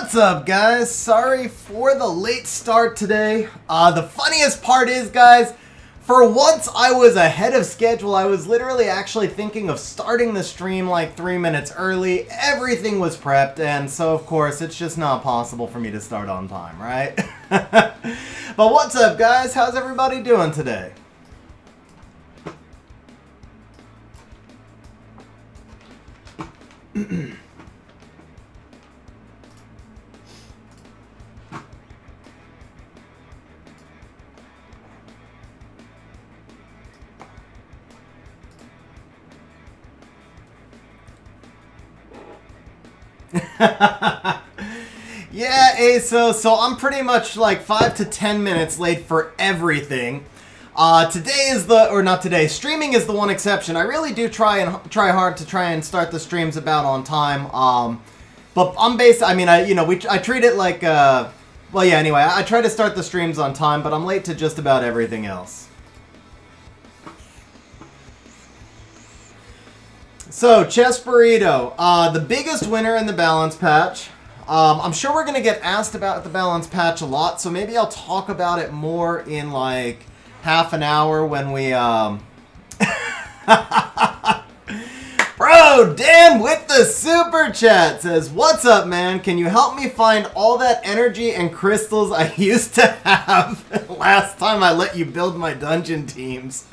What's up, guys? Sorry for the late start today. The funniest part is, guys, for once I was ahead of schedule. I was literally actually thinking of starting the stream like 3 minutes early. Everything was prepped, and so of course it's just not possible for me to start on time, right? But what's up, guys? How's everybody doing today? Yeah, Aso, so I'm pretty much like 5 to 10 minutes late for everything. Today is streaming is the one exception. I really do try hard to try and start the streams about on time. But I treat it like, anyway, I try to start the streams on time, but I'm late to just about everything else. So, Chess Burrito, the biggest winner in the balance patch. I'm sure we're going to get asked about the balance patch a lot, so maybe I'll talk about it more in like half an hour when we, Bro, Dan with the super chat says, "What's up, man? Can you help me find all that energy and crystals I used to have last time I let you build my dungeon teams?"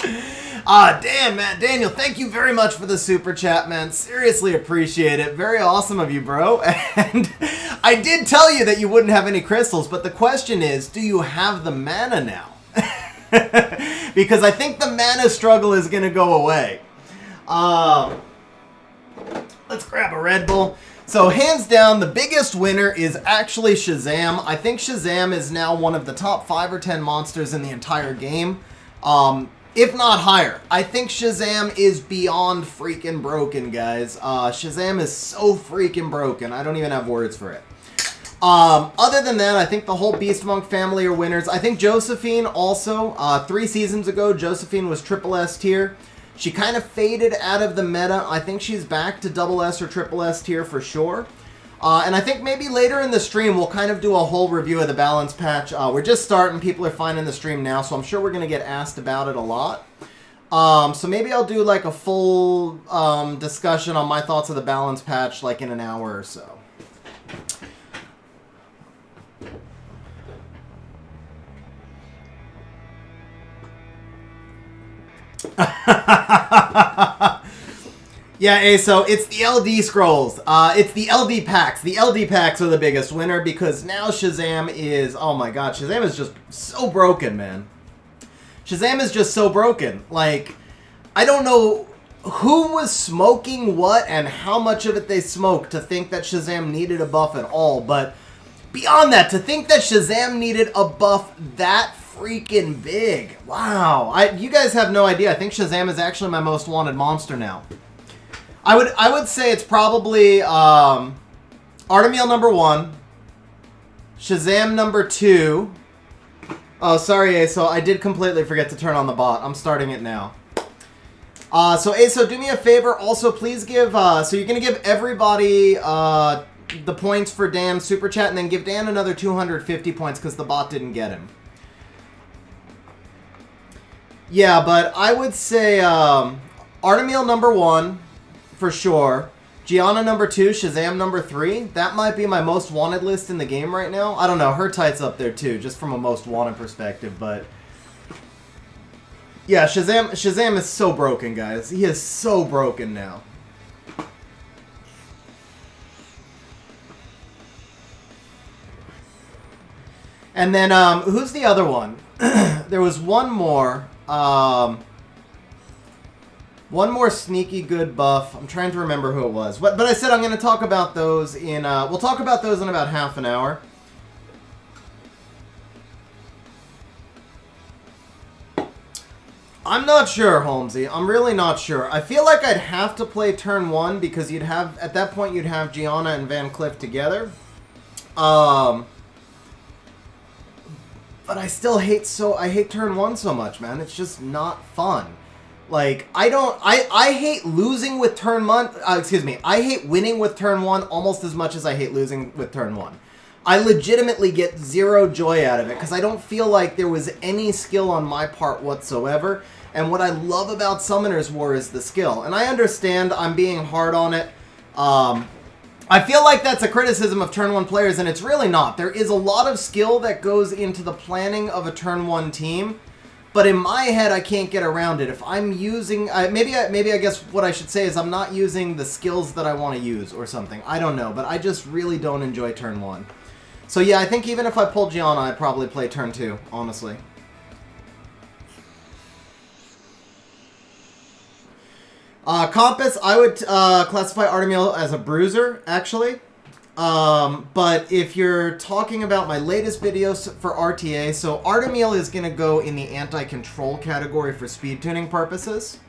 Damn, man. Daniel, thank you very much for the super chat, man. Seriously appreciate it. Very awesome of you, bro. And I did tell you that you wouldn't have any crystals, but the question is, do you have the mana now? Because I think the mana struggle is going to go away. Let's grab a Red Bull. So, hands down, the biggest winner is actually Shazam. I think Shazam is now one of the top 5 or 10 monsters in the entire game. If not higher. I think Shazam is beyond freaking broken, guys. Shazam is so freaking broken. I don't even have words for it. Other than that, I think the whole Beast Monk family are winners. I think Josephine also, 3 seasons ago, Josephine was triple S tier. She kind of faded out of the meta. I think she's back to double S or triple S tier for sure. And I think maybe later in the stream, we'll kind of do a whole review of the balance patch. We're just starting. People are finding the stream now, so I'm sure we're going to get asked about it a lot. So maybe I'll do like a full discussion on my thoughts of the balance patch like in an hour or so. Yeah, so it's the LD scrolls. It's the LD packs. The LD packs are the biggest winner because now Shazam is... Oh my god, Shazam is just so broken, man. Shazam is just so broken. Like, I don't know who was smoking what and how much of it they smoked to think that Shazam needed a buff at all, but beyond that, to think that Shazam needed a buff that freaking big. Wow. You guys have no idea. I think Shazam is actually my most wanted monster now. I would say it's probably Artemiel number 1, Shazam number 2. Oh, sorry, Aso. I did completely forget to turn on the bot. I'm starting it now. So, Aso, do me a favor. Also, please give... so you're going to give everybody the points for Dan's super chat, and then give Dan another 250 points because the bot didn't get him. Yeah, but I would say Artemiel number 1... for sure. Gianna number 2, Shazam number 3. That might be my most wanted list in the game right now. I don't know, HERTEIT's up there too, just from a most wanted perspective, but... Yeah, Shazam is so broken, guys. He is so broken now. And then, who's the other one? There was one more. One more sneaky good buff. I'm trying to remember who it was. But I said I'm going to talk about those in... we'll talk about those in about half an hour. I'm not sure, Holmesy. I'm really not sure. I feel like I'd have to play turn 1 because you'd have... At that point, you'd have Gianna and Van Cliff together. But I still hate... I hate turn 1 so much, man. It's just not fun. Like, I hate losing with turn 1, I hate winning with turn 1 almost as much as I hate losing with turn 1. I legitimately get zero joy out of it because I don't feel like there was any skill on my part whatsoever. And what I love about Summoner's War is the skill. And I understand I'm being hard on it. I feel like that's a criticism of turn 1 players, and it's really not. There is a lot of skill that goes into the planning of a turn 1 team. But in my head, I can't get around it. If I'm using... maybe I guess what I should say is I'm not using the skills that I want to use or something. I don't know, but I just really don't enjoy turn 1. So yeah, I think even if I pulled Gianna, I'd probably play turn 2, honestly. Compass, I would classify Artemiel as a bruiser, actually. But if you're talking about my latest videos for RTA, so Artemiel is going to go in the anti-control category for speed tuning purposes.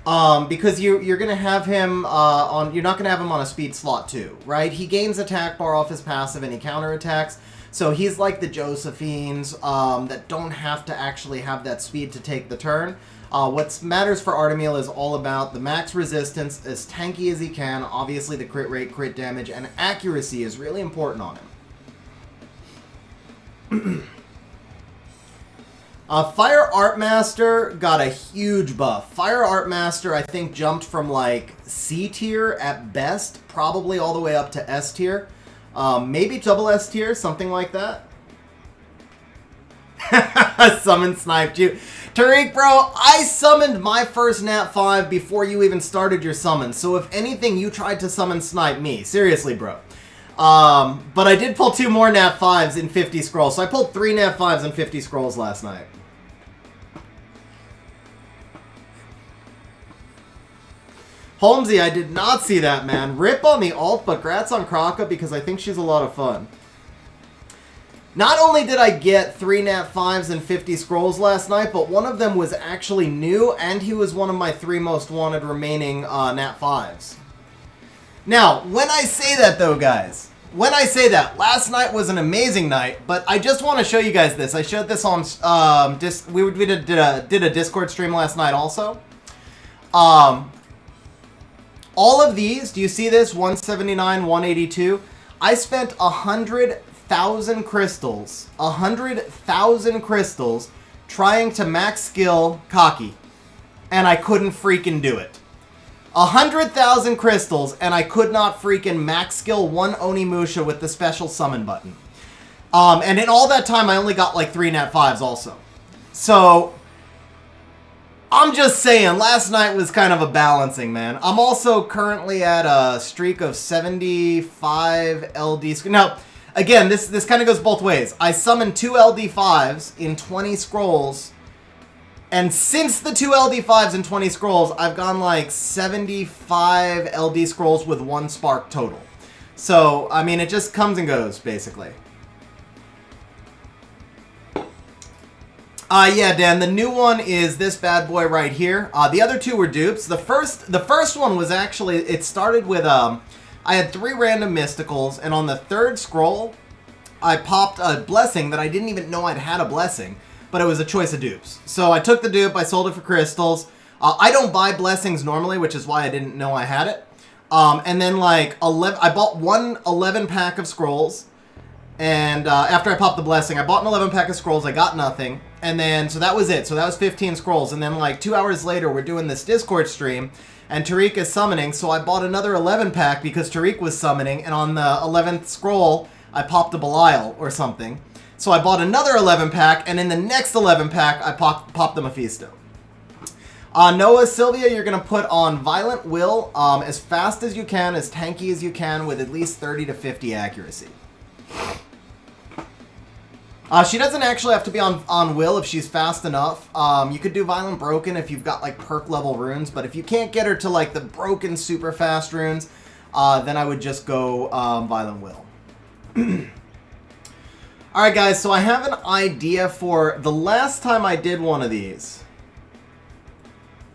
Because you're going to have him you're not going to have him on a speed slot 2, right? He gains attack bar off his passive and he counterattacks. So he's like the Josephines that don't have to actually have that speed to take the turn. What matters for Artemiel is all about the max resistance, as tanky as he can. Obviously, the crit rate, crit damage, and accuracy is really important on him. Fire Art Master got a huge buff. Fire Art Master, I think, jumped from like C tier at best, probably all the way up to S tier. Maybe double S tier, something like that. Summon sniped you. Tariq, bro, I summoned my first Nat 5 before you even started your summon. So if anything, you tried to summon snipe me. Seriously, bro. But I did pull 2 more Nat 5s in 50 scrolls. So I pulled 3 Nat 5s in 50 scrolls last night. Holmesy, I did not see that, man. Rip on the alt, but grats on Kraka because I think she's a lot of fun. Not only did I get 3 Nat 5s and 50 scrolls last night, but one of them was actually new, and he was one of my 3 most wanted remaining Nat 5s. Now, when I say that though, guys, when I say that, last night was an amazing night, but I just want to show you guys this. I showed this on, we did a Discord stream last night also. All of these, do you see this? 179, 182. I spent 100,000 crystals, 100,000 crystals trying to max skill Kaki, and I couldn't freaking do it. 100,000 crystals, and I could not freaking max skill one Onimusha with the special summon button. And in all that time, I only got like 3 Nat 5s also. So, I'm just saying, last night was kind of a balancing, man. I'm also currently at a streak of 75 LD. Now, again, this kind of goes both ways. I summoned 2 LD5s in 20 scrolls, and since the 2 LD5s in 20 scrolls, I've gone like 75 LD scrolls with 1 spark total. So, I mean, it just comes and goes, basically. Yeah, Dan, the new one is this bad boy right here. The other 2 were dupes. The first one was actually, it started with, I had 3 random mysticals, and on the 3rd scroll, I popped a blessing that I didn't even know I'd had a blessing, but it was a choice of dupes. So I took the dupe, I sold it for crystals. I don't buy blessings normally, which is why I didn't know I had it. And then like, I bought one 11 pack of scrolls, and after I popped the blessing, I bought an 11 pack of scrolls, I got nothing. And then, so that was it. So that was 15 scrolls. And then like 2 hours later, we're doing this Discord stream, and Tariq is summoning, so I bought another 11 pack because Tariq was summoning, and on the 11th scroll, I popped a Belial or something. So I bought another 11 pack, and in the next 11 pack, I popped the Mephisto. Noah, Sylvia, you're going to put on Violent Will as fast as you can, as tanky as you can, with at least 30 to 50 accuracy. She doesn't actually have to be on Will if she's fast enough. You could do Violent Broken if you've got like perk level runes, but if you can't get her to like the broken super fast runes, then I would just go Violent Will. Alright guys, so I have an idea for the last time I did one of these.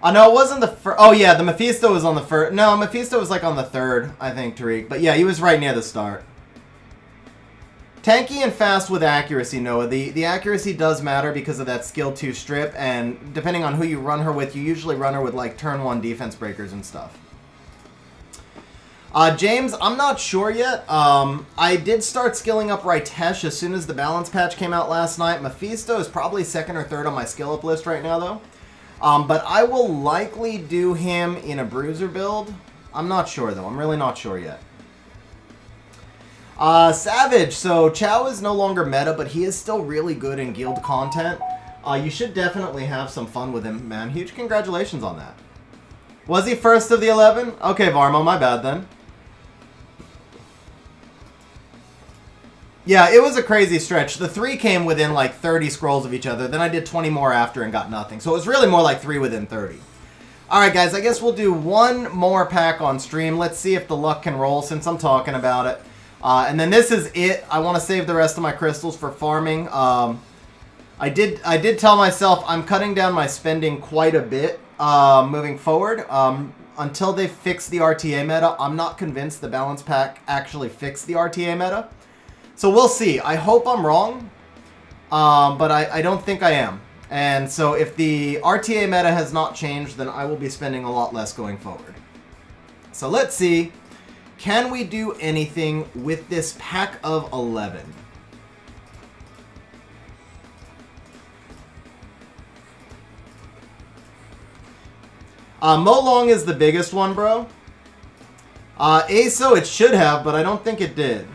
No, it wasn't the first. Oh yeah, the Mephisto was on the first. No, Mephisto was like on the 3rd, I think, Tariq. But yeah, he was right near the start. Tanky and fast with accuracy, Noah. The accuracy does matter because of that skill 2 strip, and depending on who you run her with, you usually run her with like turn 1 defense breakers and stuff. James, I'm not sure yet. I did start skilling up Ritesh as soon as the balance patch came out last night. Mephisto is probably second or third on my skill up list right now, though. But I will likely do him in a bruiser build. I'm not sure, though. I'm really not sure yet. Savage. So, Chow is no longer meta, but he is still really good in guild content. You should definitely have some fun with him, man. Huge congratulations on that. Was he first of the 11? Okay, Varmo, my bad then. Yeah, it was a crazy stretch. The 3 came within like 30 scrolls of each other. Then I did 20 more after and got nothing. So it was really more like 3 within 30. Alright guys, I guess we'll do one more pack on stream. Let's see if the luck can roll since I'm talking about it. And then this is it. I want to save the rest of my crystals for farming. I did tell myself I'm cutting down my spending quite a bit moving forward. Until they fix the RTA meta, I'm not convinced the balance pack actually fixed the RTA meta. So we'll see. I hope I'm wrong, but I don't think I am. And so if the RTA meta has not changed, then I will be spending a lot less going forward. So let's see. Can we do anything with this pack of 11? Molong is the biggest one, bro. ASO, it should have, but I don't think it did.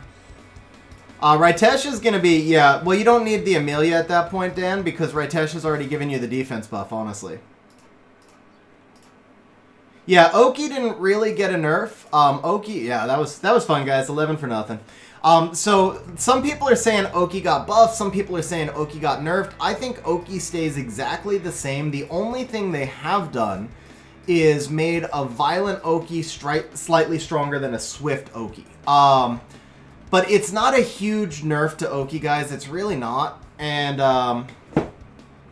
Ritesh is going to be, yeah, well, you don't need the Amelia at that point, Dan, because Ritesh has already given you the defense buff, honestly. Yeah, Oki didn't really get a nerf. Oki, yeah, that was fun, guys. 11 for nothing. So some people are saying Oki got buffed. Some people are saying Oki got nerfed. I think Oki stays exactly the same. The only thing they have done is made a violent Oki slightly stronger than a swift Oki. But it's not a huge nerf to Oki, guys. It's really not. And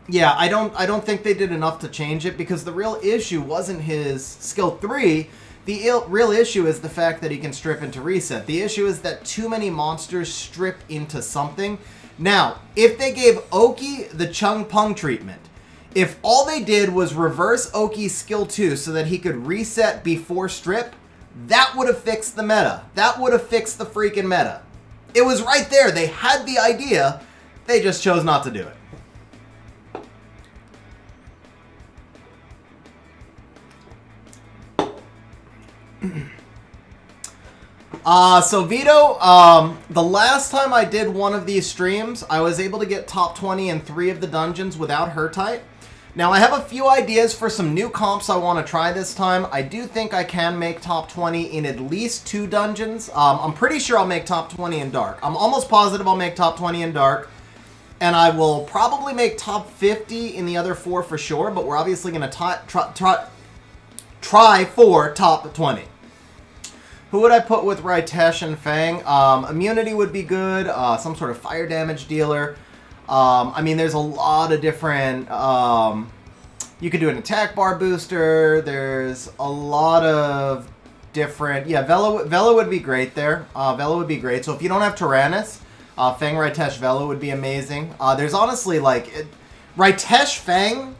yeah, I don't think they did enough to change it, because the real issue wasn't his skill 3. The real issue is the fact that he can strip into reset. The issue is that too many monsters strip into something. Now, if they gave Oki the Chung Pung treatment, if all they did was reverse Oki's skill 2 so that he could reset before strip, that would have fixed the meta. That would have fixed the freaking meta. It was right there. They had the idea. They just chose not to do it. So Vito, the last time I did one of these streams, I was able to get top 20 in 3 of the dungeons without HERTEIT. Now, I have a few ideas for some new comps I want to try this time. I do think I can make top 20 in at least 2 dungeons. I'm pretty sure I'll make top 20 in Dark. I'm almost positive I'll make top 20 in Dark. And I will probably make top 50 in the other 4 for sure, but we're obviously going to try for top 20. Who would I put with Ritesh and Fang? Immunity would be good. Some sort of fire damage dealer. I mean, there's a lot of different, you could do an attack bar booster, there's a lot of different, yeah, Vela would be great there, Vela would be great, so if you don't have Tyrannus, Fang, Ritesh, Vela would be amazing. There's honestly, like, Ritesh, Fang,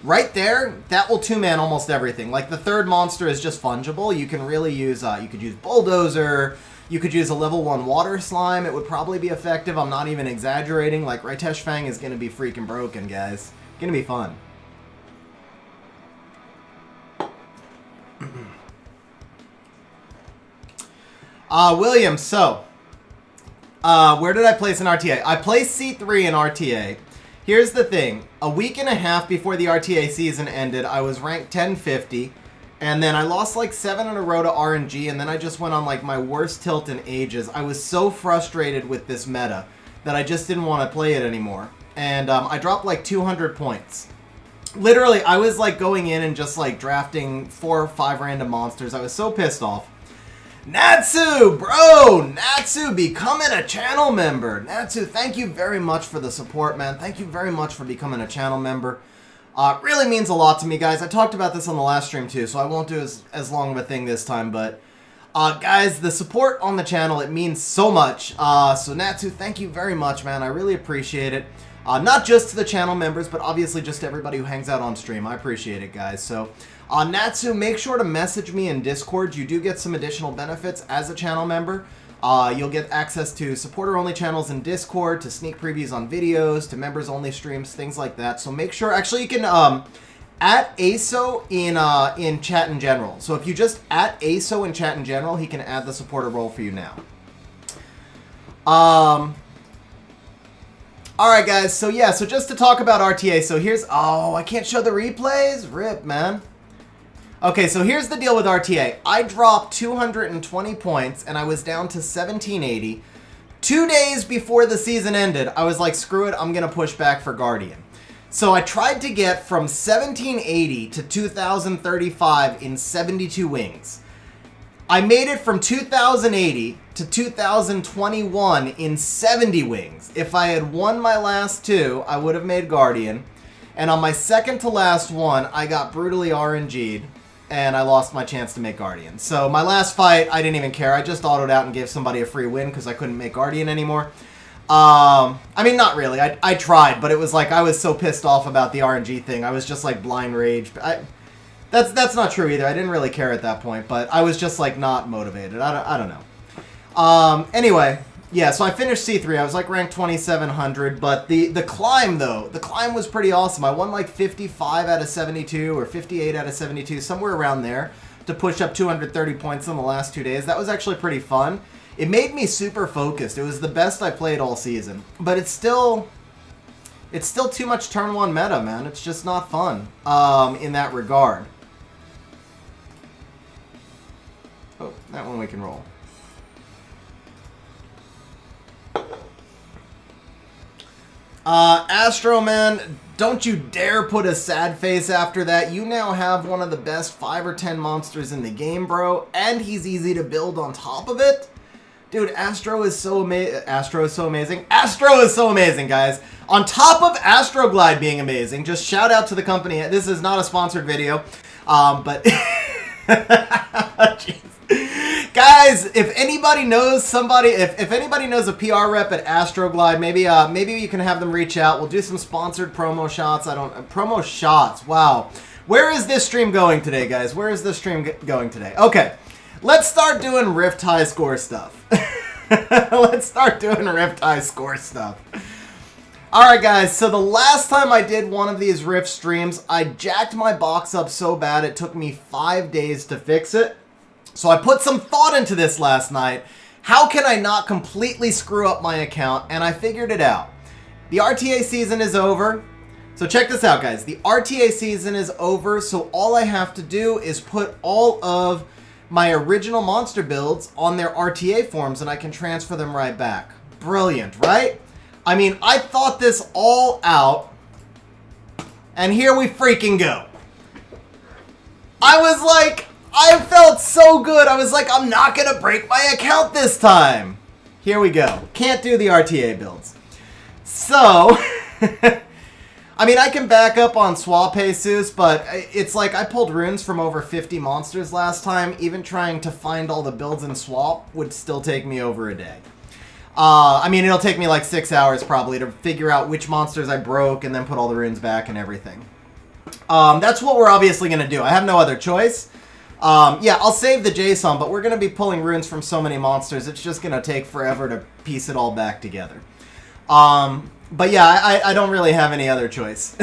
right there, that will 2-man almost everything. Like, the third monster is just fungible. You can really use, you could use Bulldozer. You could use a level 1 water slime. It would probably be effective. I'm not even exaggerating. Like, Ritesh Fang is going to be freaking broken, guys. Going to be fun. William, so, where did I place in RTA? I placed C3 in RTA. Here's the thing. A week and a half before the RTA season ended, I was ranked 1050. And then I lost like 7 in a row to RNG, and then I just went on like my worst tilt in ages. I was so frustrated with this meta that I just didn't want to play it anymore. And I dropped like 200 points. Literally, I was like going in and just like drafting 4 or 5 random monsters. I was so pissed off. Natsu, bro! Natsu becoming a channel member. Natsu, thank you very much for the support, man. Thank you very much for becoming a channel member. Really means a lot to me, guys. I talked about this on the last stream, too, so I won't do as long of a thing this time, but guys, the support on the channel, it means so much. So, Natsu, thank you very much, man. I really appreciate it. Not just to the channel members, but obviously just to everybody who hangs out on stream. I appreciate it, guys. So, Natsu, make sure to message me in Discord. You do get some additional benefits as a channel member. You'll get access to supporter-only channels in Discord, to sneak previews on videos, to members-only streams, things like that. So make sure, actually you can at ASO in chat in general. So if you just at ASO in chat in general, he can add the supporter role for you now. Alright guys, so yeah, so just to talk about RTA, so here's, oh, I can't show the replays? Rip, man. Okay, so here's the deal with RTA. I dropped 220 points, and I was down to 1780. 2 days before the season ended, I was like, screw it, I'm going to push back for Guardian. So I tried to get from 1780 to 2035 in 72 wings. I made it from 2080 to 2021 in 70 wings. If I had won my last two, I would have made Guardian. And on my second to last one, I got brutally RNG'd. And I lost my chance to make Guardian. So my last fight, I didn't even care. I just autoed out and gave somebody a free win because I couldn't make Guardian anymore. I mean, not really. I tried, but it was like I was so pissed off about the RNG thing. I was just like blind rage. That's not true either. I didn't really care at that point, but I was just like not motivated. I don't know. Anyway, yeah, so I finished C3. I was like ranked 2700, but the climb though, the climb was pretty awesome. I won like 55 out of 72 or 58 out of 72, somewhere around there, to push up 230 points in the last 2 days. That was actually pretty fun. It made me super focused. It was the best I played all season, but it's still too much turn one meta, man. It's just not fun in that regard. Oh, that one we can roll. Astro, man, don't you dare put a sad face after that. You now have one of the best 5 or 10 monsters in the game, bro, and he's easy to build on top of it. Dude, Astro is so amazing. Astro is so amazing. Astro is so amazing, guys. On top of Astroglide being amazing, just shout out to the company. This is not a sponsored video, but... Jeez. Guys, if anybody knows somebody, if anybody knows a PR rep at Astroglide, maybe you can have them reach out. We'll do some sponsored promo shots. Promo shots. Wow. Where is this stream going today, guys? Where is this stream going today? Okay. Let's start doing Rift High score stuff. Let's start doing Rift High score stuff. Alright guys, so the last time I did one of these Rift streams, I jacked my box up so bad it took me 5 days to fix it. So I put some thought into this last night. How can I not completely screw up my account? And I figured it out. The RTA season is over. So check this out, guys. The RTA season is over, so all I have to do is put all of my original monster builds on their RTA forms and I can transfer them right back. Brilliant, right? I mean, I thought this all out, and here we freaking go. I was like, I felt so good. I was like, I'm not going to break my account this time. Here we go. Can't do the RTA builds. So, I mean, I can back up on Swap Jesus, but it's like I pulled runes from over 50 monsters last time. Even trying to find all the builds in Swap would still take me over a day. I mean, it'll take me like 6 hours probably to figure out which monsters I broke and then put all the runes back and everything. That's what we're obviously going to do. I have no other choice. Yeah, I'll save the JSON, but we're going to be pulling runes from so many monsters, it's just going to take forever to piece it all back together. But yeah, I don't really have any other choice.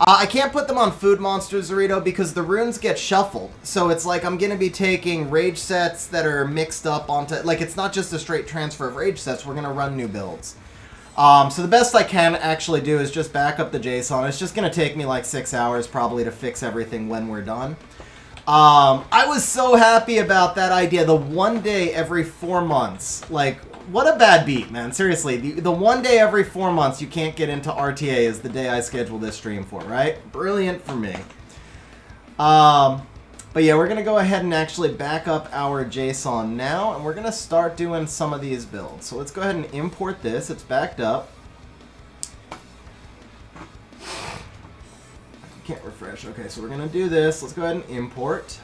I can't put them on food monsters, Zorito, because the runes get shuffled. So it's like I'm going to be taking rage sets that are mixed up onto... Like, it's not just a straight transfer of rage sets. We're going to run new builds. So the best I can actually do is just back up the JSON. It's just going to take me like 6 hours probably to fix everything when we're done. I was so happy about that idea. The 1 day every 4 months. Like, what a bad beat, man. Seriously, the 1 day every 4 months you can't get into RTA is the day I scheduled this stream for, right? Brilliant for me. But yeah, we're going to go ahead and actually back up our JSON now, and we're going to start doing some of these builds. So let's go ahead and import this. It's backed up. Can't refresh. Okay, so we're going to do this. Let's go ahead and import.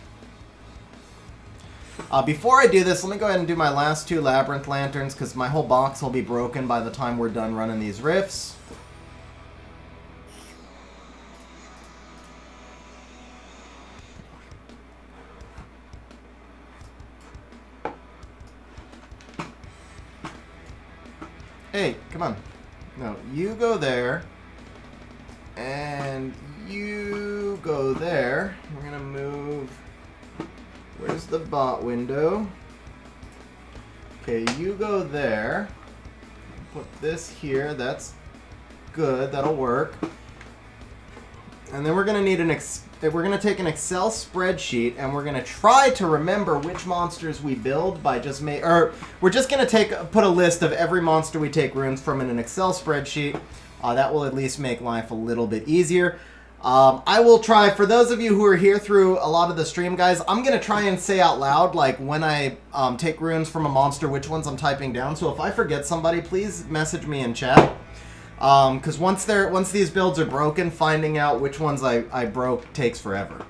Before I do this, let me go ahead and do my last 2 Labyrinth Lanterns, because my whole box will be broken by the time we're done running these rifts. Hey, come on. No, you go there. And you go there. We're going to move... Where's the bot window? Okay, you go there. Put this here. That's good. That'll work. And then we're going to need we're going to take an Excel spreadsheet and we're going to try to remember which monsters we build by just we're just going to put a list of every monster we take runes from in an Excel spreadsheet. That will at least make life a little bit easier. I will try, for those of you who are here through a lot of the stream, guys, I'm going to try and say out loud, like, when I take runes from a monster, which ones I'm typing down. So if I forget somebody, please message me in chat. Because once these builds are broken, finding out which ones I broke takes forever.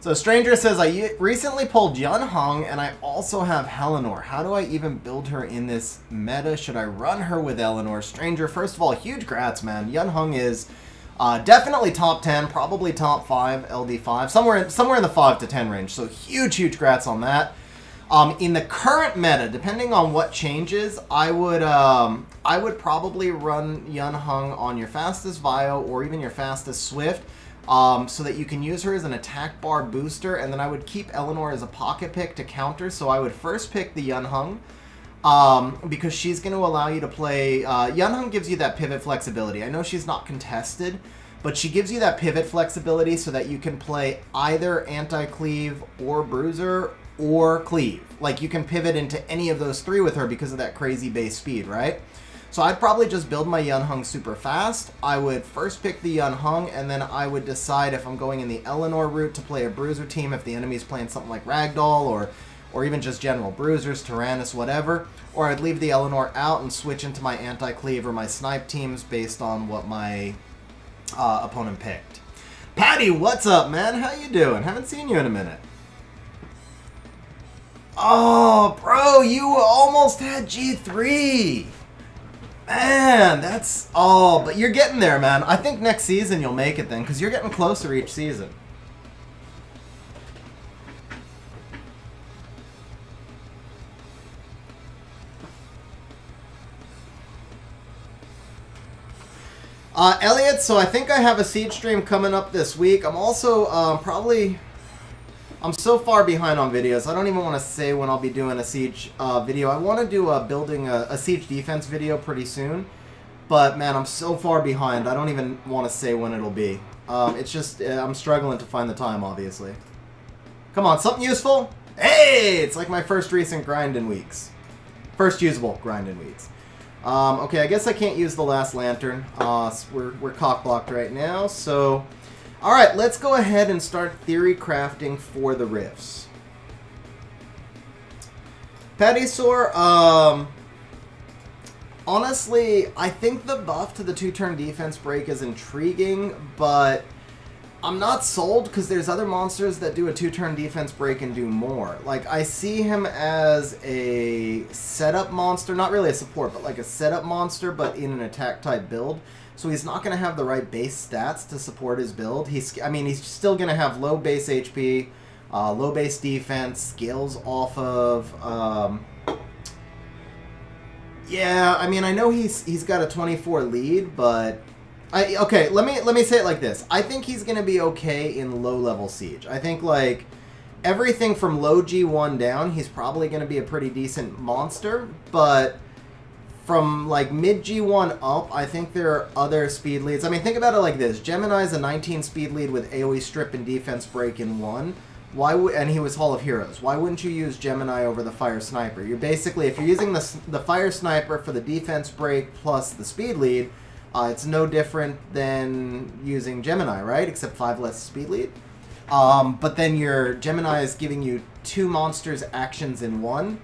So Stranger says, I recently pulled Yun Hong, and I also have Hellenor. How do I even build her in this meta? Should I run her with Eleanor? Stranger, first of all, huge grats, man. Yun Hong is definitely top 10, probably top 5, LD5, somewhere in the 5 to 10 range. So huge grats on that. In the current meta, depending on what changes, I would probably run Yun Hong on your fastest Vio or even your fastest Swift. So that you can use her as an attack bar booster, and then I would keep Eleanor as a pocket pick to counter. So I would first pick the Yun Hong, because she's going to allow you to play... Yun Hong gives you that pivot flexibility. I know she's not contested, but she gives you that pivot flexibility so that you can play either anti-cleave or bruiser or cleave. Like, you can pivot into any of those 3 with her because of that crazy base speed, right? So I'd probably just build my Yun Hong super fast. I would first pick the Yun Hong, and then I would decide if I'm going in the Eleanor route to play a bruiser team, if the enemy's playing something like Ragdoll, or even just general bruisers, Tyrannus, whatever. Or I'd leave the Eleanor out and switch into my anti-cleave or my snipe teams based on what my opponent picked. Patty, what's up, man? How you doing? Haven't seen you in a minute. Oh, bro, you almost had G3. Man, that's... Oh, but you're getting there, man. I think next season you'll make it then, because you're getting closer each season. Elliot, so I think I have a Siege stream coming up this week. I'm also I'm so far behind on videos. I don't even want to say when I'll be doing a Siege video. I want to do building a Siege defense video pretty soon. But, man, I'm so far behind. I don't even want to say when it'll be. It's just, I'm struggling to find the time, obviously. Come on, something useful? Hey! It's like my first recent grind in weeks. First usable grind in weeks. Okay, I guess I can't use the last lantern. We're cock-blocked right now, so... Alright, let's go ahead and start theory crafting for the rifts. Pettysaur, honestly, I think the buff to the 2-turn defense break is intriguing, but I'm not sold because there's other monsters that do a 2-turn defense break and do more. Like, I see him as a setup monster, not really a support, but like a setup monster, but in an attack type build. So he's not going to have the right base stats to support his build. He's still going to have low base HP, low base defense, skills off of... yeah, I mean, I know he's got a 24 lead, but... okay, let me say it like this. I think he's going to be okay in low-level Siege. I think, like, everything from low G1 down, he's probably going to be a pretty decent monster, but... From, like, mid-G1 up, I think there are other speed leads. I mean, think about it like this. Gemini's a 19 speed lead with AoE strip and defense break in 1. And he was Hall of Heroes. Why wouldn't you use Gemini over the Fire Sniper? You're basically, if you're using the Fire Sniper for the defense break plus the speed lead, it's no different than using Gemini, right? Except 5 less speed lead. But then your Gemini is giving you 2 monsters' actions in 1.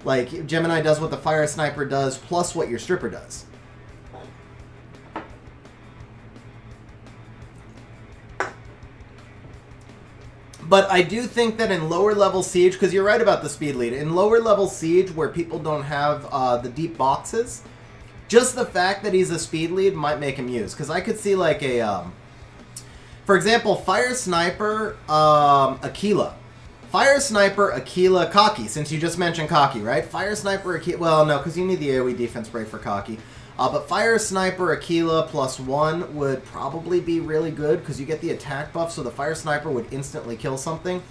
Like, Gemini does what the Fire Sniper does, plus what your Stripper does. But I do think that in lower level Siege, because you're right about the speed lead, in lower level Siege where people don't have the deep boxes, just the fact that he's a speed lead might make him use. Because I could see like a, for example, Fire Sniper Aquila. Fire Sniper Aquila Kaki, since you just mentioned Kaki, right? Fire Sniper Aquila, well, no, because you need the AoE defense break for Kaki. But Fire Sniper Aquila +1 would probably be really good because you get the attack buff, so the Fire Sniper would instantly kill something.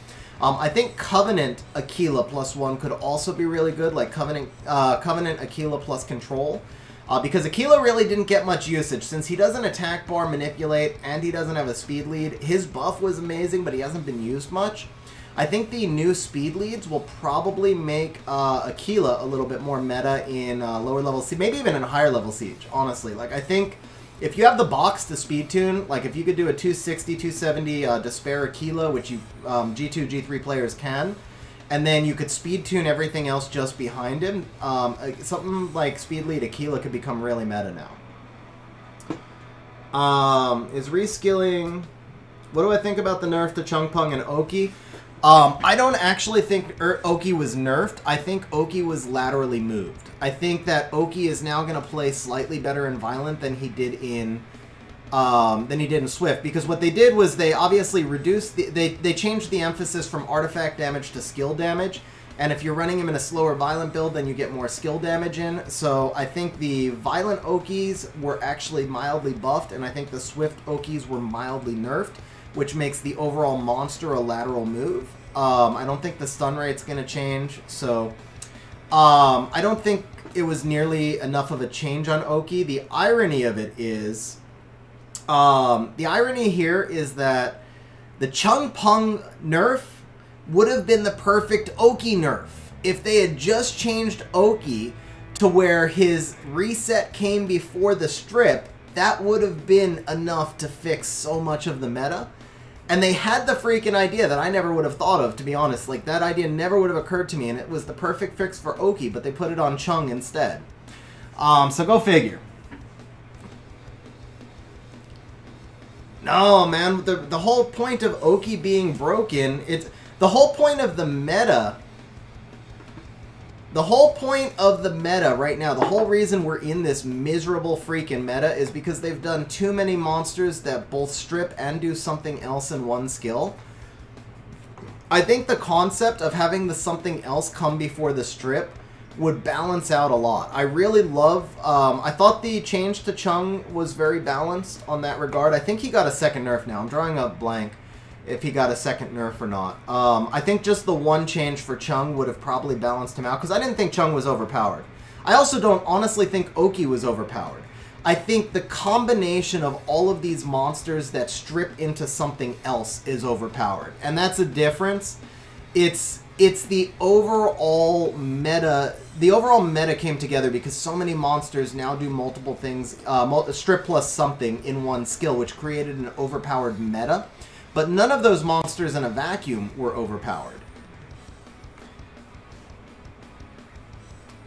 I think Covenant Aquila +1 could also be really good, like Covenant Aquila plus Control. Because Aquila really didn't get much usage. Since he doesn't attack bar manipulate and he doesn't have a speed lead, his buff was amazing, but he hasn't been used much. I think the new speed leads will probably make Aquila a little bit more meta in lower level Siege, maybe even in higher level Siege, honestly. Like, I think if you have the box to speed tune, like if you could do a 260, 270 Despair Aquila, which you G2, G3 players can, and then you could speed tune everything else just behind him, something like speed lead Aquila could become really meta now. Is reskilling... What do I think about the nerf to Chung Pung and Oki? I don't actually think Oki was nerfed. I think Oki was laterally moved. I think that Oki is now going to play slightly better in Violent than he did in Swift, because what they did was they obviously reduced they changed the emphasis from artifact damage to skill damage, and if you're running him in a slower Violent build, then you get more skill damage in. So I think the Violent Okis were actually mildly buffed, and I think the Swift Okis were mildly nerfed, which makes the overall monster a lateral move. I don't think the stun rate's going to change, so I don't think it was nearly enough of a change on Oki. The irony of it is, the irony here is that the Chung Pung nerf would have been the perfect Oki nerf. If they had just changed Oki to where his reset came before the strip, that would have been enough to fix so much of the meta. And they had the freaking idea that I never would have thought of, to be honest. Like, that idea never would have occurred to me, and it was the perfect fix for Oki, but they put it on Chung instead. So go figure. No, man, the whole point of Oki being broken, it's... The whole point of the meta... The whole point of the meta right now, the whole reason we're in this miserable freaking meta is because they've done too many monsters that both strip and do something else in one skill. I think the concept of having the something else come before the strip would balance out a lot. I really love... I thought the change to Chung was very balanced on that regard. I think he got a second nerf now. I'm drawing a blank if he got a second nerf or not. I think just the one change for Chung would have probably balanced him out, because I didn't think Chung was overpowered. I also don't honestly think Oki was overpowered. I think the combination of all of these monsters that strip into something else is overpowered. And that's a difference. It's the overall meta. The overall meta came together because so many monsters now do multiple things, strip plus something in one skill, which created an overpowered meta. But none of those monsters in a vacuum were overpowered.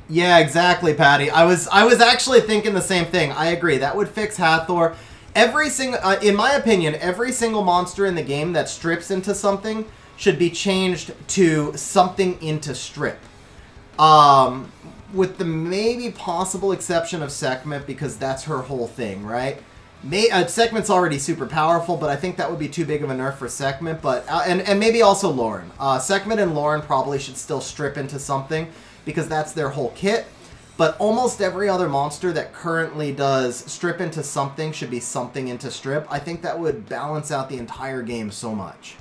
Yeah, exactly, Patty. I was actually thinking the same thing. I agree. That would fix Hathor. In my opinion, every single monster in the game that strips into something should be changed to something into strip. With the maybe possible exception of Sekhmet, because that's her whole thing, right? Sekhmet's already super powerful, but I think that would be too big of a nerf for Sekhmet. But and maybe also Lauren. Sekhmet and Lauren probably should still strip into something, because that's their whole kit. But almost every other monster that currently does strip into something should be something into strip. I think that would balance out the entire game so much.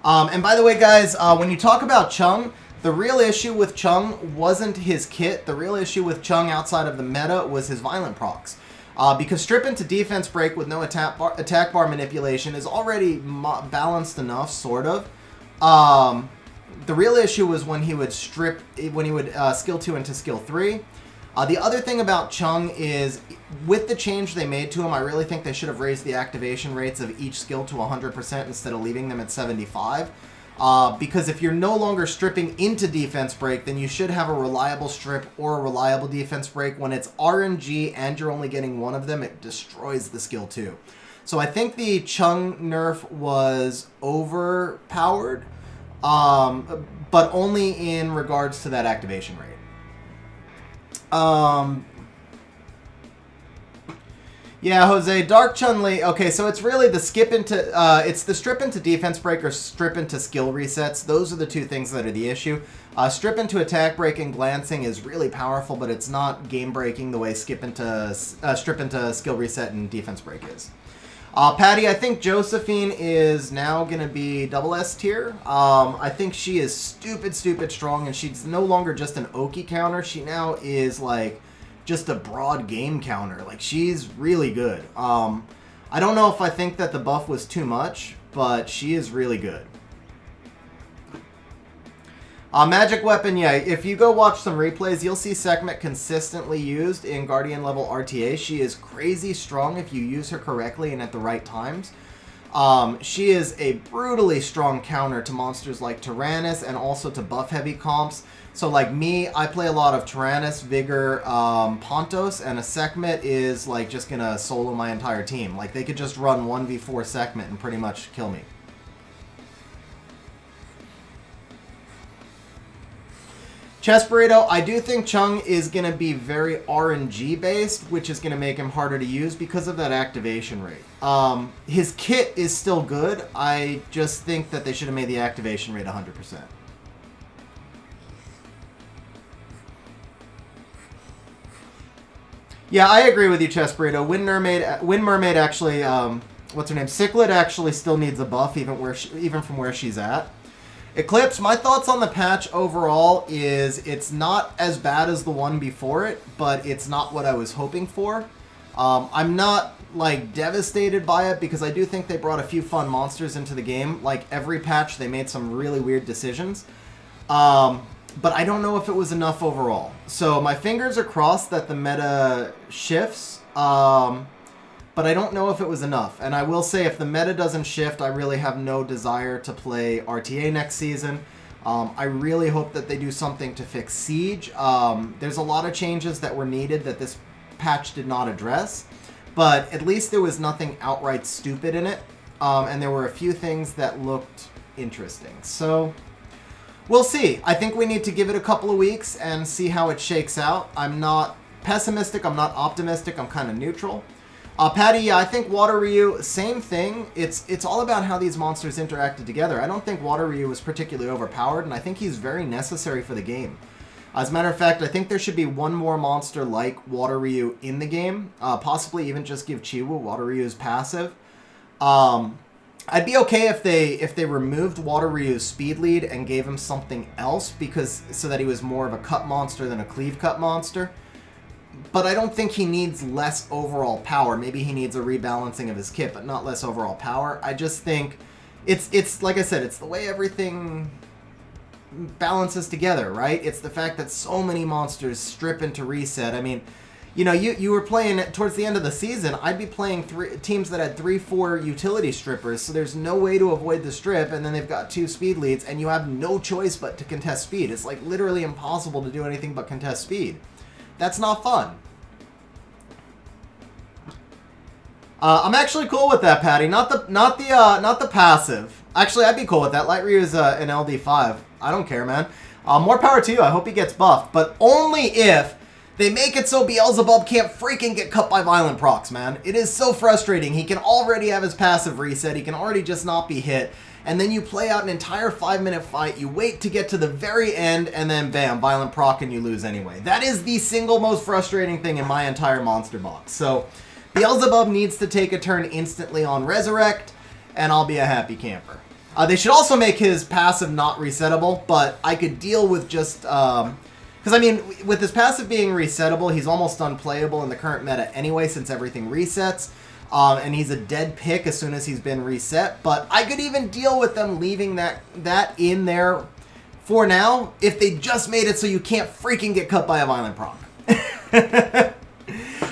And by the way, guys, when you talk about Chung, the real issue with Chung wasn't his kit. The real issue with Chung outside of the meta was his violent procs. Because strip into defense break with no attack bar manipulation is already balanced enough, sort of. The real issue was when he would skill 2 into skill 3. The other thing about Chung is, with the change they made to him, I really think they should have raised the activation rates of each skill to 100% instead of leaving them at 75. Because if you're no longer stripping into defense break, then you should have a reliable strip or a reliable defense break. When it's RNG and you're only getting one of them, it destroys the skill too. So I think the Chung nerf was overpowered, but only in regards to that activation rate. Yeah, Jose, Dark Chun-Li. Okay, so it's really the it's the strip into defense break or strip into skill resets. Those are the two things that are the issue. Strip into attack break and glancing is really powerful, but it's not game breaking the way strip into skill reset and defense break is. Patty, I think Josephine is now going to be double S tier. I think she is stupid strong, and she's no longer just an Oki counter. She now is like just a broad game counter. Like, she's really good. I don't know if I think that the buff was too much, but she is really good. Magic Weapon, yeah, if you go watch some replays, you'll see Sekhmet consistently used in Guardian level RTA. She is crazy strong if you use her correctly and at the right times. She is a brutally strong counter to monsters like Tyrannus and also to buff heavy comps. So like me, I play a lot of Tyrannus, Vigor, Pontos, and a Sekhmet is like just gonna solo my entire team. Like, they could just run 1v4 Sekhmet and pretty much kill me. Chess Burrito, I do think Chung is going to be very RNG based, which is going to make him harder to use because of that activation rate. His kit is still good. I just think that they should have made the activation rate 100%. Yeah, I agree with you, Chess Burrito. Wind Mermaid actually, what's her name? Cichlid actually still needs a buff even from where she's at. Eclipse, my thoughts on the patch overall is it's not as bad as the one before it, but it's not what I was hoping for. I'm not, like, devastated by it because I do think they brought a few fun monsters into the game. Like, every patch, they made some really weird decisions. But I don't know if it was enough overall. So my fingers are crossed that the meta shifts. But I don't know if it was enough. And I will say, if the meta doesn't shift, I really have no desire to play RTA next season. I really hope that they do something to fix Siege. There's a lot of changes that were needed that this patch did not address. But at least there was nothing outright stupid in it. And there were a few things that looked interesting. So we'll see. I think we need to give it a couple of weeks and see how it shakes out. I'm not pessimistic. I'm not optimistic. I'm kind of neutral. Patty, yeah, I think Water Ryu, same thing. It's all about how these monsters interacted together. I don't think Water Ryu was particularly overpowered, and I think he's very necessary for the game. As a matter of fact, I think there should be one more monster like Water Ryu in the game. Possibly even just give Chiwu Water Ryu's passive. I'd be okay if they removed Water Ryu's speed lead and gave him something else, so that he was more of a cut monster than a cleave cut monster. But I don't think he needs less overall power. Maybe he needs a rebalancing of his kit, but not less overall power. I just think it's like I said, it's the way everything balances together, right? It's the fact that so many monsters strip into reset. I mean, you know, you were playing towards the end of the season, I'd be playing teams that had 3-4 utility strippers, so there's no way to avoid the strip, and then they've got 2 speed leads, and you have no choice but to contest speed. It's like literally impossible to do anything but contest speed. That's not fun. I'm actually cool with that, Patty. Not the passive. Actually, I'd be cool with that. Light Ryu is an LD5. I don't care, man. More power to you. I hope he gets buffed, but only if they make it so Beelzebub can't freaking get cut by violent procs, man. It is so frustrating. He can already have his passive reset. He can already just not be hit. And then you play out an entire 5-minute fight, you wait to get to the very end, and then bam, violent proc and you lose anyway. That is the single most frustrating thing in my entire monster box. So, Beelzebub needs to take a turn instantly on Resurrect, and I'll be a happy camper. They should also make his passive not resettable, but I could deal with just... Because, I mean, with his passive being resettable, he's almost unplayable in the current meta anyway, since everything resets. And he's a dead pick as soon as he's been reset. But I could even deal with them leaving that in there for now if they just made it so you can't freaking get cut by a violent proc.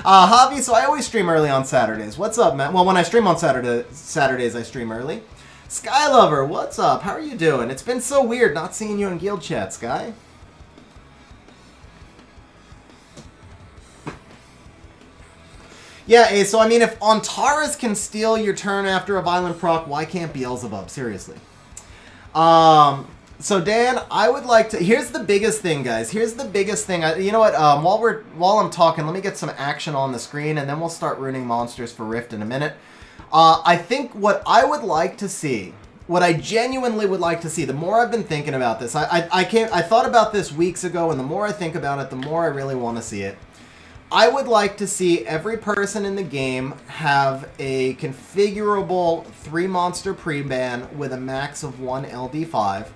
Javi, so I always stream early on Saturdays. What's up, man? Well, when I stream on Saturdays, I stream early. Skylover, what's up? How are you doing? It's been so weird not seeing you in guild chat, Sky. Yeah, so I mean, if Antares can steal your turn after a violent proc, why can't Beelzebub? Seriously. So Dan, I would like to. Here's the biggest thing, guys. Here's the biggest thing. You know what? While I'm talking, let me get some action on the screen, and then we'll start ruining monsters for Rift in a minute. I think what I would like to see, what I genuinely would like to see, the more I've been thinking about this, I thought about this weeks ago, and the more I think about it, the more I really want to see it. I would like to see every person in the game have a configurable 3-monster pre-ban with a max of 1 LD5.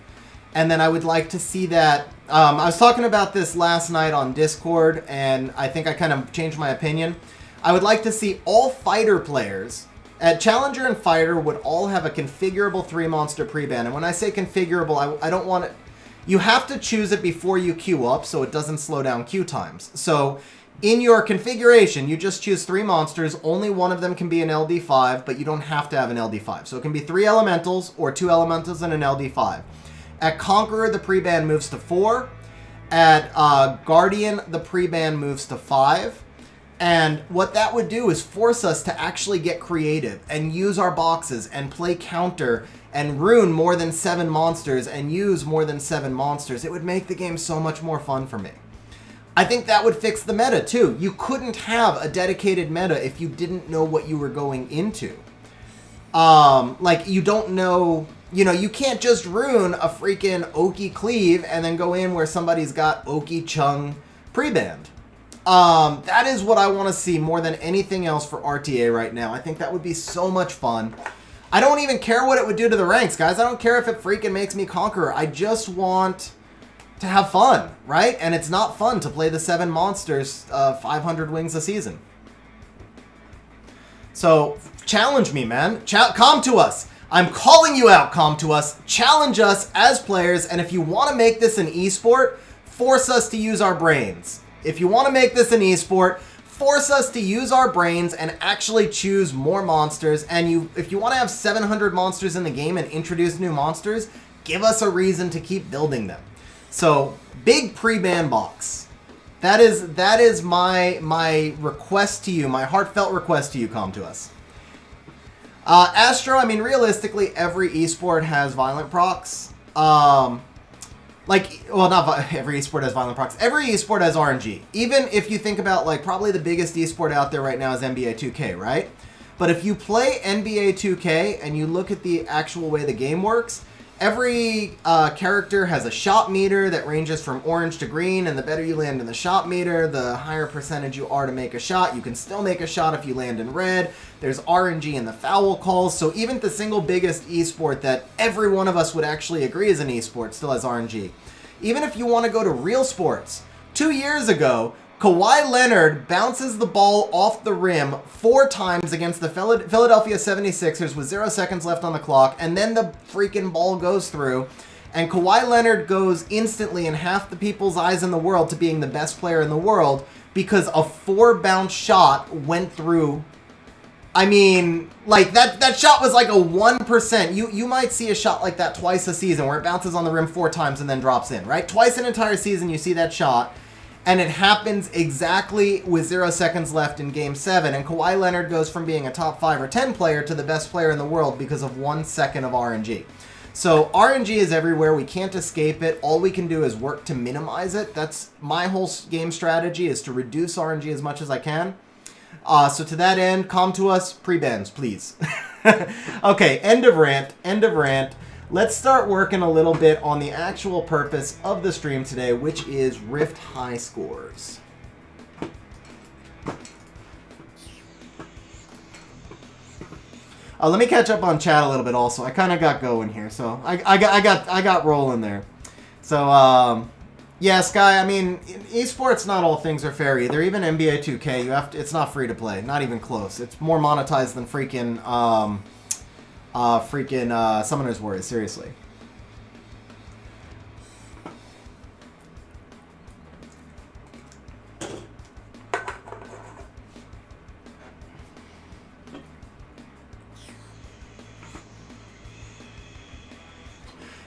And then I would like to see that... I was talking about this last night on Discord, and I think I kind of changed my opinion. I would like to see all fighter players... Challenger and Fighter would all have a configurable 3-monster pre-ban. And when I say configurable, I don't want it... You have to choose it before you queue up, so it doesn't slow down queue times. So... in your configuration, you just choose 3 monsters. Only one of them can be an LD5, but you don't have to have an LD5. So it can be 3 elementals or 2 elementals and an LD5. At Conqueror, the pre-ban moves to 4. At Guardian, the pre-ban moves to 5. And what that would do is force us to actually get creative and use our boxes and play counter and rune more than 7 monsters and use more than 7 monsters. It would make the game so much more fun for me. I think that would fix the meta, too. You couldn't have a dedicated meta if you didn't know what you were going into. Like, you don't know... You know, you can't just rune a freaking Oki Cleave and then go in where somebody's got Oki Chung pre-banned. That is what I want to see more than anything else for RTA right now. I think that would be so much fun. I don't even care what it would do to the ranks, guys. I don't care if it freaking makes me Conqueror. I just want... to have fun, right? And it's not fun to play the 7 monsters 500 wings a season. So, challenge me, man. Come to us. I'm calling you out, come to us. Challenge us as players, and if you want to make this an esport, force us to use our brains. If you want to make this an esport, force us to use our brains and actually choose more monsters. And if you want to have 700 monsters in the game and introduce new monsters, give us a reason to keep building them. So, big pre-ban box. That is my request to you, my heartfelt request to you, come to us. Astro, I mean, realistically, every esport has violent procs. Well, not every esport has violent procs. Every esport has RNG. Even if you think about, like, probably the biggest esport out there right now is NBA 2K, right? But if you play NBA 2K and you look at the actual way the game works... Every character has a shot meter that ranges from orange to green, and the better you land in the shot meter, the higher percentage you are to make a shot. You can still make a shot if you land in red. There's RNG in the foul calls, so even the single biggest esport that every one of us would actually agree is an esport still has RNG. Even if you want to go to real sports, 2 years ago, Kawhi Leonard bounces the ball off the rim 4 times against the Philadelphia 76ers with 0 seconds left on the clock, and then the freaking ball goes through, and Kawhi Leonard goes instantly in half the people's eyes in the world to being the best player in the world because a 4-bounce shot went through. I mean, like, that shot was like a 1%. You might see a shot like that twice a season where it bounces on the rim 4 times and then drops in, right? Twice an entire season you see that shot. And it happens exactly with 0 seconds left in Game 7. And Kawhi Leonard goes from being a top 5 or 10 player to the best player in the world because of 1 second of RNG. So RNG is everywhere. We can't escape it. All we can do is work to minimize it. That's my whole game strategy, is to reduce RNG as much as I can. So to that end, come to us, pre-bans, please. Okay, end of rant, end of rant. Let's start working a little bit on the actual purpose of the stream today, which is Rift high scores. Let me catch up on chat a little bit also. I kind of got going here, so I got rolling there. So yeah, Sky, I mean, esports, not all things are fair either. Even NBA 2K, it's not free to play, not even close. It's more monetized than freaking Summoner's Warriors, seriously.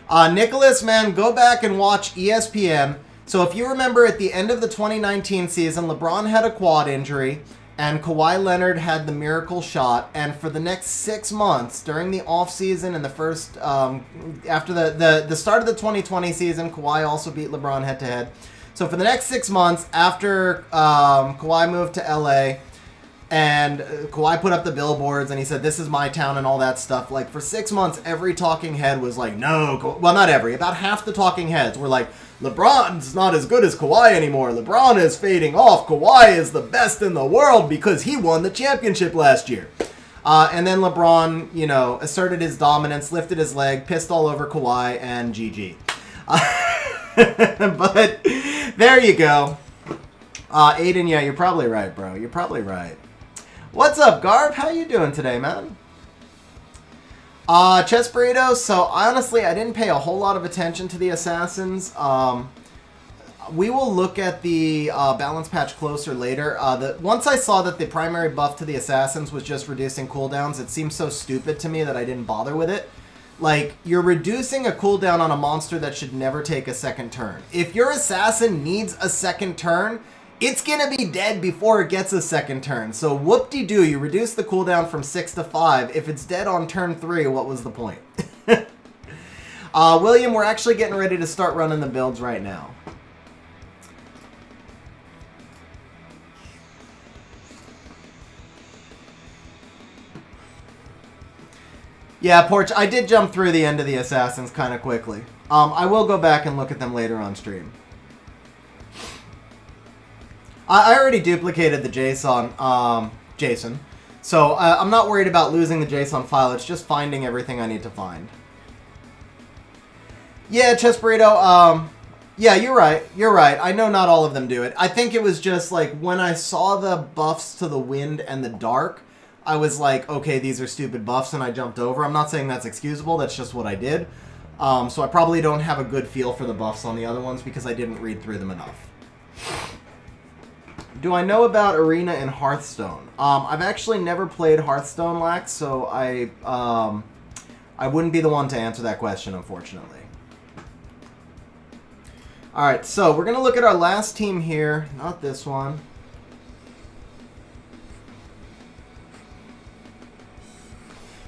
Nicholas, man, go back and watch ESPN. So if you remember at the end of the 2019 season, LeBron had a quad injury and Kawhi Leonard had the miracle shot. And for the next 6 months during the offseason and the first, after the start of the 2020 season, Kawhi also beat LeBron head to head. So for the next 6 months after Kawhi moved to LA, and Kawhi put up the billboards and he said, "This is my town," and all that stuff. Like, for 6 months, every talking head was like, no. Well, not every. About half the talking heads were like, LeBron's not as good as Kawhi anymore. LeBron is fading off. Kawhi is the best in the world because he won the championship last year. And then LeBron, you know, asserted his dominance, lifted his leg, pissed all over Kawhi, and GG. But there you go. Aiden, yeah, you're probably right, bro. You're probably right. What's up, Garv? How you doing today, man? Chess Burrito, so honestly, I didn't pay a whole lot of attention to the Assassins. We will look at the balance patch closer later. Once I saw that the primary buff to the Assassins was just reducing cooldowns, it seemed so stupid to me that I didn't bother with it. Like, you're reducing a cooldown on a monster that should never take a second turn. If your Assassin needs a second turn, it's going to be dead before it gets a second turn. So whoop-de-doo, you reduce the cooldown from 6 to 5. If it's dead on turn 3, what was the point? William, we're actually getting ready to start running the builds right now. Yeah, Porch, I did jump through the end of the Assassins kind of quickly. I will go back and look at them later on stream. I already duplicated the JSON, so I'm not worried about losing the JSON file. It's just finding everything I need to find. Yeah, Chess Burrito, yeah, you're right. You're right. I know not all of them do it. I think it was just like when I saw the buffs to the wind and the dark, I was like, okay, these are stupid buffs, and I jumped over. I'm not saying that's excusable. That's just what I did. So I probably don't have a good feel for the buffs on the other ones because I didn't read through them enough. Do I know about Arena and Hearthstone? I've actually never played Hearthstone, Lax, so I wouldn't be the one to answer that question, unfortunately. Alright, so we're going to look at our last team here. Not this one.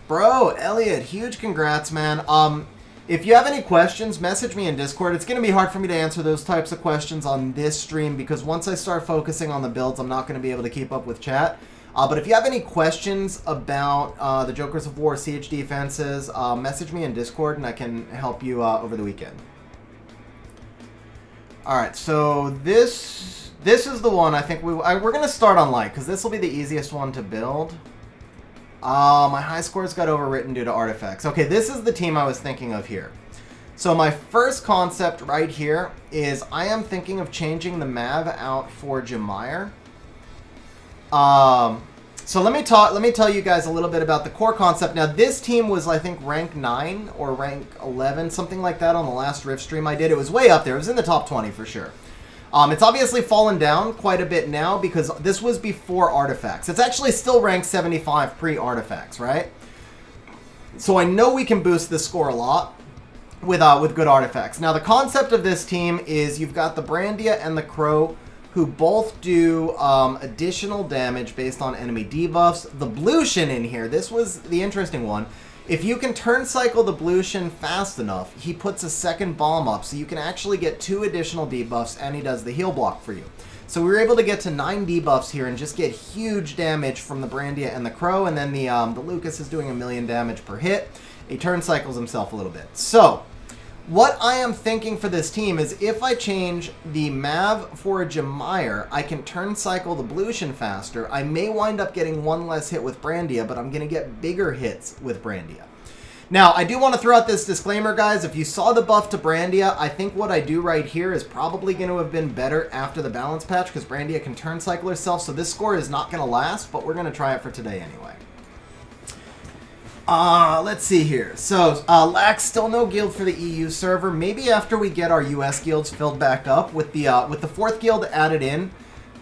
Bro, Elliot, huge congrats, man. If you have any questions, message me in Discord. It's going to be hard for me to answer those types of questions on this stream because once I start focusing on the builds, I'm not going to be able to keep up with chat. But if you have any questions about the Jokers of War siege defenses, message me in Discord and I can help you over the weekend. Alright, so this is the one I think we're going to start on light because this will be the easiest one to build. My high scores got overwritten due to artifacts. Okay, this is the team I was thinking of here. So my first concept right here is I am thinking of changing the Mav out for Jameer. So let me tell you guys a little bit about the core concept. Now this team was, I think, rank 9 or rank 11, something like that on the last Rift stream I did. It was way up there. It was in the top 20 for sure. It's obviously fallen down quite a bit now because this was before artifacts. It's actually still ranked 75 pre-artifacts, right? So I know we can boost this score a lot with good artifacts. Now the concept of this team is you've got the Brandia and the Crow who both do additional damage based on enemy debuffs. The Blution in here, this was the interesting one. If you can turn cycle the Blution fast enough, he puts a second bomb up, so you can actually get 2 additional debuffs, and he does the heal block for you. So we were able to get to 9 debuffs here and just get huge damage from the Brandia and the Crow, and then the Lucas is doing 1,000,000 damage per hit. He turn cycles himself a little bit. So what I am thinking for this team is if I change the Mav for a Jameer, I can turn cycle the Blution faster. I may wind up getting 1 less hit with Brandia, but I'm going to get bigger hits with Brandia. Now, I do want to throw out this disclaimer, guys. If you saw the buff to Brandia, I think what I do right here is probably going to have been better after the balance patch because Brandia can turn cycle herself, so this score is not going to last, but we're going to try it for today anyway. Let's see here. So, Lax, still no guild for the EU server. Maybe after we get our US guilds filled back up with the 4th guild added in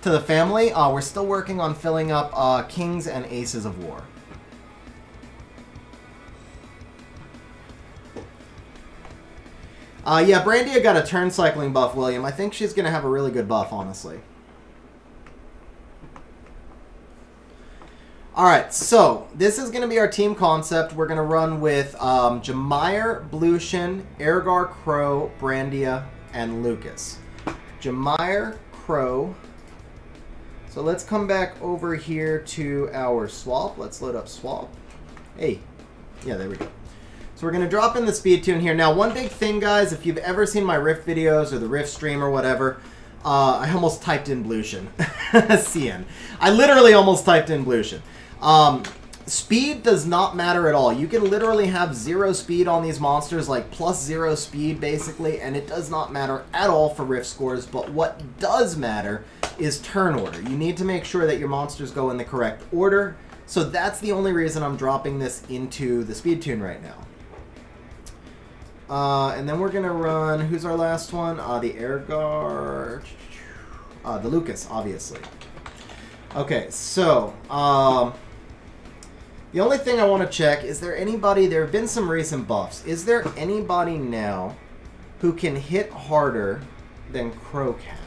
to the family, we're still working on filling up Kings and Aces of War. Yeah, Brandia got a turn cycling buff, William. I think she's going to have a really good buff, honestly. Alright, so this is going to be our team concept. We're going to run with Jemire, Blution, Ergar, Crow, Brandia, and Lucas. Jemire, Crow. So let's come back over here to our swap. Let's load up swap. Hey. Yeah, there we go. So we're going to drop in the speed tune here. Now, one big thing, guys, if you've ever seen my Rift videos or the Rift stream or whatever, I almost typed in Blution. CN. I literally almost typed in Blution. Speed does not matter at all. You can literally have 0 speed on these monsters, like plus 0 speed basically, and it does not matter at all for Rift scores, but what does matter is turn order. You need to make sure that your monsters go in the correct order, so that's the only reason I'm dropping this into the speed tune right now. And then we're going to run, who's our last one? The Ergar, the Lucas, obviously. Okay, so, the only thing I want to check, is there anybody, there have been some recent buffs, is there anybody now who can hit harder than Crow can?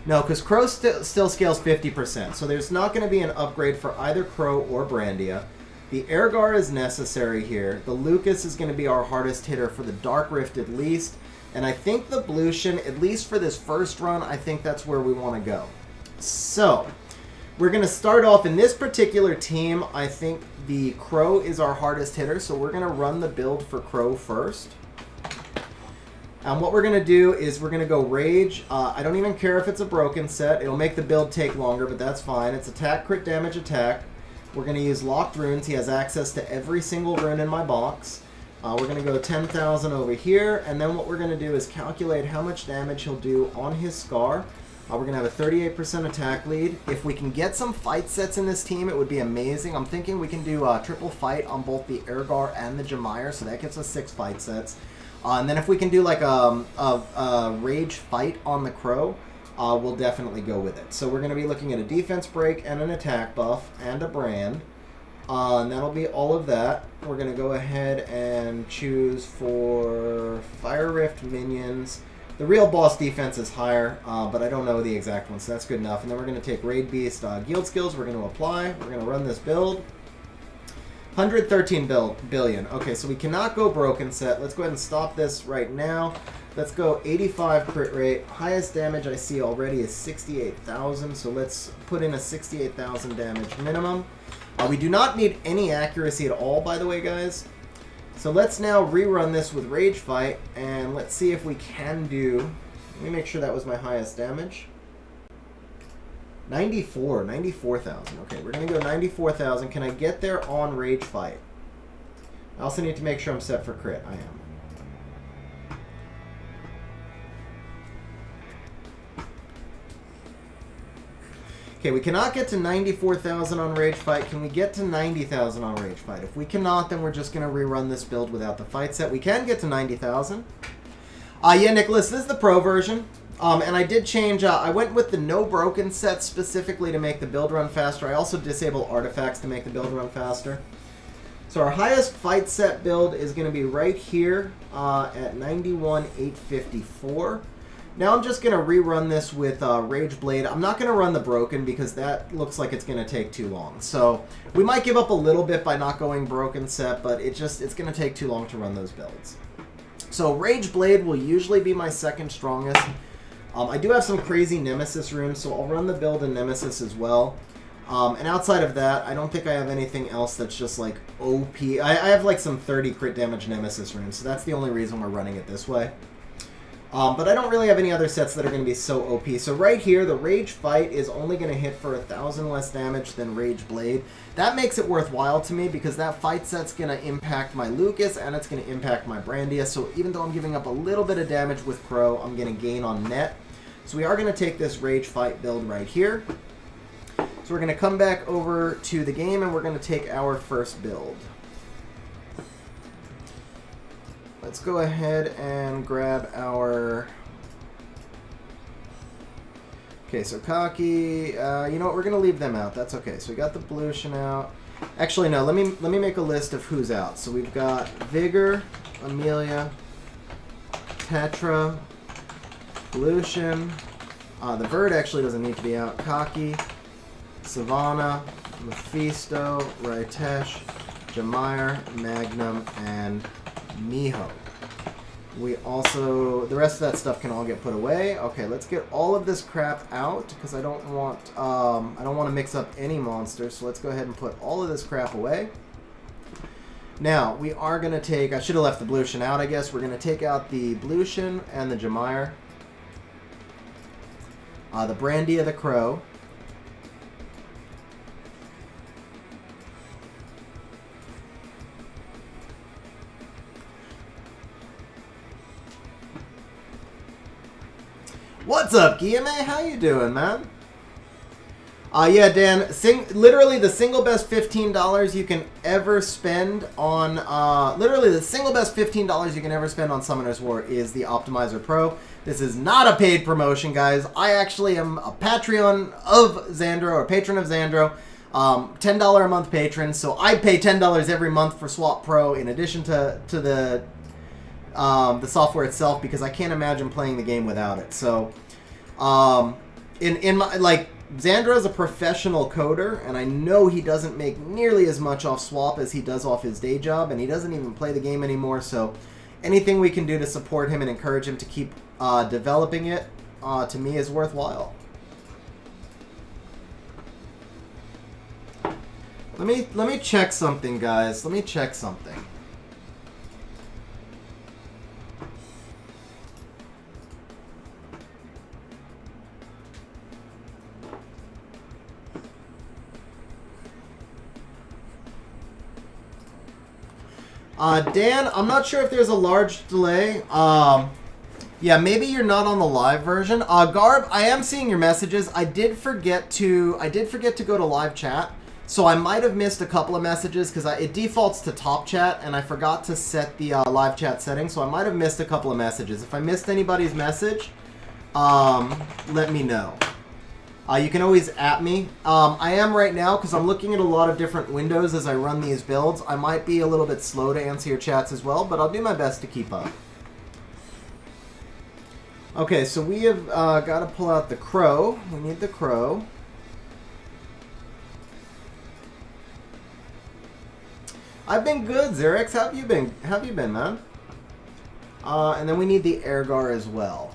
No, because Crow still scales 50%, so there's not going to be an upgrade for either Crow or Brandia. The Ergar is necessary here. The Lucas is going to be our hardest hitter for the Dark Rift at least, and I think the Blution, at least for this first run, I think that's where we want to go. So, we're going to start off in this particular team. I think the Crow is our hardest hitter, so we're going to run the build for Crow first. And what we're going to do is we're going to go Rage. I don't even care if it's a broken set. It'll make the build take longer, but that's fine. It's attack, crit damage, attack. We're going to use locked runes. He has access to every single rune in my box. We're going to go 10,000 over here, and then what we're going to do is calculate how much damage he'll do on his Scar. We're going to have a 38% attack lead. If we can get some fight sets in this team, it would be amazing. I'm thinking we can do a triple fight on both the Ergar and the Jemire, so that gets us 6 fight sets. And then if we can do like a Rage fight on the Crow, we'll definitely go with it. So we're going to be looking at a defense break and an attack buff and a brand. And that'll be all of that. We're going to go ahead and choose for Fire Rift minions. The real boss defense is higher, but I don't know the exact one, so that's good enough. And then we're going to take Raid Beast guild skills. We're going to apply. We're going to run this build. 113 billion. Okay, so we cannot go broken set. Let's go ahead and stop this right now. Let's go 85 crit rate. Highest damage I see already is 68,000, so let's put in a 68,000 damage minimum. We do not need any accuracy at all, by the way, guys. So let's now rerun this with Rage Fight, and let's see if we can do... Let me make sure that was my highest damage. 94,000. Okay, we're going to go 94,000. Can I get there on Rage Fight? I also need to make sure I'm set for crit. I am. Okay, we cannot get to 94,000 on Rage Fight. Can we get to 90,000 on Rage Fight? If we cannot, then we're just going to rerun this build without the fight set. We can get to 90,000. Yeah, Nicholas, this is the pro version. And I did change, I went with the no broken set specifically to make the build run faster. I also disable artifacts to make the build run faster. So our highest fight set build is going to be right here at 91,854. Now I'm just going to rerun this with Rage Blade. I'm not going to run the broken because that looks like it's going to take too long. So we might give up a little bit by not going broken set, but it's going to take too long to run those builds. So Rage Blade will usually be my second strongest. I do have some crazy Nemesis runes, so I'll run the build in Nemesis as well. And outside of that, I don't think I have anything else that's just like OP. I have like some 30 crit damage Nemesis runes, so that's the only reason we're running it this way. But I don't really have any other sets that are going to be so OP. So right here, the Rage Fight is only going to hit for 1,000 less damage than Rage Blade. That makes it worthwhile to me because that fight set's going to impact my Lucas and it's going to impact my Brandia. So even though I'm giving up a little bit of damage with Crow, I'm going to gain on net. So we are going to take this Rage Fight build right here. So we're going to come back over to the game and we're going to take our first build. Let's go ahead and grab our... Okay, so Kaki, you know what, we're going to leave them out. That's okay. So we got the Blution out. Actually, no, let me make a list of who's out. So we've got Vigor, Amelia, Tetra, Lucian. The Verd actually doesn't need to be out. Kaki, Savannah, Mephisto, Ritesh, Jamire, Magnum, and Miho. We also, the rest of that stuff can all get put away. Okay, let's get all of this crap out because I don't want to mix up any monsters. So let's go ahead and put all of this crap away. Now we are gonna take. I should have left the Blution out. I guess we're gonna take out the Blution and the Jamire, the Brandy of the Crow. What's up, Guillaume? How you doing, man? Yeah, Dan. Literally the single best $15 you can ever spend on. Literally the single best $15 you can ever spend on Summoner's War is the Optimizer Pro. This is not a paid promotion, guys. I actually am a Patreon of Xandro, or patron of Xandro. $10 a month patron, so I pay $10 every month for Swap Pro in addition to the software itself, because I can't imagine playing the game without it. So, in my, like, Xandro is a professional coder, and I know he doesn't make nearly as much off Swap as he does off his day job, and he doesn't even play the game anymore. So, anything we can do to support him and encourage him to keep developing it, to me, is worthwhile. Let me check something, guys. Let me check something. Dan, I'm not sure if there's a large delay. Yeah, maybe you're not on the live version. Garb, I am seeing your messages. I did forget to go to live chat, so I might have missed a couple of messages because it defaults to top chat, and I forgot to set the live chat setting, so I might have missed a couple of messages. If I missed anybody's message, let me know. You can always at me. I am right now, because I'm looking at a lot of different windows as I run these builds. I might be a little bit slow to answer your chats as well, but I'll do my best to keep up. Okay, so we have got to pull out the Crow. We need the Crow. I've been good, Xerix. How have you been? How have you been, man? And then we need the Ergar as well.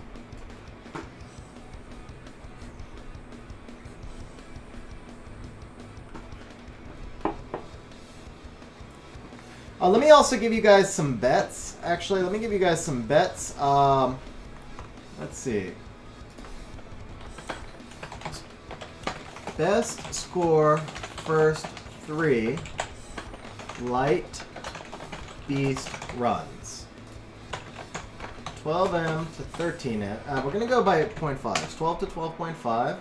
Let me also give you guys some bets. Actually, let me give you guys some bets. Let's see. Best score first 3 light beast runs. 12M to 13M. We're going to go by 0.5. 12 to 12.5.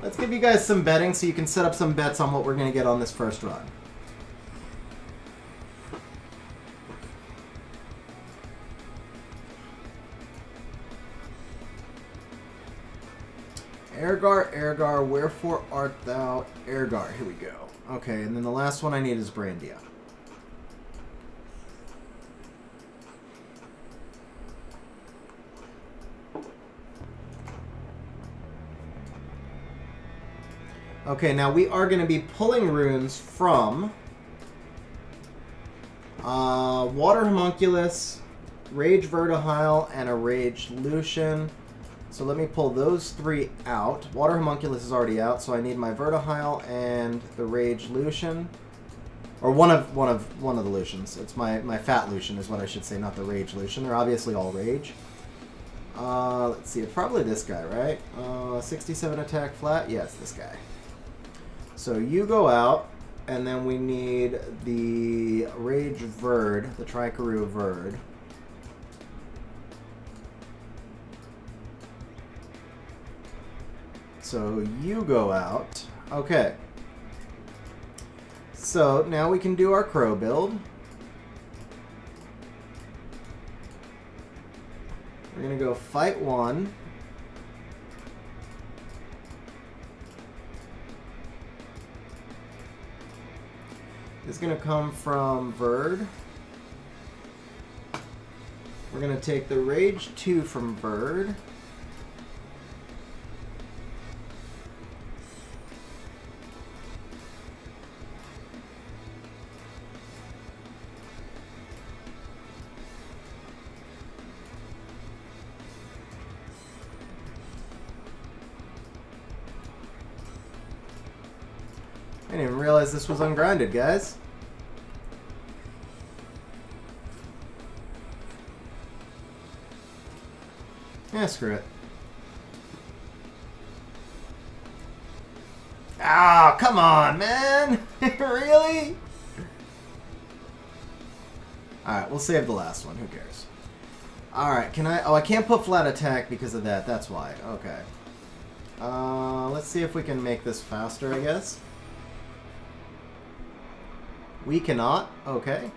Let's give you guys some betting so you can set up some bets on what we're going to get on this first run. Ergar, Ergar, wherefore art thou? Ergar, here we go. Okay, and then the last one I need is Brandia. Okay, now we are going to be pulling runes from Water Homunculus, Rage Vertihile, and a Rage Lucian. So let me pull those 3 out. Water Homunculus is already out, so I need my Vertihile and the Rage Lucian, or one of the Lucians. It's my Fat Lucian is what I should say, not the Rage Lucian. They're obviously all Rage. Let's see, it's probably this guy, right? 67 attack flat. Yeah, it's this guy. So you go out, and then we need the Rage Verd, the Tricaru Verd. So you go out. Okay. So now we can do our crow build. We're going to go fight 1. It's going to come from Verd. We're going to take the Rage 2 from Verd. I didn't even realize this was ungrinded, guys. Yeah, screw it. Ah, come on, man! Really? Alright, we'll save the last one. Who cares? Alright, can I... Oh, I can't put flat attack because of that. That's why. Okay. Let's see if we can make this faster, I guess. We cannot. Okay.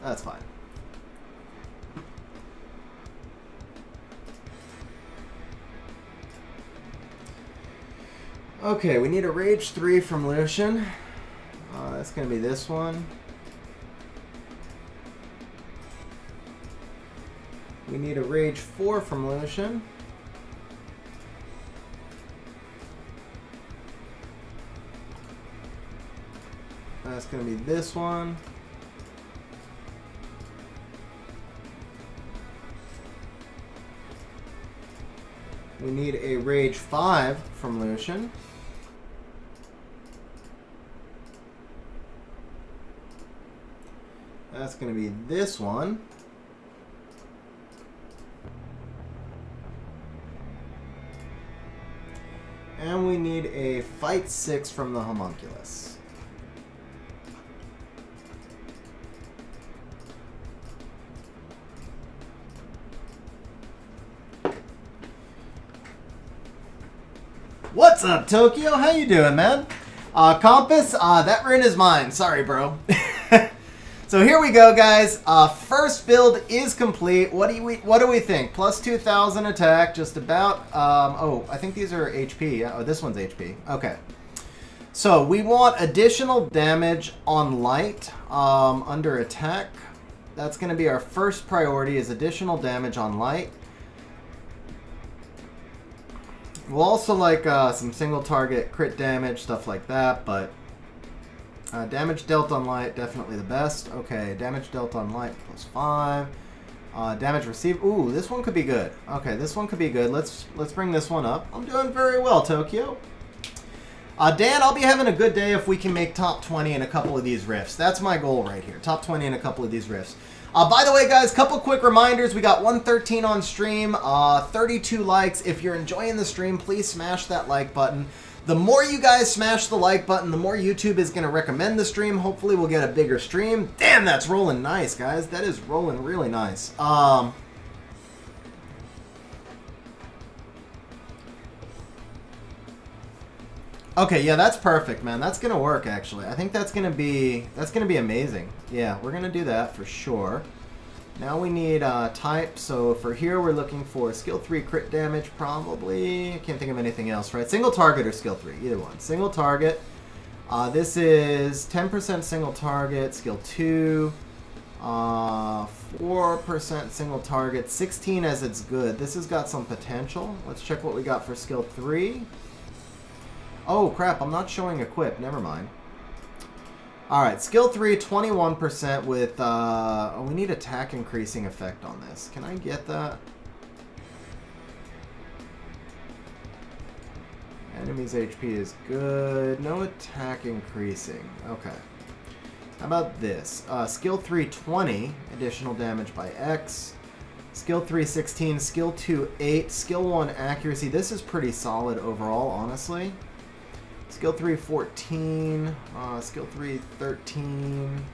That's fine. Okay, we need a Rage 3 from Lucian. That's going to be this one. We need a Rage 4 from Lucian. That's going to be this one. We need a Rage 5 from Lucian. That's going to be this one. And we need a Fight 6 from the Homunculus. What's up, Tokyo? How you doing, man? Compass, that rune is mine. Sorry, bro. So here we go, guys. First build is complete. What do we think? Plus 2,000 attack, just about. Oh, I think these are HP. Oh, this one's HP. Okay. So we want additional damage on light under attack. That's going to be our first priority, is additional damage on light. We'll also like some single target crit damage, stuff like that, but damage dealt on light, definitely the best. Okay, damage dealt on light plus 5. Damage received. Ooh, this one could be good. Okay, this one could be good. Let's bring this one up. I'm doing very well, Tokyo. Dan, I'll be having a good day if we can make top 20 in a couple of these rifts. That's my goal right here. Top 20 in a couple of these rifts. By the way, guys, couple quick reminders. We got 113 on stream, 32 likes. If you're enjoying the stream, please smash that like button. The more you guys smash the like button, the more YouTube is going to recommend the stream. Hopefully, we'll get a bigger stream. Damn, that's rolling nice, guys. That is rolling really nice. Okay, yeah, that's perfect, man. That's gonna work, actually. I think that's gonna be amazing. Yeah, we're gonna do that for sure. Now we need type. So for here, we're looking for skill 3 crit damage, probably. I can't think of anything else, right? Single target or skill 3, either one. Single target. This is 10% single target, skill 2. 4% single target, 16 as it's good. This has got some potential. Let's check what we got for skill 3. Oh, crap, I'm not showing equip. Never mind. Alright, skill 3, 21% with... oh, we need attack increasing effect on this. Can I get that? Enemy's HP is good. No attack increasing. Okay. How about this? Skill 3, 20. Additional damage by X. Skill 3, 16. Skill 2, 8. Skill 1, accuracy. This is pretty solid overall, honestly. Skill 3, 14. Skill 3, 13.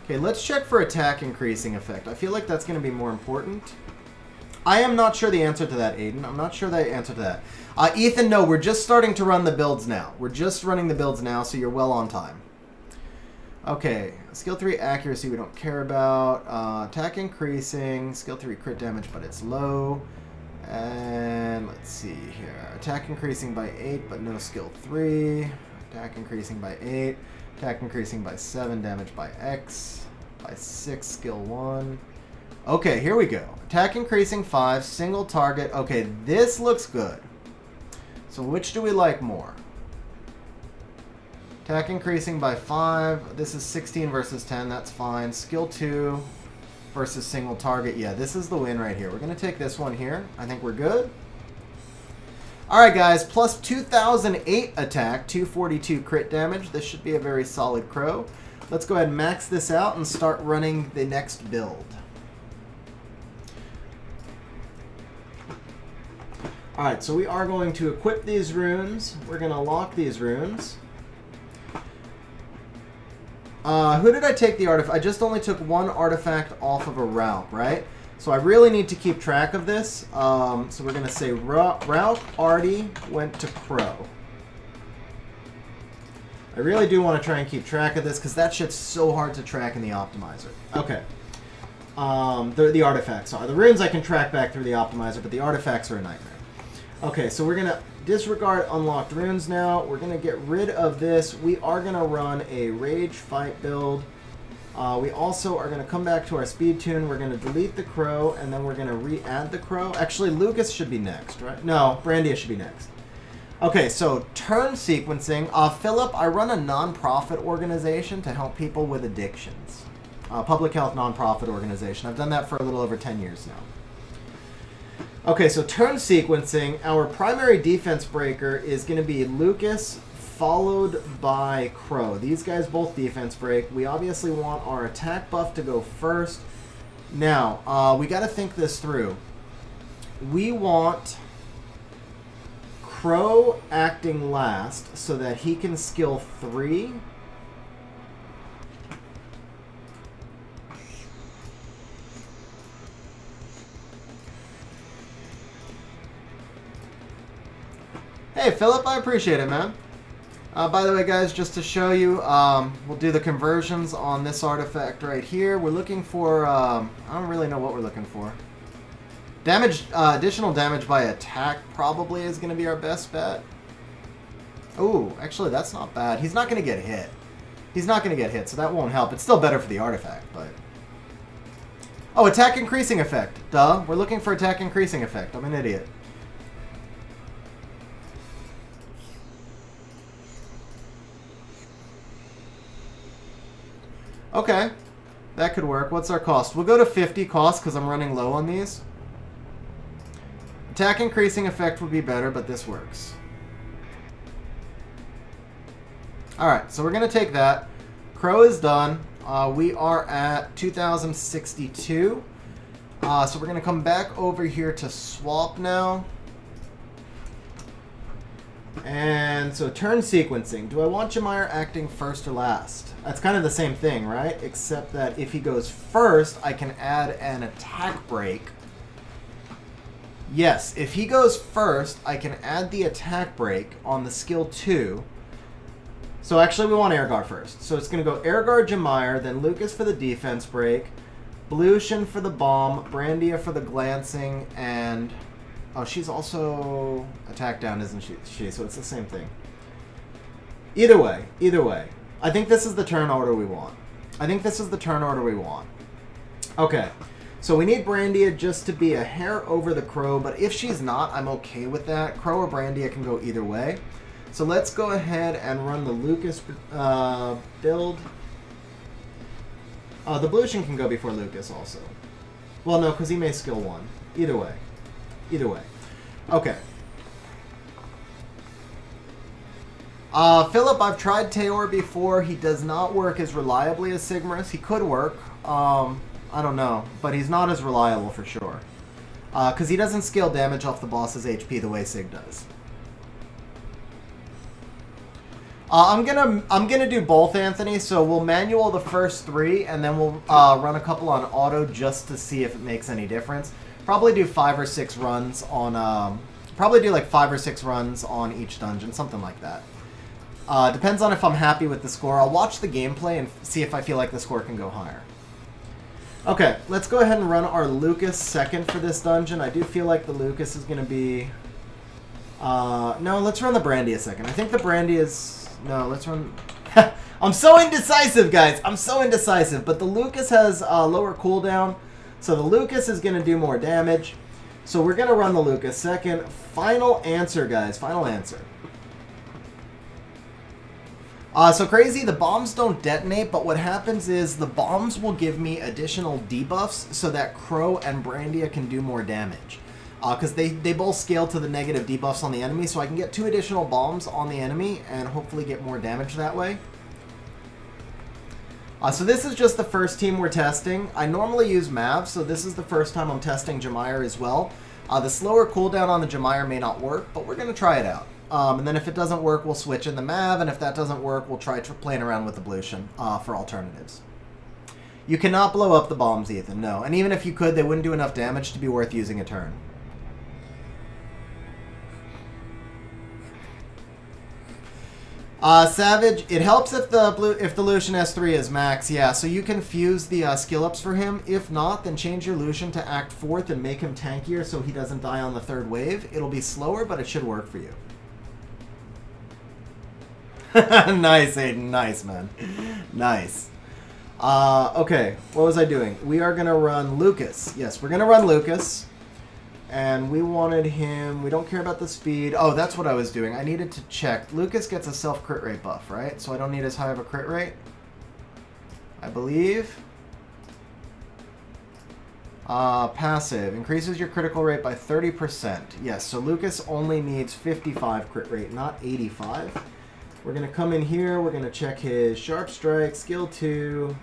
Okay, let's check for attack increasing effect. I feel like that's going to be more important. I am not sure the answer to that, Aiden. I'm not sure the answer to that. Ethan, no, we're just starting to run the builds now. We're just running the builds now, so you're well on time. Okay, skill 3 accuracy we don't care about. Attack increasing, skill 3 crit damage, but it's low. And let's see here. Attack increasing by 8, but no skill 3. Attack increasing by 8. Attack increasing by 7, damage by X. By 6, skill 1. Okay, here we go. Attack increasing 5, single target. Okay, this looks good. So which do we like more? Attack increasing by 5. This is 16 versus 10. That's fine. Skill 2 versus single target. Yeah, this is the win right here. We're going to take this one here. I think we're good. Alright, guys. Plus 2008 attack. 242 crit damage. This should be a very solid crow. Let's go ahead and max this out and start running the next build. Alright, so we are going to equip these runes. We're going to lock these runes. Who did I take the artifact? I just only took one artifact off of a Ralk, right? So I really need to keep track of this. So we're going to say Ralk Artie went to Crow. I really do want to try and keep track of this because that shit's so hard to track in the optimizer. Okay. The artifacts are. The runes I can track back through the optimizer, but the artifacts are a nightmare. Okay, so we're going to disregard unlocked runes now. We're going to get rid of this. We are going to run a Rage Fight build. We also are going to come back to our speed tune. We're going to delete the Crow, and then we're going to re-add the Crow. Actually, Lucas should be next, right? No, Brandia should be next. Okay, so turn sequencing. Philip, I run a non-profit organization to help people with addictions. Public health non-profit organization. I've done that for a little over 10 years now. Okay, so turn sequencing. Our primary defense breaker is going to be Lucas, followed by Crow. These guys both defense break. We obviously want our attack buff to go first. Now, we got to think this through. We want Crow acting last so that he can skill 3. Hey, Philip, I appreciate it, man. By the way, guys, just to show you, we'll do the conversions on this artifact right here. We're looking for, I don't really know what we're looking for. Damage, additional damage by attack probably is going to be our best bet. Ooh, actually, that's not bad. He's not going to get hit. He's not going to get hit, so that won't help. It's still better for the artifact, but... Oh, attack increasing effect. Duh, we're looking for attack increasing effect. I'm an idiot. Okay, that could work. What's our cost? We'll go to 50 cost because I'm running low on these. Attack increasing effect would be better, but this works. Alright, so we're going to take that. Crow is done. We are at 2062. So we're going to come back over here to swap now. And so turn sequencing. Do I want Jameyer acting first or last? That's kind of the same thing, right? Except that if he goes first, I can add an attack break. Yes, if he goes first, I can add the attack break on the skill 2. So actually we want Airguard first. So it's going to go Airguard Jameyer, then Lucas for the defense break, Blution for the bomb, Brandia for the glancing, and... Oh, she's also attack down, isn't she? So it's the same thing. Either way. I think this is the turn order we want. Okay. So we need Brandia just to be a hair over the Crow, but if she's not, I'm okay with that. Crow or Brandia can go either way. So let's go ahead and run the Lucas build. The Blution can go before Lucas also. Well, no, because he may skill 1. Either way. Okay. Philip, I've tried Teor before. He does not work as reliably as Sigmarus. He could work. I don't know. But he's not as reliable for sure. Because he doesn't scale damage off the boss's HP the way Sig does. I'm gonna do both, Anthony. So we'll manual the first 3, and then we'll run a couple on auto just to see if it makes any difference. Probably do 5 or 6 runs on. Probably do like 5 or 6 runs on each dungeon, something like that. Depends on if I'm happy with the score. I'll watch the gameplay and see if I feel like the score can go higher. Okay, let's go ahead and run our Lucas second for this dungeon. I do feel like the Lucas is going to be... no, let's run the Brandy a second. I think the Brandy is... No, let's run... I'm so indecisive, guys. I'm so indecisive. But the Lucas has a lower cooldown, so the Lucas is going to do more damage. So we're going to run the Lucas second. Final answer, guys. Final answer. So crazy, the bombs don't detonate, but what happens is the bombs will give me additional debuffs so that Crow and Brandia can do more damage. Because they both scale to the negative debuffs on the enemy, so I can get 2 additional bombs on the enemy and hopefully get more damage that way. So this is just the first team we're testing. I normally use Mav, so this is the first time I'm testing Jemire as well. The slower cooldown on the Jemire may not work, but we're going to try it out. And then if it doesn't work, we'll switch in the Mav, and if that doesn't work, we'll try playing around with the Blution for alternatives. You cannot blow up the bombs, Ethan, no. And even if you could, they wouldn't do enough damage to be worth using a turn. Savage, it helps if the Lucian S3 is max, yeah, so you can fuse the skill ups for him. If not, then change your Lucian to act 4th and make him tankier so he doesn't die on the 3rd wave. It'll be slower, but it should work for you. Nice, Aiden, nice, man. Nice. Okay, what was I doing? We are going to run Lucas. Yes, we're going to run Lucas. And we wanted him... We don't care about the speed. Oh, that's what I was doing. I needed to check. Lucas gets a self-crit rate buff, right? So I don't need as high of a crit rate. I believe. Passive. Increases your critical rate by 30%. Yes, so Lucas only needs 55 crit rate, not 85. We're going to come in here. We're going to check his Sharp Strike, Skill 2.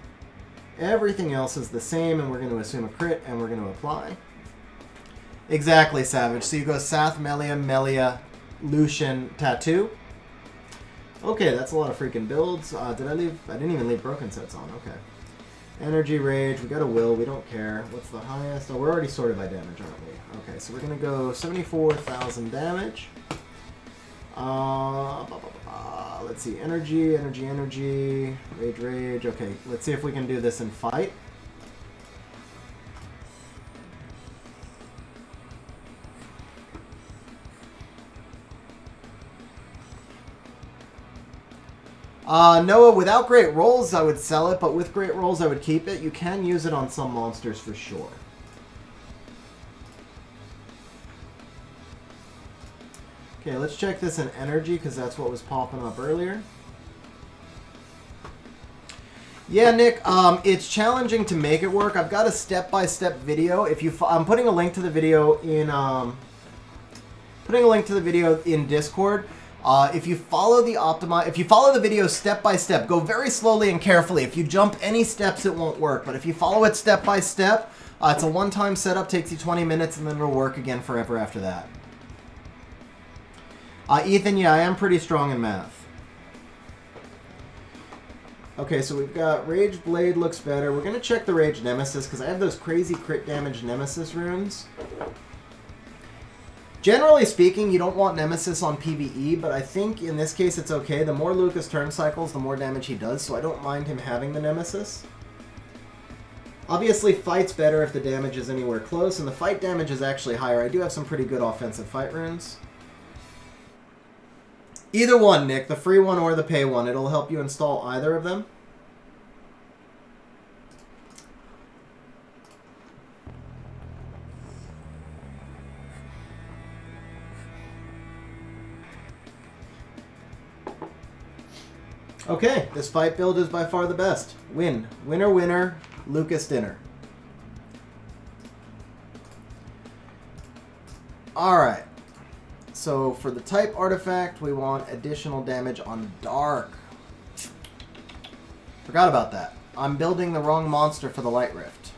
Everything else is the same, and we're going to assume a crit, and we're going to apply. Exactly, Savage. So you go Sath, Melia, Melia, Lucian, Tattoo. Okay, that's a lot of freaking builds. Did I leave? I didn't even leave Broken Sets on. Okay. Energy, Rage. We got a Will. We don't care. What's the highest? Oh, we're already sorted by damage, aren't we? Okay, so we're going to go 74,000 damage. Let's see. Energy, Energy, Energy. Rage, Rage. Okay, let's see if we can do this in fight. Noah, without great rolls, I would sell it, but with great rolls, I would keep it. You can use it on some monsters for sure. Okay, let's check this in energy, because that's what was popping up earlier. Yeah, Nick, it's challenging to make it work. I've got a step-by-step video. I'm putting a link to the video in Discord. If you follow the video step by step, go very slowly and carefully. If you jump any steps, it won't work. But if you follow it step by step, it's a one-time setup, takes you 20 minutes, and then it'll work again forever after that. Ethan, yeah, I am pretty strong in math. Okay, so we've got Rage Blade looks better. We're going to check the Rage Nemesis, because I have those crazy crit damage Nemesis runes. Generally speaking, you don't want Nemesis on PvE, but I think in this case it's okay. The more Lucas turn cycles, the more damage he does, so I don't mind him having the Nemesis. Obviously, fight's better if the damage is anywhere close, and the fight damage is actually higher. I do have some pretty good offensive fight runes. Either one, Nick, the free one or the pay one. It'll help you install either of them. Okay, this fight build is by far the best. Win. Winner, winner, Lucas dinner. Alright. So for the type artifact, we want additional damage on Dark. Forgot about that. I'm building the wrong monster for the Light Rift.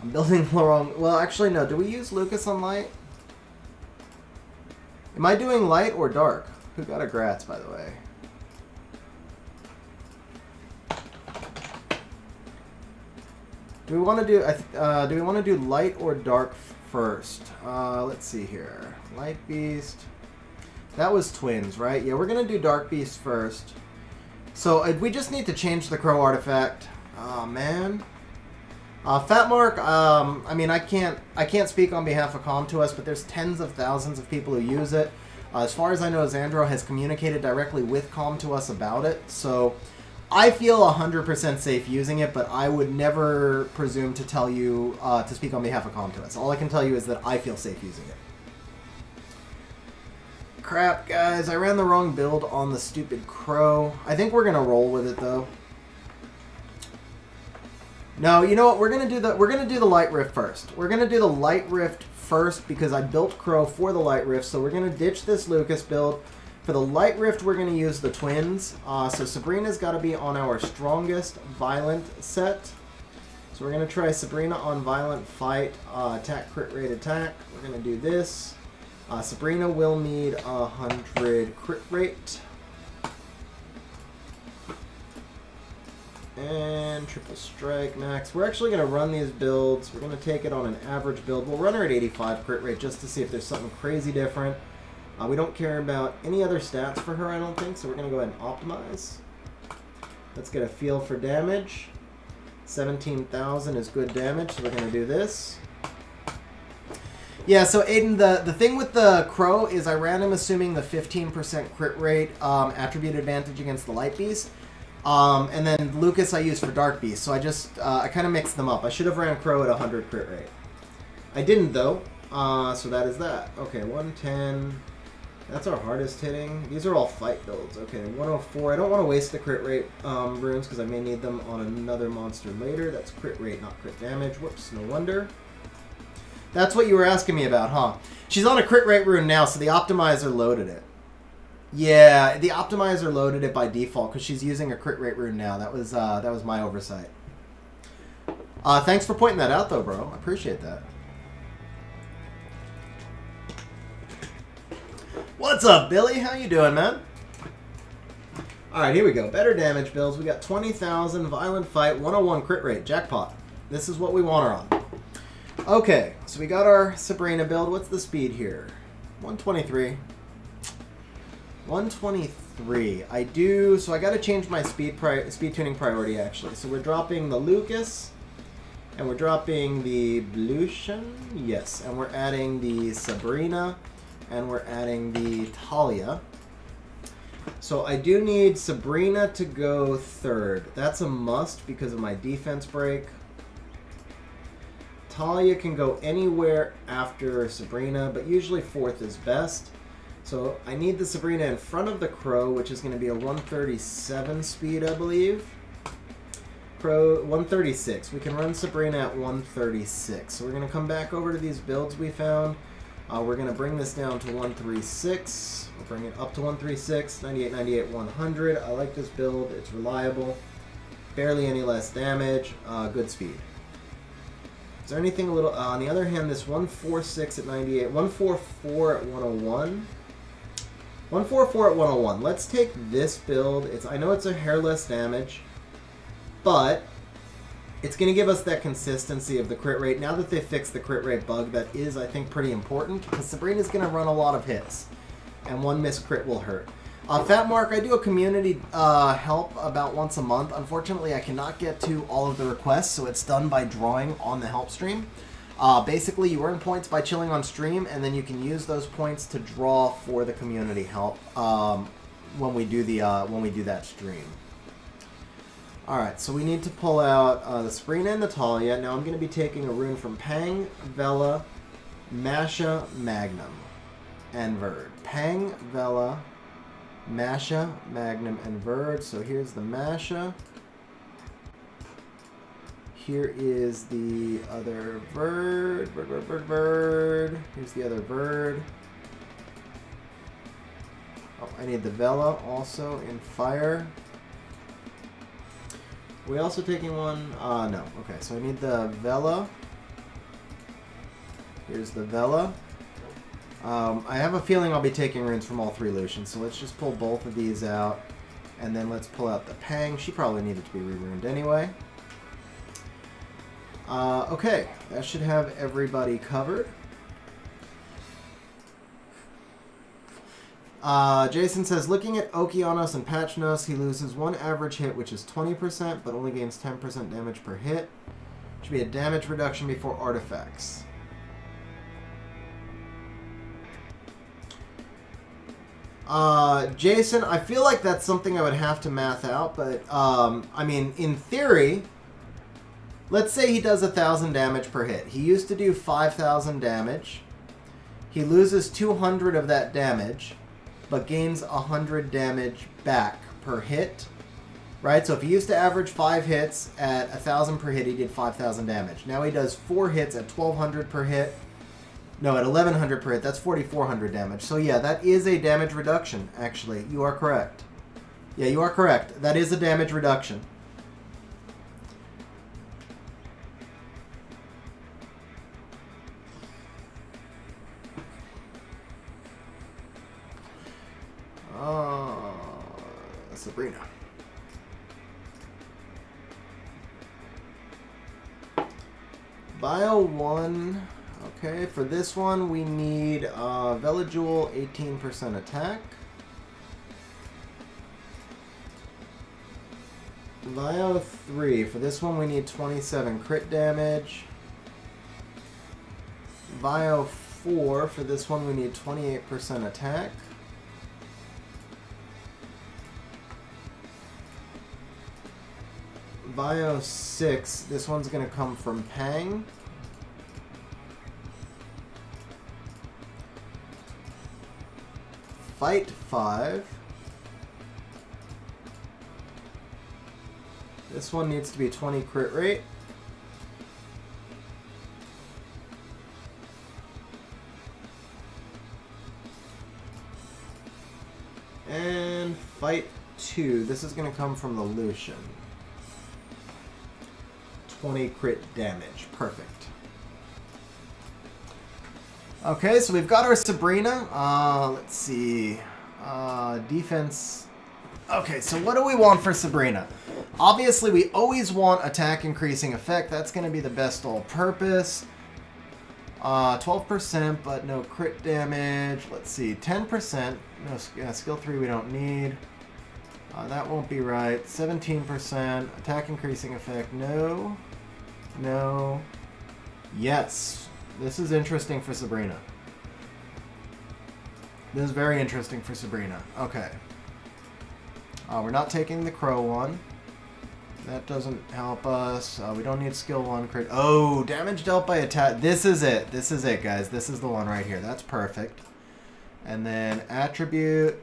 I'm building the wrong... Well, actually, no. Do we use Lucas on Light? Am I doing Light or Dark? Who got a Gratz, by the way? Do we want to do light or dark first? Let's see here. Light Beast. That was twins, right? Yeah, we're gonna do Dark Beast first. So we just need to change the Crow artifact. Oh man. Fat Mark. I mean, I can't speak on behalf of Com2Us, but there's tens of thousands of people who use it. As far as I know, Xandro has communicated directly with Com2Us about it, so I feel 100% safe using it, but I would never presume to tell you to speak on behalf of Com2Us. All I can tell you is that I feel safe using it. Crap, guys, I ran the wrong build on the stupid Crow. I think we're gonna roll with it though. No, you know what? We're gonna do the Light Rift first. We're gonna do the Light Rift first because I built Crow for the Light Rift, so we're gonna ditch this Lucas build. For the Light Rift, we're going to use the twins. So Sabrina's got to be on our strongest Violent set. So we're going to try Sabrina on Violent Fight, attack, crit rate, attack. We're going to do this. Sabrina will need 100 crit rate. And triple strike max. We're actually going to run these builds. We're going to take it on an average build. We'll run her at 85 crit rate just to see if there's something crazy different. We don't care about any other stats for her, I don't think, so we're going to go ahead and optimize. Let's get a feel for damage. 17,000 is good damage, so we're going to do this. Yeah, so Aiden, the thing with the Crow is I ran him assuming the 15% crit rate attribute advantage against the Light Beast. And then Lucas I used for Dark Beast, so I kind of mixed them up. I should have ran Crow at 100 crit rate. I didn't, though, so that is that. Okay, 110... That's our hardest hitting. These are all fight builds. Okay, 104. I don't want to waste the crit rate runes because I may need them on another monster later. That's crit rate, not crit damage. Whoops, no wonder. That's what you were asking me about, huh? She's on a crit rate rune now, so the optimizer loaded it. Yeah, the optimizer loaded it by default because she's using a crit rate rune now. That was my oversight. Thanks for pointing that out, though, bro. I appreciate that. What's up, Billy? How you doing, man? Alright, here we go. Better damage builds. We got 20,000, Violent Fight, 101 crit rate. Jackpot. This is what we want her on. Okay, so we got our Sabrina build. What's the speed here? 123. 123. So I got to change my speed tuning priority, actually. So we're dropping the Lucas, and we're dropping the Blution. Yes, and we're adding the Sabrina. And we're adding the Talia. So I do need Sabrina to go third. That's a must because of my defense break. Talia can go anywhere after Sabrina, but usually fourth is best. So I need the Sabrina in front of the Crow, which is going to be a 137 speed, I believe. Crow, 136. We can run Sabrina at 136. So we're going to come back over to these builds we found. We're going to bring this down to 136. We'll bring it up to 136, 98, 98, 100. I like this build. It's reliable. Barely any less damage. Good speed. Is there anything a little... on the other hand, this 146 at 98, 144 at 101. 144 at 101. Let's take this build. I know it's a hair less damage, but... it's going to give us that consistency of the crit rate. Now that they fixed the crit rate bug, that is, I think, pretty important. Because Sabrina's going to run a lot of hits. And one missed crit will hurt. Fat Mark, I do a community help about once a month. Unfortunately, I cannot get to all of the requests, so it's done by drawing on the help stream. Basically, you earn points by chilling on stream, and then you can use those points to draw for the community help when we do that stream. Alright, so we need to pull out the Sabrina and the Talia. Now I'm going to be taking a rune from Pang, Vela, Masha, Magnum, and Verd. Pang, Vela, Masha, Magnum, and Verd. So here's the Masha. Here is the other Verd. Verd. Here's the other Verd. Oh, I need the Vela also in fire. Are we also taking one? No. Okay, so I need the Vela. Here's the Vela. I have a feeling I'll be taking runes from all 3 Lucians, so let's just pull both of these out. And then let's pull out the Pang. She probably needed to be re-runed anyway. Okay, that should have everybody covered. Jason says, looking at Okeanos and Pachnos, he loses 1 average hit, which is 20%, but only gains 10% damage per hit. Should be a damage reduction before artifacts. Jason, I feel like that's something I would have to math out, but, I mean, in theory, let's say he does 1,000 damage per hit. He used to do 5,000 damage. He loses 200 of that damage, but gains 100 damage back per hit, right? So if he used to average 5 hits at 1,000 per hit, he did 5,000 damage. Now he does 4 hits at 1,200 per hit. No, at 1,100 per hit, that's 4,400 damage. So yeah, that is a damage reduction, actually. You are correct. Yeah, you are correct. That is a damage reduction. Sabrina. Bio 1. Okay, for this one we need Velajewel 18% attack. Bio 3. For this one we need 27 crit damage. Bio 4. For this one we need 28% attack. Bio 6, this one's going to come from Pang. Fight 5. This one needs to be 20 crit rate. And Fight 2, this is going to come from the Lucian. 20 crit damage. Perfect. Okay, so we've got our Sabrina. Let's see. Defense. Okay, so what do we want for Sabrina? Obviously, we always want attack increasing effect. That's going to be the best all-purpose. 12%, but no crit damage. Let's see. 10%. No skill 3 we don't need. That won't be right. 17%. Attack increasing effect. No. No. Yes. This is interesting for Sabrina. This is very interesting for Sabrina. Okay. We're not taking the Crow one. That doesn't help us. We don't need skill 1 crit. Oh, damage dealt by attack. This is it. This is it, guys. This is the one right here. That's perfect. And then attribute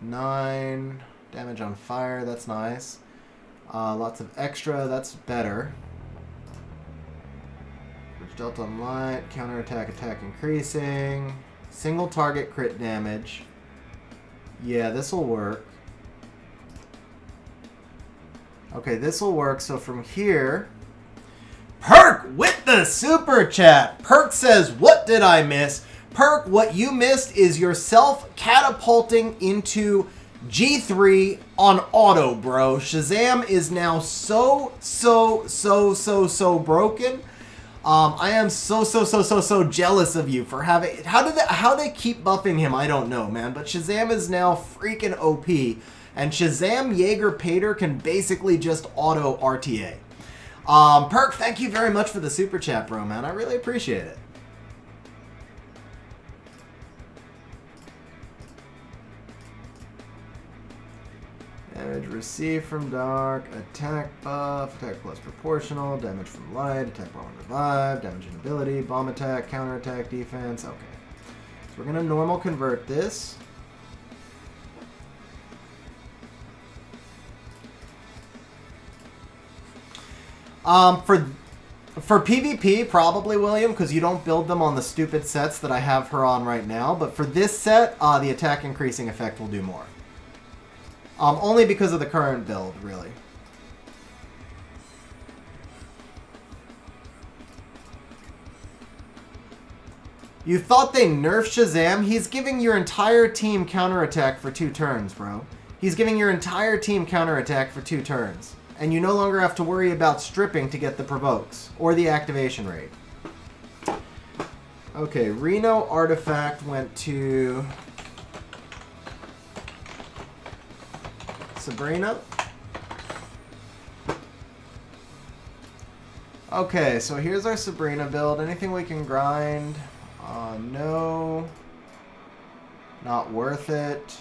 9 damage on fire. That's nice. Lots of extra. That's better. Which dealt on light. Counterattack, attack increasing. Single target crit damage. Yeah, this will work. Okay, this will work. So from here, Perk with the super chat. Perk says, "What did I miss?" Perk, what you missed is yourself catapulting into G3 on auto, bro. Shazam is now so broken. I am so jealous of you for having. How they keep buffing him, I don't know, man. But Shazam is now freaking OP. And Shazam Jaeger Pater can basically just auto RTA. Perk, thank you very much for the super chat, bro, man. I really appreciate it. Damage received from dark, attack buff, attack plus proportional, damage from light, attack bomb and revive, damage and ability, bomb attack, counter attack, defense. Okay. So we're going to normal convert this. For PvP, probably, William, because you don't build them on the stupid sets that I have her on right now. But for this set, the attack increasing effect will do more. Only because of the current build, really. You thought they nerfed Shazam? He's giving your entire team counterattack for 2 turns, bro. He's giving your entire team counterattack for 2 turns. And you no longer have to worry about stripping to get the provokes or the activation rate. Okay, Reno Artifact went to Sabrina. Okay, so here's our Sabrina build. Anything we can grind? No. Not worth it.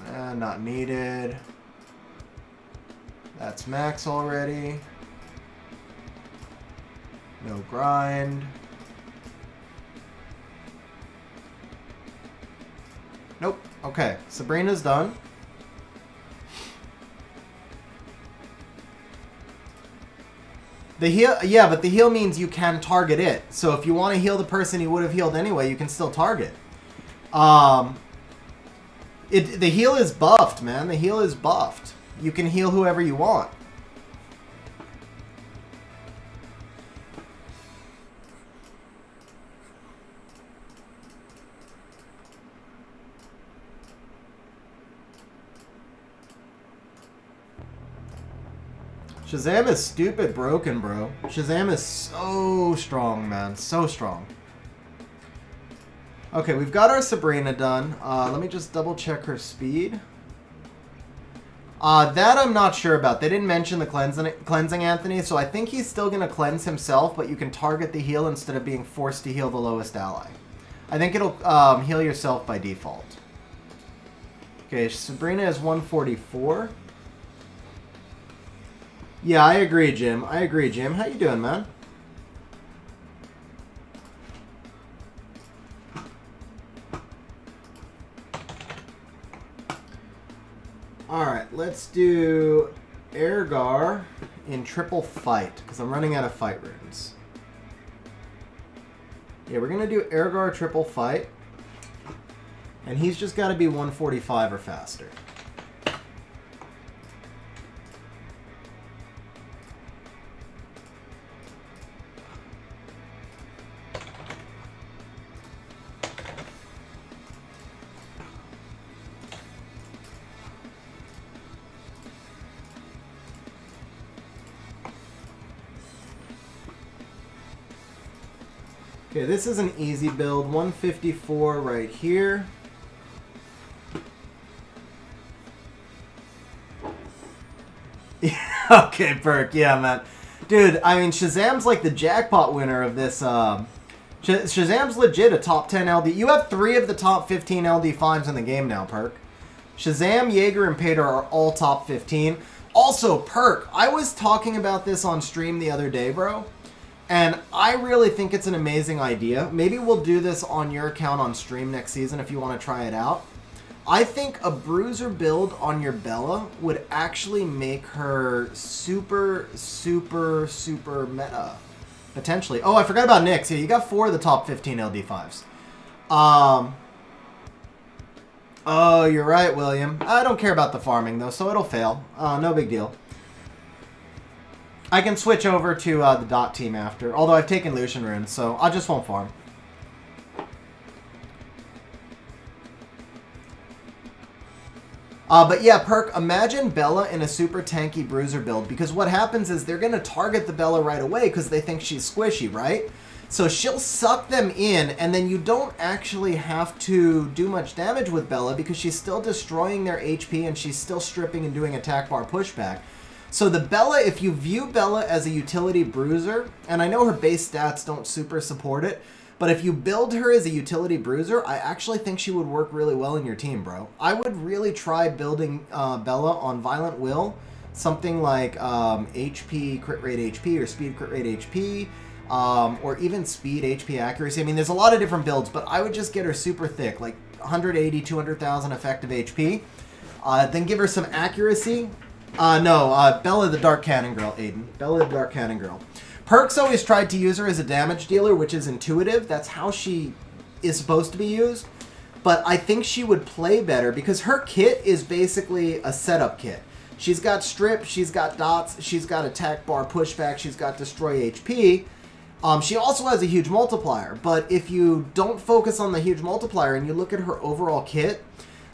Not needed. That's max already. No grind. Nope. Okay, Sabrina's done. The heal, yeah, but the heal means you can target it. So if you want to heal the person you would have healed anyway, you can still target. The heal is buffed, man. The heal is buffed. You can heal whoever you want. Shazam is stupid broken, bro. Shazam is so strong, man. So strong. Okay, we've got our Sabrina done. Let me just double check her speed. That I'm not sure about. They didn't mention the cleansing Anthony, so I think he's still going to cleanse himself, but you can target the heal instead of being forced to heal the lowest ally. I think it'll heal yourself by default. Okay, Sabrina is 144. Yeah, I agree, Jim. I agree, Jim. How you doing, man? Alright, let's do Ergar in triple fight, because I'm running out of fight runes. Yeah, we're going to do Ergar triple fight, and he's just got to be 145 or faster. Okay, this is an easy build. 154 right here. Okay, Perk. Yeah, man. Dude, I mean, Shazam's like the jackpot winner of this. Shazam's legit a top 10 LD. You have 3 of the top 15 LD5s in the game now, Perk. Shazam, Jaeger, and Pater are all top 15. Also, Perk, I was talking about this on stream the other day, bro. And I really think it's an amazing idea. Maybe we'll do this on your account on stream next season if you want to try it out. I think a bruiser build on your Bella would actually make her super, super, super meta. Potentially. Oh, I forgot about Nyx. Yeah, you got 4 of the top 15 LD5s. Oh, you're right, William. I don't care about the farming, though, so it'll fail. No big deal. I can switch over to the dot team after, although I've taken Lucian runes, so I just won't farm. But yeah, Perk, imagine Bella in a super tanky bruiser build, because what happens is they're going to target the Bella right away because they think she's squishy, right? So she'll suck them in, and then you don't actually have to do much damage with Bella because she's still destroying their HP and she's still stripping and doing attack bar pushback. So the Bella, if you view Bella as a utility bruiser, and I know her base stats don't super support it, but if you build her as a utility bruiser, I actually think she would work really well in your team, bro. I would really try building Bella on Violent Will, something like HP, crit rate HP, or speed crit rate HP, or even speed HP accuracy. I mean, there's a lot of different builds, but I would just get her super thick, like 180, 200,000 effective HP. Then give her some accuracy. Bella the Dark Cannon Girl, Aiden. Bella the Dark Cannon Girl. Perks always tried to use her as a damage dealer, which is intuitive. That's how she is supposed to be used. But I think she would play better because her kit is basically a setup kit. She's got strip, she's got dots, she's got attack bar pushback, she's got destroy HP. She also has a huge multiplier, but if you don't focus on the huge multiplier and you look at her overall kit,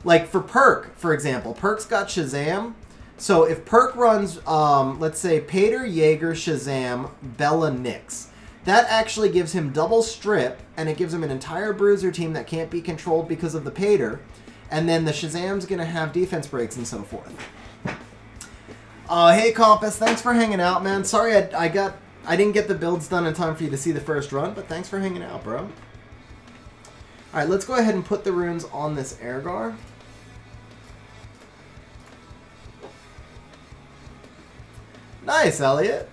like for Perk, for example, Perk's got Shazam. So if Perk runs, let's say, Pater, Jaeger, Shazam, Bella, Nyx, that actually gives him double strip, and it gives him an entire bruiser team that can't be controlled because of the Pater, and then the Shazam's going to have defense breaks and so forth. Hey, Compass, thanks for hanging out, man. Sorry I didn't get the builds done in time for you to see the first run, but thanks for hanging out, bro. Alright, let's go ahead and put the runes on this Airgar. Nice, Elliot.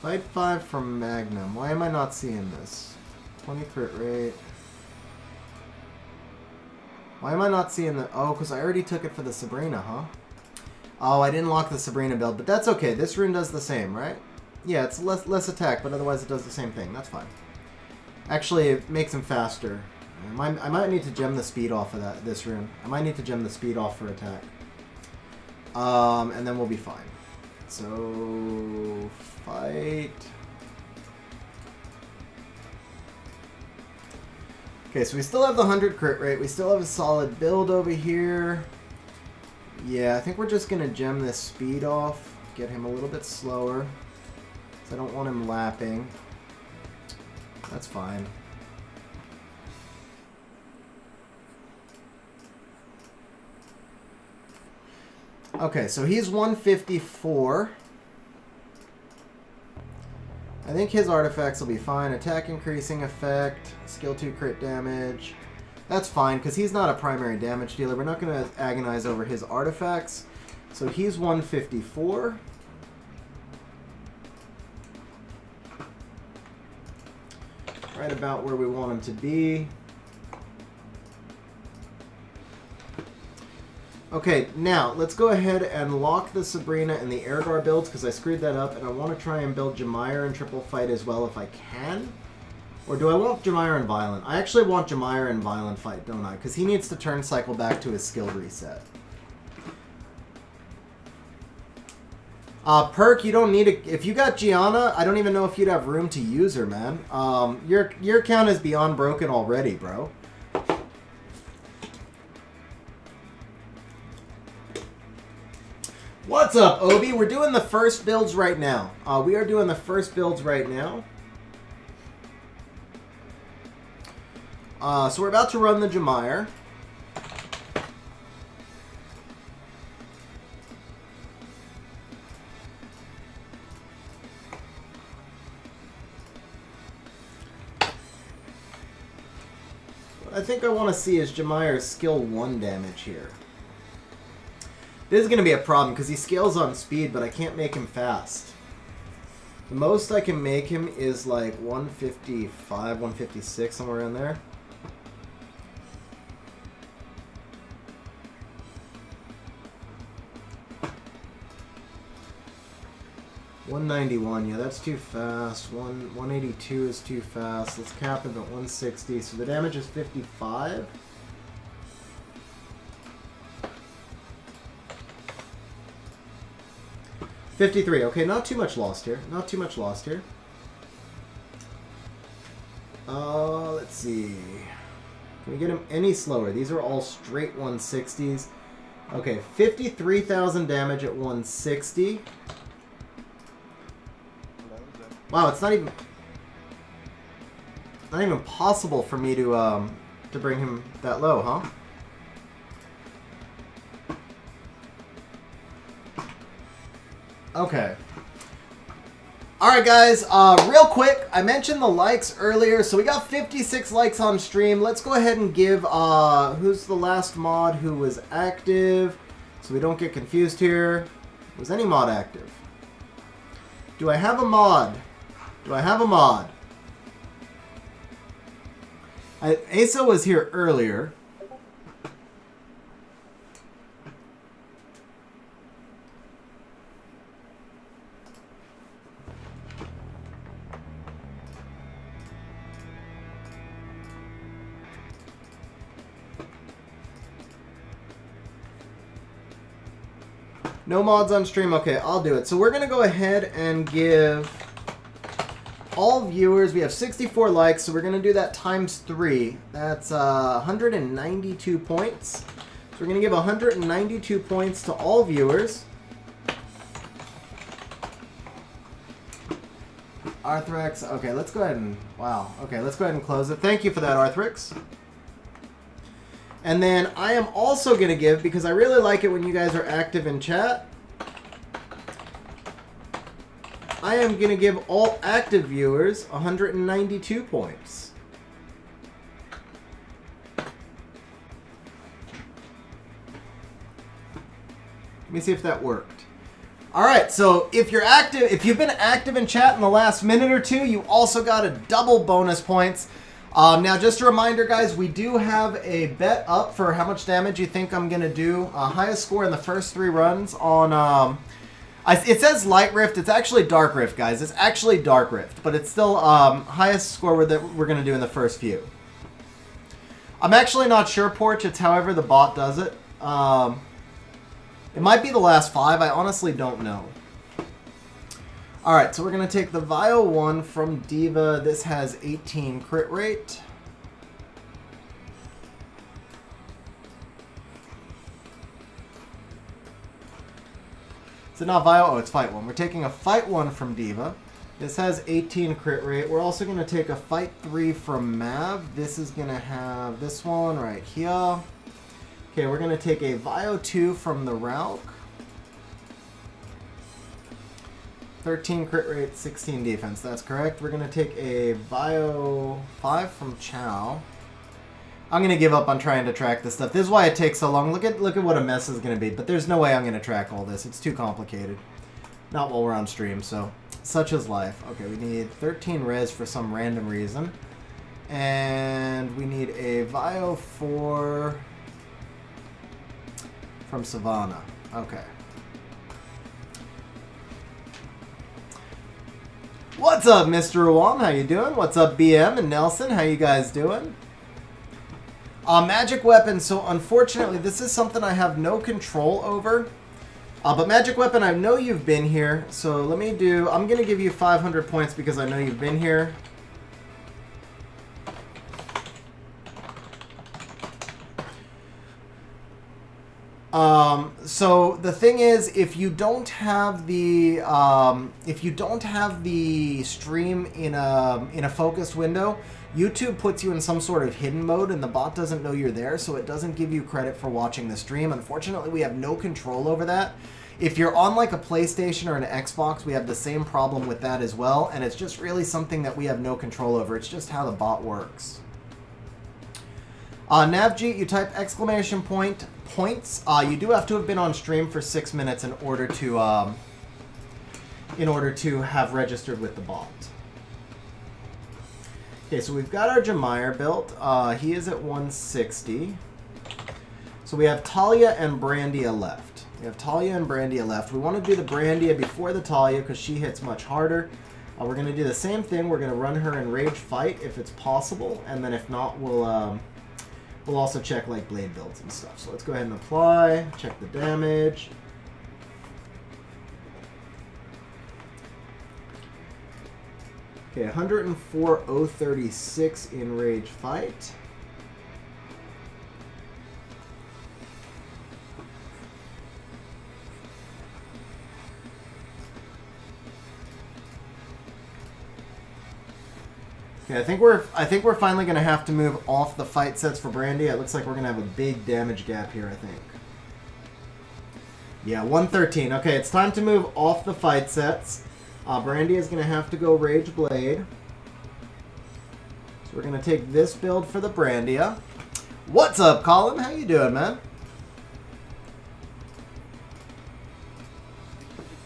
Fight 5 from Magnum. Why am I not seeing this? 20 crit rate. Why am I not seeing the... Oh, because I already took it for the Sabrina, huh? Oh, I didn't lock the Sabrina build, but that's okay. This rune does the same, right? Yeah, it's less attack, but otherwise it does the same thing. That's fine. Actually, it makes him faster. I might need to gem the speed off of this rune. I might need to gem the speed off for attack. And then we'll be fine. So... Fight. Okay, so we still have the 100 crit rate. We still have a solid build over here. Yeah, I think we're just going to gem this speed off. Get him a little bit slower. Because I don't want him lapping. That's fine. Okay, so he's 154. I think his artifacts will be fine. Attack increasing effect, skill 2 crit damage. That's fine, because he's not a primary damage dealer. We're not going to agonize over his artifacts. So he's 154. Right about where we want him to be. Okay, now let's go ahead and lock the Sabrina and the Airgar builds because I screwed that up, and I want to try and build Jemire and triple fight as well if I can. Or do I want Jemire and Violent? I actually want Jemire and Violent fight, don't I? Because he needs to turn cycle back to his skill reset. Perk, you don't need a... If you got Gianna, I don't even know if you'd have room to use her, man. Your account is beyond broken already, bro. What's up, Obi? We're doing the first builds right now. We are doing the first builds right now. So we're about to run the Jemire. What I think I want to see is Jemire's skill 1 damage here. This is going to be a problem because he scales on speed, but I can't make him fast. The most I can make him is like 155, 156, somewhere in there. $191, yeah, that's too fast. 182 is too fast. Let's cap him at 160. So the damage is 55. $53. Okay, not too much lost here. Not too much lost here. Let's see. Can we get him any slower? These are all straight 160s. Okay, 53,000 damage at 160. Wow, it's not even possible for me to bring him that low, huh? Okay. Alright guys, real quick, I mentioned the likes earlier, so we got 56 likes on stream. Let's go ahead and give, who's the last mod who was active, so we don't get confused here. Was any mod active? Do I have a mod? Do I have a mod? Asa was here earlier. No mods on stream? Okay, I'll do it. So we're going to go ahead and give all viewers, we have 64 likes, so we're going to do that times 3. That's 192 points. So we're going to give 192 points to all viewers. Arthrex, okay, let's go ahead and, wow, okay, let's go ahead and close it. Thank you for that, Arthrex. And then I am also going to give, because I really like it when you guys are active in chat, I am going to give all active viewers 192 points. Let me see if that worked. Alright, so if you're active, if you've been active in chat in the last minute or two, you also got a double bonus points. Now, just a reminder, guys, we do have a bet up for how much damage you think I'm going to do. Highest score in the first 3 runs on... it says Light Rift. It's actually Dark Rift, guys. It's actually Dark Rift, but it's still highest score that we're going to do in the first few. I'm actually not sure, Porch. It's however the bot does it. It might be the last 5. I honestly don't know. Alright, so we're going to take the Vial 1 from Diva. This has 18 crit rate. Is it not Vial? Oh, it's Fight 1. We're taking a Fight 1 from Diva. This has 18 crit rate. We're also going to take a Fight 3 from Mav. This is going to have this one right here. Okay, we're going to take a Vial 2 from the Rauk. 13 crit rate, 16 defense. That's correct. We're going to take a Bio 5 from Chow. I'm going to give up on trying to track this stuff. This is why it takes so long. Look at what a mess is going to be. But there's no way I'm going to track all this. It's too complicated. Not while we're on stream, so such is life. Okay, we need 13 res for some random reason. And we need a Bio 4 from Savannah. Okay. What's up, Mr. Awam? How you doing? What's up, BM and Nelson? How you guys doing? Magic Weapon. So, unfortunately, this is something I have no control over. But Magic Weapon, I know you've been here. So, let me do... I'm going to give you 500 points because I know you've been here. So the thing is, if you don't have the stream in a focused window, YouTube puts you in some sort of hidden mode, and the bot doesn't know you're there, so it doesn't give you credit for watching the stream. Unfortunately, we have no control over that. If you're on like a PlayStation or an Xbox, we have the same problem with that as well, and it's just really something that we have no control over. It's just how the bot works. Navjeet, you type exclamation point points. You do have to have been on stream for 6 minutes in order to have registered with the bot. Okay, so we've got our Jemire built. He is at 160. So we have Talia and Brandia left. We have Talia and Brandia left. We want to do the Brandia before the Talia because she hits much harder. We're going to do the same thing. We're going to run her in Rage Fight if it's possible, and then if not, we'll also check like blade builds and stuff. So let's go ahead and apply, check the damage. Okay, 104,036 in Rage Fight. Okay, I think we're finally gonna have to move off the fight sets for Brandy. It looks like we're gonna have a big damage gap here, I think. Yeah, 113. Okay, it's time to move off the fight sets. Brandy is going to have to go Rage Blade. So we're going to take this build for the Brandia. What's up, Colin? How you doing, man?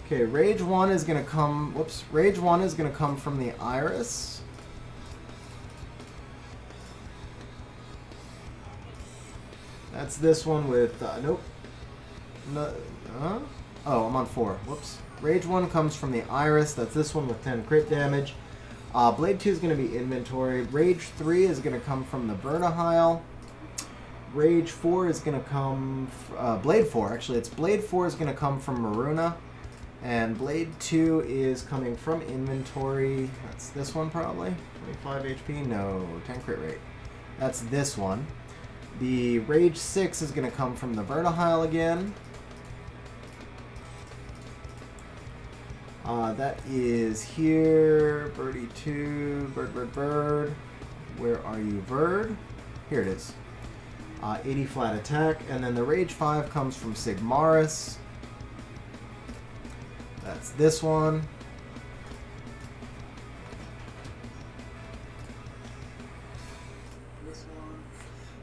Okay, Rage 1 is going to come... Whoops. Rage 1 is going to come from the Iris. That's this one with... nope. No, oh, I'm on 4. Whoops. Rage 1 comes from the Iris. That's this one with 10 crit damage. Blade 2 is going to be Inventory. Rage 3 is going to come from the Vernihile. Rage 4 is going to come... Blade 4, actually. It's Blade 4 is going to come from Maruna. And Blade 2 is coming from Inventory. That's this one, probably. 25 HP? No, 10 crit rate. That's this one. The Rage 6 is going to come from the Vernihile again. That is here. Birdie 2. Bird. Where are you, Bird? Here it is. 80 flat attack. And then the Rage 5 comes from Sigmaris. That's this one.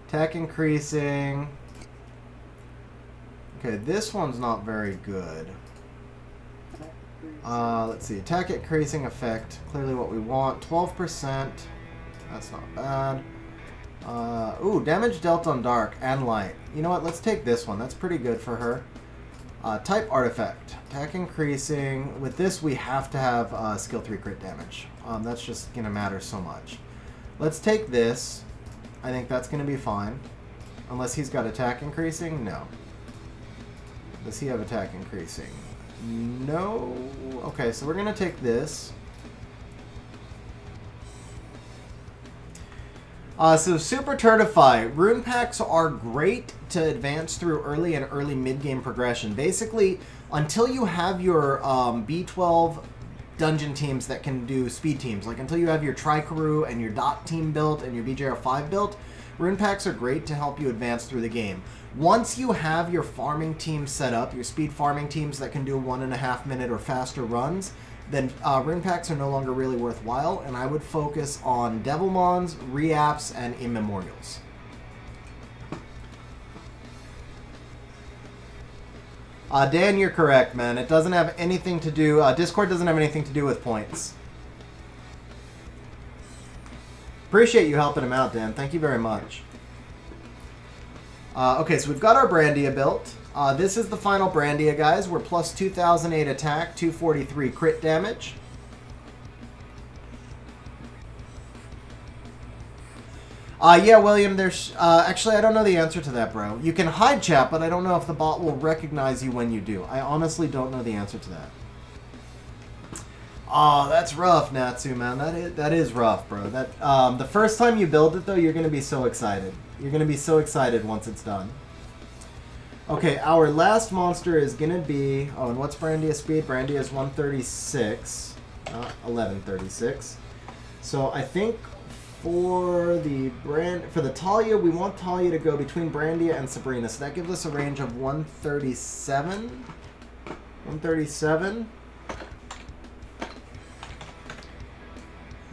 Attack increasing. Okay, this one's not very good. Let's see. Attack increasing effect. Clearly what we want. 12%. That's not bad. Ooh, damage dealt on dark and light. You know what? Let's take this one. That's pretty good for her. Type artifact. Attack increasing. With this, we have to have skill 3 crit damage. That's just going to matter so much. Let's take this. I think that's going to be fine. Unless he's got attack increasing? No. Does he have attack increasing? No. Okay, so we're going to take this. So Super Turtify. Rune packs are great to advance through early and early mid-game progression. Basically, until you have your B12 dungeon teams that can do speed teams, like until you have your Trikaru and your Dot team built and your BJR5 built, rune packs are great to help you advance through the game. Once you have your farming teams set up, your speed farming teams that can do 1.5 minute or faster runs, then rune packs are no longer really worthwhile, and I would focus on Devilmons, Reaps, and Immemorials. Dan, you're correct, man. It doesn't have anything to do... Discord doesn't have anything to do with points. Appreciate you helping him out, Dan. Thank you very much. Okay, so we've got our Brandia built. This is the final Brandia, guys. We're plus 2008 attack, 243 crit damage. Yeah, William, there's... actually, I don't know the answer to that, bro. You can hide chat, but I don't know if the bot will recognize you when you do. I honestly don't know the answer to that. Oh, that's rough, Natsu, man. That is rough, bro. That the first time you build it, though, you're going to be so excited. You're going to be so excited once it's done. Okay, our last monster is going to be... Oh, and what's Brandia's speed? Brandia is 136. 1136. So I think for the Talia, we want Talia to go between Brandia and Sabrina. So that gives us a range of 137. 137.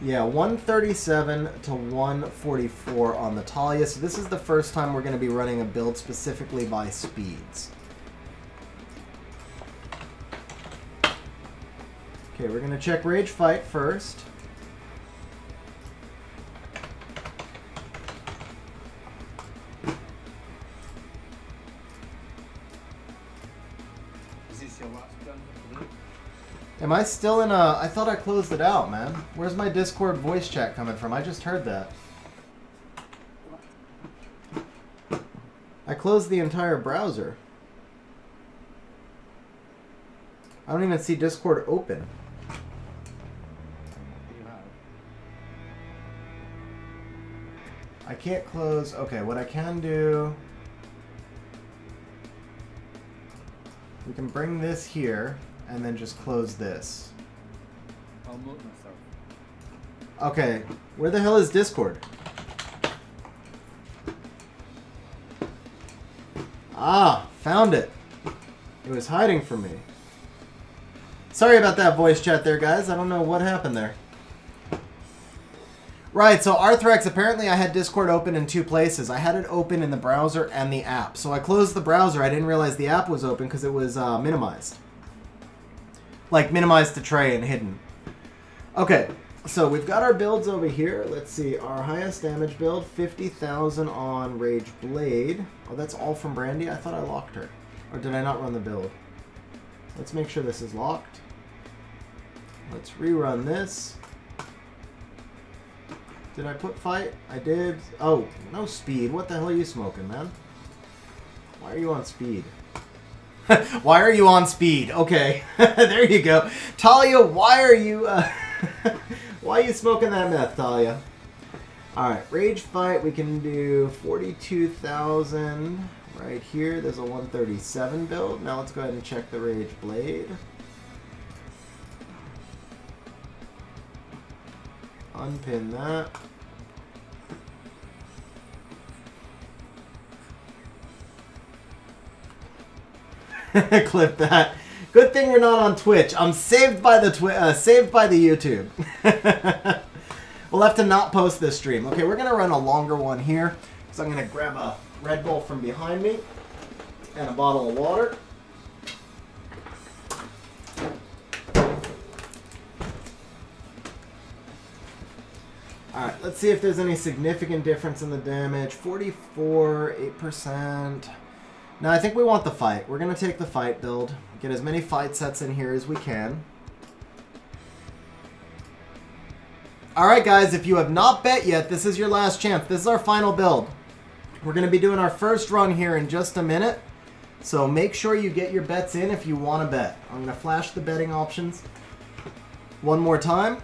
Yeah, 137 to 144 on the Talia. So this is the first time we're going to be running a build specifically by speeds. Okay, we're going to check Rage Fight first. Am I still in a... I thought I closed it out, man. Where's my Discord voice chat coming from? I just heard that. I closed the entire browser. I don't even see Discord open. I can't close... Okay, what I can do... We can bring this here... and then just close this. I'll mute myself. Okay, where the hell is Discord? Ah, found it. It was hiding from me. Sorry about that voice chat there, guys. I don't know what happened there. Right, so Arthrex, apparently I had Discord open in 2 places. I had it open in the browser and the app. So I closed the browser. I didn't realize the app was open because it was minimized. Like, minimized to tray and hidden. Okay, so we've got our builds over here. Let's see, our highest damage build, 50,000 on Rage Blade. Oh, that's all from Brandy? I thought I locked her. Or did I not run the build? Let's make sure this is locked. Let's rerun this. Did I put fight? I did. Oh, no speed. What the hell are you smoking, man? Why are you on speed? Why are you on speed? Okay, there you go. Talia, why are you why are you smoking that meth, Talia? Alright, rage fight, we can do 42,000 right here. There's a 137 build. Now let's go ahead and check the Rage Blade. Unpin that. Clip that. Good thing we're not on Twitch. I'm saved by the YouTube. We'll have to not post this stream. Okay, we're gonna run a longer one here. So I'm gonna grab a Red Bull from behind me and a bottle of water. Alright, let's see if there's any significant difference in the damage. 44, 8%. No, I think we want the fight. We're going to take the fight build. Get as many fight sets in here as we can. Alright guys, if you have not bet yet, this is your last chance. This is our final build. We're going to be doing our first run here in just a minute. So make sure you get your bets in if you want to bet. I'm going to flash the betting options one more time.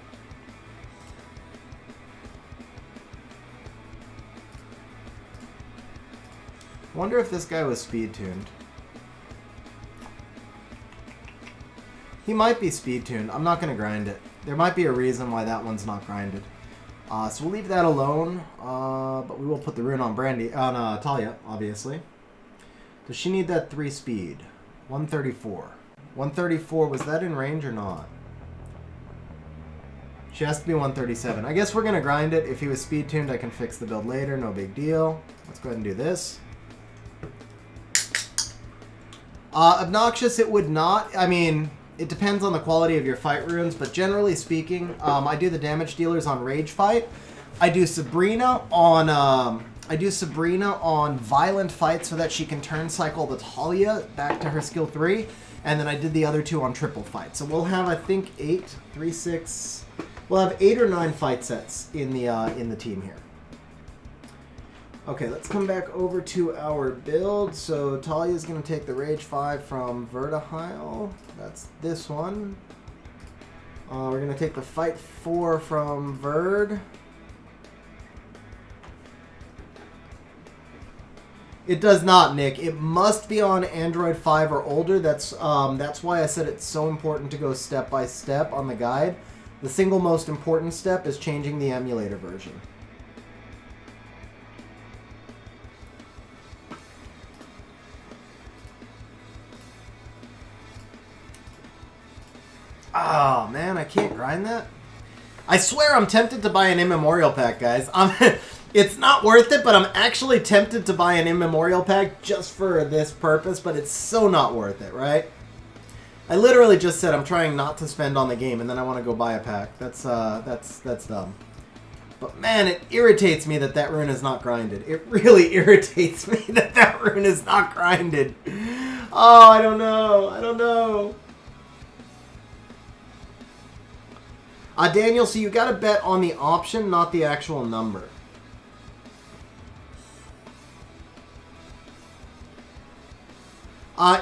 Wonder if this guy was speed tuned. He might be speed tuned. I'm not going to grind it. There might be a reason why that one's not grinded. So we'll leave that alone. But we will put the rune on Talia, obviously. Does she need that 3 speed? 134. 134, was that in range or not? She has to be 137. I guess we're going to grind it. If he was speed tuned, I can fix the build later. No big deal. Let's go ahead and do this. Obnoxious, it would not. I mean, it depends on the quality of your fight runes, but generally speaking, I do the damage dealers on Rage Fight. I do Sabrina on Violent Fight so that she can turn cycle the Talia back to her skill 3, and then I did the other 2 on Triple Fight. So we'll have, I think, 8, 3, 6. We'll have 8 or 9 fight sets in the team here. Okay, let's come back over to our build. So Talia's going to take the Rage 5 from Vertihile. That's this one. We're going to take the Fight 4 from Verd. It does not, Nick. It must be on Android 5 or older. That's why I said it's so important to go step by step on the guide. The single most important step is changing the emulator version. Oh, man, I can't grind that. I swear I'm tempted to buy an immemorial pack, guys. It's not worth it, but I'm actually tempted to buy an immemorial pack just for this purpose, but it's so not worth it, right? I literally just said I'm trying not to spend on the game, and then I want to go buy a pack. That's dumb. But man, it irritates me that that rune is not grinded. It really irritates me that that rune is not grinded. Oh, I don't know. I don't know. Daniel, so you got to bet on the option, not the actual number.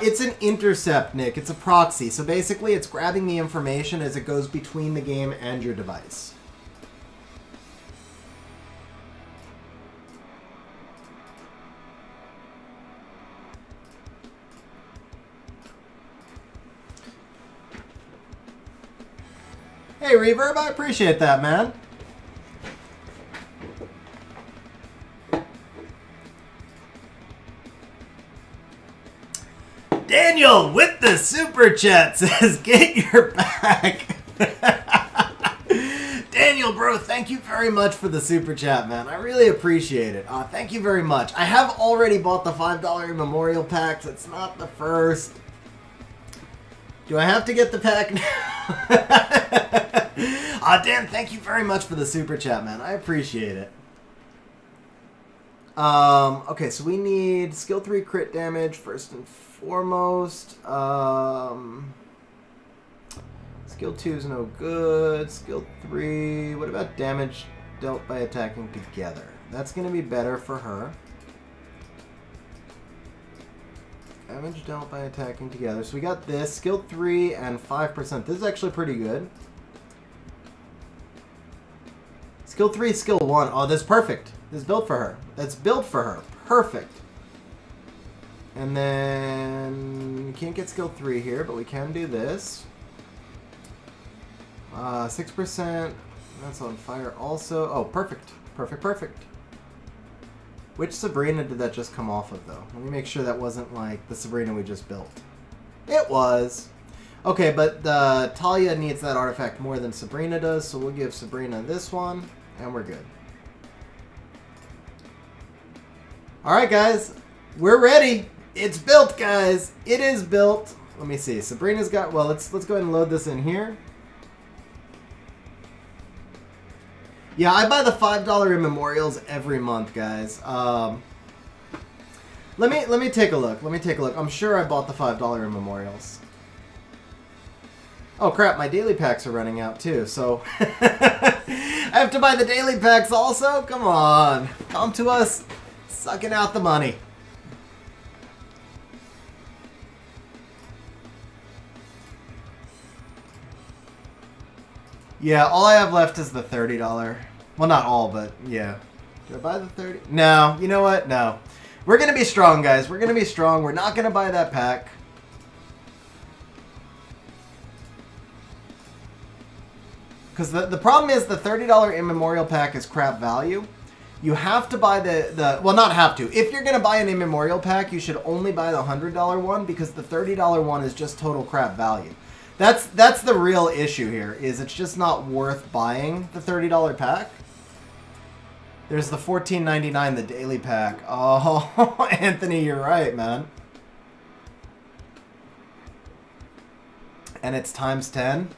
It's an intercept, Nick. It's a proxy. So basically, it's grabbing the information as it goes between the game and your device. Hey, Reverb, I appreciate that, man. Daniel with the super chat says, get your back. Daniel, bro, thank you very much for the super chat, man. I really appreciate it. Thank you very much. I have already bought the $5 memorial packs. It's not the first. Do I have to get the pack now? Dan, thank you very much for the super chat, man. I appreciate it. Okay, so we need skill 3 crit damage first and foremost. Skill 2 is no good. Skill 3. What about damage dealt by attacking together? That's going to be better for her. Damage dealt by attacking together. So we got this. Skill 3 and 5%. This is actually pretty good. Skill 3, skill 1. Oh, this is perfect. This is built for her. That's built for her. Perfect. And then we can't get skill 3 here, but we can do this. 6%. That's on fire also. Oh, perfect. Perfect, perfect. Which Sabrina did that just come off of, though? Let me make sure that wasn't, like, the Sabrina we just built. It was. Okay, but Talia needs that artifact more than Sabrina does, so we'll give Sabrina this one, and we're good. Alright, guys. We're ready. It's built, guys. It is built. Let me see. Sabrina's got... Well, let's go ahead and load this in here. Yeah, I buy the $5 in memorials every month, guys. Let me take a look. Let me take a look. I'm sure I bought the $5 in memorials. Oh crap, my daily packs are running out too, so I have to buy the daily packs also? Come on. Come to us sucking out the money. Yeah, all I have left is the $30. Well, not all, but yeah. Do I buy the 30? No, you know what? No. We're going to be strong, guys. We're going to be strong. We're not going to buy that pack. Because the problem is the $30 immemorial pack is crap value. You have to buy the well, not have to. If you're going to buy an immemorial pack, you should only buy the $100 one because the $30 one is just total crap value. That's the real issue here, is it's just not worth buying the $30 pack. There's the $14.99, the daily pack. Oh, Anthony, you're right, man. And it's times 10.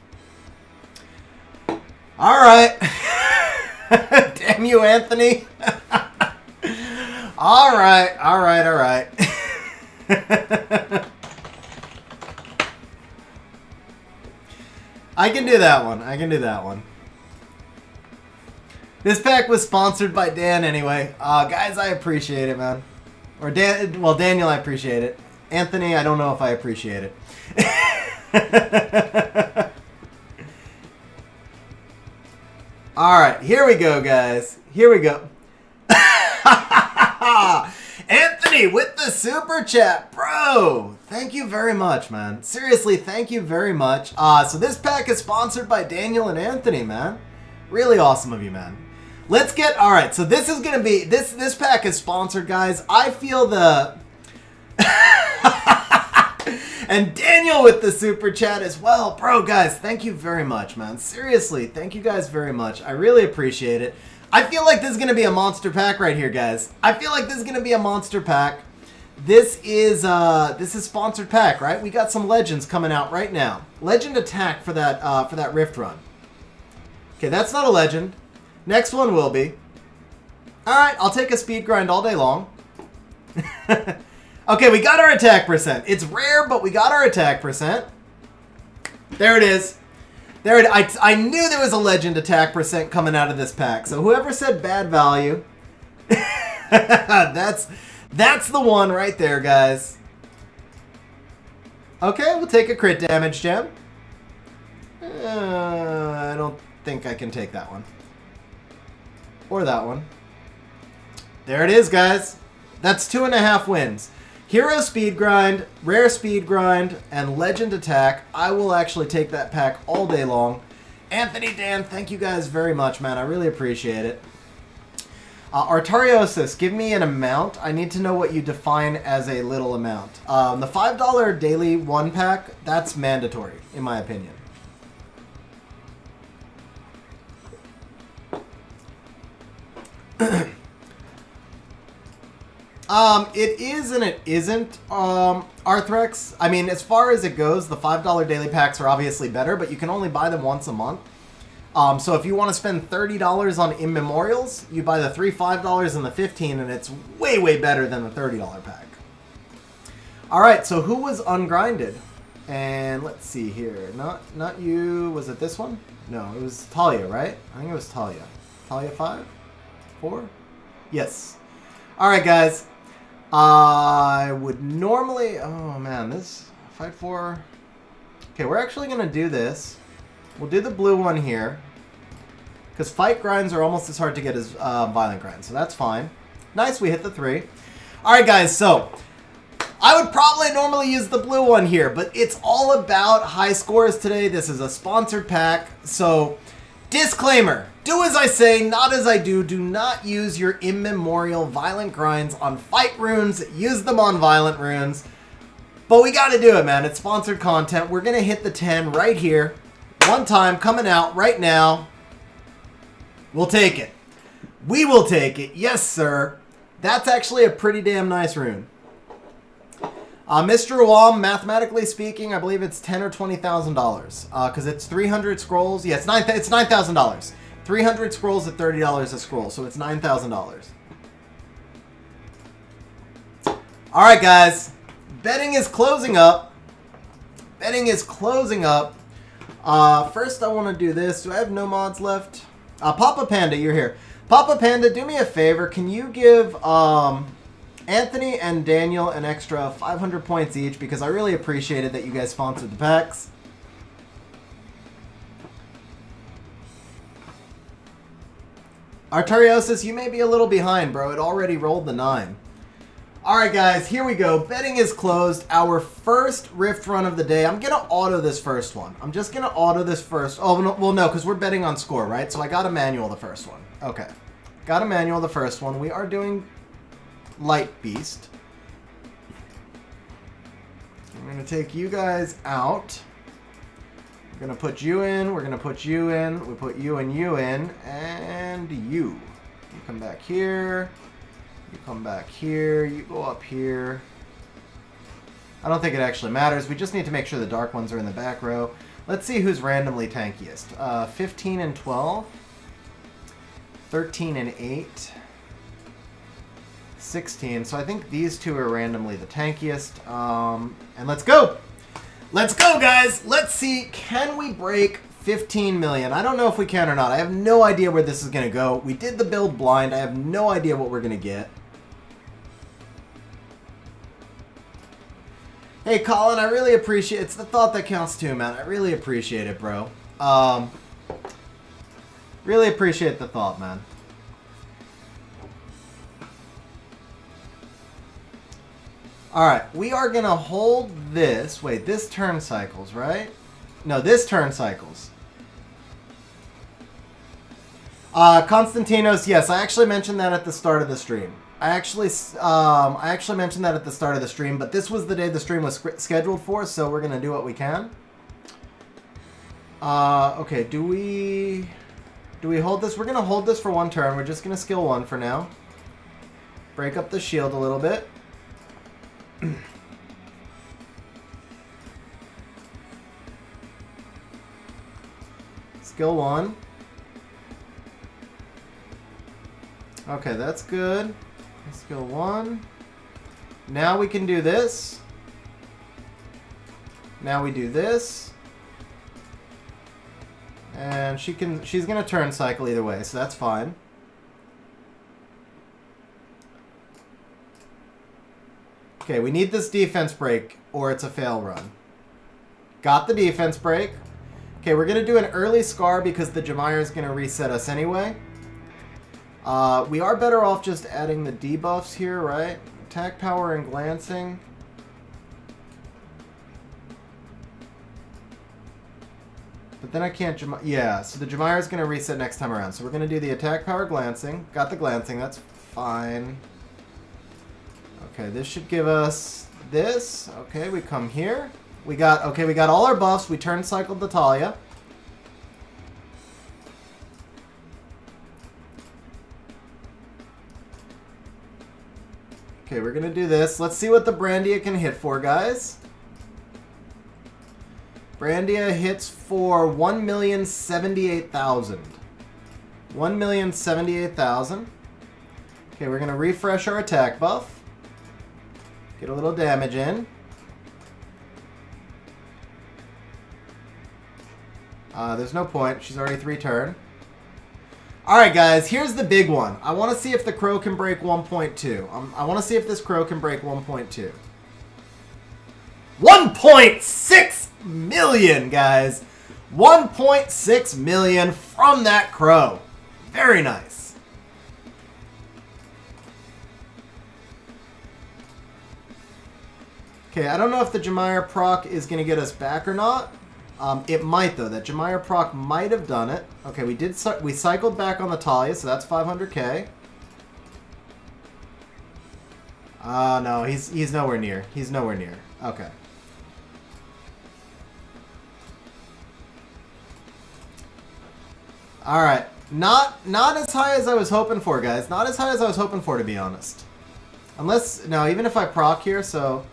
All right. Damn you, Anthony. All right, all right, all right. I can do that one. I can do that one. This pack was sponsored by Dan anyway. Guys, I appreciate it, man. Or Dan, well, Daniel, I appreciate it. Anthony, I don't know if I appreciate it. All right, here we go, guys. Here we go. Anthony with the super chat, bro. Thank you very much, man. Seriously, thank you very much. So this pack is sponsored by Daniel and Anthony, man. Really awesome of you, man. Let's get, all right, so this is going to be, this pack is sponsored, guys. I feel the, and Daniel with the super chat as well. Bro, guys, thank you very much, man. Seriously, thank you guys very much. I really appreciate it. I feel like this is going to be a monster pack right here, guys. I feel like this is going to be a monster pack. This is sponsored pack, right? We got some legends coming out right now. Legend attack for that Rift run. Okay, that's not a legend. Next one will be. All right, I'll take a speed grind all day long. Okay, we got our attack percent. It's rare, but we got our attack percent. There it is. There it. I knew there was a legend attack percent coming out of this pack. So whoever said bad value, that's the one right there, guys. Okay, we'll take a crit damage gem. I don't think I can take that one. Or that one. There it is, guys. That's 2.5 wins. Hero speed grind, rare speed grind, and legend attack. I will actually take that pack all day long. Anthony, Dan, thank you guys very much, man. I really appreciate it. Artariosis, give me an amount. I need to know what you define as a little amount. The $5 daily 1-pack, that's mandatory, in my opinion. It is and it isn't, Arthrex. I mean, as far as it goes, the $5 daily packs are obviously better, but you can only buy them once a month. So if you want to spend $30 on immemorials, you buy the $3 $5 and the 15, and it's way, way better than the $30 pack. All right, so who was ungrinded? And let's see here. Not you. Was it this one? No, it was Talia, right? I think it was Talia. Talia 5? 4? Yes. All right, guys. I would normally... Oh, man. This... Fight for... Okay, we're actually going to do this. We'll do the blue one here. Because fight grinds are almost as hard to get as violent grinds. So that's fine. Nice, we hit the 3. Alright, guys. So, I would probably normally use the blue one here. But it's all about high scores today. This is a sponsored pack. So, disclaimer. Do as I say, not as I do. Do not use your immemorial violent grinds on fight runes. Use them on violent runes. But we got to do it, man. It's sponsored content. We're going to hit the 10 right here. One time, coming out right now. We'll take it. We will take it. Yes, sir. That's actually a pretty damn nice rune. Mr. Wom, mathematically speaking, I believe it's $10,000 or $20,000. Because it's 300 scrolls. Yeah, it's $9,000. 300 scrolls at $30 a scroll. So it's $9,000. Alright, guys. Betting is closing up. Betting is closing up. First I want to do this. Do I have no mods left? Papa Panda, you're here. Papa Panda, do me a favor. Can you give Anthony and Daniel an extra 500 points each? Because I really appreciated that you guys sponsored the packs. Arteriosis, you may be a little behind, bro. It already rolled the 9. Alright, guys, here we go. Betting is closed. Our first Rift run of the day. I'm going to auto this first one. I'm just going to auto this first. Oh, no, well, no, because we're betting on score, right? So I got to manual the first one. Okay. Got to manual the first one. We are doing Light Beast. I'm going to take you guys out. We're going to put you in. We're going to put you in. We put you and you in. And you. You come back here. You come back here. You go up here. I don't think it actually matters. We just need to make sure the dark ones are in the back row. Let's see who's randomly tankiest. 15 and 12. 13 and 8. 16. So I think these two are randomly the tankiest. And let's go! Let's go, guys! Let's see, can we break 15 million? I don't know if we can or not. I have no idea where this is going to go. We did the build blind. I have no idea what we're going to get. Hey, Colin, I really appreciate... It's the thought that counts too, man. I really appreciate it, bro. Really appreciate the thought, man. Alright, we are going to hold this. Wait, this turn cycles, right? No, this turn cycles. Konstantinos, yes, I actually mentioned that at the start of the stream. I actually mentioned that at the start of the stream, but this was the day the stream was scheduled for, so we're going to do what we can. Okay, do we hold this? We're going to hold this for one turn. We're just going to skill 1 for now. Break up the shield a little bit. Skill 1. Okay, that's good. Skill 1. Now we can do this. Now we do this. And she's going to turn cycle either way, so that's fine. Okay, we need this defense break or it's a fail run. Got the defense break. Okay, we're going to do an early scar because the Jamire is going to reset us anyway. We are better off just adding the debuffs here, right? Attack power and glancing. But But then I can't... Yeah, so the Jemire is going to reset next time around. So we're going to do the attack power glancing. Got the glancing. That's fine. Okay, this should give us this. Okay, we come here. We got all our buffs. We turn cycled the Talia. Okay, we're going to do this. Let's see what the Brandia can hit for, guys. Brandia hits for 1,078,000. 1,078,000. Okay, we're going to refresh our attack buff. Get a little damage in. There's no point. She's already 3 turn. Alright, guys. Here's the big one. I want to see if the crow can break 1.2. I want to see if this crow can break 1.2. 1.6 million, guys. 1.6 million from that crow. Very nice. Okay, I don't know if the Jemire proc is going to get us back or not. It might, though. That Jemire proc might have done it. Okay, we cycled back on the Talia, so that's 500k. No, he's nowhere near. He's nowhere near. Okay. Alright. Not as high as I was hoping for, guys. Not as high as I was hoping for, to be honest. Unless... No, even if I proc here, so...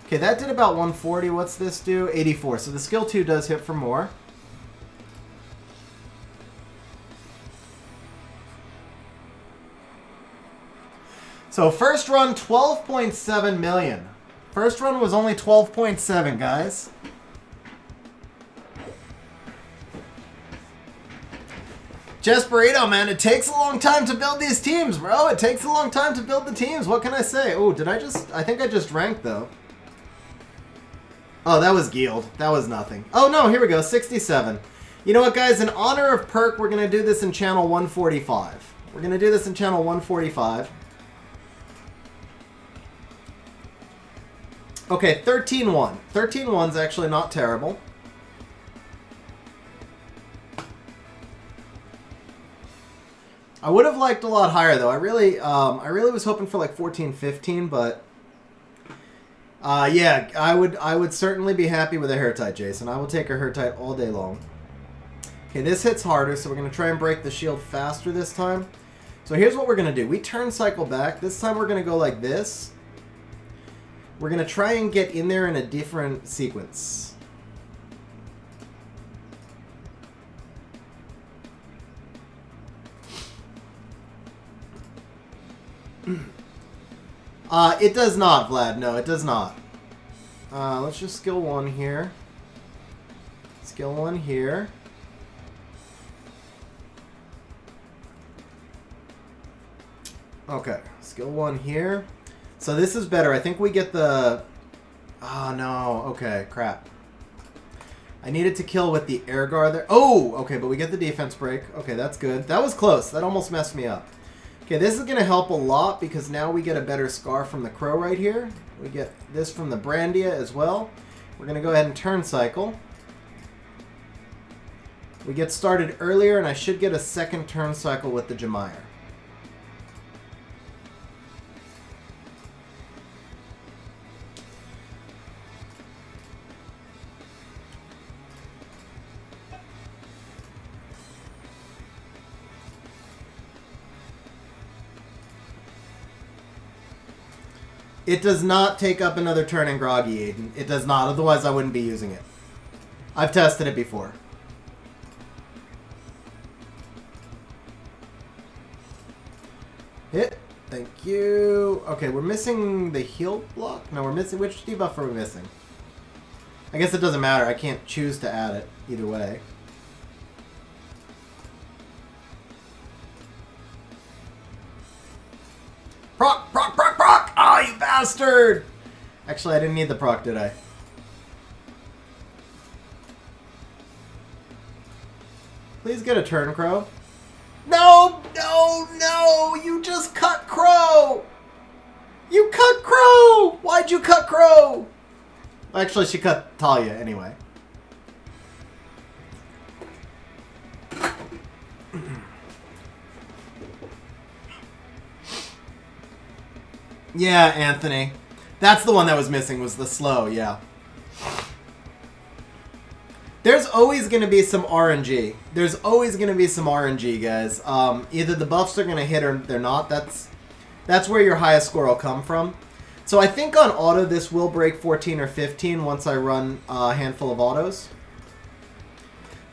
Okay, that did about 140. What's this do? 84. So the skill 2 does hit for more. So first run, 12.7 million. First run was only 12.7, guys. Just Burrito, man, it takes a long time to build these teams, bro. It takes a long time to build the teams. What can I say? Oh, did I just... I think I just ranked, though. Oh, that was Guild. That was nothing. Oh, no, here we go. 67. You know what, guys? In honor of Perk, we're going to do this in channel 145. We're going to do this in channel 145. Okay, 13-1. 13-1's actually not terrible. I would have liked a lot higher, though. I really was hoping for like 14-15, but... yeah, I would certainly be happy with a HERTEIT, Jason. I will take a HERTEIT all day long. Okay, this hits harder, so we're going to try and break the shield faster this time. So here's what we're going to do. We turn cycle back. This time we're going to go like this. We're going to try and get in there in a different sequence. It does not, Vlad. No, it does not. Let's just skill 1 here. Skill 1 here. Okay, skill 1 here. So this is better. I think we get the... Oh, no. Okay, crap. I needed to kill with the air guard there. Oh, okay, but we get the defense break. Okay, that's good. That was close. That almost messed me up. Okay, this is going to help a lot because now we get a better scar from the crow right here. We get this from the Brandia as well. We're going to go ahead and turn cycle. We get started earlier, and I should get a second turn cycle with the Jemire. It does not take up another turn in Groggy, Aiden. It does not, otherwise I wouldn't be using it. I've tested it before. Hit. Thank you. Okay, we're missing the heal block? No, we're missing... Which debuff are we missing? I guess it doesn't matter. I can't choose to add it either way. Proc! Proc! Proc! Proc! Oh, you bastard! Actually, I didn't need the proc, did I? Please get a turn, Crow. No! No! No! You just cut Crow! You cut Crow! Why'd you cut Crow? Actually, she cut Talia anyway. Yeah, Anthony. That's the one that was missing, was the slow, yeah. There's always going to be some RNG. There's always going to be some RNG, guys. Either the buffs are going to hit or they're not. That's where your highest score will come from. So I think on auto this will break 14 or 15 once I run a handful of autos.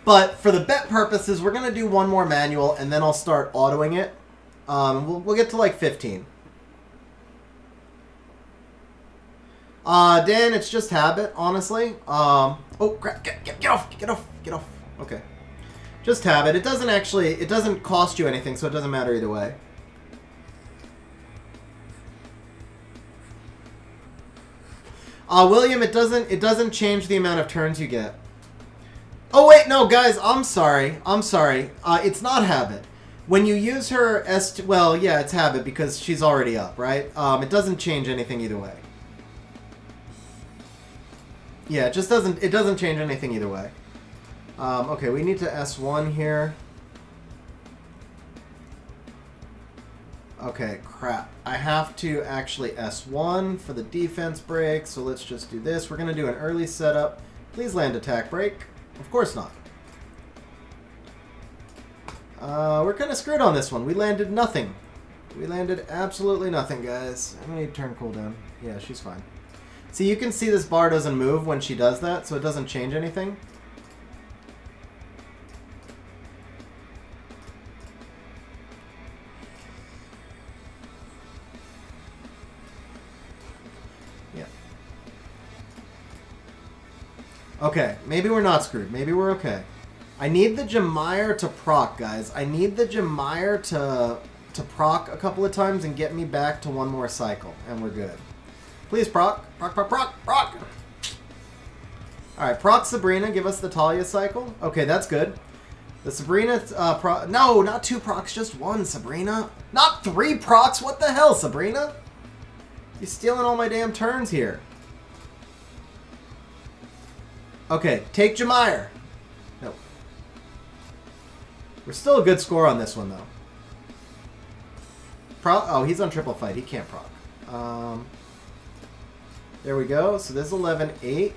But for the bet purposes, we're going to do one more manual and then I'll start autoing it. We'll get to like 15. Dan, it's just habit, honestly. Oh, crap. Get off. Okay. Just habit. It doesn't cost you anything, so it doesn't matter either way. William, it doesn't change the amount of turns you get. Oh, wait, no, guys, I'm sorry. It's not habit. When you use her well, yeah, it's habit because she's already up, right? It doesn't change anything either way. Yeah, it doesn't change anything either way. Okay, we need to S1 here. Okay, crap. I have to actually S1 for the defense break, so let's just do this. We're going to do an early setup. Please land attack break. Of course not. We're kind of screwed on this one. We landed nothing. We landed absolutely nothing, guys. I'm going to need turn cooldown. Yeah, she's fine. See, you can see this bar doesn't move when she does that, so it doesn't change anything. Yeah. Okay, maybe we're not screwed. Maybe we're okay. I need the Jemire to proc, guys. I need the Jemire to proc a couple of times and get me back to one more cycle, and we're good. Please proc. Proc. Alright, proc Sabrina. Give us the Talia cycle. Okay, that's good. The Sabrina, no, not 2 procs, just 1, Sabrina. Not 3 procs? What the hell, Sabrina? You're stealing all my damn turns here. Okay, take Jemire. No. We're still a good score on this one, though. Oh, he's on triple fight. He can't proc. There we go. So this is 11-8.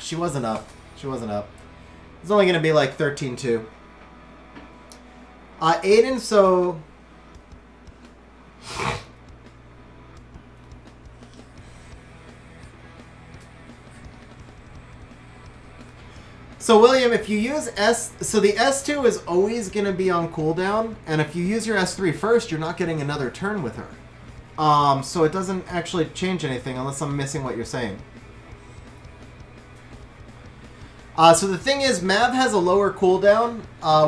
She wasn't up. It's only going to be like 13-2. Aiden, so... So, William, if you use so the S2 is always going to be on cooldown, and if you use your S3 first, you're not getting another turn with her. So it doesn't actually change anything unless I'm missing what you're saying. So the thing is, Mav has a lower cooldown,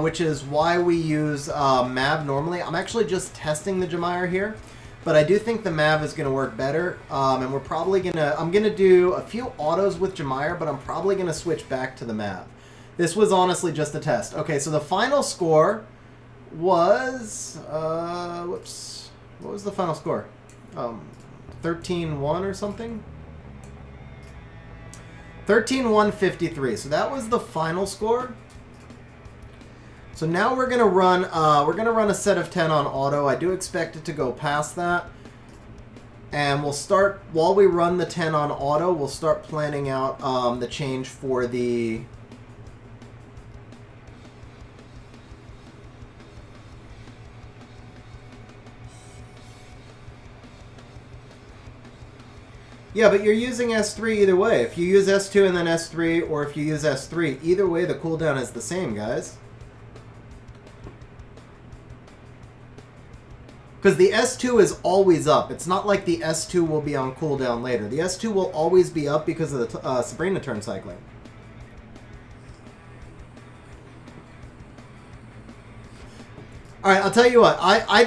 which is why we use Mav normally. I'm actually just testing the Jemire here, but I do think the Mav is going to work better, and we're probably going to... I'm going to do a few autos with Jemire, but I'm probably going to switch back to the Mav. This was honestly just a test. Okay, so the final score was... whoops. What was the final score? 13-1 or something? 13-153. So that was the final score. So now we're gonna run a set of 10 on auto. I do expect it to go past that. And we'll start, while we run the 10 on auto, we'll start planning out the change for the... Yeah, but you're using S3 either way. If you use S2 and then S3, or if you use S3, either way the cooldown is the same, guys. Because the S2 is always up. It's not like the S2 will be on cooldown later. The S2 will always be up because of the Sabrina turn cycling. All right, I'll tell you what. I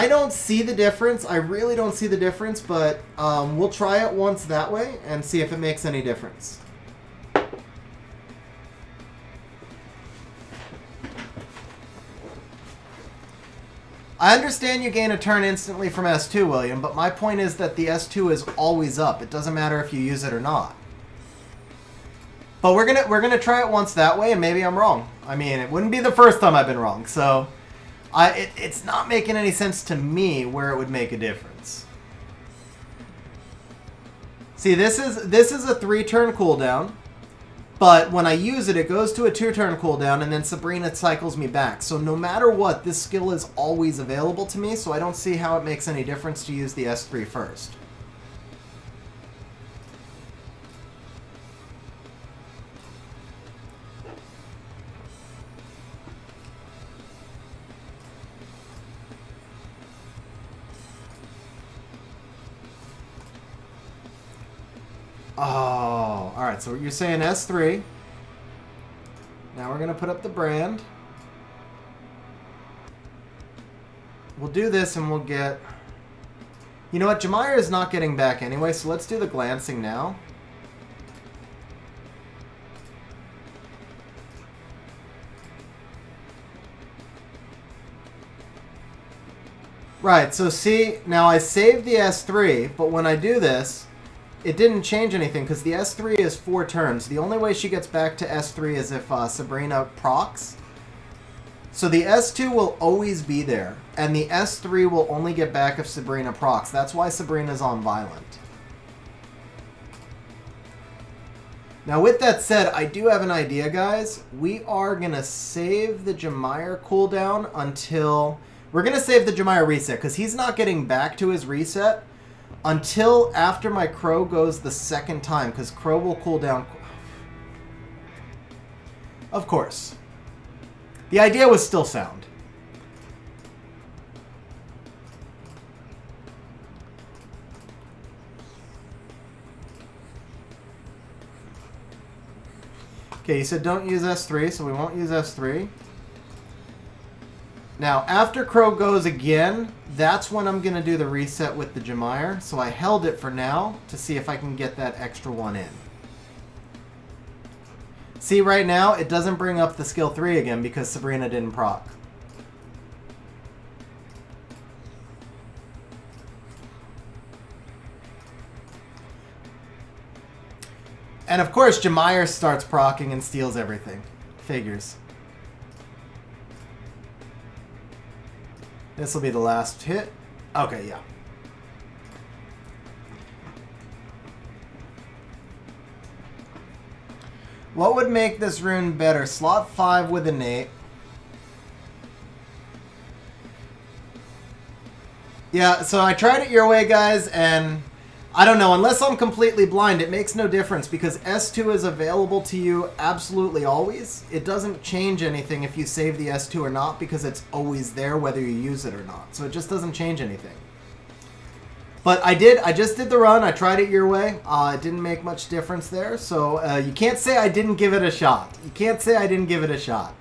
don't see the difference. I really don't see the difference, but we'll try it once that way and see if it makes any difference. I understand you gain a turn instantly from S2, William, but my point is that the S2 is always up. It doesn't matter if you use it or not. But we're gonna try it once that way, and maybe I'm wrong. I mean, it wouldn't be the first time I've been wrong, so... It's not making any sense to me where it would make a difference. See, this is a 3-turn cooldown, but when I use it, it goes to a 2-turn cooldown, and then Sabrina cycles me back. So no matter what, this skill is always available to me, so I don't see how it makes any difference to use the S3 first. Oh, alright, so you're saying S3. Now we're going to put up the brand. We'll do this and we'll get... You know what, Jemire is not getting back anyway, so let's do the glancing now. Right, so see, now I saved the S3, but when I do this, it didn't change anything because the S3 is 4 turns. The only way she gets back to S3 is if Sabrina procs. So the S2 will always be there, and the S3 will only get back if Sabrina procs. That's why Sabrina's on Violent. Now with that said, I do have an idea, guys. We are going to save the Jemire cooldown until... We're going to save the Jemire reset because he's not getting back to his reset until after my Crow goes the second time, because Crow will cool down. Of course. The idea was still sound. Okay, you said don't use S3, so we won't use S3. Now, after Crow goes again, that's when I'm going to do the reset with the Jemire. So I held it for now to see if I can get that extra one in. See, right now, it doesn't bring up the skill 3 again because Sabrina didn't proc. And of course, Jemire starts procking and steals everything. Figures. This will be the last hit. Okay, yeah. What would make this rune better? Slot 5 with innate. Yeah, so I tried it your way, guys, and I don't know. Unless I'm completely blind, it makes no difference because S2 is available to you absolutely always. It doesn't change anything if you save the S2 or not because it's always there whether you use it or not. So it just doesn't change anything. But I just did the run. I tried it your way. It didn't make much difference there. So you can't say I didn't give it a shot. You can't say I didn't give it a shot.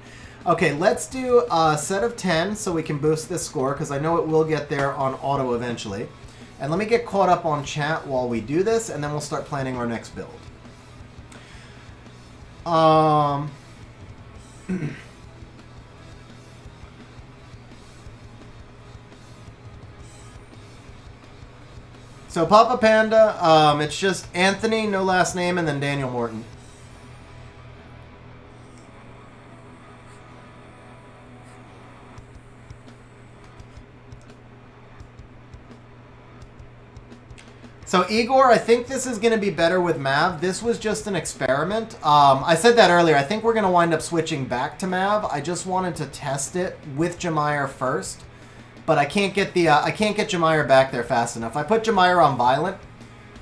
Okay, let's do a set of 10 so we can boost this score because I know it will get there on auto eventually. And let me get caught up on chat while we do this, and then we'll start planning our next build. So Papa Panda, it's just Anthony, no last name, and then Daniel Morton. So Igor, I think this is going to be better with Mav. This was just an experiment. I said that earlier. I think we're going to wind up switching back to Mav. I just wanted to test it with Jemire first, but I can't get the I can't get Jemire back there fast enough. I put Jemire on Violent,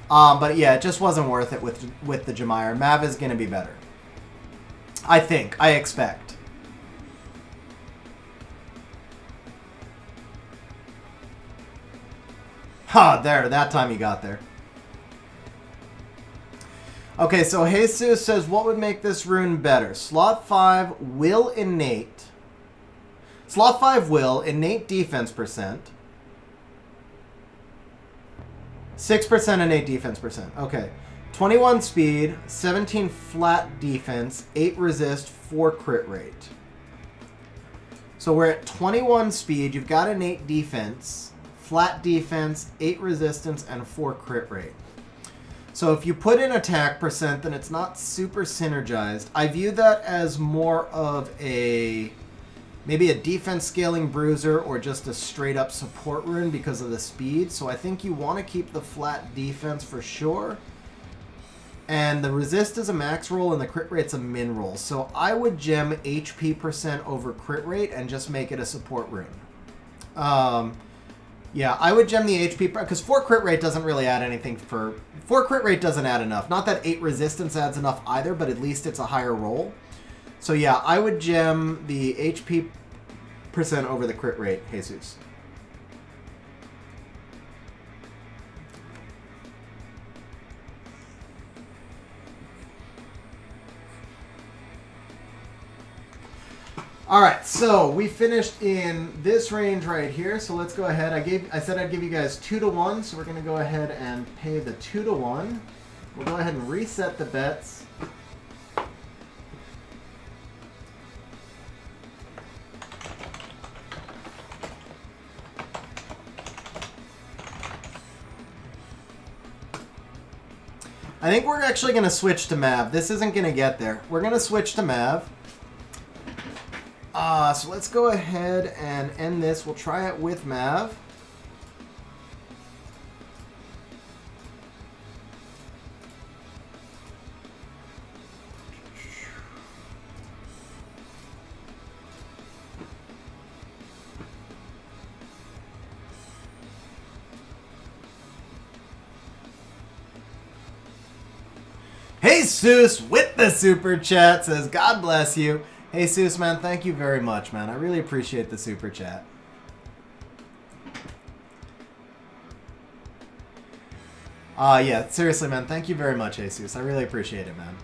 but yeah, it just wasn't worth it with the Jemire. Mav is going to be better. I think. I expect. Ha, there, that time he got there. Okay, so Jesus says, what would make this rune better? Slot 5 will innate. Slot 5 will innate defense percent. 6% innate defense percent. Okay. 21 speed, 17 flat defense, 8 resist, 4 crit rate. So we're at 21 speed. You've got innate defense. Flat defense, 8 resistance, and 4 crit rate. So if you put in attack percent, then it's not super synergized. I view that as more of a maybe a defense scaling bruiser or just a straight up support rune because of the speed. So I think you want to keep the flat defense for sure. And the resist is a max roll and the crit rate's a min roll. So I would gem HP % over crit rate and just make it a support rune. Yeah, I would gem the HP because 4 crit rate doesn't really add anything for... 4 crit rate doesn't add enough. Not that 8 resistance adds enough either, but at least it's a higher roll. So yeah, I would gem the HP % over the crit rate, Jesus. All right, so we finished in this range right here. So let's go ahead. I said I'd give you guys 2 to 1, so we're gonna go ahead and pay the 2 to 1. We'll go ahead and reset the bets. I think we're actually gonna switch to Mav. This isn't gonna get there. We're gonna switch to Mav. So let's go ahead and end this. We'll try it with Mav. Jesus with the super chat says, God bless you. Jesus, man, thank you very much, man. I really appreciate the super chat. Yeah, seriously, man, thank you very much, Jesus. I really appreciate it, man.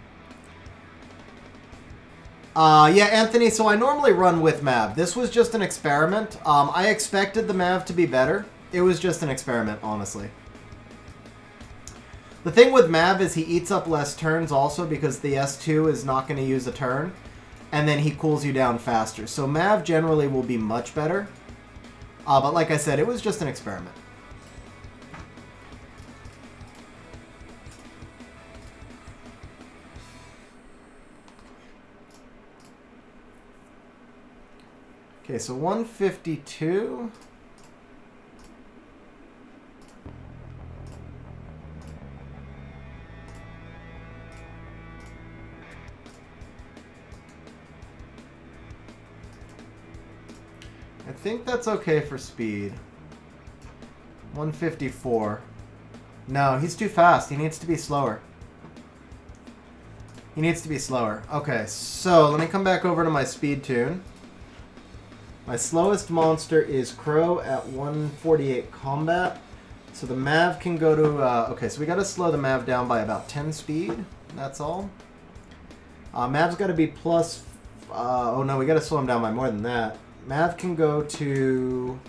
Yeah, Anthony, so I normally run with Mav. This was just an experiment. I expected the Mav to be better. It was just an experiment, honestly. The thing with Mav is he eats up less turns also because the S2 is not going to use a turn. And then he cools you down faster. So Mav generally will be much better. But like I said, it was just an experiment. Okay, so 152. I think that's okay for speed. 154. No, he's too fast. He needs to be slower. He needs to be slower. Okay, so let me come back over to my speed tune. My slowest monster is Crow at 148 combat. So the Mav can go to... okay, so we got to slow the Mav down by about 10 speed. That's all. Mav's got to be plus... oh no, we got to slow him down by more than that. Mav can go to...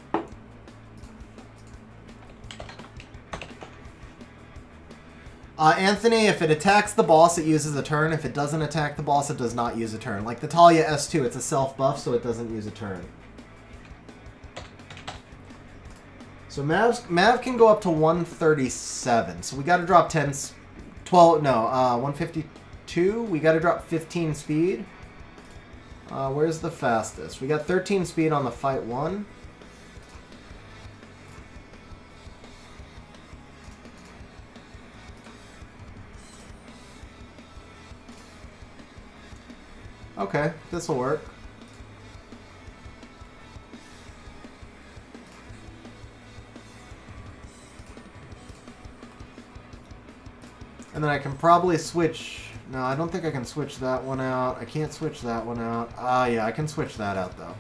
Anthony, if it attacks the boss, it uses a turn. If it doesn't attack the boss, it does not use a turn. Like the Talia S2, it's a self-buff, so it doesn't use a turn. So Mav can go up to 137. So we got to drop 10... 12... No, 152. We got to drop 15 speed. Where's the fastest? We got 13 speed on the fight 1. Okay, this will work. And then I can probably switch... No, I don't think I can switch that one out. I can't switch that one out. Yeah, I can switch that out, though.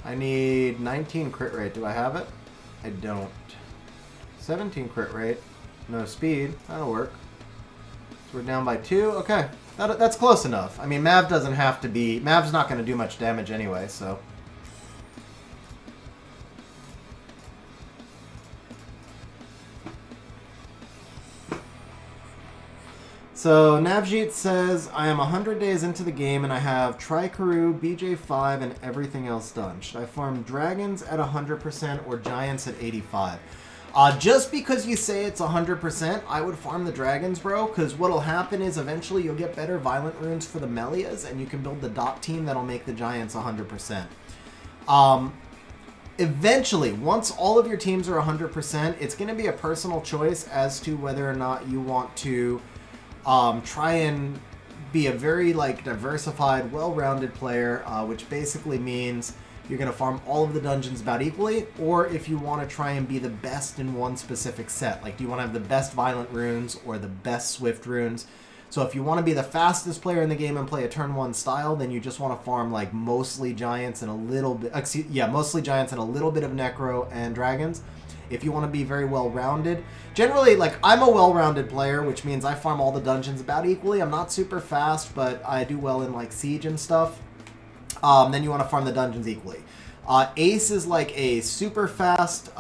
I need 19 crit rate. Do I have it? I don't. 17 crit rate. No speed. That'll work. So we're down by 2. Okay. That's close enough. I mean, Mav doesn't have to be... Mav's not going to do much damage anyway, so... So, Navjeet says, I am 100 days into the game and I have Trikaru, BJ5, and everything else done. Should I farm dragons at 100% or giants at 85? Just because you say it's 100%, I would farm the dragons, bro, because what'll happen is eventually you'll get better violent runes for the Melias, and you can build the dot team that'll make the giants 100%. Eventually, once all of your teams are 100%, it's going to be a personal choice as to whether or not you want to try and be a very diversified, well-rounded player, which basically means you're going to farm all of the dungeons about equally, or if you want to try and be the best in one specific set. Like, do you want to have the best violent runes or the best swift runes? So if you want to be the fastest player in the game and play a turn 1 style, then you just want to farm mostly giants and a little bit, mostly giants and a little bit of necro and dragons. If you want to be very well-rounded, generally, I'm a well-rounded player, which means I farm all the dungeons about equally. I'm not super fast, but I do well in siege and stuff. Then you want to farm the dungeons equally. Ace is a super fast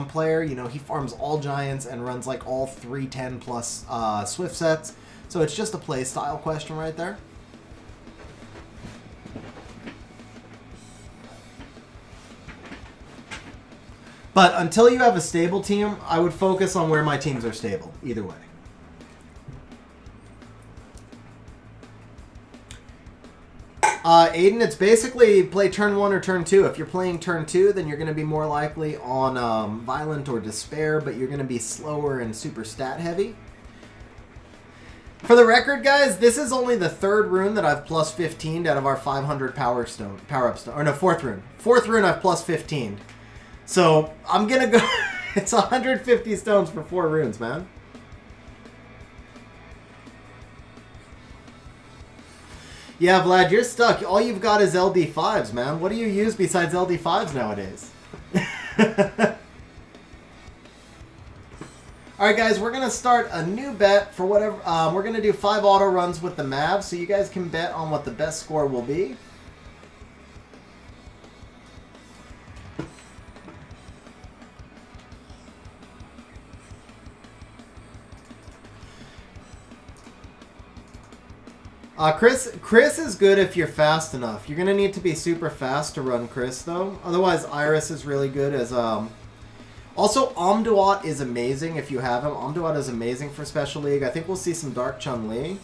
player. You know, he farms all giants and runs all 310 plus swift sets. So it's just a play style question right there. But until you have a stable team, I would focus on where my teams are stable, either way. Aiden, it's basically play turn 1 or turn 2. If you're playing turn 2, then you're going to be more likely on Violent or Despair, but you're going to be slower and super stat heavy. For the record, guys, this is only the 3rd rune that I've plus 15'd out of our 500 power-up stone. Or no, 4th rune. 4th rune I've plus 15'd. So, I'm going to go... It's 150 stones for 4 runes, man. Yeah, Vlad, you're stuck. All you've got is LD5s, man. What do you use besides LD5s nowadays? Alright, guys, we're going to start a new bet for whatever... we're going to do 5 auto runs with the Mavs, so you guys can bet on what the best score will be. Chris is good if you're fast enough. You're going to need to be super fast to run Chris, though. Otherwise, Iris is really good as... Also, Omduat is amazing if you have him. Omduat is amazing for Special League. I think we'll see some Dark Chun-Li.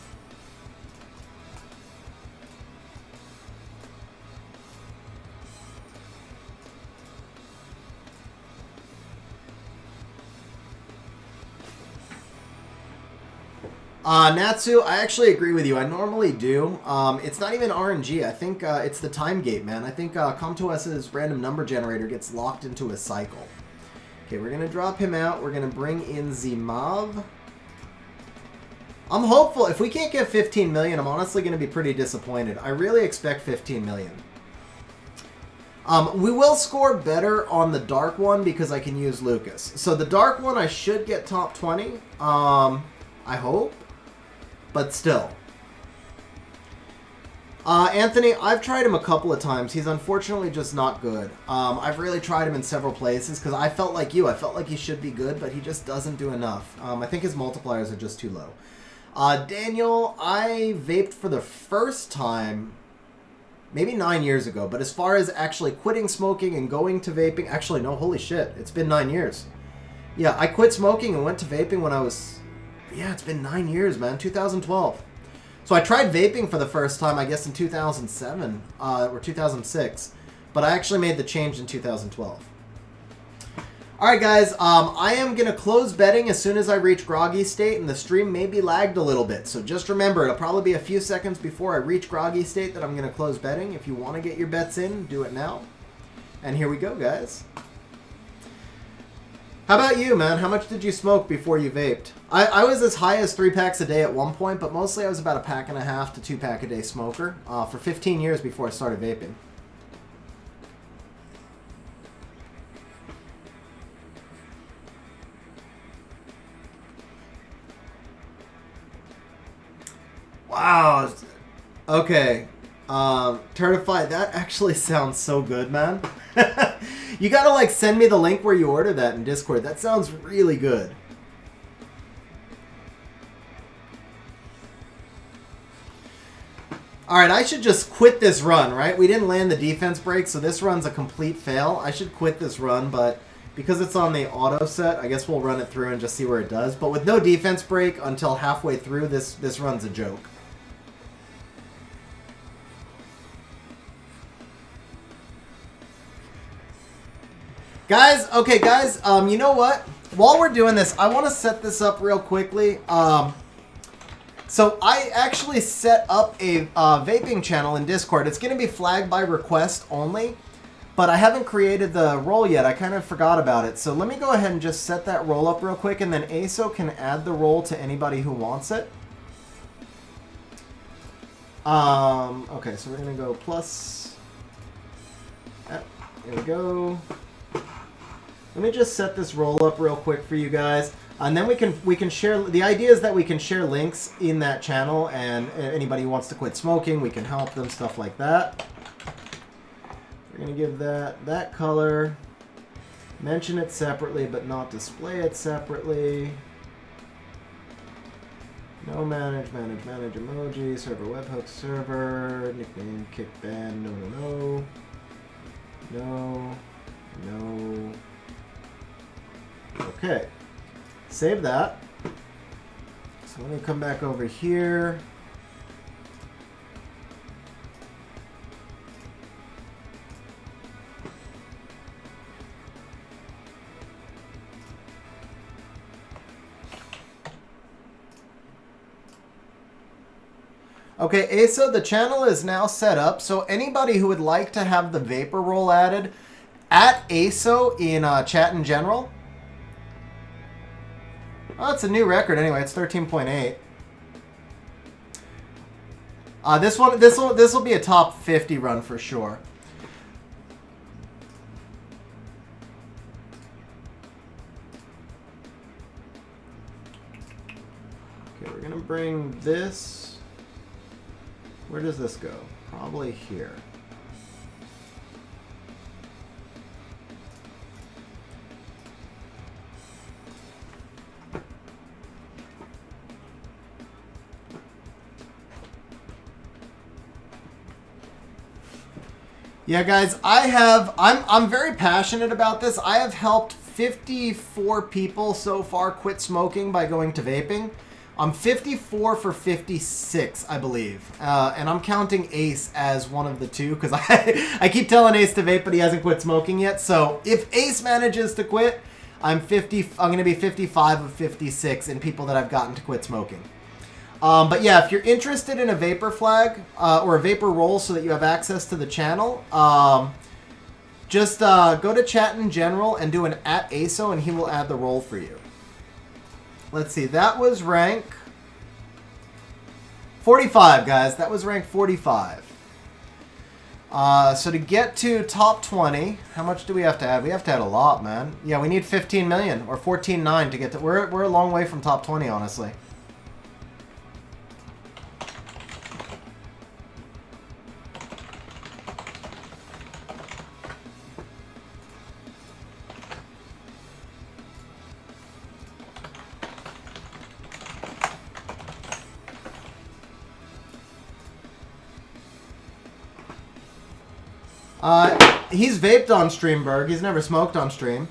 Natsu, I actually agree with you. I normally do. It's not even RNG. I think it's the time gate, man. I think ComTOS's random number generator gets locked into a cycle. Okay, we're going to drop him out. We're going to bring in Zimav. I'm hopeful. If we can't get 15 million, I'm honestly going to be pretty disappointed. I really expect 15 million. We will score better on the dark one because I can use Lucas. So the dark one I should get top 20. I hope. But still. Anthony, I've tried him a couple of times. He's unfortunately just not good. I've really tried him in several places because I felt like you. I felt like he should be good, but he just doesn't do enough. I think his multipliers are just too low. Daniel, I vaped for the first time maybe 9 years ago. But as far as actually quitting smoking and going to vaping... Actually, no, holy shit. It's been 9 years. Yeah, I quit smoking and went to vaping when I was... Yeah, it's been 9 years, man. 2012. So I tried vaping for the first time, I guess, in 2007 or 2006. But I actually made the change in 2012. Alright, guys. I am going to close betting as soon as I reach Groggy State, and the stream may be lagged a little bit. So just remember, it'll probably be a few seconds before I reach Groggy State that I'm going to close betting. If you want to get your bets in, do it now. And here we go, guys. How about you, man? How much did you smoke before you vaped? I was as high as 3 packs a day at one point, but mostly I was about a pack and a half to 2 pack a day smoker for 15 years before I started vaping. Wow. Okay. Turtify, that actually sounds so good, man. You gotta, like, send me the link where you order that in Discord. That sounds really good. Alright, I should just quit this run, right? We didn't land the defense break, so this run's a complete fail. I should quit this run, but Because it's on the auto set, I guess we'll run it through and just see where it does. But with no defense break until halfway through, this run's a joke. Guys, okay, guys, you know what? While we're doing this, I want to set this up real quickly. So I actually set up a vaping channel in Discord. It's going to be flagged by request only. But I haven't created the role yet. I kind of forgot about it. So let me go ahead and just set that role up real quick, and then ASO can add the role to anybody who wants it. Okay, so we're going to go plus. There we go. Let me just set this role up real quick for you guys. And then we can share. The idea is that we can share links in that channel, and anybody who wants to quit smoking, we can help them, stuff like that. We're going to give that color, mention it separately but not display it separately. No manage emoji, server webhook server, nickname kickban, no. Okay, save that. So let me come back over here. Okay, ASO, the channel is now set up, so anybody who would like to have the vapor roll added, at ASO in chat in general. Oh, it's a new record anyway. It's 13.8. This will be a top 50 run for sure. Okay, we're gonna bring this. Where does this go? Probably here. Yeah, guys, I'm very passionate about this. I have helped 54 people so far quit smoking by going to vaping. I'm 54 for 56, I believe. And I'm counting Ace as one of the two, because I keep telling Ace to vape, but he hasn't quit smoking yet. So if Ace manages to quit, I'm going to be 55 of 56 in people that I've gotten to quit smoking. But yeah, if you're interested in a vapor flag or a vapor roll so that you have access to the channel, just go to chat in general and do an @ASO, and he will add the roll for you. Let's see, that was rank 45, guys. That was rank 45. So to get to top 20, how much do we have to add? We have to add a lot, man. Yeah, we need 15 million or 14.9 to get to... We're a long way from top 20, honestly. He's vaped on stream, Berg. He's never smoked on stream.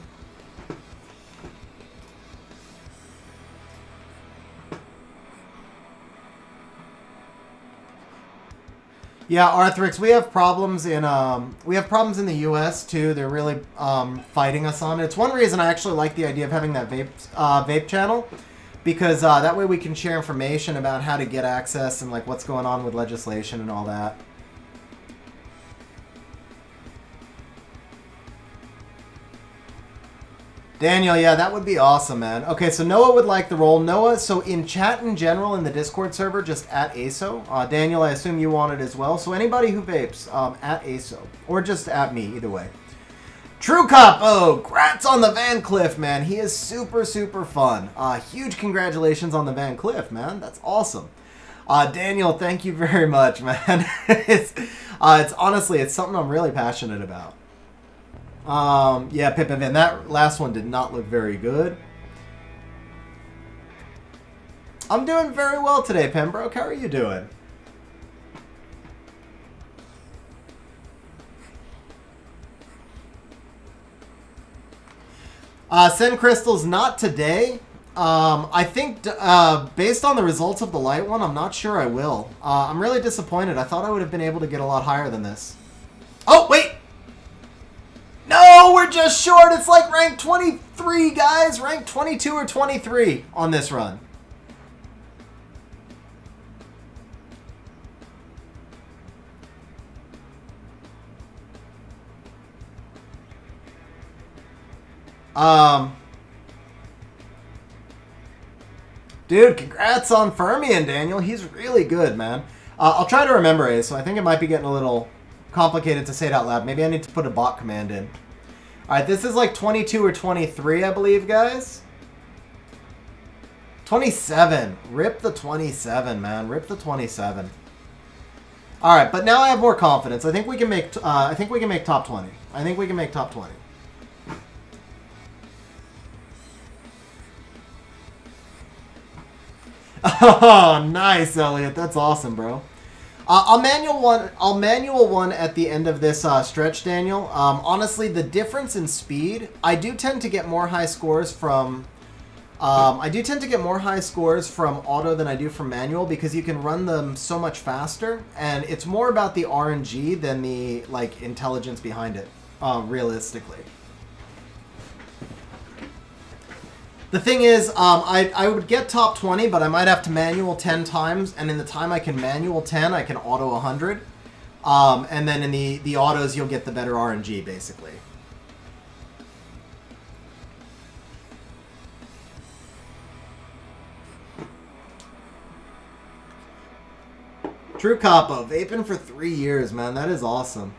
Yeah, Arthrix, we have problems in the US too. They're really fighting us on it. It's one reason I actually like the idea of having that vape channel, because that way we can share information about how to get access and like what's going on with legislation and all that. Daniel, yeah, that would be awesome, man. Okay, so Noah would like the role. Noah, so in chat in general in the Discord server, just @ASO. Daniel, I assume you want it as well. So anybody who vapes, @ASO. Or just @ me, either way. True Cop, oh, congrats on the Van Cliff, man. He is super, super fun. Huge congratulations on the Van Cliff, man. That's awesome. Daniel, thank you very much, man. It's honestly, it's something I'm really passionate about. Yeah, Pippin Van, that last one did not look very good. I'm doing very well today, Pembroke. How are you doing? Send crystals not today. I think based on the results of the light one, I'm not sure I will. I'm really disappointed. I thought I would have been able to get a lot higher than this. Oh, wait! No, we're just short. It's like rank 23, guys. Rank 22 or 23 on this run. Dude, congrats on Fermion, Daniel. He's really good, man. I'll try to remember it, so I think it might be getting a little complicated to say it out loud. Maybe I need to put a bot command in. Alright, this is like 22 or 23, I believe, guys. 27. Rip the 27, man. Rip the 27. Alright, but now I have more confidence. I think we can make top 20. I think we can make top 20. Oh, nice, Elliot. That's awesome, bro. I'll manual one at the end of this stretch, Daniel. Honestly, the difference in speed, I do tend to get more high scores from auto than I do from manual because you can run them so much faster, and it's more about the RNG than the like intelligence behind it, realistically. The thing is, I would get top 20, but I might have to manual 10 times, and in the time I can manual 10, I can auto 100. And then in the autos, you'll get the better RNG, basically. True Capo, vaping for 3 years, man. That is awesome.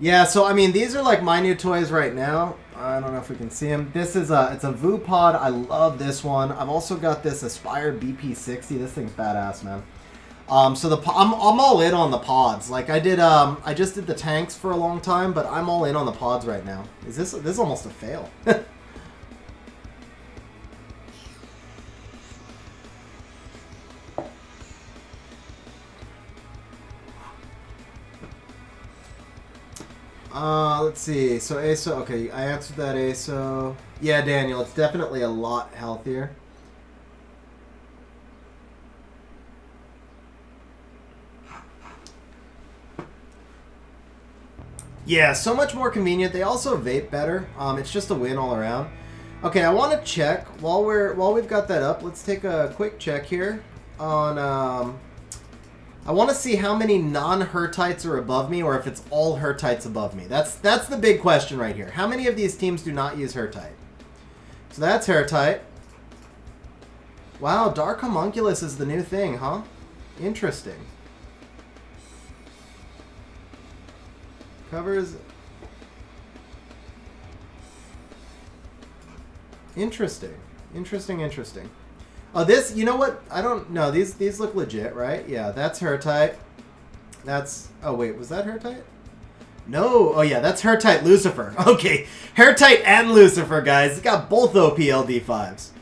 Yeah, so, I mean, these are like my new toys right now. I don't know if we can see them. This is it's a VU pod. I love this one. I've also got this Aspire BP60. This thing's badass, man. So I'm all in on the pods. Like I just did the tanks for a long time, but I'm all in on the pods right now. This is almost a fail. Let's see. So ASO, okay, I answered that ASO. Yeah, Daniel, it's definitely a lot healthier. Yeah, so much more convenient. They also vape better. It's just a win all around. Okay, I want to check while we've got that up. Let's take a quick check here on. I want to see how many non-HERTEITs are above me, or if it's all HERTEITs above me. That's the big question right here. How many of these teams do not use HERTEIT? So that's HERTEIT. Wow, Dark Homunculus is the new thing, huh? Interesting. Covers. Interesting. Interesting. Oh, this, you know what? I don't know. These look legit, right? Yeah, that's HERTEIT. That's, oh wait, was that HERTEIT? No. Oh yeah, that's HERTEIT Lucifer. Okay, HERTEIT and Lucifer, guys. It's got both OP LD5s.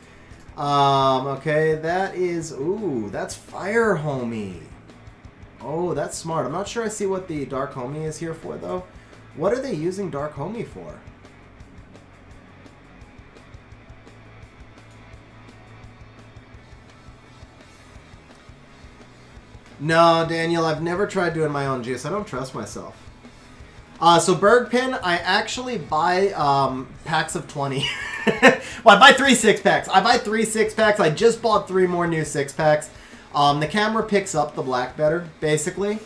Okay, that is, ooh, that's Fire Homie. Oh, that's smart. I'm not sure I see what the Dark Homie is here for, though. What are they using Dark Homie for? No, Daniel, I've never tried doing my own juice. I don't trust myself. So Bergpin, I actually buy packs of 20. Well, I buy 3 6-packs. I buy 3 6-packs. I just bought 3 more new 6-packs. The camera picks up the black better, basically.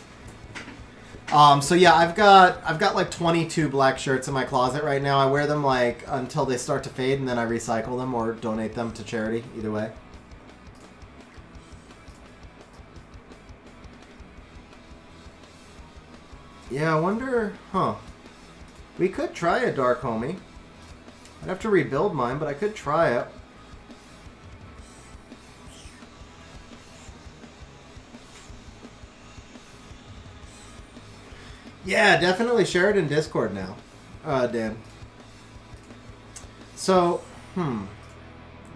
So yeah, I've got like 22 black shirts in my closet right now. I wear them like until they start to fade, and then I recycle them or donate them to charity. Either way. Yeah, I wonder, huh? We could try a Dark Homie. I'd have to rebuild mine, but I could try it. Yeah, definitely share it in Discord now, Dan. So,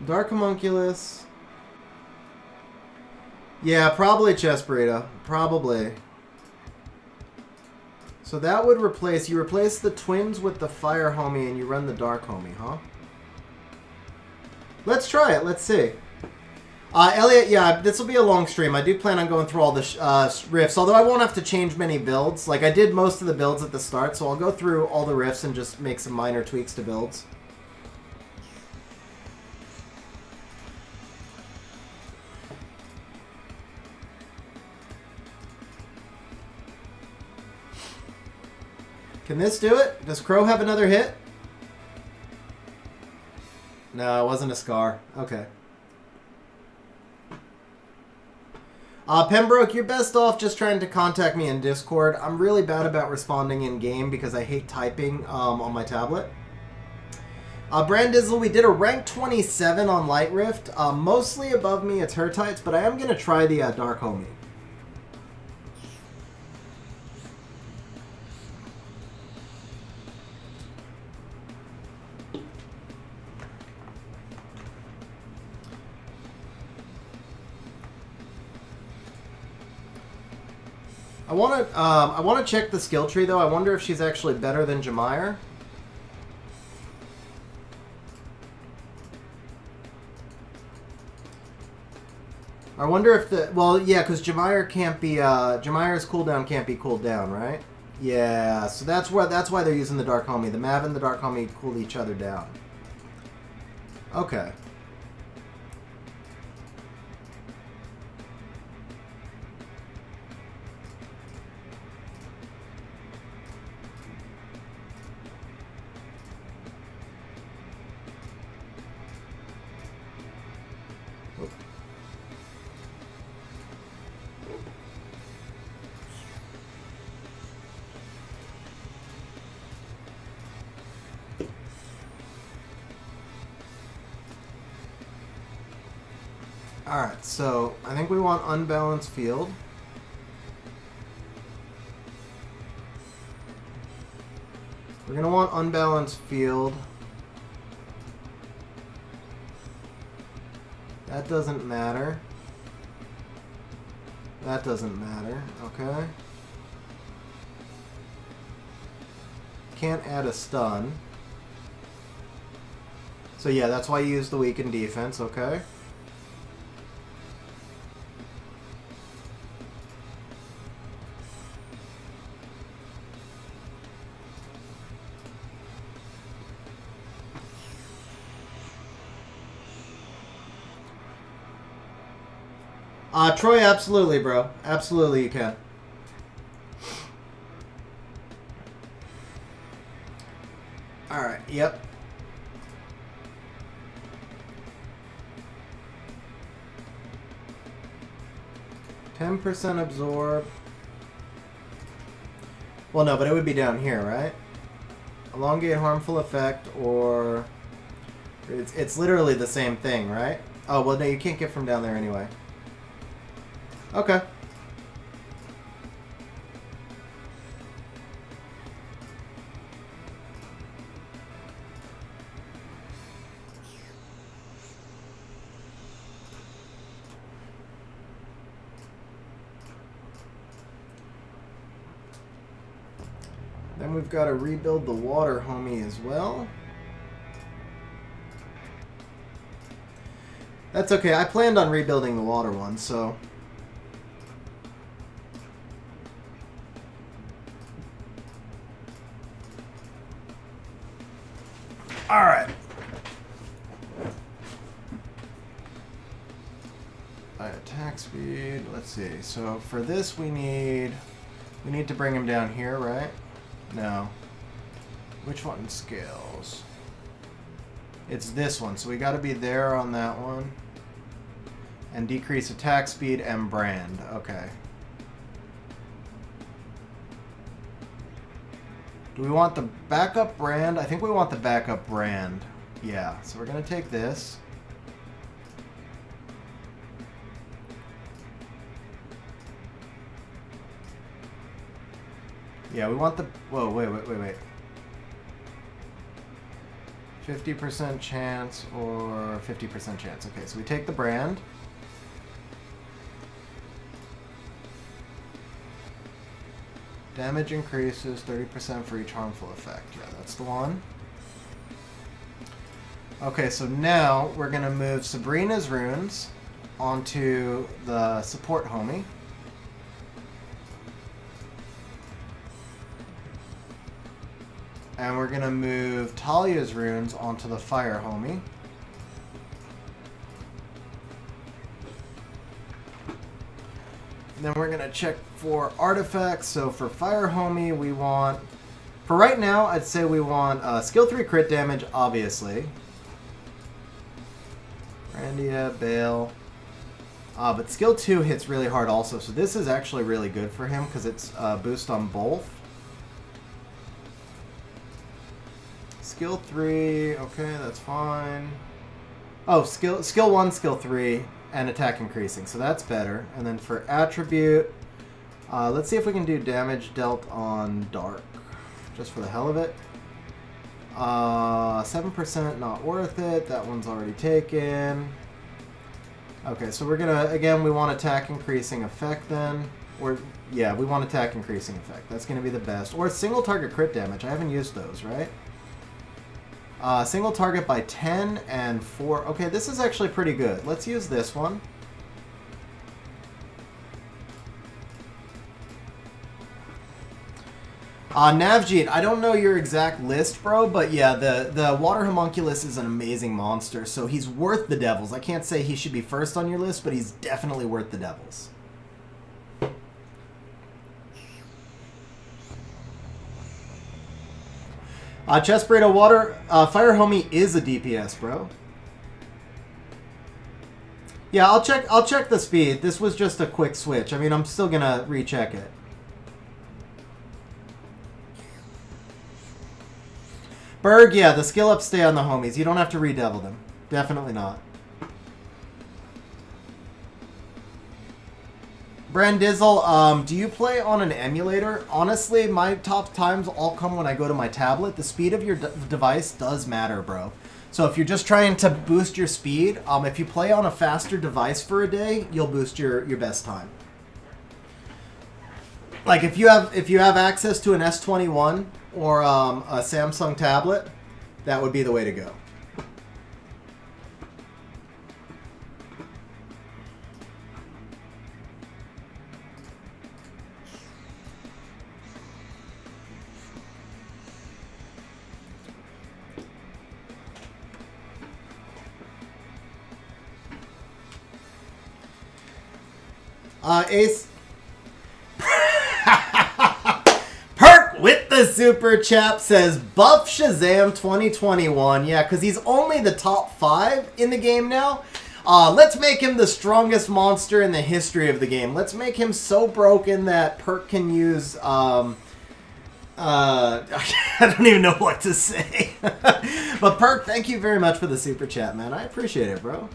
Dark Homunculus. Yeah, probably Chest Burrito. Probably. So that would replace... You replace the twins with the fire homie and you run the dark homie, huh? Let's try it. Let's see. Elliot, yeah, this will be a long stream. I do plan on going through all the riffs, although I won't have to change many builds. Like, I did most of the builds at the start, so I'll go through all the riffs and just make some minor tweaks to builds. Can this do it? Does Crow have another hit? No, it wasn't a Scar. Okay. Pembroke, you're best off just trying to contact me in Discord. I'm really bad about responding in-game because I hate typing on my tablet. Brandizzle, we did a rank 27 on Light Rift. Mostly above me, it's HERTEIT, but I am going to try the Dark Homie. I want to check the skill tree though. I wonder if she's actually better than Jemire. I wonder if the yeah, because Jemire can't be Jemire's cooldown can't be cooled down, right? Yeah, so that's why they're using the Dark Homie. The Mav and the Dark Homie cool each other down. Okay. Alright, so I think we want unbalanced field. We're going to want unbalanced field. That doesn't matter. That doesn't matter, okay. Can't add a stun. So yeah, that's why you use the weakened defense, okay. Troy, absolutely, bro. Absolutely, you can. Alright, yep. %, absorb. Well, no, but it would be down here, right? Elongate harmful effect, or... It's literally the same thing, right? Oh, well, no, you can't get from down there anyway. Okay. Then we've got to rebuild the water homie as well. That's okay. I planned on rebuilding the water one, so... Alright. Attack speed. Let's see. So for this we need to bring him down here, right? No. Which one scales? It's this one. So we got to be there on that one. And decrease attack speed and brand. Okay. Do we want the backup brand? I think we want the backup brand. Yeah, so we're going to take this. Yeah, we want the... Whoa, wait. 50% chance or 50% chance. Okay, so we take the brand. Damage increases 30% for each harmful effect. Yeah, that's the one. Okay, so now we're going to move Sabrina's runes onto the support homie. And we're going to move Talia's runes onto the fire homie. And then we're going to check for artifacts. So for fire homie, we want... For right now, I'd say we want skill 3 crit damage, obviously. Randia, Bale. But skill 2 hits really hard also. So this is actually really good for him because it's boost on both. Skill 3, okay, that's fine. Oh, skill 1, skill 3, and attack increasing. So that's better. And then for attribute, let's see if we can do damage dealt on dark. Just for the hell of it. 7% not worth it. That one's already taken. Okay, so we're gonna, again, we want attack increasing effect then. Or, yeah, we want attack increasing effect. That's gonna be the best. Or single target crit damage. I haven't used those, right? Single target by 10 and 4. Okay, this is actually pretty good. Let's use this one. Navjeet, I don't know your exact list, bro, but yeah, the Water Homunculus is an amazing monster, so he's worth the devils. I can't say he should be first on your list, but he's definitely worth the devils. Chest Burrito Water, Fire Homie is a DPS, bro. Yeah, I'll check the speed. This was just a quick switch. I mean, I'm still gonna recheck it. Berg, yeah, the skill ups stay on the homies. You don't have to redevil them. Definitely not. Brandizzle, do you play on an emulator? Honestly, my top times all come when I go to my tablet. The speed of your device does matter, bro. So if you're just trying to boost your speed, if you play on a faster device for a day, you'll boost your best time. Like if you have access to an S21 or a Samsung tablet, that would be the way to go. Ace. Perk with the super chat says buff Shazam 2021. Yeah, because he's only the top 5 in the game now. Let's make him the strongest monster in the history of the game. Let's make him so broken that Perk can use... I don't even know what to say. But Perk, thank you very much for the super chat, man. I appreciate it, bro.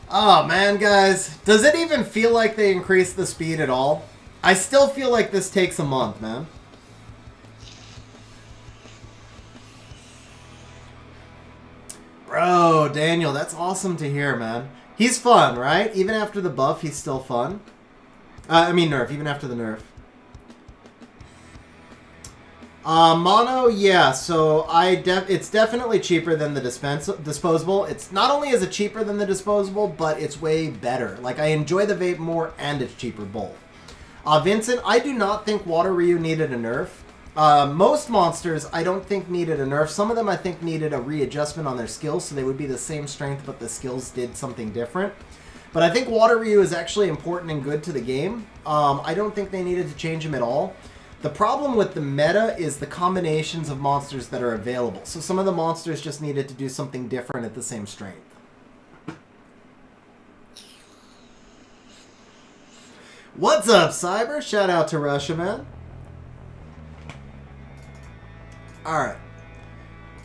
Oh man, guys, does it even feel like they increased the speed at all? I still feel like this takes a month, man. Bro, Daniel, that's awesome to hear, man. He's fun, right? Even after the buff, he's still fun. I mean nerf, even after the nerf. Mono, yeah, so it's definitely cheaper than the disposable. It's not only is it cheaper than the disposable, but it's way better. Like, I enjoy the vape more, and it's cheaper both. Vincent, I do not think Water Ryu needed a nerf. Most monsters, I don't think needed a nerf. Some of them, I think, needed a readjustment on their skills, so they would be the same strength, but the skills did something different. But I think Water Ryu is actually important and good to the game. I don't think they needed to change him at all. The problem with the meta is the combinations of monsters that are available. So some of the monsters just needed to do something different at the same strength. What's up, Cyber? Shout out to Russia, man. Alright.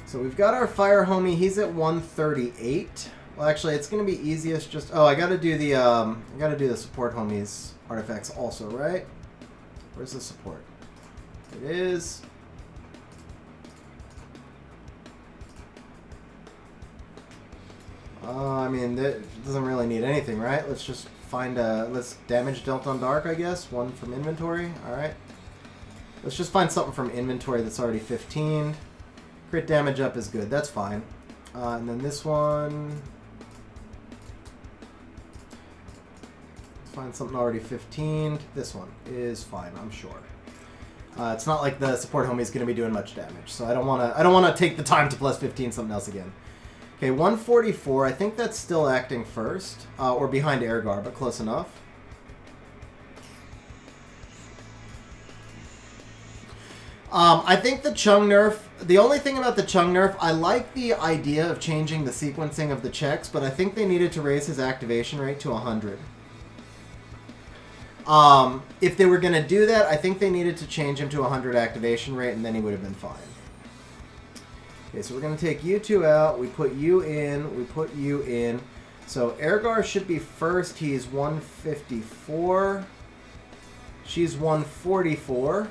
So we've got our fire homie. He's at 138. Well, actually, it's going to be easiest just... Oh, I got to do the support homies artifacts also, right? Where's the support? It is. I mean, that doesn't really need anything, right? Let's just find a... Let's damage dealt on dark, I guess. One from inventory. Alright. Let's just find something from inventory that's already 15. Crit damage up is good. That's fine. And then this one... Let's find something already 15. This one is fine, I'm sure. It's not like the support homie is going to be doing much damage, so I don't want to take the time to plus 15 something else again. Okay, 144. I think that's still acting first, or behind Airgar, but close enough. I think the Chung nerf, the only thing about the Chung nerf, I like the idea of changing the sequencing of the checks, but I think they needed to raise his activation rate to 100. If they were going to do that, I think they needed to change him to 100 activation rate, and then he would have been fine. Okay, so we're going to take you two out. We put you in. We put you in. So Airgar should be first. He's 154. She's 144.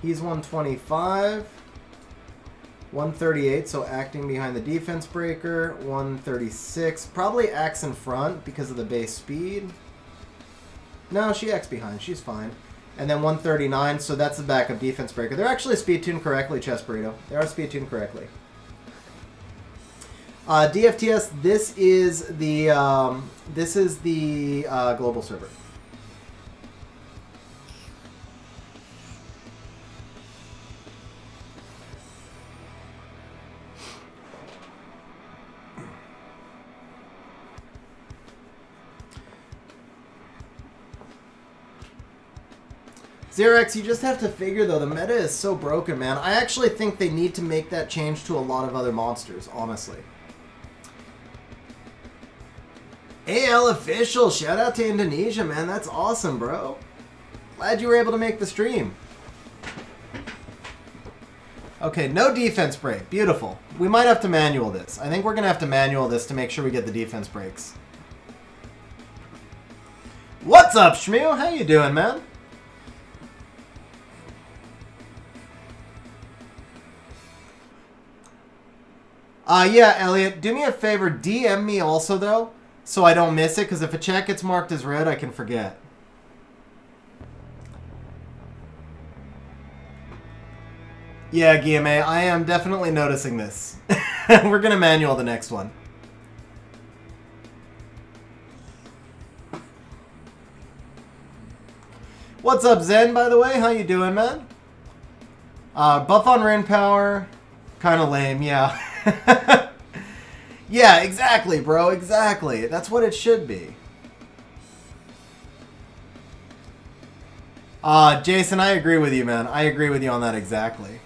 He's 125. 138, so acting behind the defense breaker. 136. Probably acts in front because of the base speed. No, she acts behind. She's fine. And then 139, so that's the backup defense breaker. They're actually speed tuned correctly, Chess Burrito. They are speed tuned correctly. DFTS, this is the global server. Xerox, you just have to figure, though, the meta is so broken, man. I actually think they need to make that change to a lot of other monsters, honestly. AL official, shout out to Indonesia, man. That's awesome, bro. Glad you were able to make the stream. Okay, no defense break. Beautiful. We might have to manual this. I think we're going to have to manual this to make sure we get the defense breaks. What's up, Shmew? How you doing, man? Yeah, Elliot, do me a favor, DM me also, though, so I don't miss it, because if a chat gets marked as red, I can forget. Yeah, GMA, I am definitely noticing this. We're going to manual the next one. What's up, Zen, by the way? How you doing, man? Buff on Rain Power, kind of lame, yeah. Yeah, exactly, bro. Exactly. That's what it should be. Jason, I agree with you, man. I agree with you on that exactly.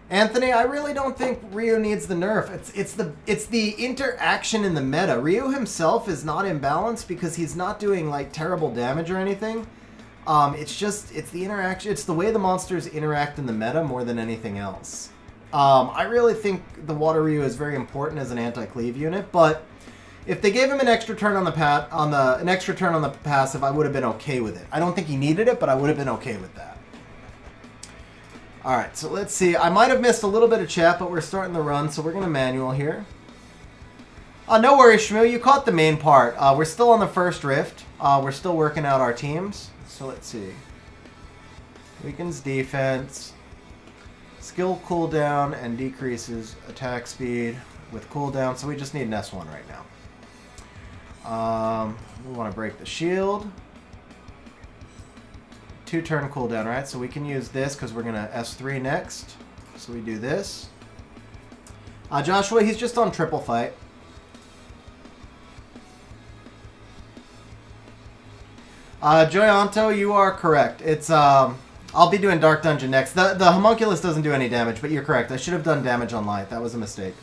Anthony, I really don't think Ryu needs the nerf. It's the interaction in the meta. Ryu himself is not imbalanced because he's not doing like terrible damage or anything. It's the interaction. It's the way the monsters interact in the meta more than anything else. I really think the Water Ryu is very important as an anti-cleave unit, but if they gave him an extra turn on the passive, I would have been okay with it. I don't think he needed it, but I would have been okay with that. All right, so let's see. I might have missed a little bit of chat, but we're starting the run, so we're gonna manual here. No worries, Shmoo. You caught the main part. We're still on the first rift. We're still working out our teams. So let's see. Weakens defense. Skill cooldown and decreases attack speed with cooldown. So we just need an S1 right now. We want to break the shield. 2-turn cooldown, right? So we can use this because we're going to S3 next. So we do this. Joshua, he's just on triple fight. Joyanto, you are correct. It's I'll be doing Dark Dungeon next. The homunculus doesn't do any damage, but you're correct. I should have done damage on light. That was a mistake.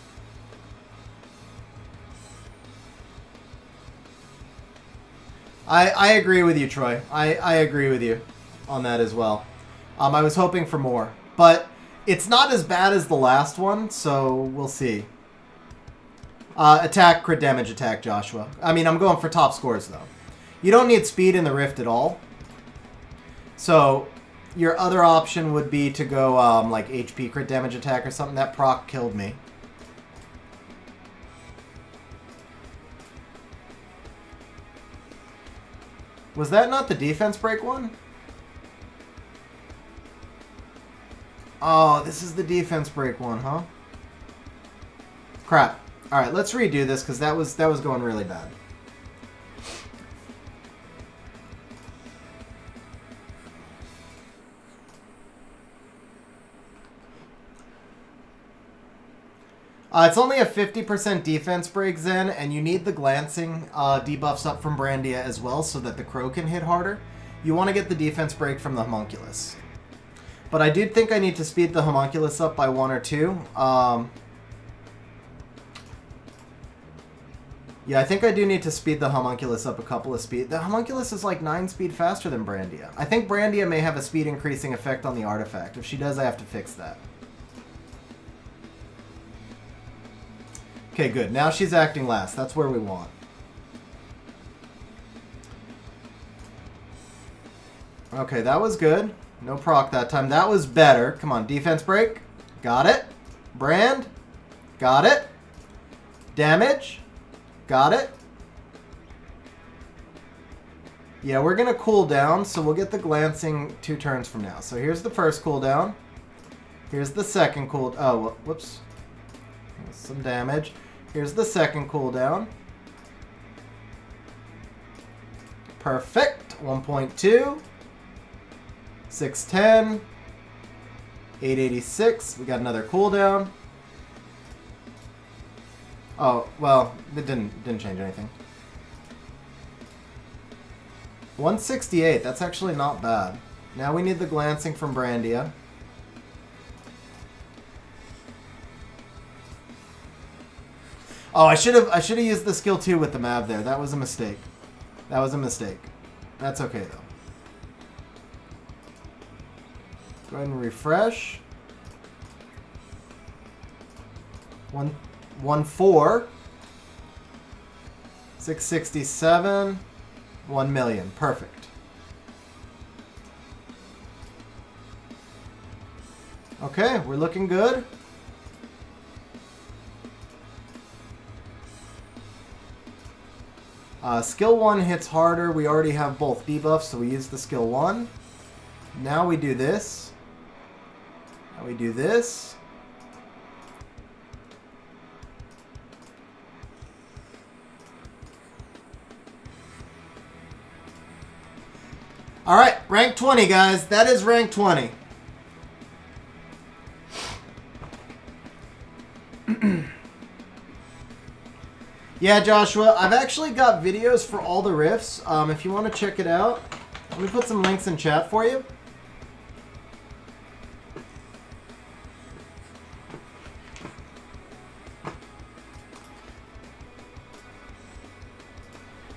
I agree with you, Troy. I agree with you on that as well. I was hoping for more, but it's not as bad as the last one, so we'll see. Attack, crit damage, attack, Joshua. I mean, I'm going for top scores, though. You don't need speed in the Rift at all. So, your other option would be to go, like, HP, crit damage, attack, or something. That proc killed me. Was that not the defense break one? Oh, this is the defense break one, huh? Crap. All right, let's redo this because that was going really bad. It's only a 50% defense break, Zen, and you need the glancing debuffs up from Brandia as well so that the Crow can hit harder. You want to get the defense break from the Homunculus. But I do think I need to speed the Homunculus up by 1 or 2. Yeah, I think I do need to speed the Homunculus up a couple of speed. The Homunculus is like 9 speed faster than Brandia. I think Brandia may have a speed increasing effect on the artifact. If she does, I have to fix that. Okay, good. Now she's acting last. That's where we want. Okay, that was good. No proc that time. That was better. Come on, defense break. Got it. Brand. Got it. Damage. Got it. Yeah, we're going to cool down, so we'll get the glancing 2 turns from now. So here's the first cooldown. Here's the second cooldown. Oh, whoops. Some damage. Here's the second cooldown. Perfect. 1.2. 610. 886. We got another cooldown. Oh, well, it didn't change anything. 168. That's actually not bad. Now we need the glancing from Brandia. Oh, I should have used the skill 2 with the Mav there. That was a mistake. That was a mistake. That's okay though. Go ahead and refresh. 114. 667. 1 million. Perfect. Okay, we're looking good. Skill 1 hits harder. We already have both debuffs, so we use the skill 1. Now we do this. Now we do this. Alright, rank 20, guys. That is rank 20. Yeah, Joshua, I've actually got videos for all the rifts. If you want to check it out, let me put some links in chat for you.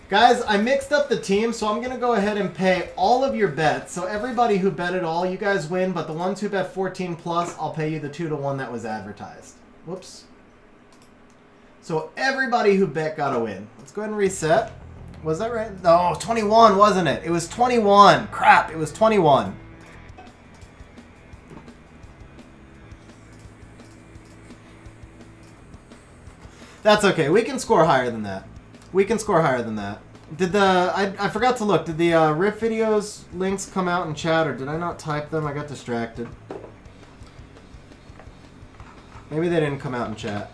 Guys, I mixed up the team, so I'm going to go ahead and pay all of your bets. So everybody who bet it all, you guys win, but the ones who bet 14 plus, I'll pay you the 2-to-1 that was advertised. Whoops. So everybody who bet got a win. Let's go ahead and reset. Was that right? No, 21, wasn't it? It was 21. Crap, it was 21. That's okay. We can score higher than that. We can score higher than that. Did the... I forgot to look. Did the Rift videos links come out in chat, or did I not type them? I got distracted. Maybe they didn't come out in chat.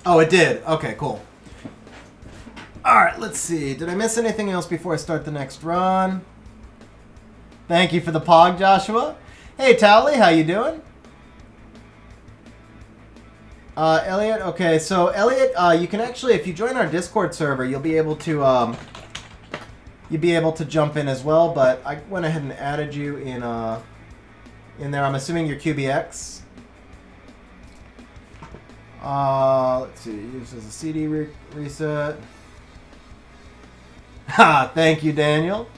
Oh, it did. Okay, cool. Alright, let's see. Did I miss anything else before I start the next run? Thank you for the pog, Joshua. Hey, Towley, how you doing? Elliot, okay, so Elliot, you can actually, if you join our Discord server, you'll be able to jump in as well, but I went ahead and added you in there. I'm assuming you're QBX. Let's see, use as a CD reset. Ha, thank you, Daniel.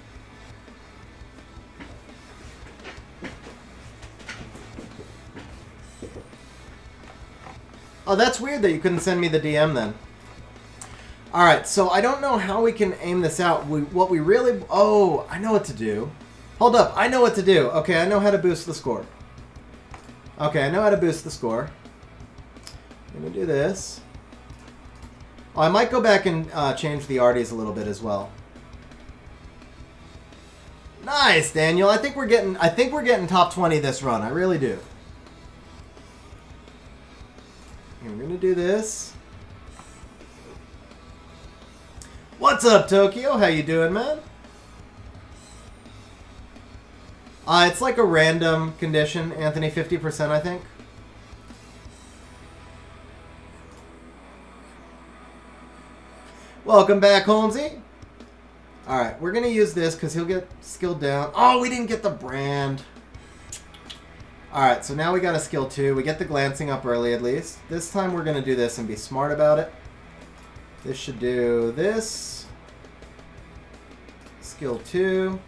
Oh, that's weird that you couldn't send me the DM then. Alright, so I don't know how we can aim this out. What we really... Oh, I know what to do. Hold up, I know what to do. Okay, I know how to boost the score. Okay, I know how to boost the score. I'm going to do this. Oh, I might go back and change the arties a little bit as well. Nice, Daniel. I think we're getting top 20 this run. I really do. And we're going to do this. What's up, Tokyo? How you doing, man? It's like a random condition, Anthony, 50%, I think. Welcome back, Holmesy. Alright, we're going to use this because he'll get skilled down. Oh, we didn't get the brand. Alright, so now we got a skill 2. We get the glancing up early at least. This time we're going to do this and be smart about it. This should do this. Skill 2.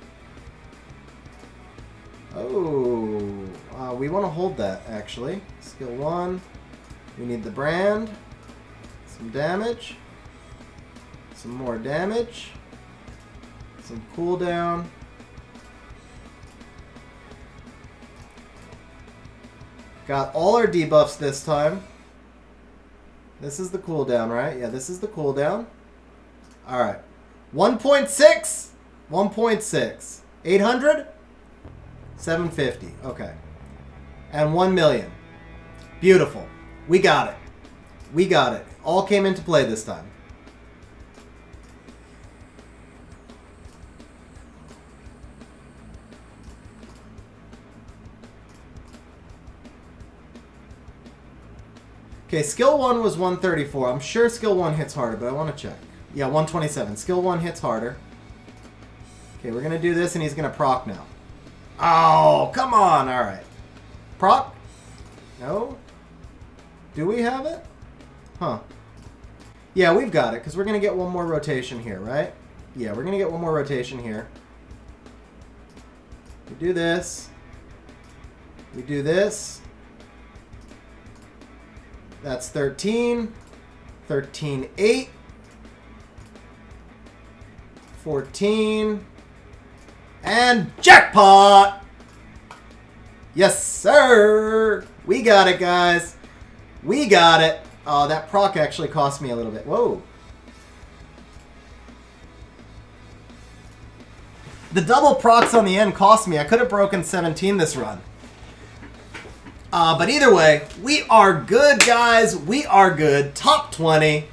Oh, we want to hold that, actually. Skill 1. We need the brand. Some damage. Some more damage. Some cooldown. Got all our debuffs this time. This is the cooldown, right? Yeah, this is the cooldown. Alright. 1.6. 1.6. 800? 750. Okay. And 1 million. Beautiful. We got it. We got it. All came into play this time. Okay, skill 1 was 134. I'm sure skill 1 hits harder, but I want to check. Yeah, 127. Skill 1 hits harder. Okay, we're going to do this, and he's going to proc now. Oh, come on. All right. Proc? No? Do we have it? Huh. Yeah, we've got it, because we're going to get one more rotation here, right? Yeah, we're going to get one more rotation here. We do this. We do this. That's 13. 13, 8. 14. And jackpot! Yes, sir! We got it, guys. We got it. Oh, that proc actually cost me a little bit. Whoa. The double procs on the end cost me. I could have broken 17 this run. But either way, we are good, guys. We are good. Top 20.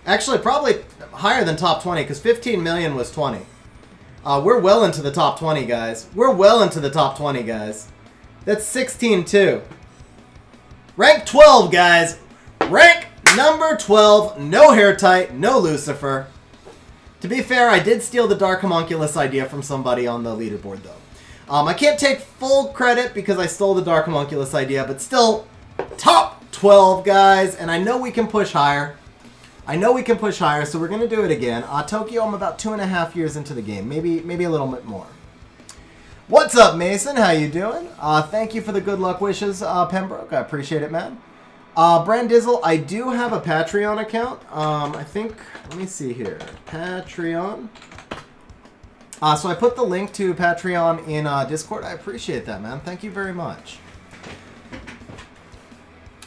Actually, probably higher than top 20, because 15 million was 20. We're well into the top 20, guys. We're well into the top 20, guys. That's 16-2. Rank 12, guys. Rank number 12. No HERTEIT, no Lucifer. To be fair, I did steal the Dark Homunculus idea from somebody on the leaderboard, though. I can't take full credit because I stole the Dark Homunculus idea, but still, top 12, guys. And I know we can push higher. I know we can push higher, so we're going to do it again. Tokyo, I'm about 2.5 years into the game. Maybe a little bit more. What's up, Mason? How you doing? Thank you for the good luck wishes, Pembroke. I appreciate it, man. Brandizzle, I do have a Patreon account. I think, let me see here. Patreon. So I put the link to Patreon in Discord. I appreciate that, man. Thank you very much.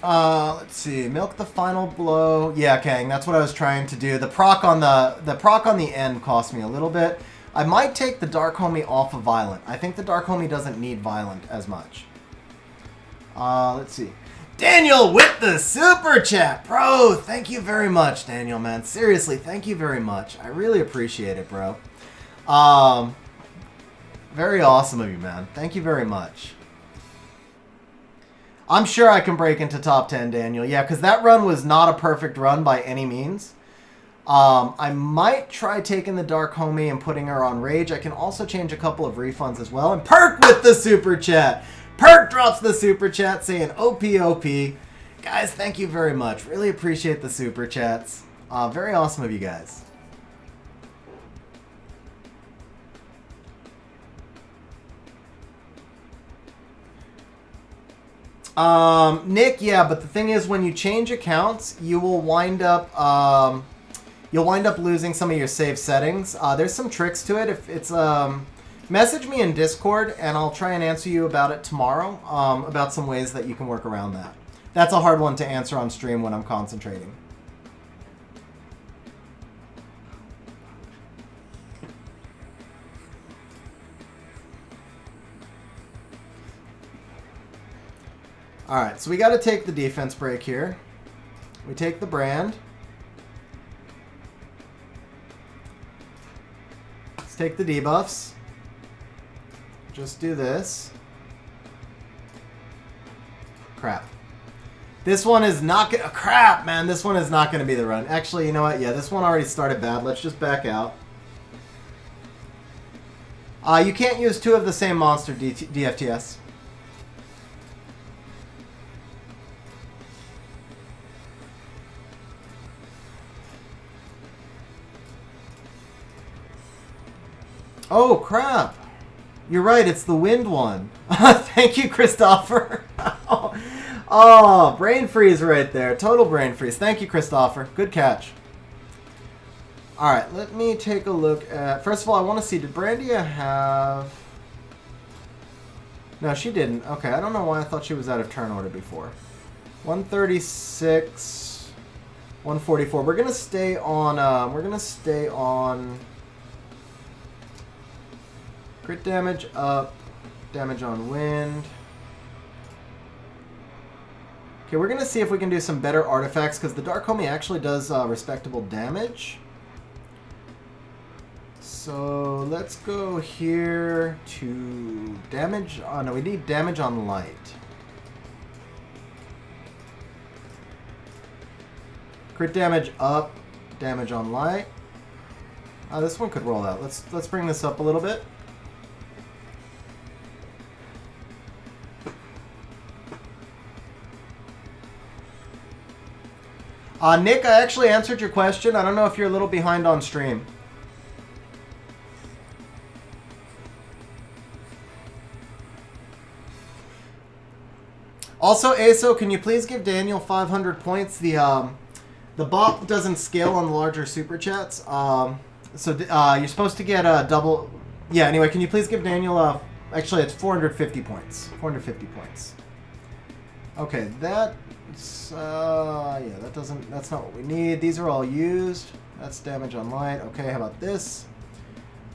Let's see. Milk the final blow. Yeah, Kang, that's what I was trying to do. The proc on the end cost me a little bit. I might take the Dark Homie off of Violent. I think the Dark Homie doesn't need Violent as much. Let's see. Daniel with the super chat. Bro, thank you very much, Daniel, man. Seriously, thank you very much. I really appreciate it, bro. Very awesome of you, man. Thank you very much. I'm sure I can break into top 10, Daniel. Yeah, because that run was not a perfect run by any means. I might try taking the Dark Homie and putting her on Rage. I can also change a couple of refunds as well. And Perk with the super chat. Perk drops the super chat saying OP. Guys, thank you very much. Really appreciate the super chats. Very awesome of you guys. Nick, yeah, but the thing is, when you change accounts, you will wind up losing some of your save settings. There's some tricks to it. If it's message me in Discord, and I'll try and answer you about it tomorrow. About some ways that you can work around that. That's a hard one to answer on stream when I'm concentrating. Alright, so we got to take the defense break here. We take the brand. Let's take the debuffs. Just do this. Crap. This one is not gonna... Crap, man. This one is not going to be the run. Actually, you know what? Yeah, this one already started bad. Let's just back out. You can't use two of the same monster DFTS. Oh, crap. You're right. It's the wind one. Thank you, Christopher. Oh, brain freeze right there. Total brain freeze. Thank you, Christopher. Good catch. All right, let me take a look at... First of all, I want to see, did Brandia have... No, she didn't. Okay, I don't know why I thought she was out of turn order before. 136, 144. We're gonna stay on... Crit damage up, damage on wind. Okay, we're going to see if we can do some better artifacts, because the Dark Homie actually does respectable damage. So let's go here to damage. Oh, no, we need damage on light. Crit damage up, damage on light. This one could roll out. Let's bring this up a little bit. Nick, I actually answered your question. I don't know if you're a little behind on stream. Also, ASO, can you please give Daniel 500 points? The bot doesn't scale on the larger super chats. So you're supposed to get a double... Yeah, anyway, can you please give Daniel actually, it's 450 points. 450 points. Okay, that's yeah, that's not what we need. These are all used. That's damage on light. Okay, how about this?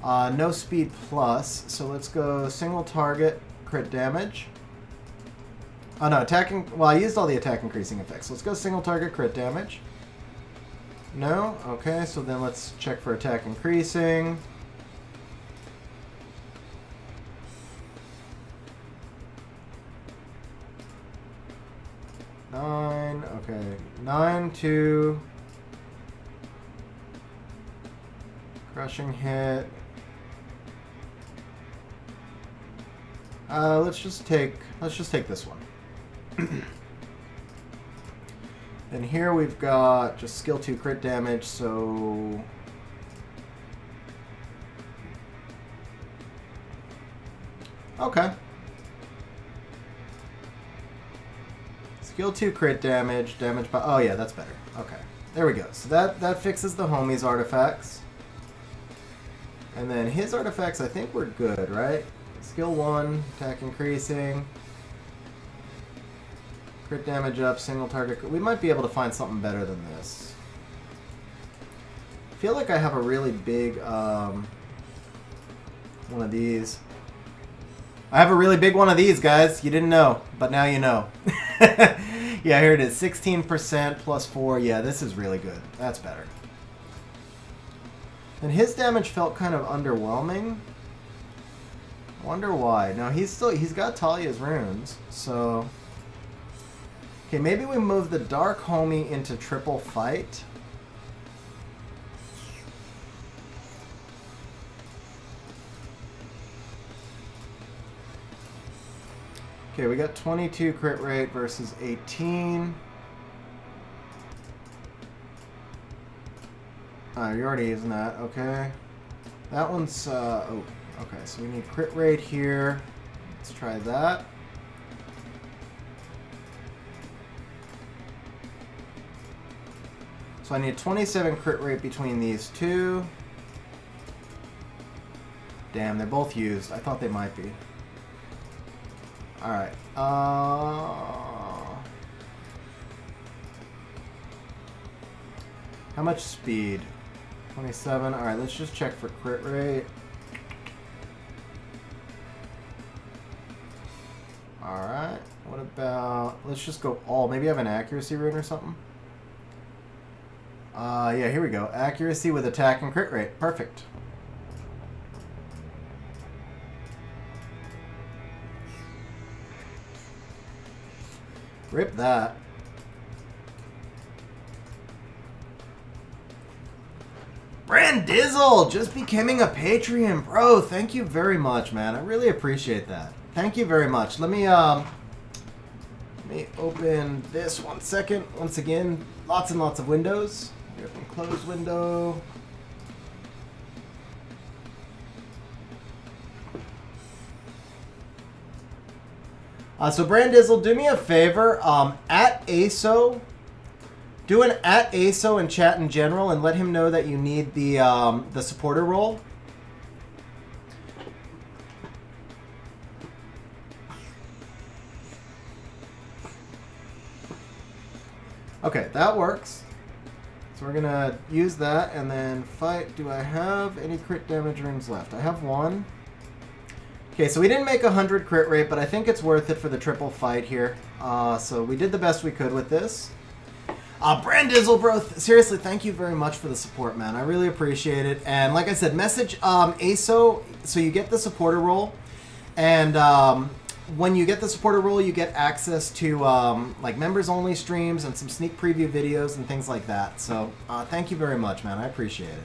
No speed plus. So let's go single target crit damage. Oh no, attacking. Well, I used all the attack increasing effects. Let's go single target crit damage. No? Okay, so then let's check for attack increasing. Okay. 9 to crushing hit. Let's just take this one. And here we've got just skill 2 crit damage, so okay. Skill 2 crit damage, damage by... Oh, yeah, that's better. Okay. There we go. So that fixes the homie's artifacts. And then his artifacts, I think we're good, right? Skill 1, attack increasing. Crit damage up, single target... We might be able to find something better than this. I feel like I have a really big, one of these. I have a really big one of these, guys. You didn't know, but now you know. Yeah, here it is. 16% plus 4. Yeah, this is really good. That's better. And his damage felt kind of underwhelming. I wonder why. Now, he's got Talia's runes, so... Okay, maybe we move the Dark Homie into triple fight. Okay, we got 22 crit rate versus 18. You're already using that. Okay. That one's... oh, okay. So we need crit rate here. Let's try that. So I need 27 crit rate between these two. Damn, they're both used. I thought they might be. Alright. How much speed? 27. Alright, let's just check for crit rate. Alright. What about... Let's just go all. Maybe I have an accuracy rune or something? Yeah, here we go. Accuracy with attack and crit rate. Perfect. Rip that. Brandizzle just becoming a Patreon, bro. Thank you very much, man. I really appreciate that. Thank you very much. Let me open this 1 second. Once again, lots and lots of windows. Open close window. So Brandizzle, do me a favor. At ASO, do an at ASO in chat in general, and let him know that you need the supporter role. Okay, that works. So we're gonna use that and then fight. Do I have any crit damage runes left? I have one. Okay, so we didn't make 100 crit rate, but I think it's worth it for the triple fight here. So we did the best we could with this. Brandizzle, bro, seriously, thank you very much for the support, man. I really appreciate it. And like I said, message ASO so you get the supporter role. And when you get the supporter role, you get access to like members-only streams and some sneak preview videos and things like that. So thank you very much, man. I appreciate it.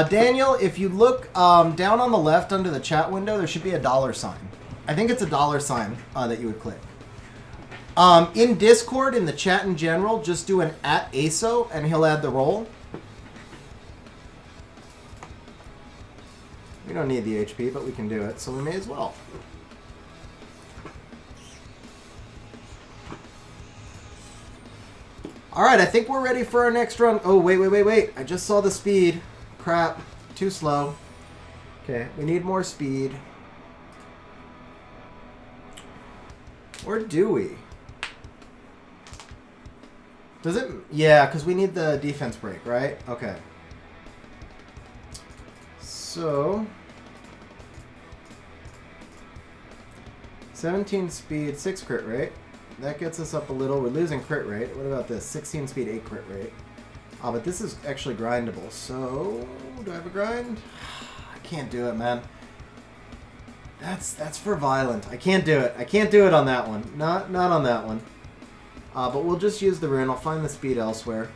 Daniel, if you look down on the left under the chat window, there should be a $sign. I think it's a $sign that you would click. In Discord, in the chat in general, just do an at ASO and he'll add the role. We don't need the HP, but we can do it, so we may as well. Alright, I think we're ready for our next run. Oh, wait. I just saw the speed. Crap. Too slow. Okay, we need more speed. Or do we? Does it? Yeah, because we need the defense break, right? Okay. So... 17 speed, 6 crit rate. That gets us up a little. We're losing crit rate. What about this? 16 speed, 8 crit rate. But this is actually grindable. So, do I have a grind? I can't do it, man. That's for violent. I can't do it. I can't do it on that one. Not on that one. But we'll just use the rune. I'll find the speed elsewhere.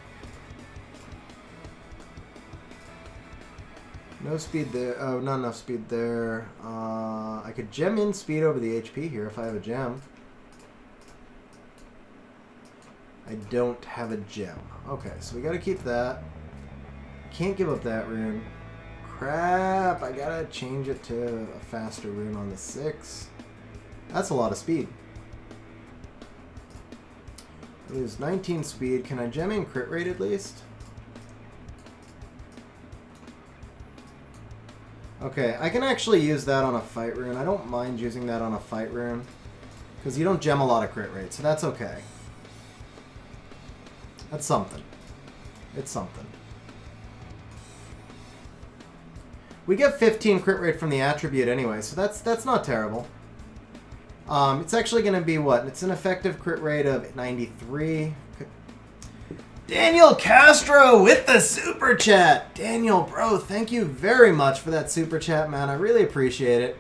No speed there. Oh, not enough speed there. I could gem in speed over the HP here if I have a gem. I don't have a gem. Okay, so we gotta keep that. Can't give up that rune. Crap, I gotta change it to a faster rune on the 6. That's a lot of speed. It is 19 speed. Can I gem in crit rate at least? Okay, I can actually use that on a fight rune. I don't mind using that on a fight rune. Because you don't gem a lot of crit rate, so that's okay. That's something. It's something. We get 15 crit rate from the attribute anyway, so that's not terrible. It's actually going to be what? It's an effective crit rate of 93. Daniel Castro with the super chat. Daniel, bro, thank you very much for that super chat, man. I really appreciate it.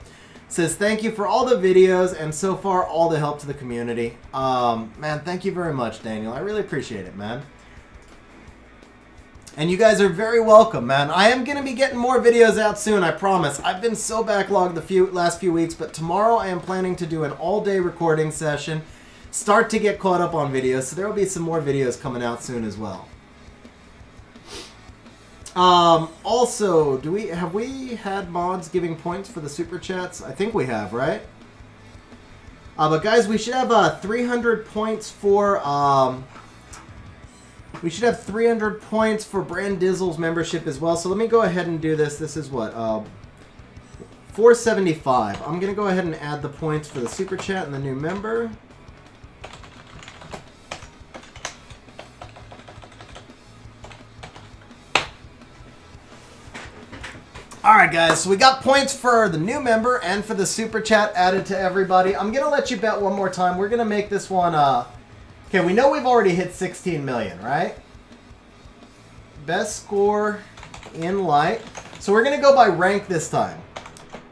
Says thank you for all the videos and so far all the help to the community. Man, thank you very much, Daniel. I really appreciate it, man. And you guys are very welcome, man. I am going to be getting more videos out soon, I promise. I've been so backlogged the last few weeks, but tomorrow I am planning to do an all-day recording session. Start to get caught up on videos, so there will be some more videos coming out soon as well. Also, have we had mods giving points for the super chats? I think we have, right? But guys, we should have 300 points for we should have 300 points for Brandizzle's membership as well. So let me go ahead and do this. This is what 475. I'm gonna go ahead and add the points for the super chat and the new member. Alright guys, so we got points for the new member and for the super chat added to everybody. I'm going to let you bet one more time. We're going to make this one, okay, we know we've already hit 16 million, right? Best score in light. So we're going to go by rank this time.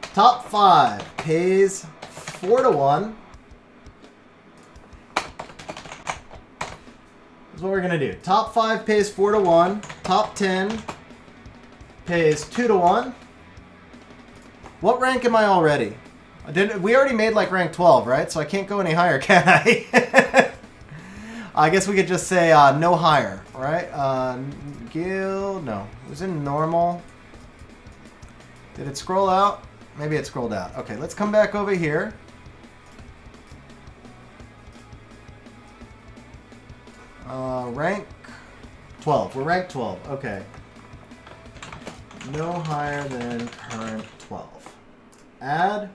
Top 5 pays 4 to 1. That's what we're going to do. Top 5 pays 4 to 1. Top 10 pays 2 to 1. What rank am I already? We already made like rank 12, right? So I can't go any higher, can I? I guess we could just say no higher, right? Guild, no. It was in normal. Did it scroll out? Maybe it scrolled out. Okay, let's come back over here. Rank 12. We're rank 12. Okay. No higher than current 12. Add.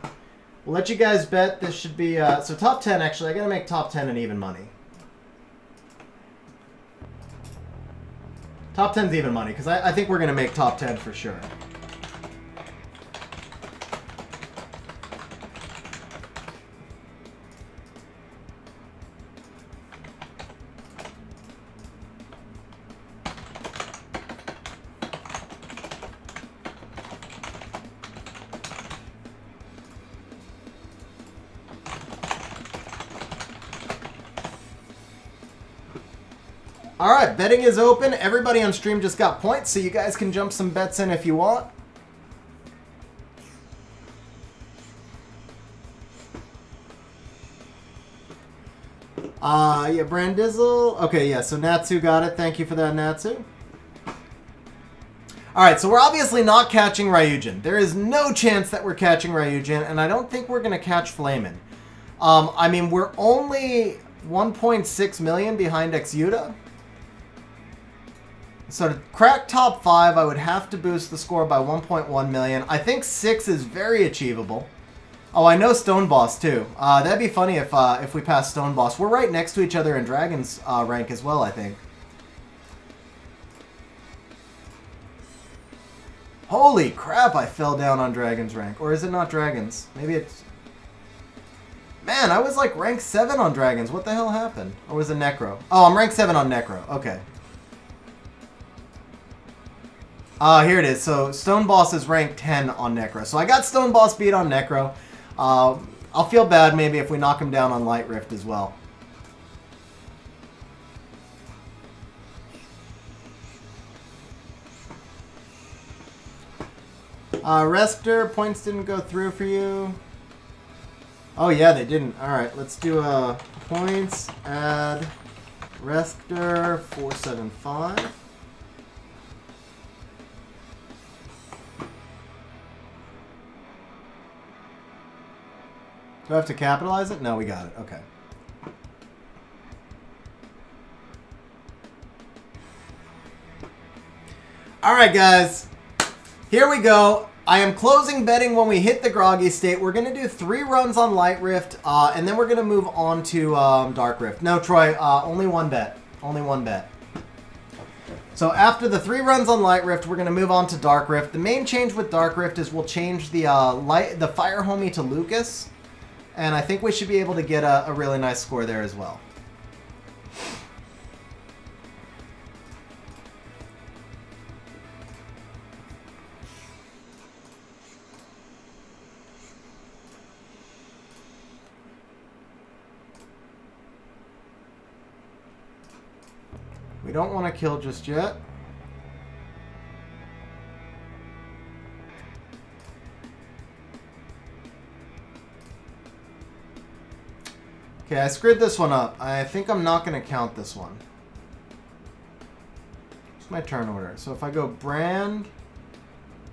We'll let you guys bet. This should be... so top 10, actually. I got to make top 10 and even money. Top 10's even money, because I think we're going to make top 10 for sure. Alright, betting is open. Everybody on stream just got points, so you guys can jump some bets in if you want. Yeah, Brandizzle. Okay, yeah, so Natsu got it. Thank you for that, Natsu. Alright, so we're obviously not catching Ryujin. There is no chance that we're catching Ryujin, and I don't think we're going to catch Flamin. I mean, we're only 1.6 million behind Exuda. So to crack top 5, I would have to boost the score by 1.1 million. I think 6 is very achievable. Oh, I know Stone Boss too. That'd be funny if we pass Stone Boss. We're right next to each other in Dragon's rank as well, I think. Holy crap, I fell down on Dragon's rank. Or is it not Dragon's? Maybe it's... Man, I was like rank 7 on Dragon's. What the hell happened? Or was it Necro? Oh, I'm rank 7 on Necro. Okay. Here it is. So, Stone Boss is rank 10 on Necro. So, I got Stone Boss beat on Necro. I'll feel bad maybe if we knock him down on Light Rift as well. Rester, points didn't go through for you. Oh, yeah, they didn't. Alright, let's do points, add Rester, 475. Do I have to capitalize it? No, we got it. Okay. Alright, guys. Here we go. I am closing betting when we hit the groggy state. We're going to do 3 runs on Light Rift, and then we're going to move on to Dark Rift. No, Troy, only one bet. Only one bet. So after the 3 runs on Light Rift, we're going to move on to Dark Rift. The main change with Dark Rift is we'll change the Fire Homie to Lucas. And I think we should be able to get a really nice score there as well. We don't want to kill just yet. Okay, I screwed this one up. I think I'm not going to count this one. It's my turn order. So if I go brand,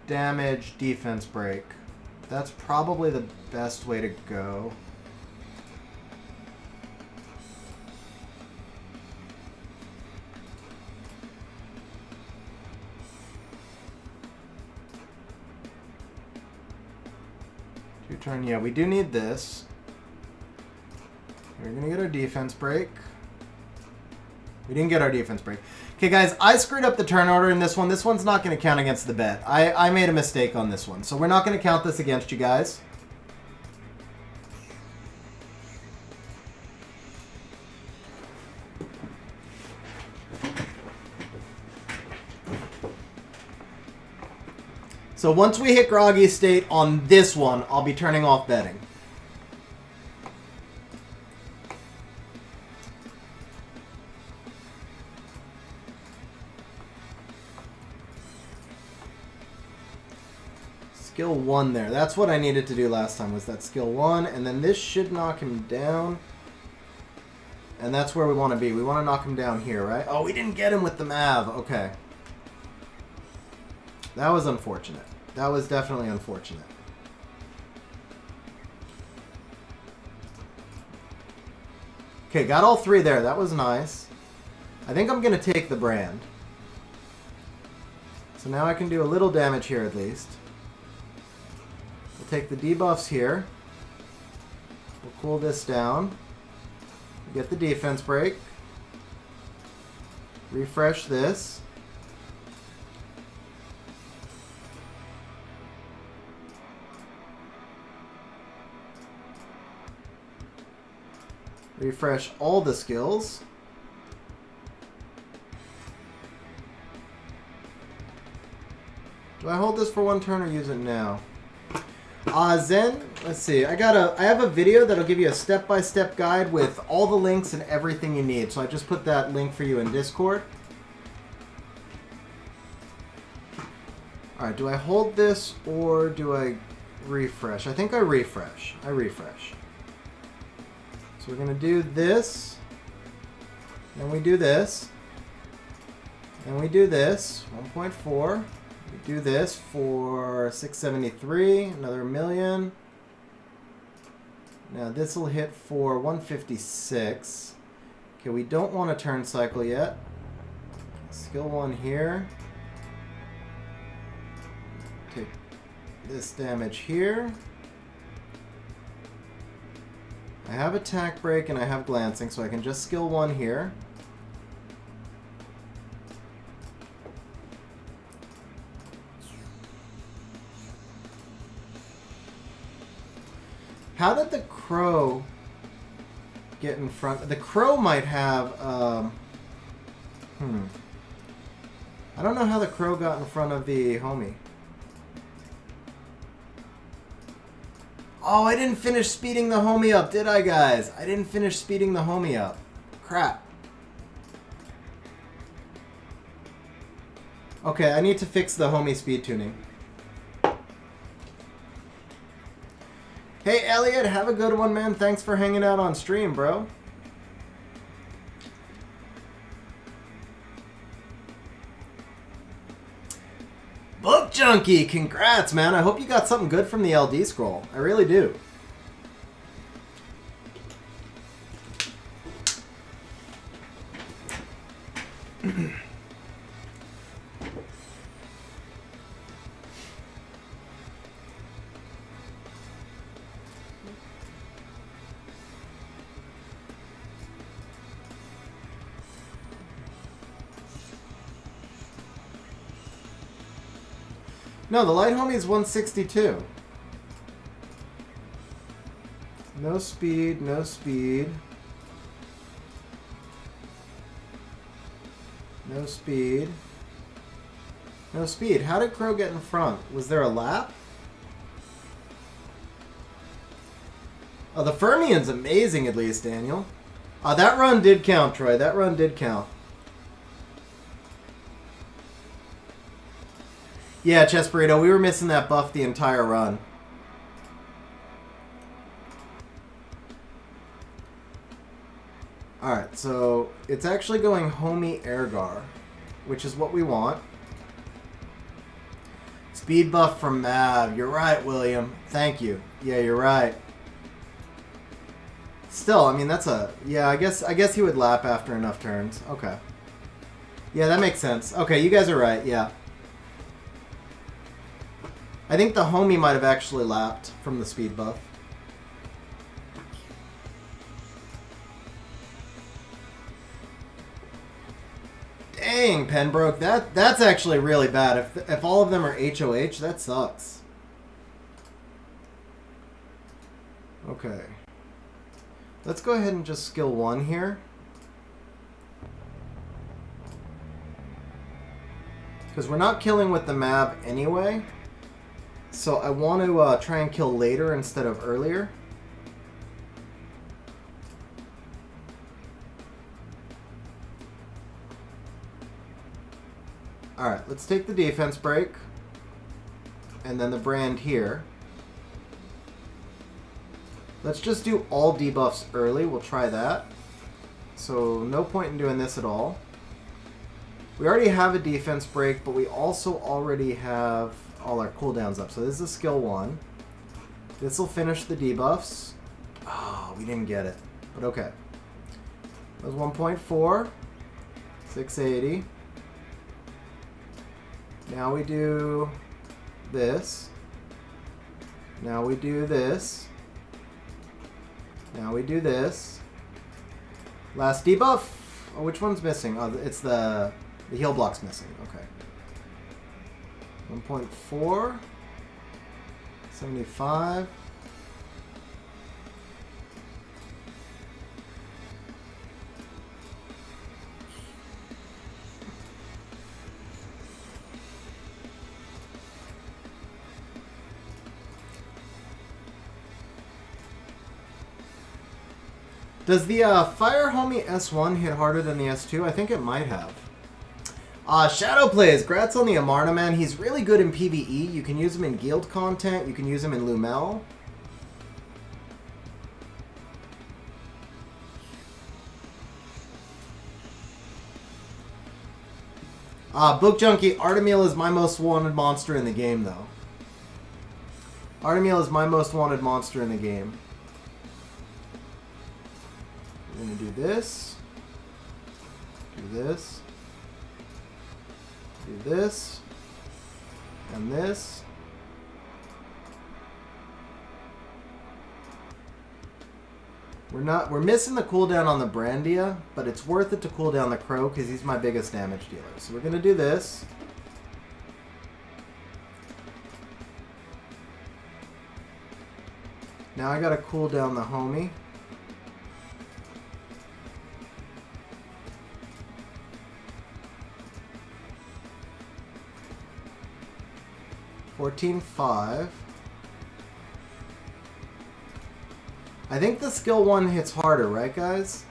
damage, defense break, that's probably the best way to go. 2 turn. Yeah, we do need this. We're gonna get our defense break. We didn't get our defense break. Okay, guys, I screwed up the turn order in this one. This one's not going to count against the bet. I made a mistake on this one. So we're not going to count this against you guys. So once we hit Groggy State on this one, I'll be turning off betting. Skill 1 there. That's what I needed to do last time, was that skill 1. And then this should knock him down. And that's where we want to be. We want to knock him down here, right? Oh, we didn't get him with the Mav. Okay. That was unfortunate. That was definitely unfortunate. Okay, got all 3 there. That was nice. I think I'm going to take the brand. So now I can do a little damage here at least. We'll take the debuffs here. We'll cool this down. Get the defense break. Refresh this. Refresh all the skills. Do I hold this for 1 turn or use it now? Zen, let's see. I have a video that'll give you a step-by-step guide with all the links and everything you need. So I just put that link for you in Discord. All right, do I hold this or do I refresh? I think I refresh. I refresh. So we're gonna do this. Then we do this. Then we do this. 1.4. We do this for 673, another million. Now this will hit for 156. Okay, we don't want a turn cycle yet. Skill 1 here. Take this damage here. I have attack break and I have glancing, so I can just skill 1 here. How did the crow get in front? The crow might have, I don't know how the crow got in front of the homie. Oh, I didn't finish speeding the homie up, did I, guys? I didn't finish speeding the homie up. Crap. Okay, I need to fix the homie speed tuning. Hey, Elliot, have a good one, man. Thanks for hanging out on stream, bro. Book Junkie, congrats, man. I hope you got something good from the LD scroll. I really do. No, the light homie is 162. No speed, no speed. No speed. No speed. How did Crow get in front? Was there a lap? Oh, the Fermian's amazing at least, Daniel. That run did count, Troy. That run did count. Yeah, Chess Burrito, we were missing that buff the entire run. Alright, so it's actually going homie Ergar, which is what we want. Speed buff from Mav. You're right, William. Thank you. Yeah, you're right. Still, I mean, that's a... Yeah, I guess he would lap after enough turns. Okay. Yeah, that makes sense. Okay, you guys are right, yeah. I think the homie might have actually lapped from the speed buff. Dang, Penbroke, that's actually really bad. If all of them are HOH, that sucks. Okay. Let's go ahead and just skill 1 here. Because we're not killing with the map anyway. So I want to try and kill later instead of earlier. Alright, let's take the defense break. And then the brand here. Let's just do all debuffs early. We'll try that. So no point in doing this at all. We already have a defense break, but we also already have all our cooldowns up. So this is skill 1. This will finish the debuffs. Oh, we didn't get it. But okay. That was 1.4. 680. Now we do this. Now we do this. Now we do this. Last debuff. Oh, which one's missing? Oh, it's the heal block's missing. Okay. 1.4. 75. Does the Fire Homie S1 hit harder than the S2? I think it might have. Shadow Plays, grats on the Amarna, man. He's really good in PvE. You can use him in guild content. You can use him in Lumel. Book Junkie, Artemil is my most wanted monster in the game, though. Artemil is my most wanted monster in the game. We're going to do this. Do this. Do this. And this. We're missing the cooldown on the Brandia, but it's worth it to cool down the Crow because he's my biggest damage dealer. So we're going to do this. Now I got to cool down the homie. $14.5. I think the skill 1 hits harder, right, guys?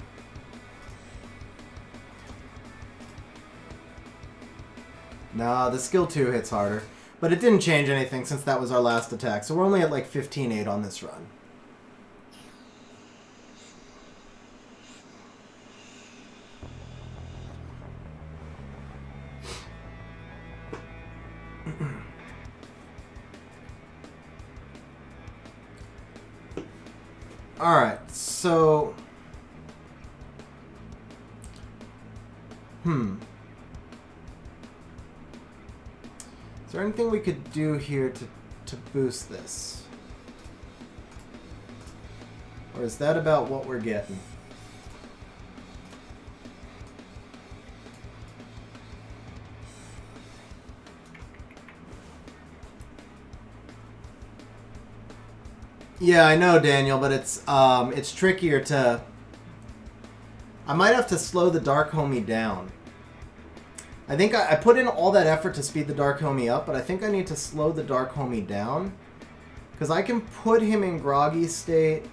Nah, the skill 2 hits harder. But it didn't change anything since that was our last attack. So we're only at like 15.8 on this run. Alright, so... Is there anything we could do here to boost this? Or is that about what we're getting? Yeah, I know, Daniel, but it's trickier to... I might have to slow the Dark Homie down. I think I put in all that effort to speed the Dark Homie up, but I think I need to slow the Dark Homie down. Because I can put him in groggy state.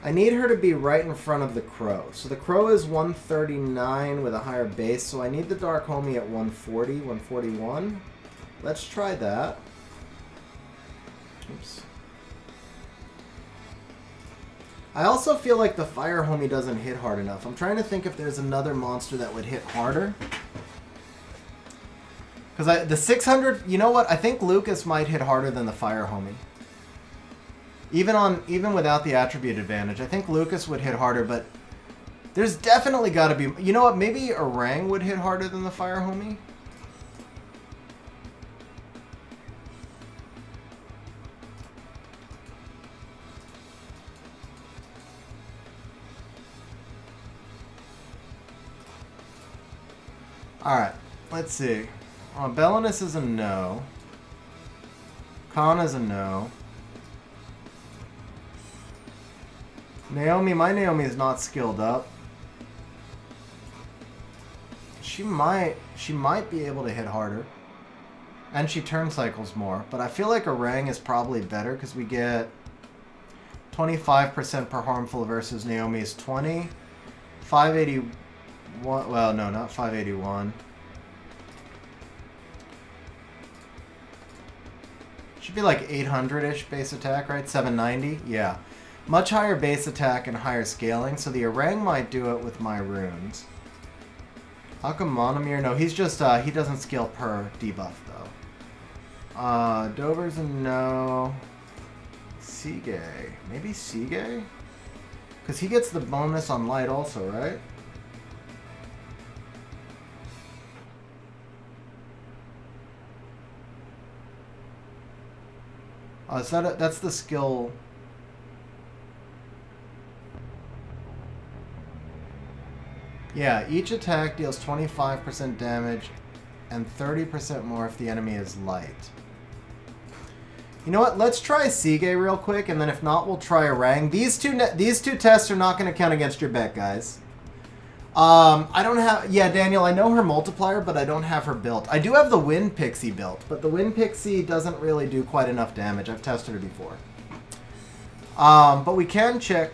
I need her to be right in front of the Crow. So the Crow is 139 with a higher base, so I need the Dark Homie at 140, 141. Let's try that. Oops. I also feel like the Fire Homie doesn't hit hard enough. I'm trying to think if there's another monster that would hit harder. Because the 600, you know what? I think Lucas might hit harder than the Fire Homie. Even without the attribute advantage, I think Lucas would hit harder, but there's definitely got to be... You know what? Maybe Orang would hit harder than the Fire Homie. Alright, let's see. Belinus is a no. Khan is a no. Naomi, my Naomi is not skilled up. She might be able to hit harder. And she turn cycles more. But I feel like Orang is probably better because we get 25% per harmful versus Naomi's 20. 581. Well, no, not 581. Should be like 800-ish base attack, right? 790? Yeah. Much higher base attack and higher scaling, so the Orang might do it with my runes. How come Monomir? No, he's just, he doesn't scale per debuff, though. Dover's a no. Seagay. Maybe Seagay? Because he gets the bonus on light also, right? Oh, is that that's the skill... Yeah, each attack deals 25% damage and 30% more if the enemy is light. You know what? Let's try Seagay real quick, and then if not, we'll try Orang. These two tests are not going to count against your bet, guys. I don't have... Yeah, Daniel, I know her multiplier, but I don't have her built. I do have the Wind Pixie built, but the Wind Pixie doesn't really do quite enough damage. I've tested her before. But we can check...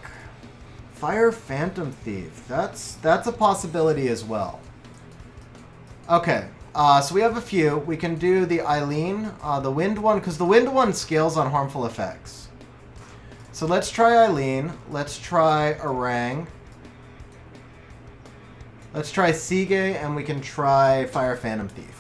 Fire Phantom Thief. That's a possibility as well. Okay, so we have a few. We can do the Eileen, the Wind one, because the Wind one scales on harmful effects. So let's try Eileen. Let's try Orang. Let's try Seagay, and we can try Fire Phantom Thief.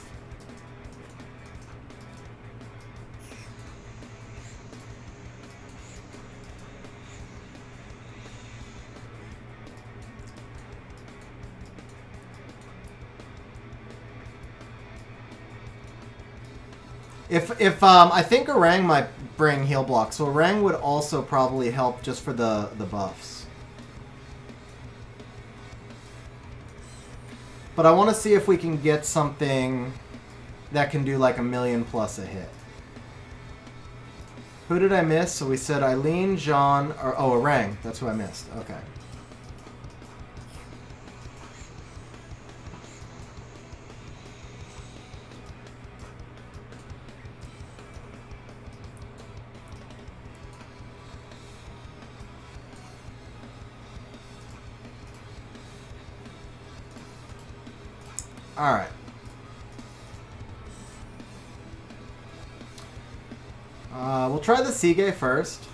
If I think Orang might bring heal block, so Orang would also probably help just for the buffs. But I want to see if we can get something that can do like 1,000,000 plus a hit. Who did I miss? So we said Eileen, Jean, or oh, Orang. That's who I missed. Okay. Alright. We'll try the Seagay first.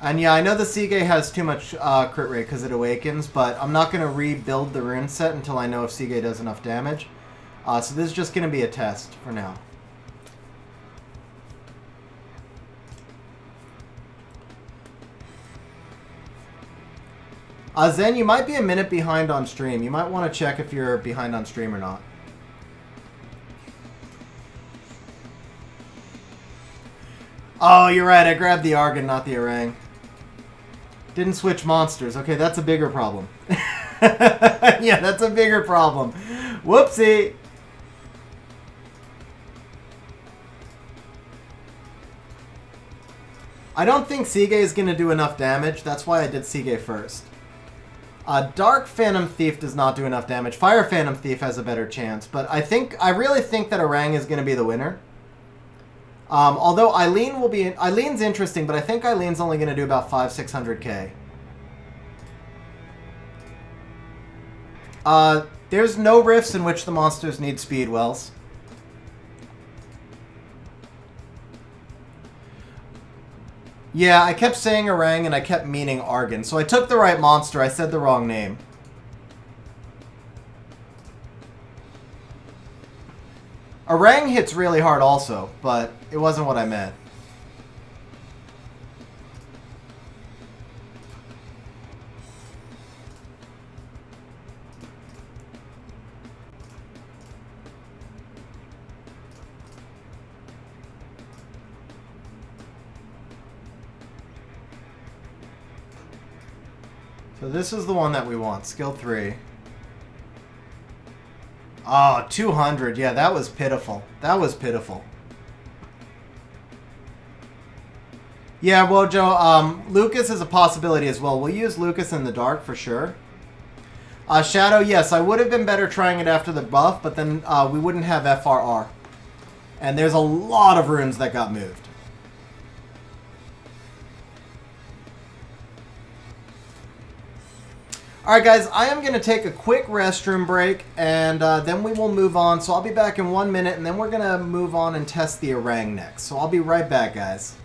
And yeah, I know the Seagay has too much crit rate because it awakens, but I'm not going to rebuild the rune set until I know if Seagay does enough damage. So this is just going to be a test for now. Zen, you might be a minute behind on stream. You might want to check if you're behind on stream or not. Oh, you're right. I grabbed the Argon, not the Orang. Didn't switch monsters. Okay, that's a bigger problem. Yeah, that's a bigger problem. Whoopsie. I don't think Seagay is going to do enough damage. That's why I did Seagay first. Dark Phantom Thief does not do enough damage. Fire Phantom Thief has a better chance, but I really think that Orang is going to be the winner. Although Eileen will be... Eileen's interesting, but I think Eileen's only going to do about 500-600k. There's no rifts in which the monsters need speed wells. Yeah, I kept saying Orang and I kept meaning Argon. So I took the right monster, I said the wrong name. Orang hits really hard also, but it wasn't what I meant. So this is the one that we want, skill 3. Oh, 200. Yeah, that was pitiful. That was pitiful. Yeah, Wojo, Lucas is a possibility as well. We'll use Lucas in the dark for sure. Shadow, yes, I would have been better trying it after the buff, but then we wouldn't have FRR. And there's a lot of runes that got moved. Alright guys, I am going to take a quick restroom break, and then we will move on. So I'll be back in 1 minute, and then we're going to move on and test the orang next. So I'll be right back, guys.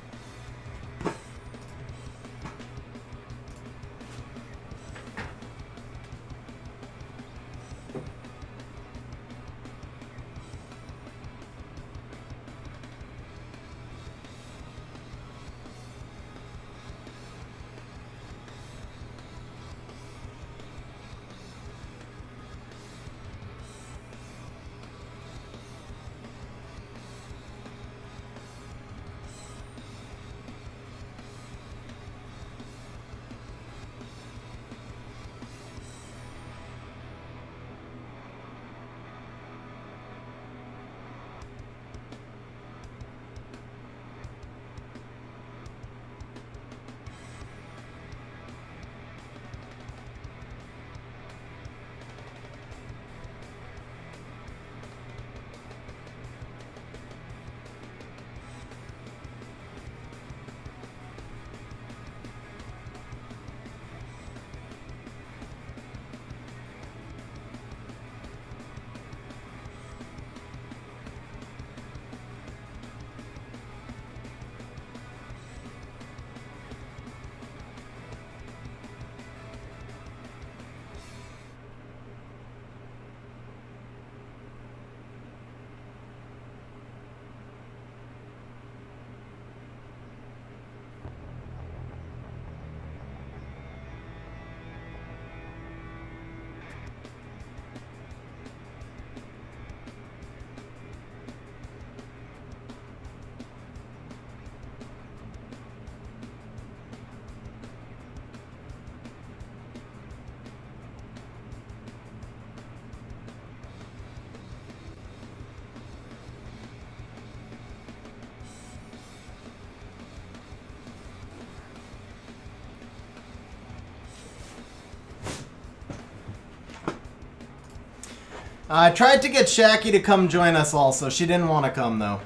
I tried to get Shaki to come join us also. She didn't want to come though.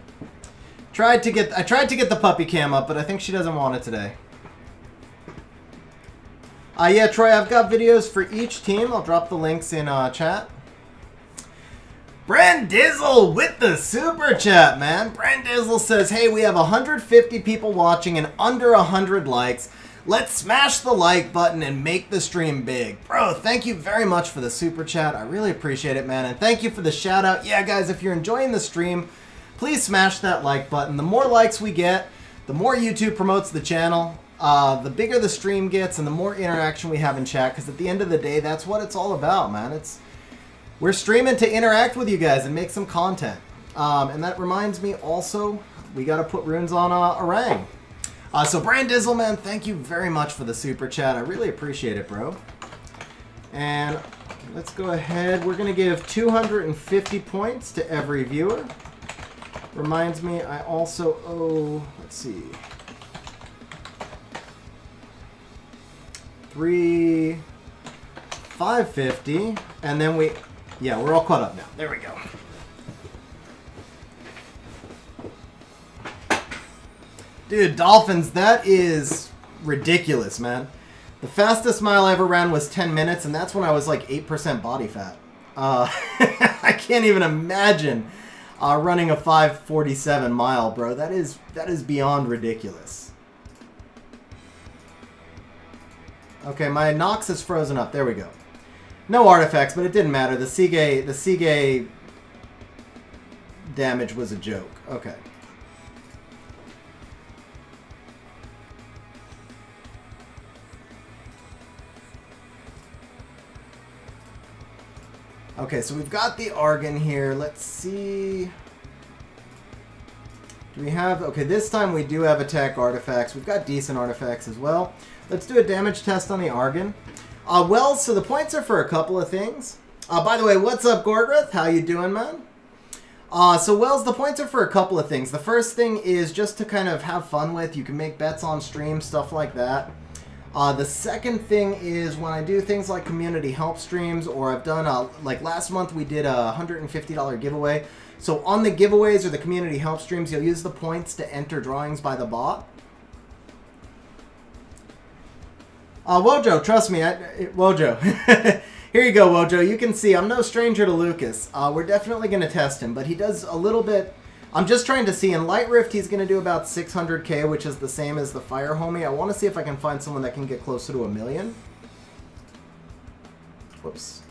I tried to get the puppy cam up, but I think she doesn't want it today. Yeah, Troy, I've got videos for each team. I'll drop the links in chat. Brandizzle with the super chat, man. Brandizzle says, hey, we have 150 people watching and under 100 likes. Let's smash the like button and make the stream big. Bro, thank you very much for the super chat. I really appreciate it, man. And thank you for the shout out. Yeah, guys, if you're enjoying the stream, please smash that like button. The more likes we get, the more YouTube promotes the channel, the bigger the stream gets, and the more interaction we have in chat. Because at the end of the day, that's what it's all about, man. We're streaming to interact with you guys and make some content. And that reminds me also, we got to put runes on Orang. So Brandizzle, man, thank you very much for the super chat. I really appreciate it, bro. And let's go ahead. We're going to give 250 points to every viewer. Reminds me, I also owe, let's see, 550. And then yeah, we're all caught up now. There we go. Dude, Dolphins, that is ridiculous, man. The fastest mile I ever ran was 10 minutes, and that's when I was like 8% body fat. I can't even imagine running a 5:47 mile, bro. That is beyond ridiculous. Okay, my Nox is frozen up. There we go. No artifacts, but it didn't matter. The Sige damage was a joke. Okay. Okay, so we've got the Argon here. Let's see. Do we have... Okay, this time we do have attack artifacts. We've got decent artifacts as well. Let's do a damage test on the Argon. Well, so the points are for a couple of things. By the way, what's up, Gorgrith? How you doing, man? So, Wells, the points are for a couple of things. The first thing is just to kind of have fun with. You can make bets on stream, stuff like that. The second thing is when I do things like community help streams, or I've done, like last month we did a $150 giveaway. So on the giveaways or the community help streams, you'll use the points to enter drawings by the bot. Wojo, trust me, Wojo. Here you go, Wojo. You can see I'm no stranger to Lucas. We're definitely going to test him, but he does a little bit... I'm just trying to see. In Light Rift, he's going to do about 600k, which is the same as the Fire Homie. I want to see if I can find someone that can get closer to 1 million. Whoops.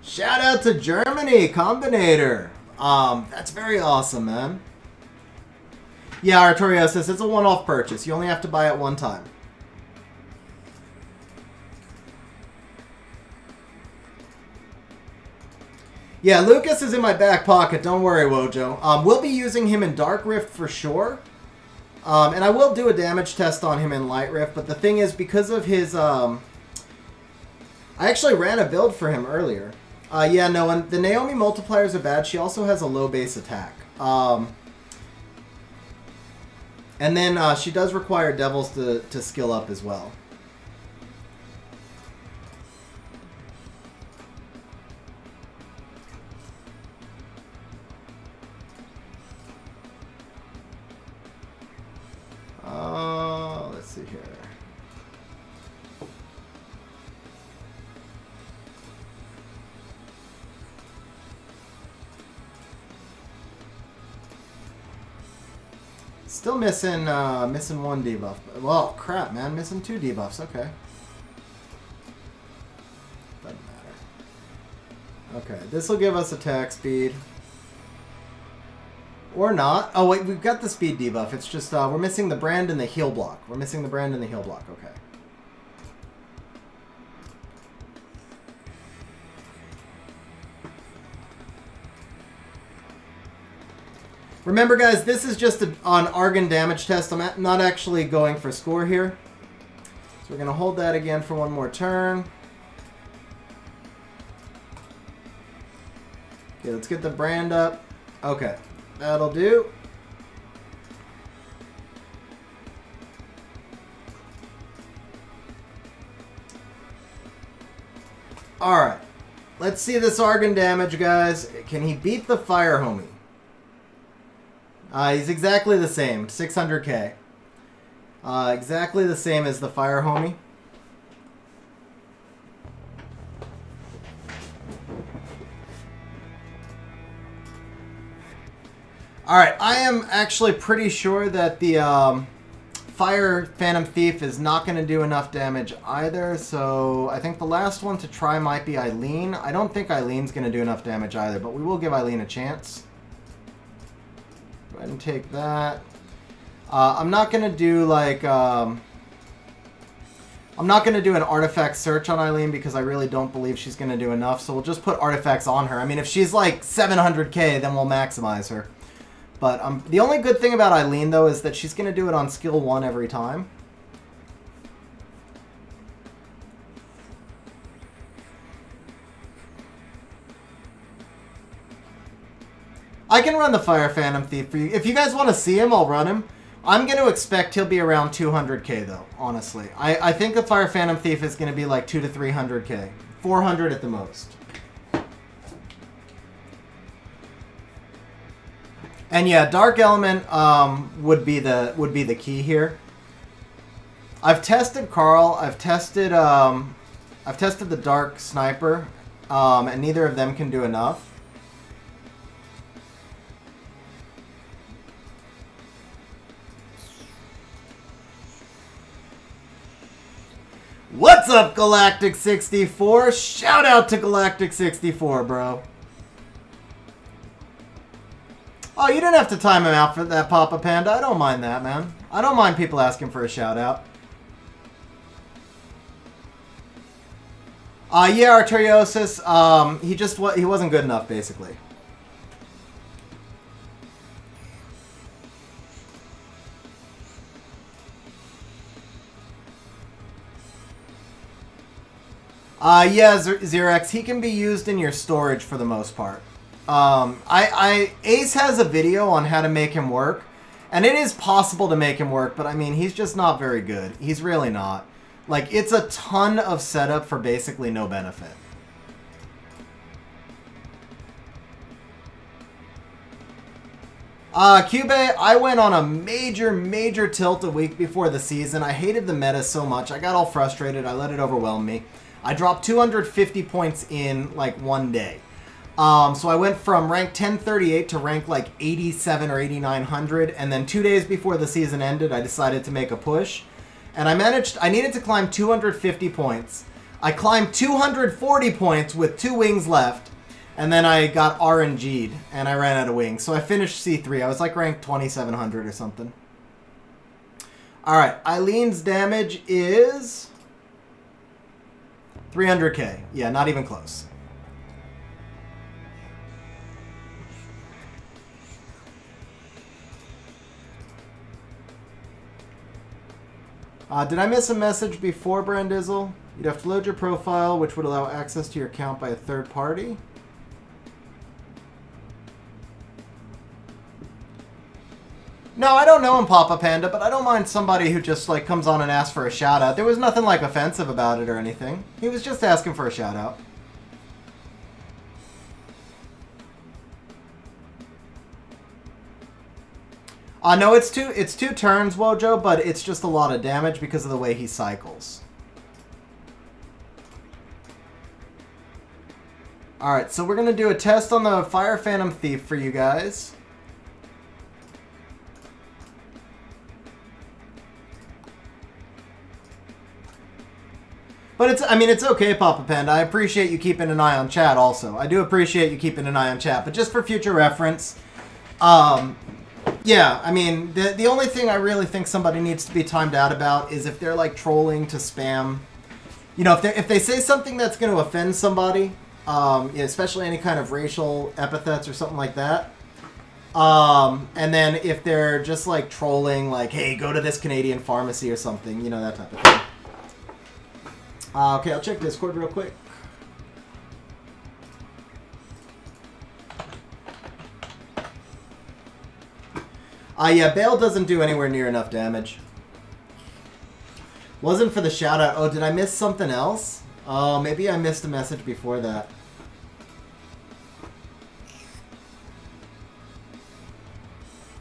Shout out to Germany, Combinator. That's very awesome, man. Yeah, Arturiosis, it's a one-off purchase. You only have to buy it one time. Yeah, Lucas is in my back pocket. Don't worry, Wojo. We'll be using him in Dark Rift for sure. And I will do a damage test on him in Light Rift. But the thing is, because of his... I actually ran a build for him earlier. Yeah, no, and the Naomi multipliers are bad. She also has a low base attack. And then she does require Devils to skill up as well. Let's see here. Still missing one debuff. Well, crap, man. Missing 2 debuffs. Okay. Doesn't matter. Okay, this will give us attack speed. Or not. Oh, wait, we've got the speed debuff. It's just, we're missing the brand and the heal block. We're missing the brand and the heal block. Okay. Remember, guys, this is just an Argon damage test. I'm not actually going for score here. So we're going to hold that again for one more turn. Okay, let's get the brand up. Okay, that'll do. Alright, let's see this Argon damage, guys. Can he beat the Fire Homie? He's exactly the same, 600k. Exactly the same as the Fire Homie. Alright, I am actually pretty sure that the Fire Phantom Thief is not going to do enough damage either, so I think the last one to try might be Eileen. I don't think Eileen's going to do enough damage either, but we will give Eileen a chance. Go ahead and take that. I'm not going to do like... I'm not going to do an artifact search on Eileen because I really don't believe she's going to do enough, so we'll just put artifacts on her. I mean, if she's like 700k, then we'll maximize her. But the only good thing about Eileen, though, is that she's going to do it on skill 1 every time. I can run the Fire Phantom Thief for you. If you guys want to see him, I'll run him. I'm going to expect he'll be around 200k, though, honestly. I think the Fire Phantom Thief is going to be like 200 to 300k. 400 at the most. And yeah, Dark Element would be the key here. I've tested Carl. I've tested the Dark Sniper, and neither of them can do enough. What's up, Galactic64? Shout out to Galactic64, bro. Oh, you didn't have to time him out for that, Papa Panda. I don't mind that, man. I don't mind people asking for a shout out. Yeah, Arteriosis. He wasn't good enough, basically. Yeah, Xerex, he can be used in your storage for the most part. Ace has a video on how to make him work, and it is possible to make him work, but I mean, he's just not very good. He's really not. Like, it's a ton of setup for basically no benefit. Cube, I went on a major tilt a week before the season. I hated the meta so much. I got all frustrated. I let it overwhelm me. I dropped 250 points in, like, one day. So I went from rank 1038 to rank, like, 87 or 8900. And then 2 days before the season ended, I decided to make a push. And I needed to climb 250 points. I climbed 240 points with 2 wings left. And then I got RNG'd, and I ran out of wings. So I finished C3. I was like ranked 2700 or something. Alright, Eileen's damage is 300k. Yeah, not even close. Did I miss a message before, Brandizzle? You'd have to load your profile, which would allow access to your account by a third party. No, I don't know him, Papa Panda, but I don't mind somebody who just, like, comes on and asks for a shout-out. There was nothing, like, offensive about it or anything. He was just asking for a shout-out. No, it's two turns, Wojo, but it's just a lot of damage because of the way he cycles. Alright, so we're going to do a test on the Fire Phantom Thief for you guys. But it's okay, Papa Panda. I appreciate you keeping an eye on chat also. I do appreciate you keeping an eye on chat. But just for future reference, yeah, I mean, the only thing I really think somebody needs to be timed out about is if they're, like, trolling to spam. You know, if they say something that's going to offend somebody, especially any kind of racial epithets or something like that. And then if they're just, like, trolling, like, hey, go to this Canadian pharmacy or something, you know, that type of thing. Okay, I'll check Discord real quick. Yeah, Bale doesn't do anywhere near enough damage. Wasn't for the shout-out. Oh, did I miss something else? Oh, maybe I missed a message before that.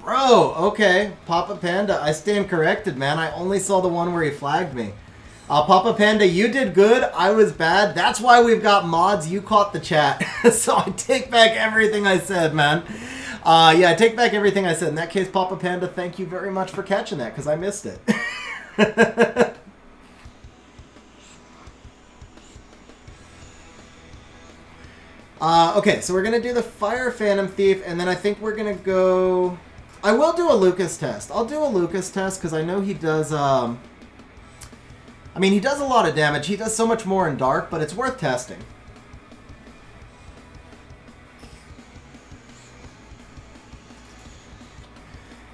Bro, okay. Papa Panda, I stand corrected, man. I only saw the one where he flagged me. Papa Panda, you did good. I was bad. That's why we've got mods. You caught the chat. So I take back everything I said, man. Yeah, I take back everything I said. In that case, Papa Panda, thank you very much for catching that, because I missed it. Okay, so we're going to do the Fire Phantom Thief, and then I think we're going to go... I will do a Lucas test. I'll do a Lucas test, because I know he does... I mean, he does a lot of damage. He does so much more in Dark, but it's worth testing.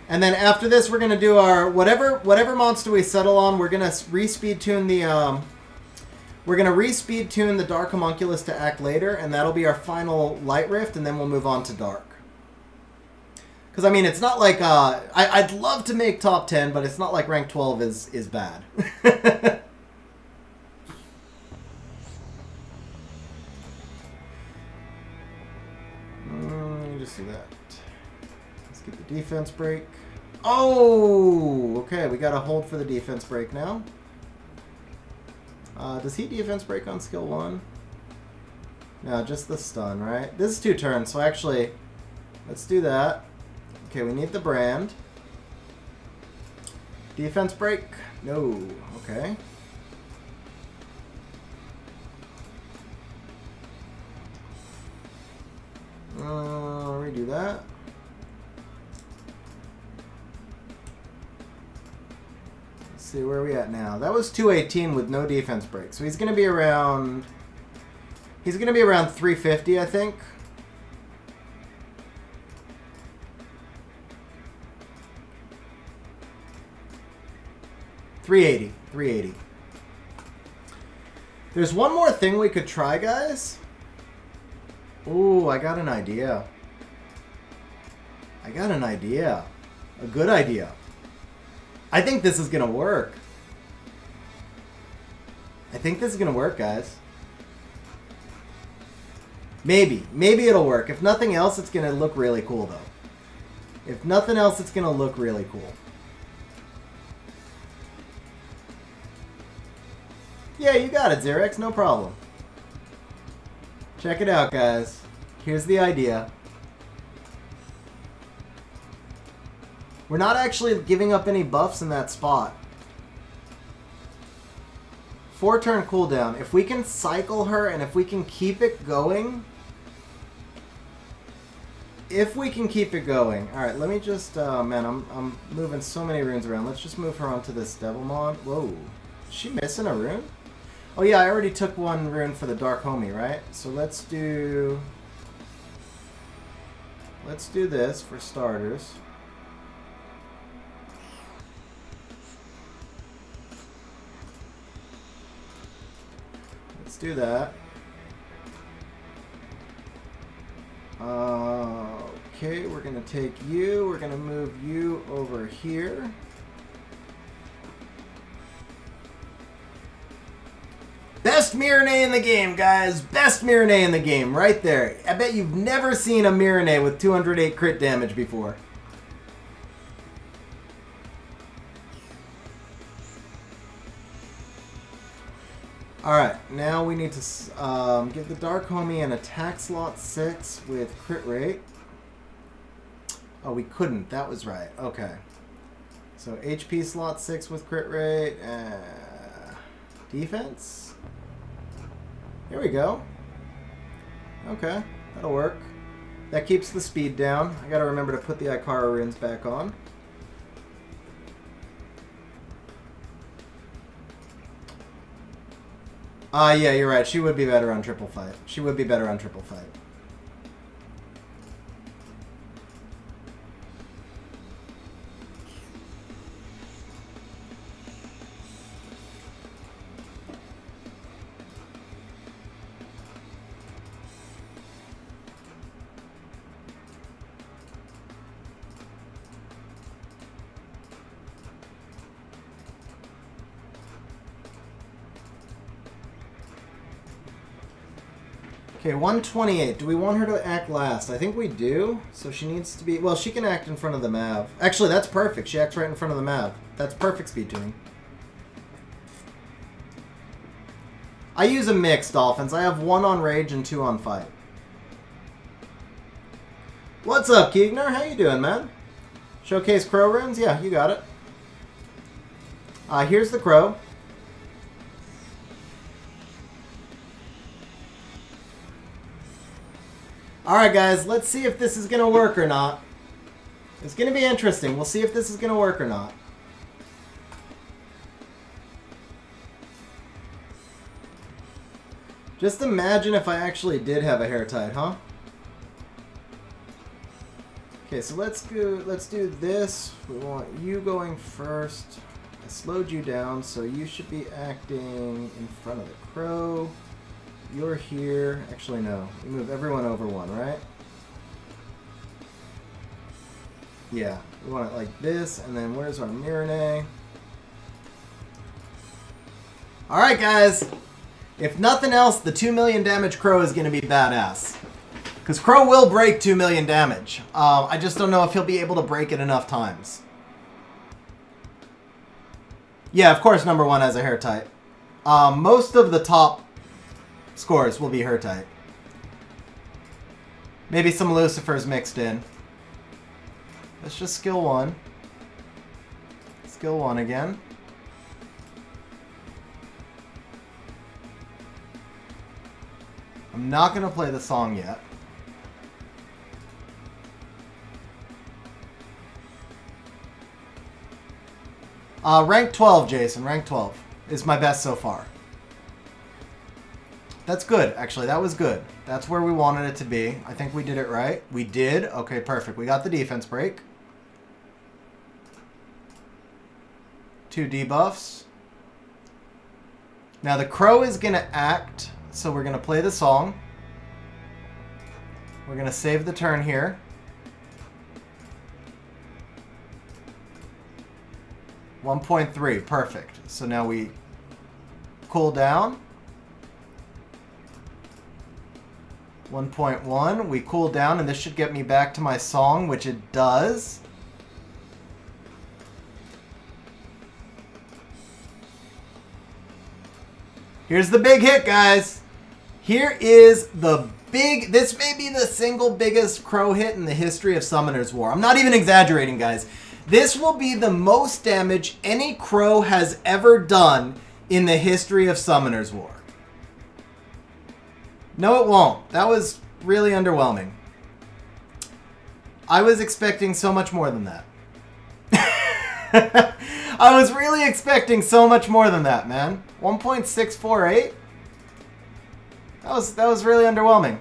And then after this, we're going to do our... Whatever monster we settle on, we're going to re-speed tune the... We're going to re-speed tune the Dark Homunculus to act later, and that'll be our final Light Rift, and then we'll move on to Dark. Because, I mean, it's not like... I'd love to make top 10, but it's not like rank 12 is bad. Let me just do that. Let's get the defense break. Oh! Okay, we got to hold for the defense break now. Does he defense break on skill 1? No, just the stun, right? This is 2 turns, so actually, let's do that. Okay, we need the brand. Defense break? No. Okay. Redo that. Let's see, where are we at now? That was 218 with no defense break. So he's going to be around... He's going to be around 350, I think. $380. There's one more thing we could try, guys. Ooh, I got an idea. I got an idea. A good idea. I think this is gonna work. I think this is gonna work, guys. Maybe. Maybe it'll work. If nothing else, it's gonna look really cool, though. If nothing else, it's gonna look really cool. Yeah, you got it, Xerex. No problem. Check it out, guys. Here's the idea. We're not actually giving up any buffs in that spot. 4-turn cooldown. If we can cycle her and if we can keep it going... If we can keep it going. Alright, let me just... man, I'm moving so many runes around. Let's just move her onto this Devilmon. Whoa. Is she missing a rune? Oh yeah, I already took one rune for the Dark Homie, right? So let's do... Let's do this for starters. Let's do that. Okay, we're going to take you. We're going to move you over here. Best Mirane in the game, guys. Best Mirane in the game, right there. I bet you've never seen a Mirane with 208 crit damage before. Alright, now we need to give the Dark Homie an attack slot 6 with crit rate. Oh, we couldn't. That was right. Okay. So HP slot 6 with crit rate. Defense. Here we go. Okay, that'll work. That keeps the speed down. I gotta remember to put the Ikara runes back on. Yeah, you're right. She would be better on triple fight. She would be better on triple fight. Okay, 128. Do we want her to act last? I think we do. So she needs to be... Well, she can act in front of the Mav. Actually, that's perfect. She acts right in front of the Mav. That's perfect speed tuning. I use a mix, Dolphins. I have 1 on Rage and 2 on Fight. What's up, Keegner? How you doing, man? Showcase Crow runes? Yeah, you got it. Here's the Crow. Alright guys, let's see if this is going to work or not. It's going to be interesting. We'll see if this is going to work or not. Just imagine if I actually did have a HERTEIT, huh? Okay, so let's do this. We want you going first. I slowed you down, so you should be acting in front of the Crow. You're here. Actually, no. We move everyone over 1, right? Yeah. We want it like this, and then where's our Mirane? Alright, guys. If nothing else, the 2 million damage Crow is going to be badass. Because Crow will break 2 million damage. I just don't know if he'll be able to break it enough times. Yeah, of course, number 1 has a HERTEIT. Most of the top scores will be HERTEIT. Maybe some Lucifers mixed in. Let's just skill 1. Skill 1 again. I'm not going to play the song yet. Rank 12, Jason. Rank 12 is my best so far. That's good, actually. That was good. That's where we wanted it to be. I think we did it right. We did. Okay, perfect. We got the defense break. 2 debuffs. Now the crow is going to act, so we're going to play the song. We're going to save the turn here. $1.3, perfect. So now we cool down. 1.1, we cool down, and this should get me back to my song, which it does. Here's the big hit, guys. Here is the big... This may be the single biggest crow hit in the history of Summoner's War. I'm not even exaggerating, guys. This will be the most damage any crow has ever done in the history of Summoner's War. No, it won't. That was really underwhelming. I was expecting so much more than that. I was really expecting so much more than that, man. 1.648? That was really underwhelming.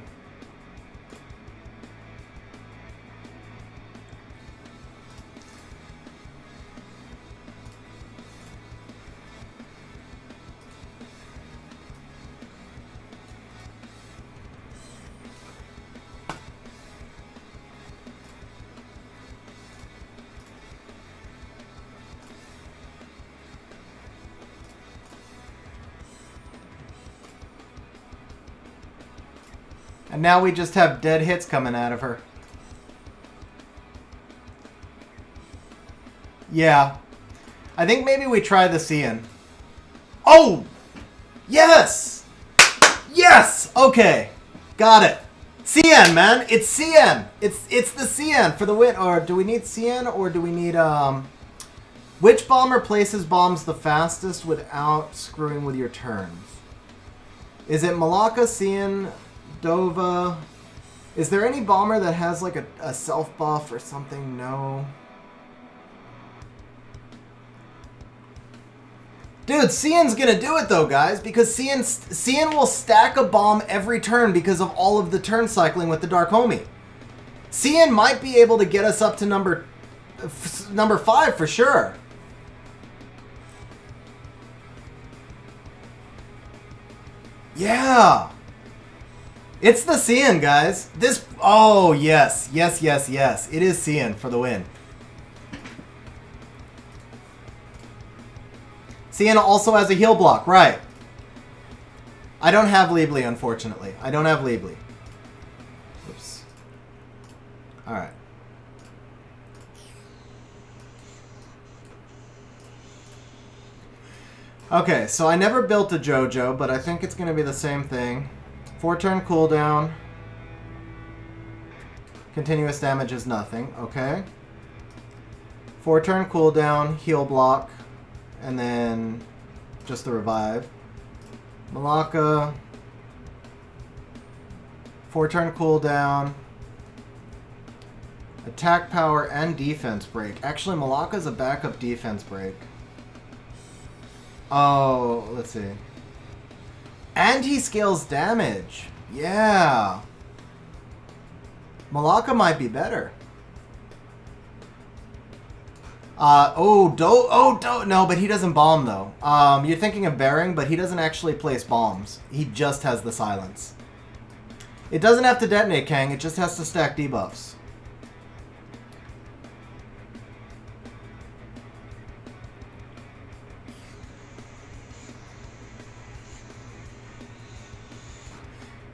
And now we just have dead hits coming out of her. Yeah. I think maybe we try the Cian. Oh! Yes! Yes! Okay. Got it. Cian, man. It's Cian. It's the Cian for the win. Or do we need Cian or do we need... Which bomber places bombs the fastest without screwing with your turns? Is it Malacca, Cian... Dova. Is there any bomber that has like a self buff or something? No. Dude, Cian's gonna do it though, guys, because Cian will stack a bomb every turn because of all of the turn cycling with the Dark Homie. Cian might be able to get us up to number 5 for sure. Yeah. It's the Cian, guys. This... Oh, yes. Yes, yes, yes. It is Cian for the win. Cian also has a heal block. Right. I don't have Liebly, unfortunately. I don't have Liebly. Oops. Alright. Okay, so I never built a JoJo, but I think it's going to be the same thing. 4-turn cooldown. Continuous damage is nothing. Okay. 4-turn cooldown, heal block, and then just the revive. Malacca. 4-turn cooldown. Attack power and defense break. Actually, Malacca's a backup defense break. Oh, let's see. And he scales damage. Yeah. Malacca might be better. No, but he doesn't bomb though. You're thinking of Bearing, but he doesn't actually place bombs. He just has the silence. It doesn't have to detonate Kang, it just has to stack debuffs.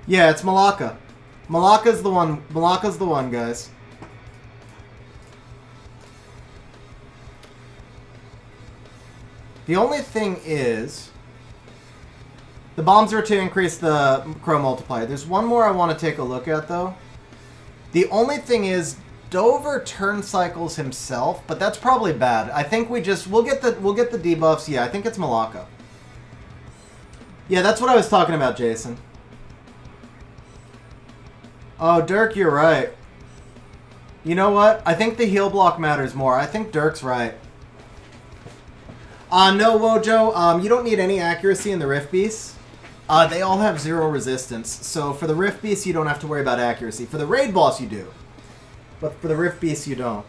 Yeah, it's Malacca. Malacca's the one. Malacca's the one, guys. The only thing is, the bombs are to increase the crow multiplier. There's one more I want to take a look at, though. The only thing is, Dover turn cycles himself, but that's probably bad. I think we'll get the debuffs. Yeah, I think it's Malacca. Yeah, that's what I was talking about, Jason. Oh, Dirk, you're right. You know what? I think the heal block matters more. I think Dirk's right. No, Wojo. You don't need any accuracy in the Rift Beasts. They all have 0 resistance. So for the Rift Beasts, you don't have to worry about accuracy. For the Raid Boss, you do. But for the Rift Beasts, you don't.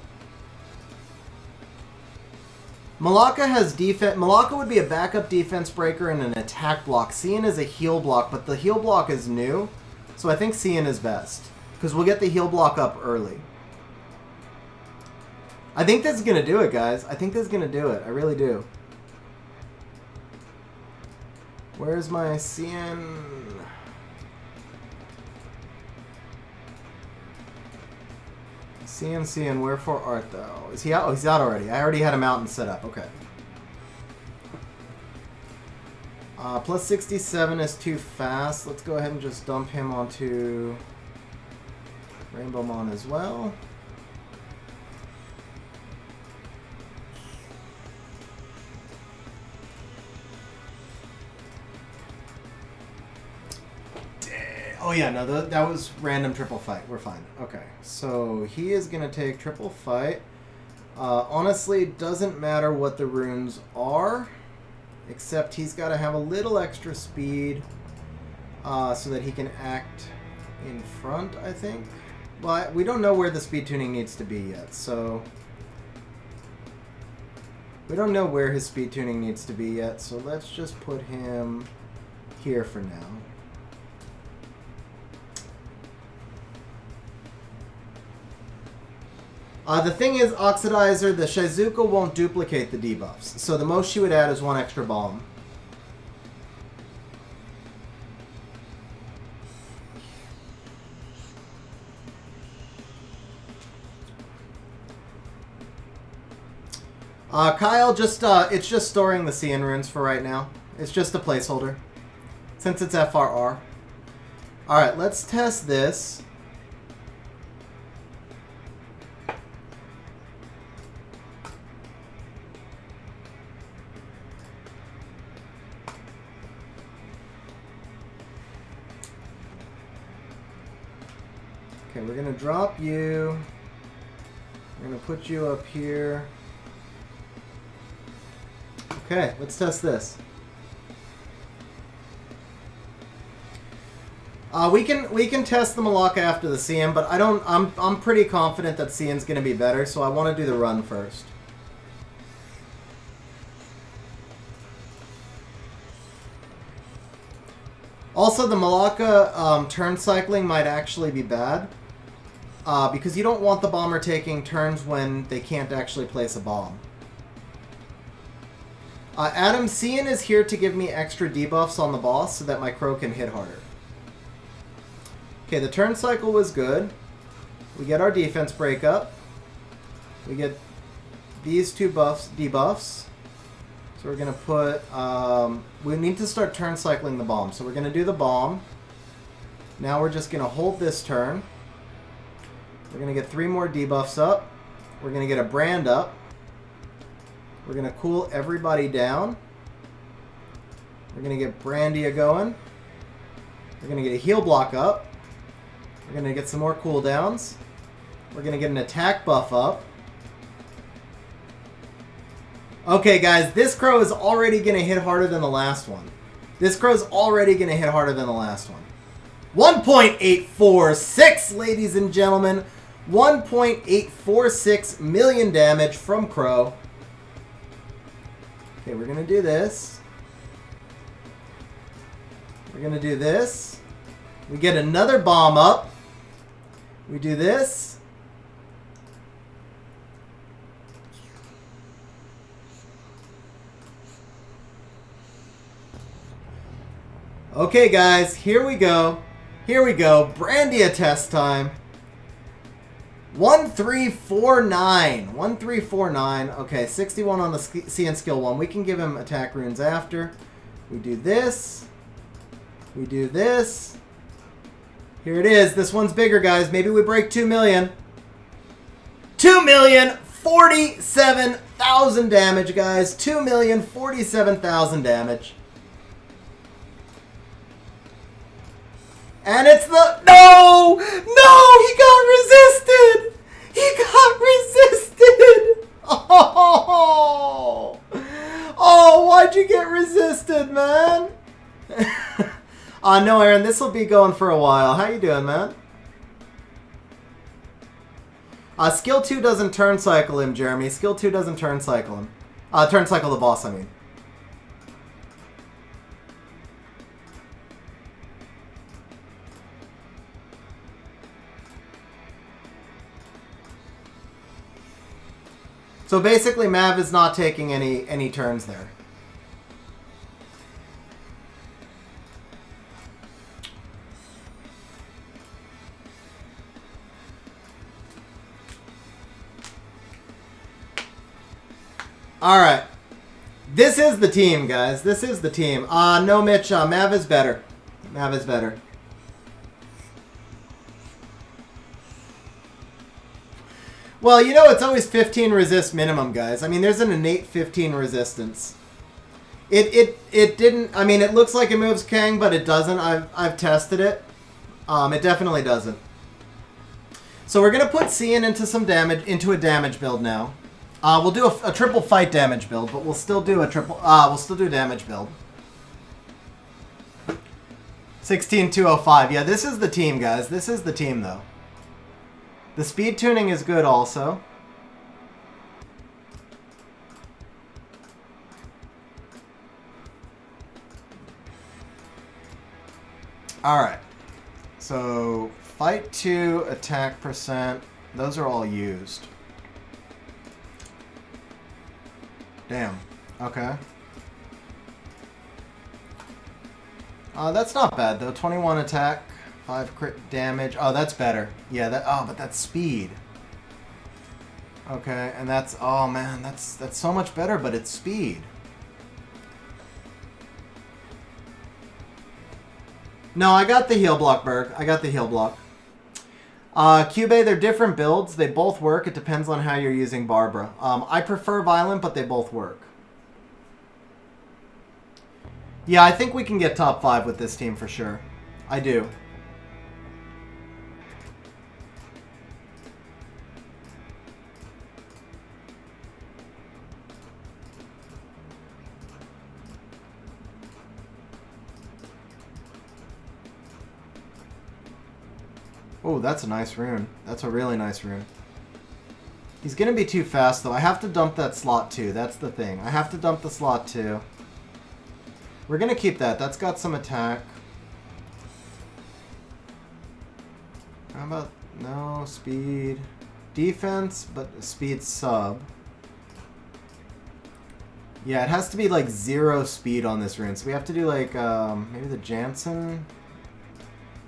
Malaka has defense. Malaka would be a backup defense breaker and an attack block. Cian is a heal block, but the heal block is new. So I think Cian is best. Because we'll get the heal block up early. I think this is going to do it, guys. I think this is going to do it. I really do. Where's my Cian? Cian, wherefore art thou? Is he out? Oh, he's out already. I already had a mountain set up. Okay. Plus 67 is too fast. Let's go ahead and just dump him onto Rainbow Mon as well. Oh yeah, no, that was random triple fight. We're fine. Okay, so he is going to take triple fight. Honestly, it doesn't matter what the runes are, except he's got to have a little extra speed so that he can act in front, I think. Well, we don't know where the speed tuning needs to be yet, so... We don't know where his speed tuning needs to be yet, so let's just put him here for now. The thing is, Oxidizer, the Shizuka won't duplicate the debuffs. So the most she would add is one extra bomb. Kyle, it's just storing the Cian runes for right now. It's just a placeholder. Since it's FRR. Alright, let's test this. Okay, we're going to drop you. We're going to put you up here. Okay, let's test this. We can test the Malaka after the Cian, but I'm pretty confident that Cian's going to be better, so I want to do the run first. Also, the Malaka turn cycling might actually be bad. Because you don't want the bomber taking turns when they can't actually place a bomb. Adam, Cian is here to give me extra debuffs on the boss so that my crow can hit harder. Okay, the turn cycle was good. We get our defense break up. We get these two debuffs. So we're going to put... we need to start turn cycling the bomb. So we're going to do the bomb. Now we're just going to hold this turn. We're going to get 3 more debuffs up. We're going to get a brand up. We're going to cool everybody down. We're going to get Brandia going. We're going to get a heal block up. We're going to get some more cooldowns. We're going to get an attack buff up. Okay, guys, this crow is already going to hit harder than the last one. This crow's already going to hit harder than the last one. 1.846, ladies and gentlemen. 1.846 million damage from Crow. Okay, we're going to do this. We're going to do this. We get another bomb up. We do this. Okay, guys, here we go. Here we go. Brandia test time. 1349. 1349. Okay, 61 on the Cian skill 1. We can give him attack runes after. We do this. We do this. Here it is. This one's bigger, guys. Maybe we break 2 million. 2,047,000 damage, guys. 2,047,000 damage. And it's the... No! No! He got resisted! He got resisted! Oh! Oh, why'd you get resisted, man? No, Aaron, this will be going for a while. How you doing, man? Skill 2 doesn't turn cycle him, Jeremy. Skill 2 doesn't turn cycle him. Turn cycle the boss, I mean. So basically, Mav is not taking any turns there. All right. This is the team, guys. This is the team. No, Mitch. Mav is better. Mav is better. Well, you know, it's always 15 resist minimum, guys. I mean, there's an innate 15 resistance. It didn't... I mean, it looks like it moves Kang, but it doesn't. I've tested it. It definitely doesn't. So we're going to put Cian into a damage build now. We'll do a triple fight damage build, but we'll still do a damage build. 16205. Yeah, this is the team, guys. This is the team, though. The speed tuning is good also. Alright. So, fight 2, attack percent. Those are all used. Damn. Okay. That's not bad, though. 21 attack. 5 crit damage. Oh, that's better. Yeah, that. Oh, but that's speed. Okay, and that's... Oh, man, that's so much better, but it's speed. No, I got the heal block, Berg. I got the heal block. Cube, they're different builds. They both work. It depends on how you're using Barbara. I prefer Violent, but they both work. Yeah, I think we can get top 5 with this team for sure. I do. Oh, that's a nice rune. That's a really nice rune. He's going to be too fast, though. I have to dump that slot, too. That's the thing. I have to dump the slot, too. We're going to keep that. That's got some attack. How about... No, speed. Defense, but speed sub. Yeah, it has to be, like, 0 speed on this rune. So we have to do, like, maybe the Jansen...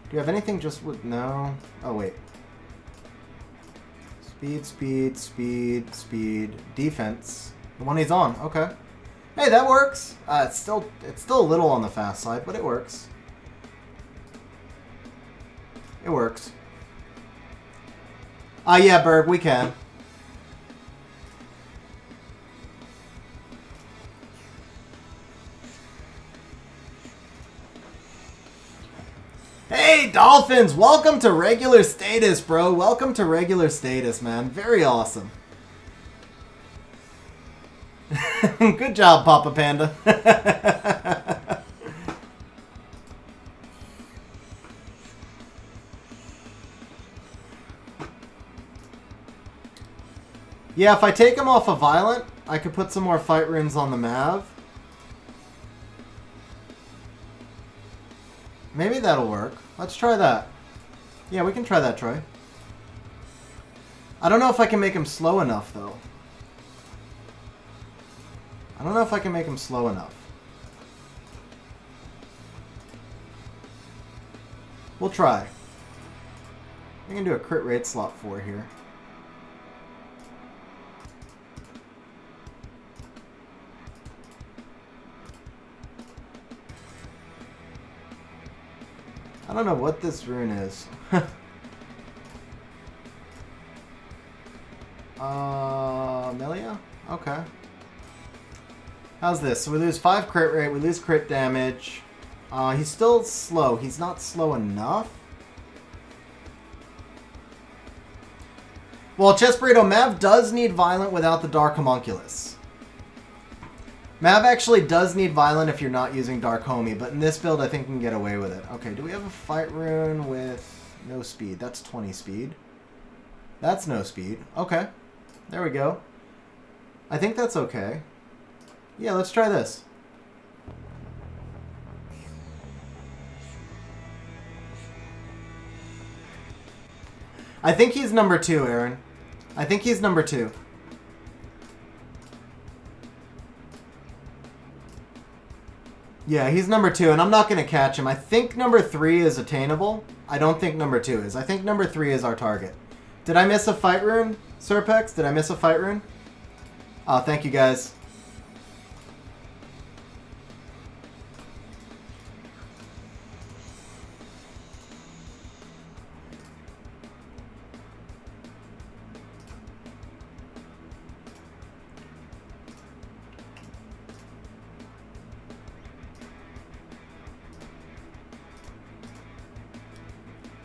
Do you have anything just with... No? Oh, wait. Speed, speed, speed, speed. Defense. The one he's on. Okay. Hey, that works. It's still a little on the fast side, but it works. It works. Yeah, Berg, we can. Hey, Dolphins! Welcome to regular status, bro. Welcome to regular status, man. Very awesome. Good job, Papa Panda. Yeah, if I take him off of Violent, I could put some more fight runes on the Mav. Maybe that'll work. Let's try that. Yeah, we can try that, Troy. I don't know if I can make him slow enough, though. I don't know if I can make him slow enough. We'll try. We can do a crit rate slot 4 here. I don't know what this rune is. Melia? Okay. How's this? So we lose 5 crit rate, we lose crit damage. He's still slow. He's not slow enough. Well, Chess Burrito, Mav does need Violent without the Dark Homunculus. Mav actually does need Violent if you're not using Dark Homie, but in this build I think we can get away with it. Okay, do we have a fight rune with no speed? That's 20 speed. That's no speed. Okay, there we go. I think that's okay. Yeah, let's try this. I think he's number 2, Aaron. I think he's number 2. Yeah, he's number 2, and I'm not going to catch him. I think number 3 is attainable. I don't think number 2 is. I think number 3 is our target. Did I miss a fight rune, Serpex? Did I miss a fight rune? Oh, thank you, guys.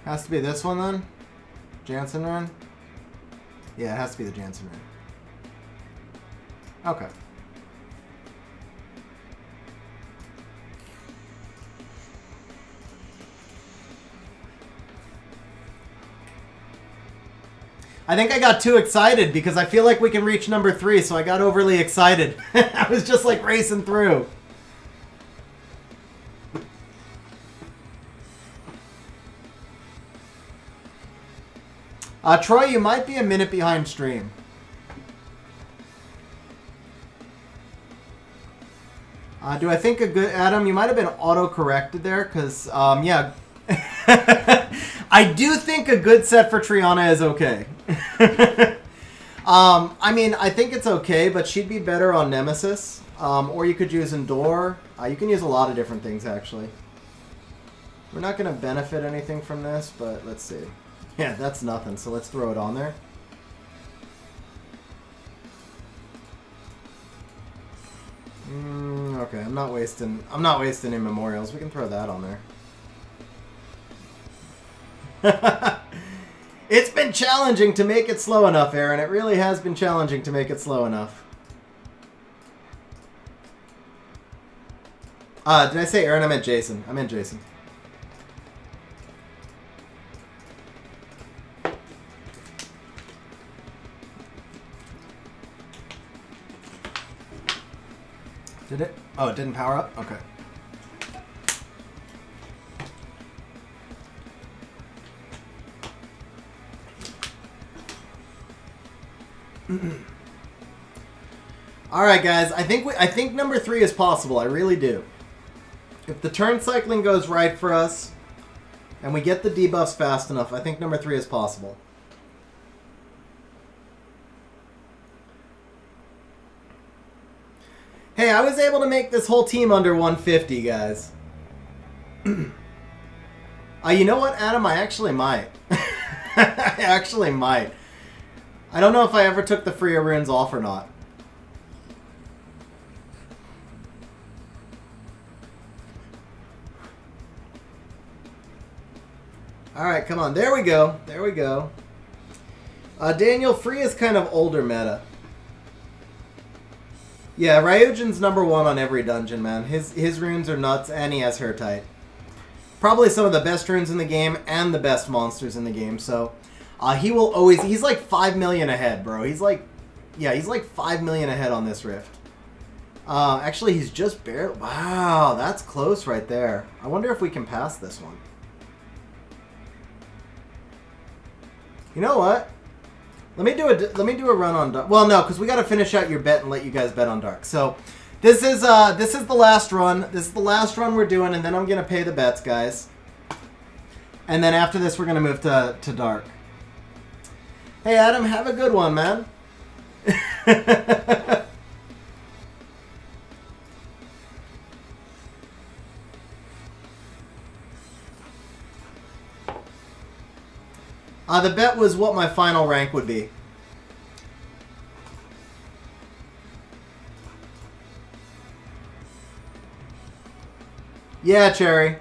Has to be this one then? Jansen run? Yeah, it has to be the Jansen run. Okay. I think I got too excited because I feel like we can reach number 3, so I got overly excited. I was just like racing through. Troy, you might be a minute behind stream. Do I think a good... Adam, you might have been auto-corrected there, because, yeah. I do think a good set for Triana is okay. I mean, I think it's okay, but she'd be better on Nemesis. Or you could use Endure. You can use a lot of different things, actually. We're not going to benefit anything from this, but let's see. Yeah, that's nothing, so let's throw it on there. Okay, I'm not wasting immemorials. We can throw that on there. It's been challenging to make it slow enough, Aaron. It really has been challenging to make it slow enough. Did I say Aaron? I meant Jason. I meant Jason. Did it? Oh, it didn't power up? Okay. All right, guys. I think number 3 is possible. I really do. If the turn cycling goes right for us, and we get the debuffs fast enough, I think number 3 is possible. Hey, I was able to make this whole team under 150, guys. You know what, Adam? I actually might. I actually might. I don't know if I ever took the Freya runes off or not. Alright, come on. There we go. There we go. Daniel, Freya's kind of older meta. Yeah, Ryujin's number 1 on every dungeon, man. His runes are nuts, and he has HERTEIT. Probably some of the best runes in the game, and the best monsters in the game, so... he will always... He's like 5 million ahead, bro. He's like... Yeah, he's like 5 million ahead on this rift. Actually, he's just barely... Wow, that's close right there. I wonder if we can pass this one. You know what? Let me do a run on Dark. Well, no, because we got to finish out your bet and let you guys bet on Dark. So, this is the last run. This is the last run we're doing, and then I'm gonna pay the bets, guys. And then after this, we're gonna move to Dark. Hey, Adam, have a good one, man. The bet was what my final rank would be. Yeah, Cherry.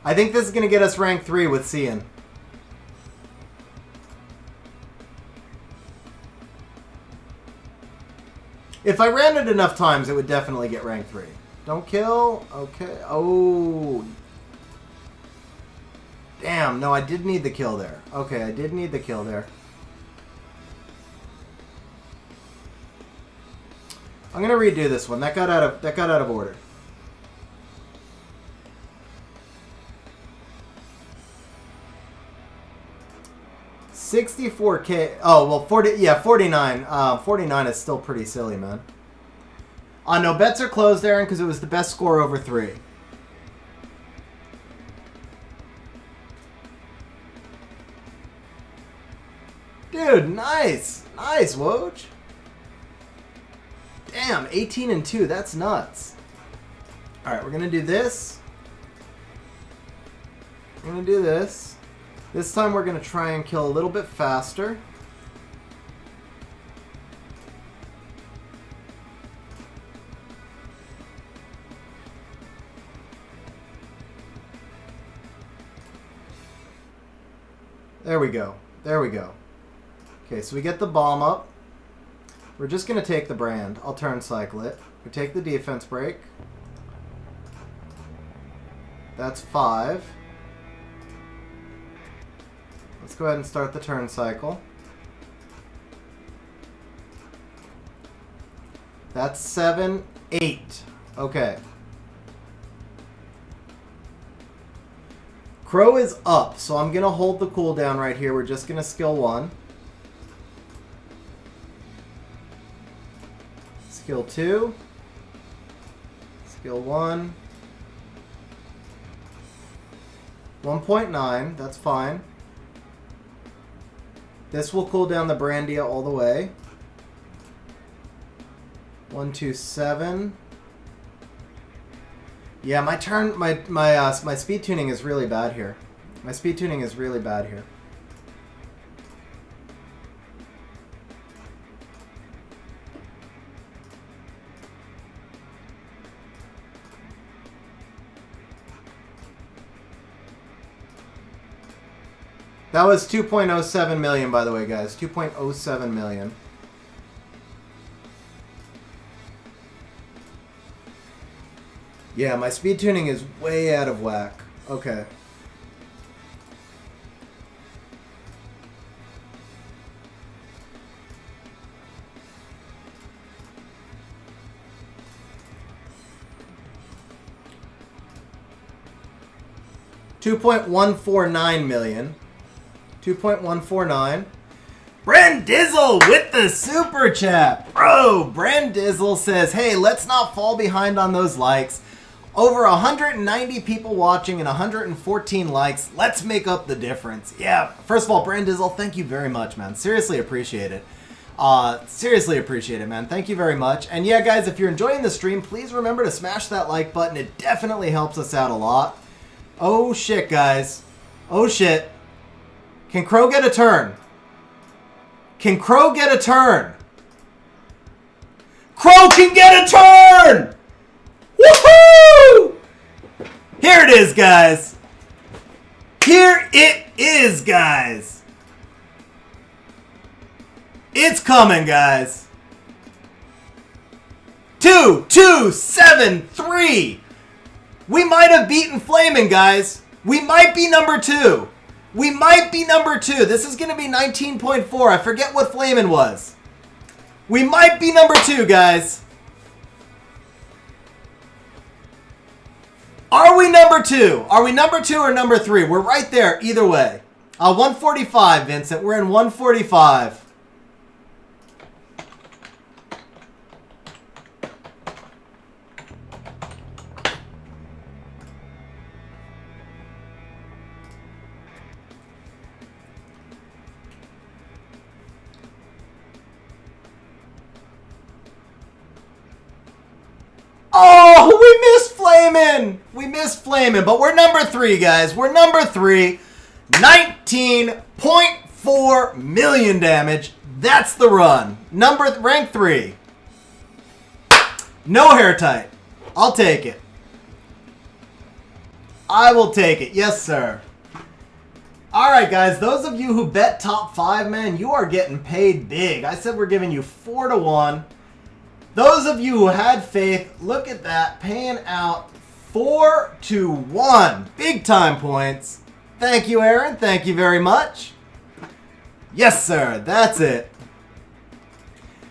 I think this is going to get us rank 3 with Cian. If I ran it enough times, it would definitely get rank 3. Don't kill. Okay. Oh. Damn, no, I did need the kill there. Okay, I did need the kill there. I'm gonna redo this one. That got out of order. $64K. Oh well, 49. 49 is still pretty silly, man. No bets are closed, Aaron, because it was the best score over 3. Dude, nice, Woj. Damn, 18-2. That's nuts. All right, we're gonna do this. We're gonna do this. This time we're gonna try and kill a little bit faster. There we go. There we go. Okay, so we get the bomb up. We're just going to take the brand. I'll turn cycle it. We take the defense break. That's 5. Let's go ahead and start the turn cycle. That's 7, 8. Okay. Crow is up, so I'm going to hold the cooldown right here. We're just going to skill 1. Skill 2. Skill 1. 1.9, that's fine. This will cool down the Brandia all the way. 127. Yeah, my speed tuning is really bad here. My speed tuning is really bad here. That was 2.07 million, by the way, guys. 2.07 million. Yeah, my speed tuning is way out of whack. Okay. $2.149 million. 2.149. Brandizzle with the super chat. Bro, Brandizzle says, hey, let's not fall behind on those likes. Over 190 people watching and 114 likes. Let's make up the difference. Yeah, first of all, Brandizzle, thank you very much, man. Seriously appreciate it. Seriously appreciate it, man. Thank you very much. And yeah, guys, if you're enjoying the stream, please remember to smash that like button. It definitely helps us out a lot. Oh, shit, guys. Oh, shit. Can Crow get a turn? Can Crow get a turn? Crow can get a turn! Woohoo! Here it is, guys. Here it is, guys. It's coming, guys. 2, 2, 7, 3. We might have beaten Flamin', guys. We might be number 2. We might be number 2. This is going to be 19.4. I forget what Flamin' was. We might be number 2, guys. Are we number 2? Are we number 2 or number 3? We're right there either way. 145, Vincent. We're in 145. Oh, we missed Flamin'! We missed Flamin', but we're number 3, guys. We're number 3. 19.4 million damage. That's the run. Rank 3. No HERTEIT. I'll take it. I will take it. Yes, sir. Alright, guys. Those of you who bet top 5, man, you are getting paid big. I said we're giving you 4-1. Those of you who had faith, look at that, paying out 4-1. Big time points. Thank you, Aaron. Thank you very much. Yes, sir. That's it.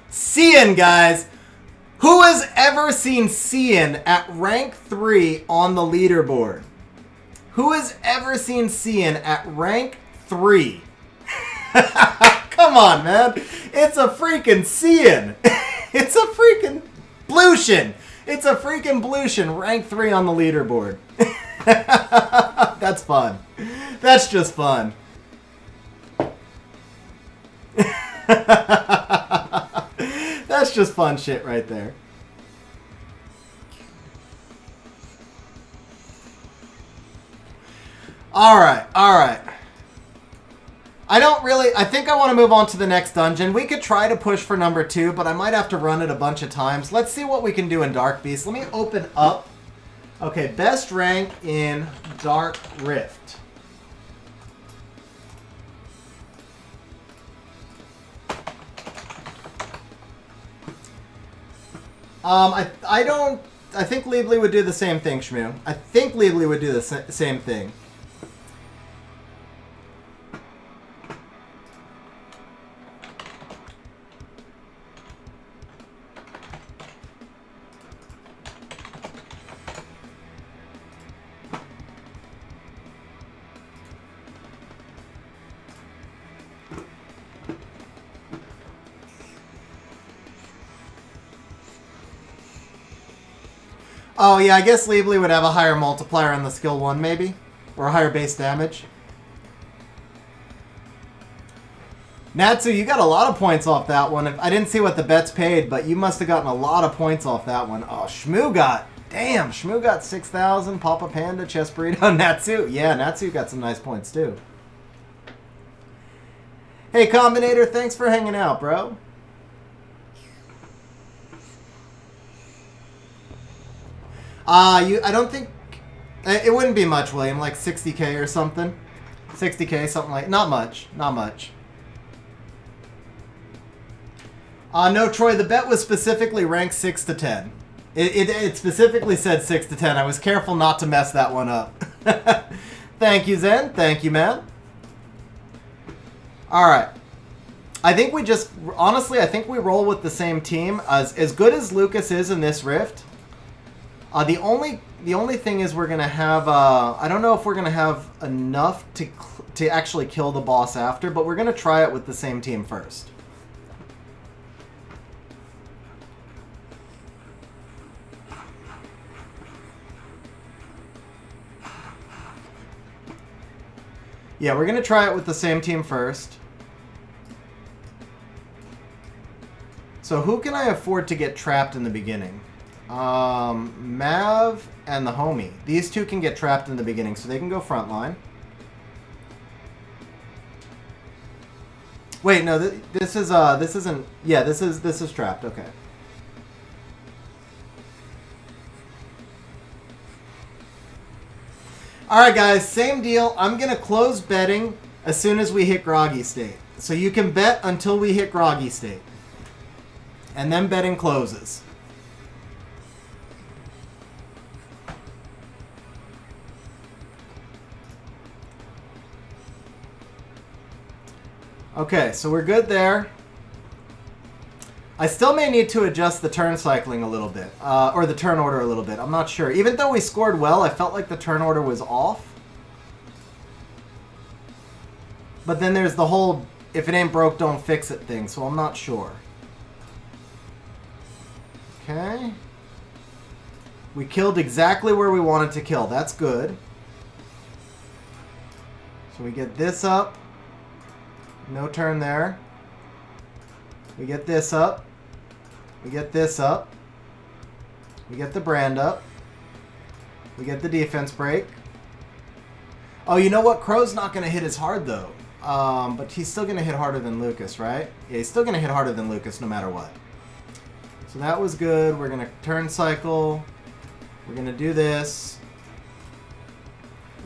Seeing, guys. Who has ever seen Cian at rank 3 on the leaderboard? Who has ever seen Cian at rank 3? Come on, man. It's a freaking Cian. It's a freaking Blution. It's a freaking Blution, rank 3 on the leaderboard. That's fun. That's just fun. That's just fun shit right there. Alright, alright. I think I want to move on to the next dungeon. We could try to push for number 2, but I might have to run it a bunch of times. Let's see what we can do in Dark Beast. Let me open up. Okay, best rank in Dark Rift. I think Liebly would do the same thing, Shmoo. I think Liebly would do the same thing. Oh, yeah, I guess Liebly would have a higher multiplier on the skill 1, maybe? Or a higher base damage. Natsu, you got a lot of points off that one. I didn't see what the bets paid, but you must have gotten a lot of points off that one. Oh, Shmoo got... Damn, Shmoo got 6,000. Papa Panda, Chess Burrito, Natsu. Yeah, Natsu got some nice points, too. Hey, Combinator, thanks for hanging out, bro. I don't think... It wouldn't be much, William. Like 60k or something. 60k, something like... Not much. Not much. No, Troy, the bet was specifically ranked 6 to 10. It specifically said 6 to 10. I was careful not to mess that one up. Thank you, Zen. Thank you, man. Alright. I think we just... Honestly, I think we roll with the same team. As good as Lucas is in this Rift... The only thing is we're gonna have I don't know if we're gonna have enough to actually kill the boss after, but we're gonna try it with the same team first. Yeah, we're gonna try it with the same team first. So who can I afford to get trapped in the beginning? Mav and the homie. These two can get trapped in the beginning, so they can go frontline. Wait, no, this isn't. Yeah, this is trapped. Okay. All right, guys, same deal. I'm gonna close betting as soon as we hit Groggy State, so you can bet until we hit Groggy State, and then betting closes. Okay, so we're good there. I still may need to adjust the turn cycling a little bit, or the turn order a little bit. I'm not sure. Even though we scored well, I felt like the turn order was off. But then there's the whole, if it ain't broke, don't fix it thing, so I'm not sure. Okay. We killed exactly where we wanted to kill. That's good. So we get this up. No turn there. We get this up. We get this up. We get the brand up. We get the defense break. Oh, you know what? Crow's not going to hit as hard, though. But he's still going to hit harder than Lucas, right? Yeah, he's still going to hit harder than Lucas no matter what. So that was good. We're going to turn cycle. We're going to do this.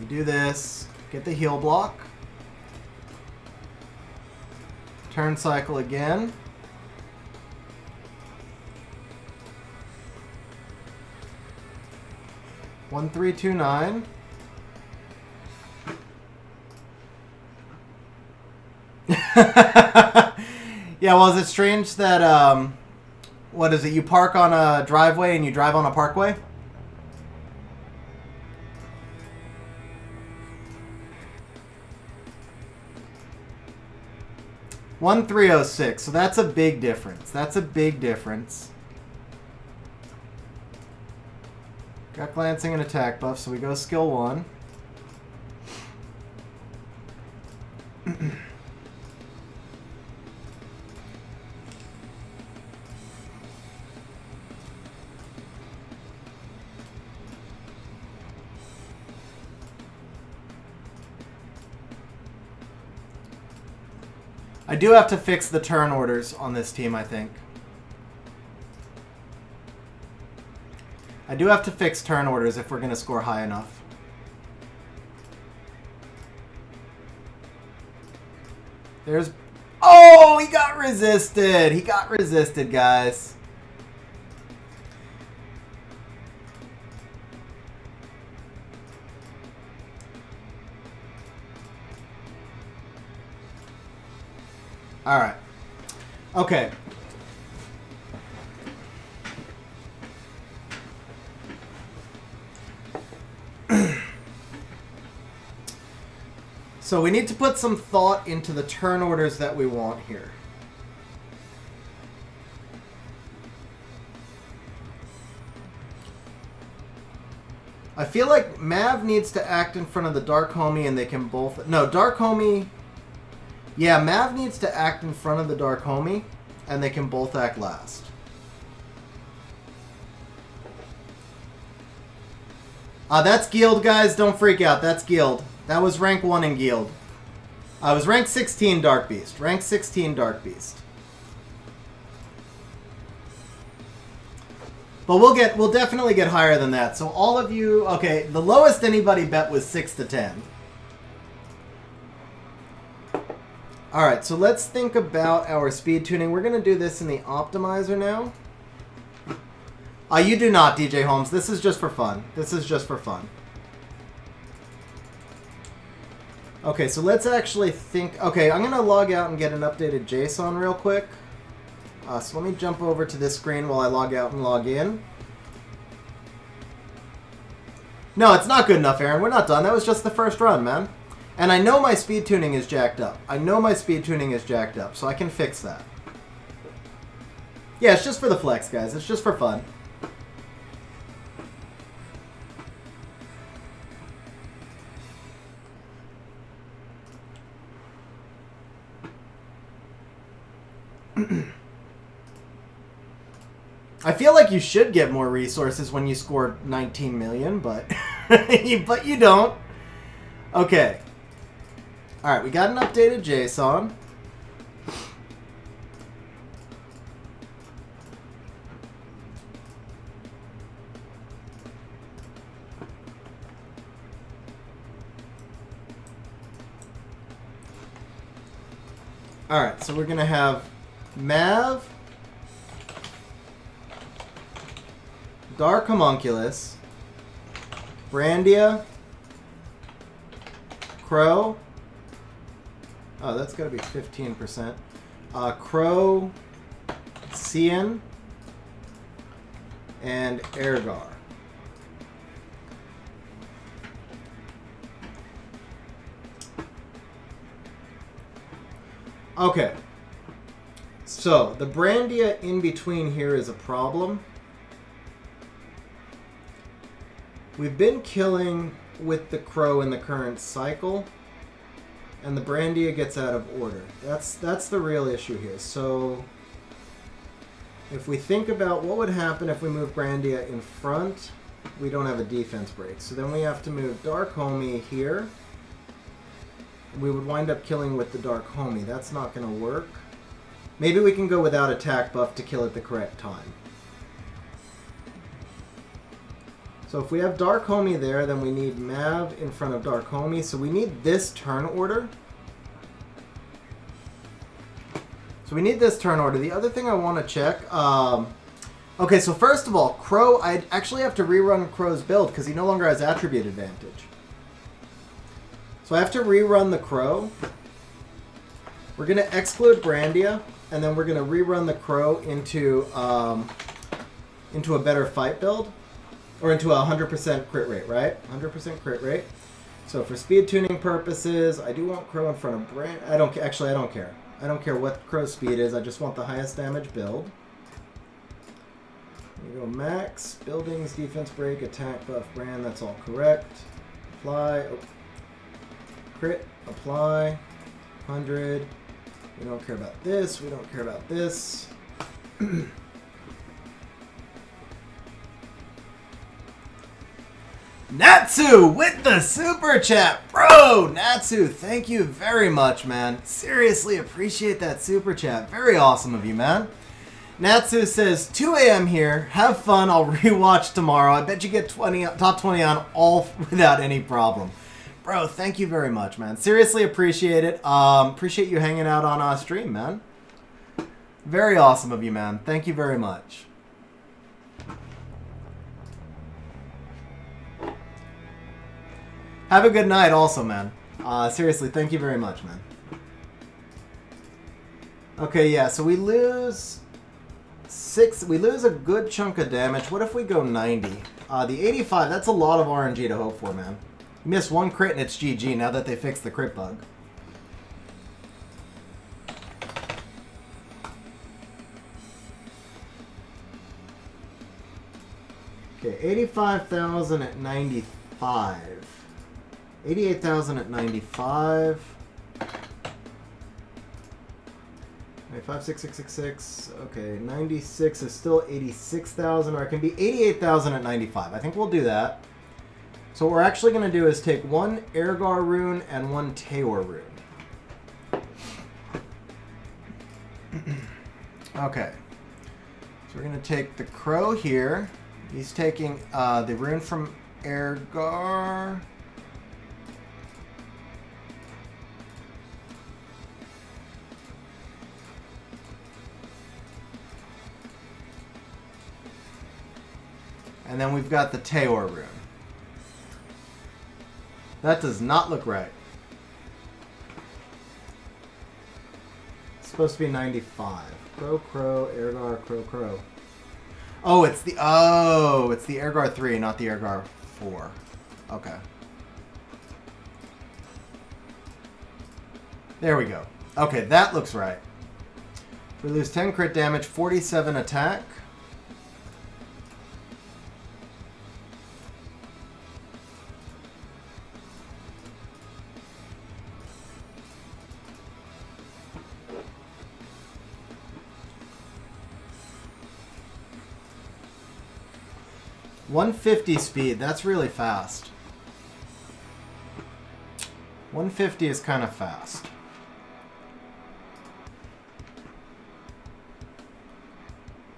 We do this. Get the heal block. Turn cycle again. One, 3, 2, 9. Yeah, well, is it strange that What is it? You park on a driveway and you drive on a parkway? $1,306. So that's a big difference. That's a big difference. Got glancing and attack buff, so we go skill 1. I do have to fix the turn orders on this team, I think. I do have to fix turn orders if we're going to score high enough. There's... Oh, he got resisted. He got resisted, guys. All right. Okay. So we need to put some thought into the turn orders that we want here. I feel like Mav needs to act in front of the Dark Homie and they can both... No, Dark Homie... Yeah, Mav needs to act in front of the Dark Homie and they can both act last. That's Guild, guys. Don't freak out. That's Guild. That was rank 1 in Guild. I was rank 16 Dark Beast. Rank 16 Dark Beast. But we'll definitely get higher than that. So all of you, okay, the lowest anybody bet was 6 to 10. All right, so let's think about our speed tuning. We're going to do this in the optimizer now. You do not, DJ Holmes. This is just for fun. This is just for fun. Okay, so let's actually think... Okay, I'm going to log out and get an updated JSON real quick. So let me jump over to this screen while I log out and log in. No, it's not good enough, Aaron. We're not done. That was just the first run, man. And I know my speed tuning is jacked up. I know my speed tuning is jacked up, so I can fix that. Yeah, it's just for the flex, guys. It's just for fun. I feel like you should get more resources when you score 19 million, but but you don't. Okay. All right, we got an updated JSON. All right, so we're going to have Mav, Dark Homunculus, Brandia, Crow. Oh, that's got to be 15%. Crow, Cian, and Ergar. Okay. So, the Brandia in between here is a problem. We've been killing with the Crow in the current cycle, and the Brandia gets out of order. That's the real issue here. So, if we think about what would happen if we move Brandia in front, we don't have a defense break. So then we have to move Dark Homie here. We would wind up killing with the Dark Homie. That's not going to work. Maybe we can go without attack buff to kill at the correct time. So if we have Dark Homie there, then we need Mav in front of Dark Homie. So we need this turn order. So we need this turn order. The other thing I want to check... okay, so first of all, Crow... I actually have to rerun Crow's build because he no longer has attribute advantage. So I have to rerun the Crow. We're going to exclude Brandia. and then we're going to rerun the Crow into a better fight build, or into a 100% crit rate, right? 100% crit rate. So for speed tuning purposes, I do want Crow in front of Brand. I don't care. I don't care what Crow's speed is. I just want the highest damage build. Here we go, max, buildings, defense break, attack buff, Brand. That's all correct. Apply. Oh. Crit. Apply. 100. We don't care about this. We don't care about this. Natsu with the super chat. Bro, Natsu, thank you very much, man. Seriously appreciate that super chat. Very awesome of you, man. Natsu says, 2 a.m. here. Have fun. I'll rewatch tomorrow. I bet you get top 20 on all without any problem. Bro, thank you very much, man. Seriously appreciate it. Appreciate you hanging out on our stream, man. Very awesome of you, man. Thank you very much. Have a good night also, man. Seriously, thank you very much, man. Okay, yeah, so we lose 6. We lose a good chunk of damage. What if we go 90? The 85, that's a lot of RNG to hope for, man. You miss one crit and it's GG now that they fixed the crit bug. Okay, 85,000 at 95. 88,000 at 95. 56666. Okay, 96 is still 86,000, or it can be 88,000 at 95. I think we'll do that. So what we're actually going to do is take one Ergar rune and one Taor rune. Okay. So we're going to take the Crow here. He's taking the rune from Ergar. And then we've got the Taor rune. That does not look right. It's supposed to be 95. Crow, Crow, Ergar, Crow, Crow. Oh, it's the Ergar 3, not the Ergar 4. Okay. There we go. Okay, that looks right. We lose 10 crit damage, 47 attack. .150 speed, that's really fast. 150 is kind of fast.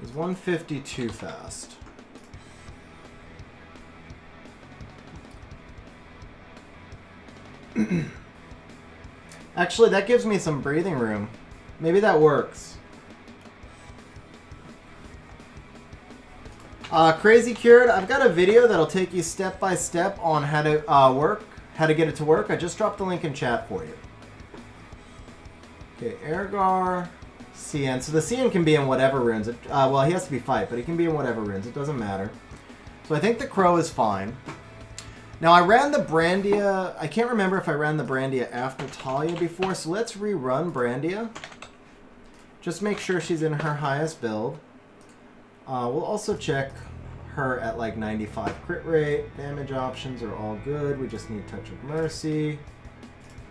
Is 150 too fast? Actually, that gives me some breathing room. Maybe that works. Crazy Cured, I've got a video that'll take you step by step on how to how to get it to work. I just dropped the link in chat for you. Okay, Ergar, CN. So the CN can be in whatever runes. Well, he has to be fight, but he can be in whatever runes. It doesn't matter. So I think the Crow is fine. Now I ran the Brandia. I can't remember if I ran the Brandia after Talia before, so let's rerun Brandia. Just make sure she's in her highest build. We'll also check her at like 95 crit rate. Damage options are all good. We just need Touch of Mercy.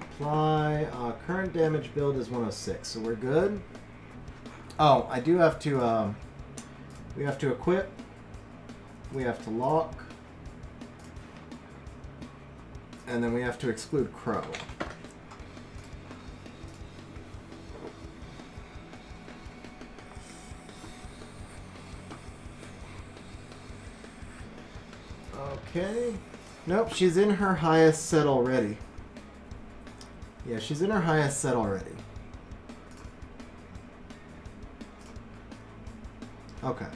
Apply. Current damage build is 106, so we're good. Oh, I do have to, we have to equip. We have to lock. And then we have to exclude Crow. Okay. Nope, she's in her highest set already. Yeah, she's in her highest set already. Okay.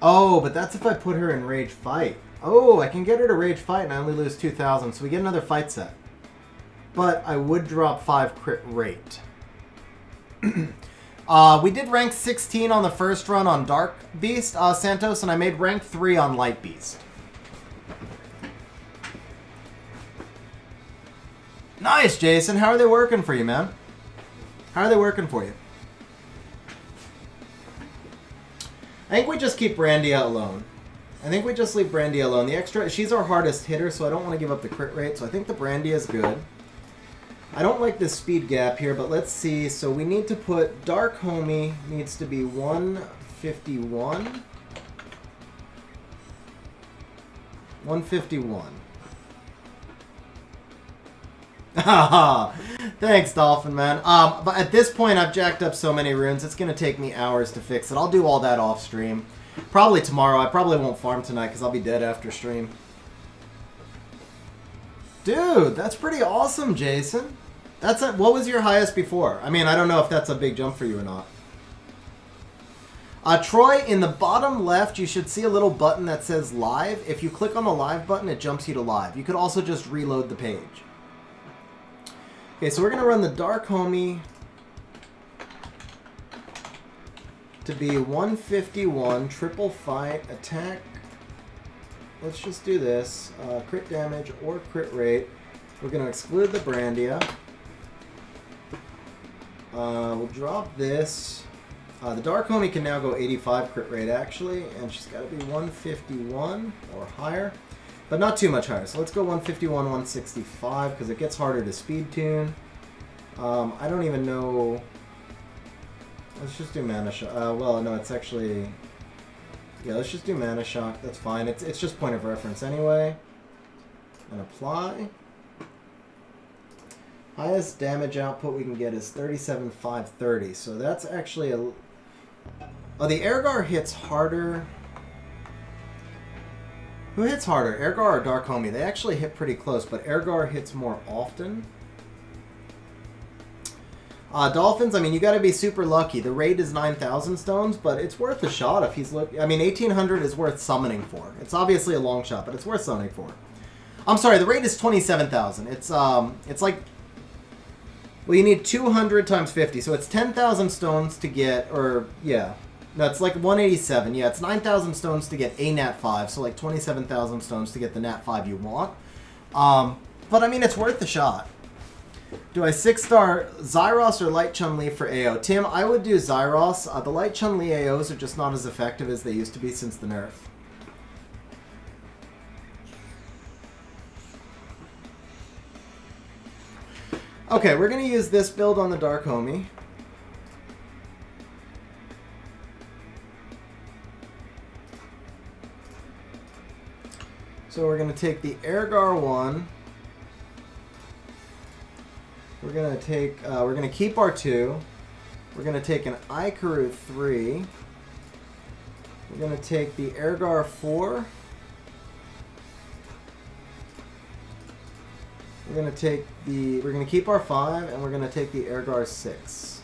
Oh, but that's if I put her in Rage Fight. Oh, I can get her to Rage Fight and I only lose 2,000, so we get another fight set. But I would drop 5 crit rate. We did rank 16 on the first run on Dark Beast, Santos, and I made rank 3 on Light Beast. Nice, Jason. How are they working for you, man? How are they working for you? I think we just keep Brandia alone. I think we just leave Brandia alone. The extra, she's our hardest hitter, so I don't want to give up the crit rate, so I think the Brandia is good. I don't like this speed gap here, but let's see. So we need to put Dark Homie needs to be 151. 151. Thanks, Dolphin Man. But at this point, I've jacked up so many runes, it's going to take me hours to fix it. I'll do all that off stream. Probably tomorrow. I probably won't farm tonight because I'll be dead after stream. Dude, that's pretty awesome, Jason. What was your highest before? I mean, I don't know if that's a big jump for you or not. Troy, in the bottom left, you should see a little button that says live. If you click on the live button, it jumps you to live. You could also just reload the page. Okay, so we're going to run the Dark Homie to be 151, triple fight, attack. Let's just do this. Crit damage or crit rate. We're going to exclude the Brandia. We'll drop this. The Dark Homie can now go 85 crit rate, actually, and she's got to be 151 or higher, but not too much higher. So let's go 151, 165, because it gets harder to speed tune. I don't even know. Let's just do Mana Shock. Well, no, it's actually... Yeah, let's just do Mana Shock. That's fine. It's just point of reference anyway. And apply. Highest damage output we can get is 37,530. So that's actually a... Oh, the Ergar hits harder. Who hits harder, Ergar or Dark Homie? They actually hit pretty close, but Ergar hits more often. Dolphins, I mean, you got to be super lucky. The raid is 9,000 stones, but it's worth a shot if he's I mean, 1,800 is worth summoning for. It's obviously a long shot, but it's worth summoning for. I'm sorry, the raid is 27,000. It's like... Well, you need 200 times 50, so it's 10,000 stones to get, or, yeah. No, it's like 187. Yeah, it's 9,000 stones to get a Nat 5, so like 27,000 stones to get the Nat 5 you want. But, I mean, it's worth the shot. Do I 6-star Zyros or Light Chun-Li for AO? Tim, I would do Zyros. The Light Chun-Li AOs are just not as effective as they used to be since the nerf. Okay, we're going to use this build on the Dark Homie. So we're going to take the Ergar 1. We're going to take, we're going to keep our 2. We're going to take an Ikaru 3. We're going to take the Ergar 4. We're going to take the, we're going to keep our 5, and we're going to take the Ergar 6.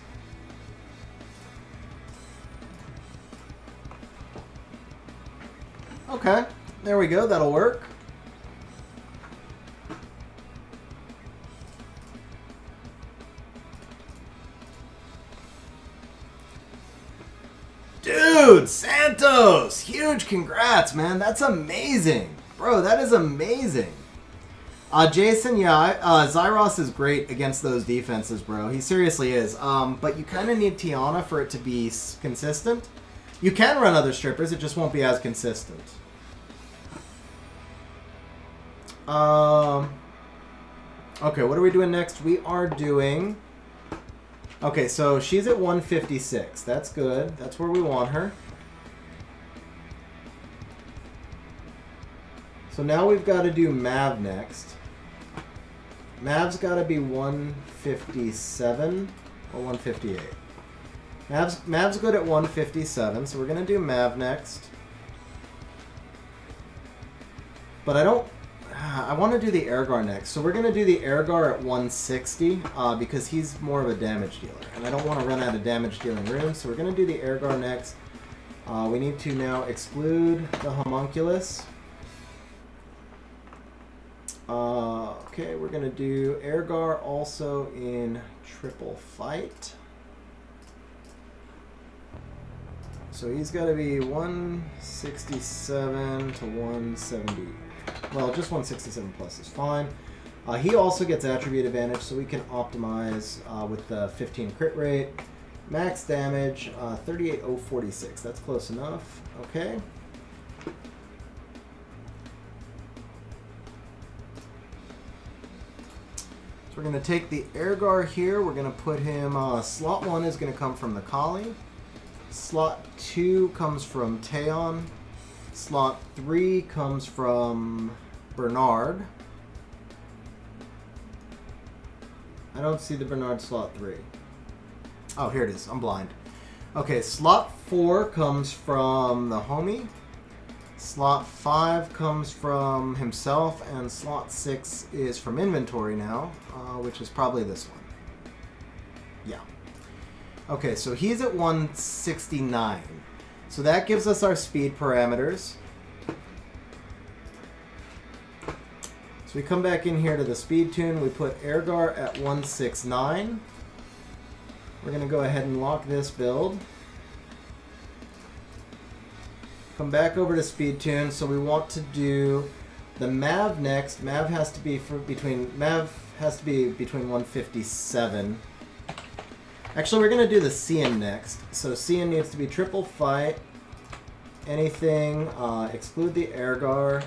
Okay, there we go, that'll work. Dude, Santos! Huge congrats, man. That's amazing. Bro, that is amazing. Jason, yeah, Zyros is great against those defenses, bro. He seriously is. But you kind of need Tiana for it to be consistent. You can run other strippers, it just won't be as consistent. Okay, what are we doing next? We are doing... Okay, so she's at 156. That's good. That's where we want her. So now we've got to do Mav next. Mav's got to be 157 or 158. Mav's good at 157, so we're going to do Mav next. But I don't... I want to do the Ergar next. So we're going to do the Ergar at 160 because he's more of a damage dealer. And I don't want to run out of damage dealing runes. So we're going to do the Ergar next. We need to now exclude the Homunculus. Okay, we're going to do Ergar also in triple fight. So he's got to be 167 to 170. Well, just 167 plus is fine. He also gets attribute advantage, so we can optimize with the 15 crit rate. Max damage, 38,046. That's close enough. Okay. So we're going to take the Ergar here. We're going to put him... slot 1 is going to come from the Kali. Slot 2 comes from Teon. Slot 3 comes from Bernard. I don't see the Bernard slot 3. Oh, here it is. I'm blind. Okay, slot 4 comes from the homie. Slot 5 comes from himself. And slot 6 is from inventory now, which is probably this one. Yeah. Okay, so he's at 169. So that gives us our speed parameters. So we come back in here to the speed tune. We put Ergar at 169. We're going to go ahead and lock this build. Come back over to speed tune. So we want to do the Mav next. Mav has to be between 157. Actually, we're going to do the Cian next. So Cian needs to be triple fight. Anything. Exclude the Ergar.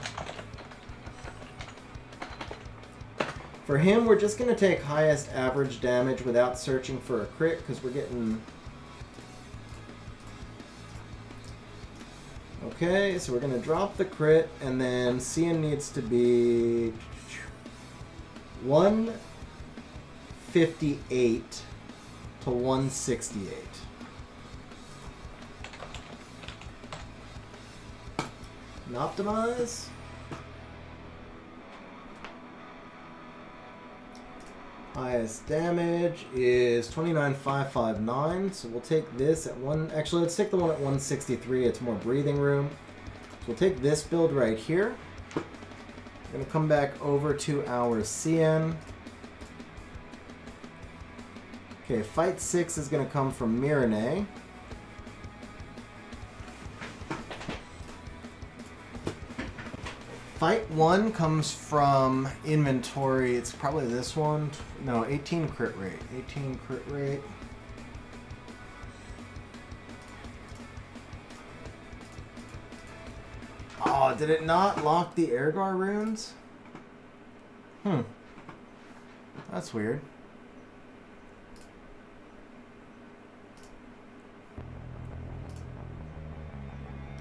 For him, we're just going to take highest average damage without searching for a crit, because we're getting... Okay, so we're going to drop the crit, and then Cian needs to be 158 to 168. And optimize. Highest damage is 29,559, so we'll take this at one... Actually, let's take the one at 163. It's more breathing room. So we'll take this build right here. We're going to come back over to our Cian. Okay, fight 6 is going to come from Mirene. Fight 1 comes from inventory. It's probably this one. No, 18 crit rate. 18 crit rate. Oh, did it not lock the Ergar runes? That's weird.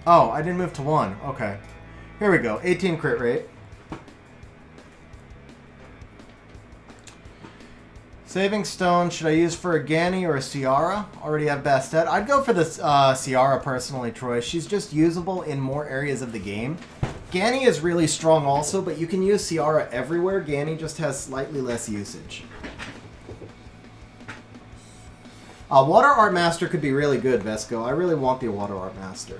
Oh, I didn't move to 1. Okay. Here we go. 18 crit rate. Saving Stone, should I use for a Gani or a Ciara? Already have Bastet. I'd go for the Ciara personally, Troy. She's just usable in more areas of the game. Gani is really strong also, but you can use Ciara everywhere. Gani just has slightly less usage. Water Art Master could be really good, Vesco. I really want the Water Art Master.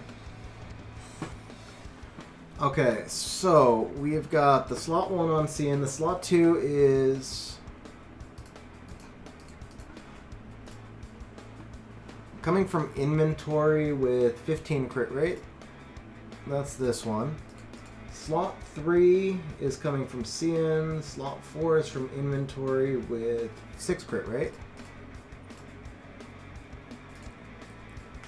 Okay, so we've got the slot 1 on Cian. The slot 2 is coming from inventory with 15 crit rate. That's this one. Slot 3 is coming from Cian. Slot 4 is from inventory with 6 crit rate.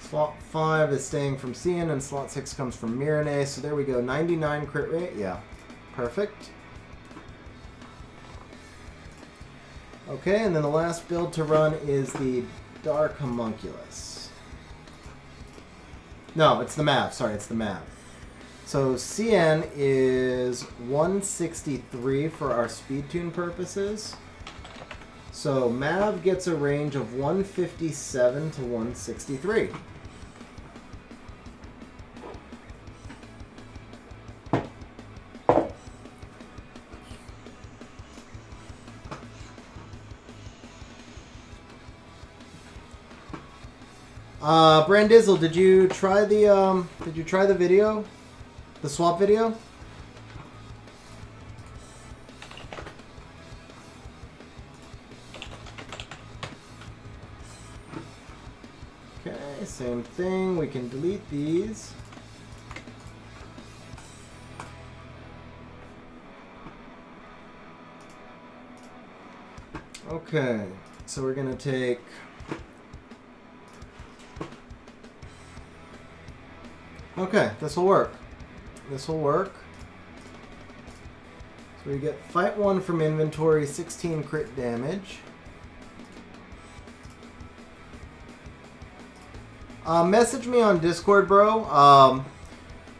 Slot 5 is staying from Cian, and slot 6 comes from Mirene. So there we go. 99 crit rate. Yeah. Perfect. Okay, and then the last build to run is the Dark Homunculus. No, it's the Mav. Sorry, it's the Mav. So Cian is 163 for our speed tune purposes. So Mav gets a range of 157 to 163. Brandizzle, did you try the video? The swap video? Okay, Same thing, we can delete these. Okay, so we're gonna take okay, this will work. This will work. So we get fight 1 from inventory, 16 crit damage. Message me on Discord, bro.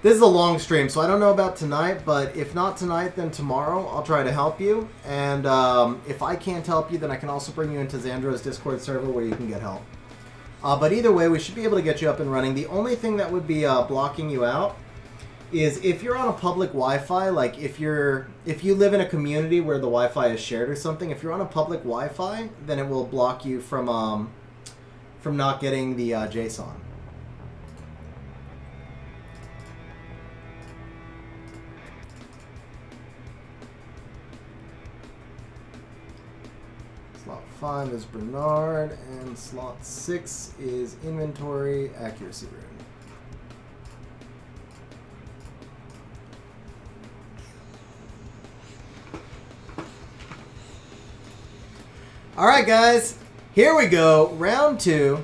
This is a long stream, so I don't know about tonight, but if not tonight, then tomorrow I'll try to help you. And if I can't help you, then I can also bring you into Xandro's Discord server where you can get help. But either way, we should be able to get you up and running. The only thing that would be blocking you out is if you're on a public Wi-Fi, like if you live in a community where the Wi-Fi is shared or something, if you're on a public Wi-Fi, then it will block you from not getting the JSON. Slot 5 is Bernard, and slot 6 is inventory accuracy rune. Alright guys, here we go, round 2.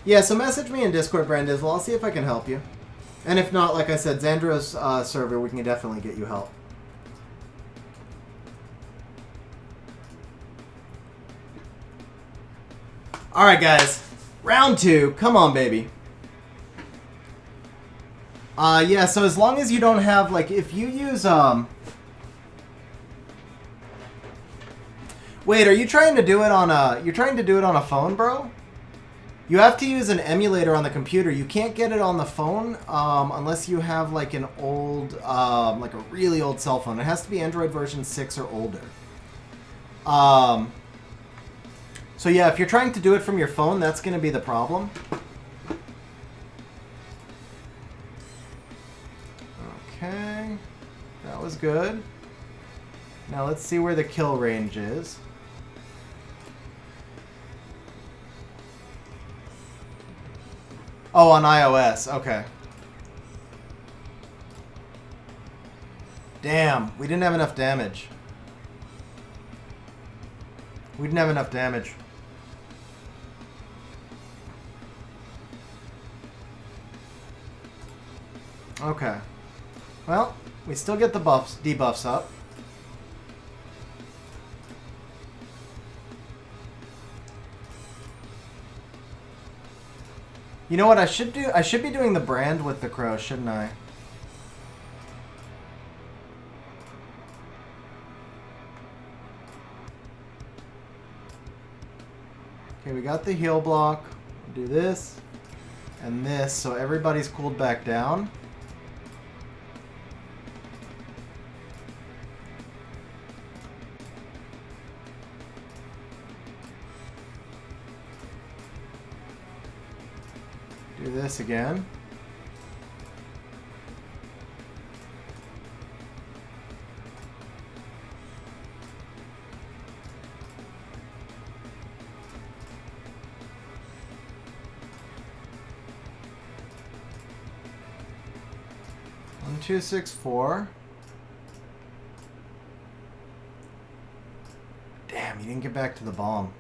Yeah, so message me in Discord, Brendiz. Well, I'll see if I can help you. And if not, like I said, Xandro's server, we can definitely get you help. Alright guys, round 2, come on baby. Yeah, so as long as you don't have, like, if you use, Wait, are you trying to do it on a phone, bro? You have to use an emulator on the computer. You can't get it on the phone unless you have like an old, like a really old cell phone. It has to be Android version 6 or older. So yeah, if you're trying to do it from your phone, that's going to be the problem. Okay, that was good. Now let's see where the kill range is. Oh, on iOS. Okay. Damn, we didn't have enough damage. We didn't have enough damage. Okay. Well, we still get the debuffs up. You know what I should do? I should be doing the brand with the crow, shouldn't I? Okay, we got the heal block. Do this and this, so everybody's cooled back down. Do this again. One, 2, 6, 4. Damn, you didn't get back to the bomb.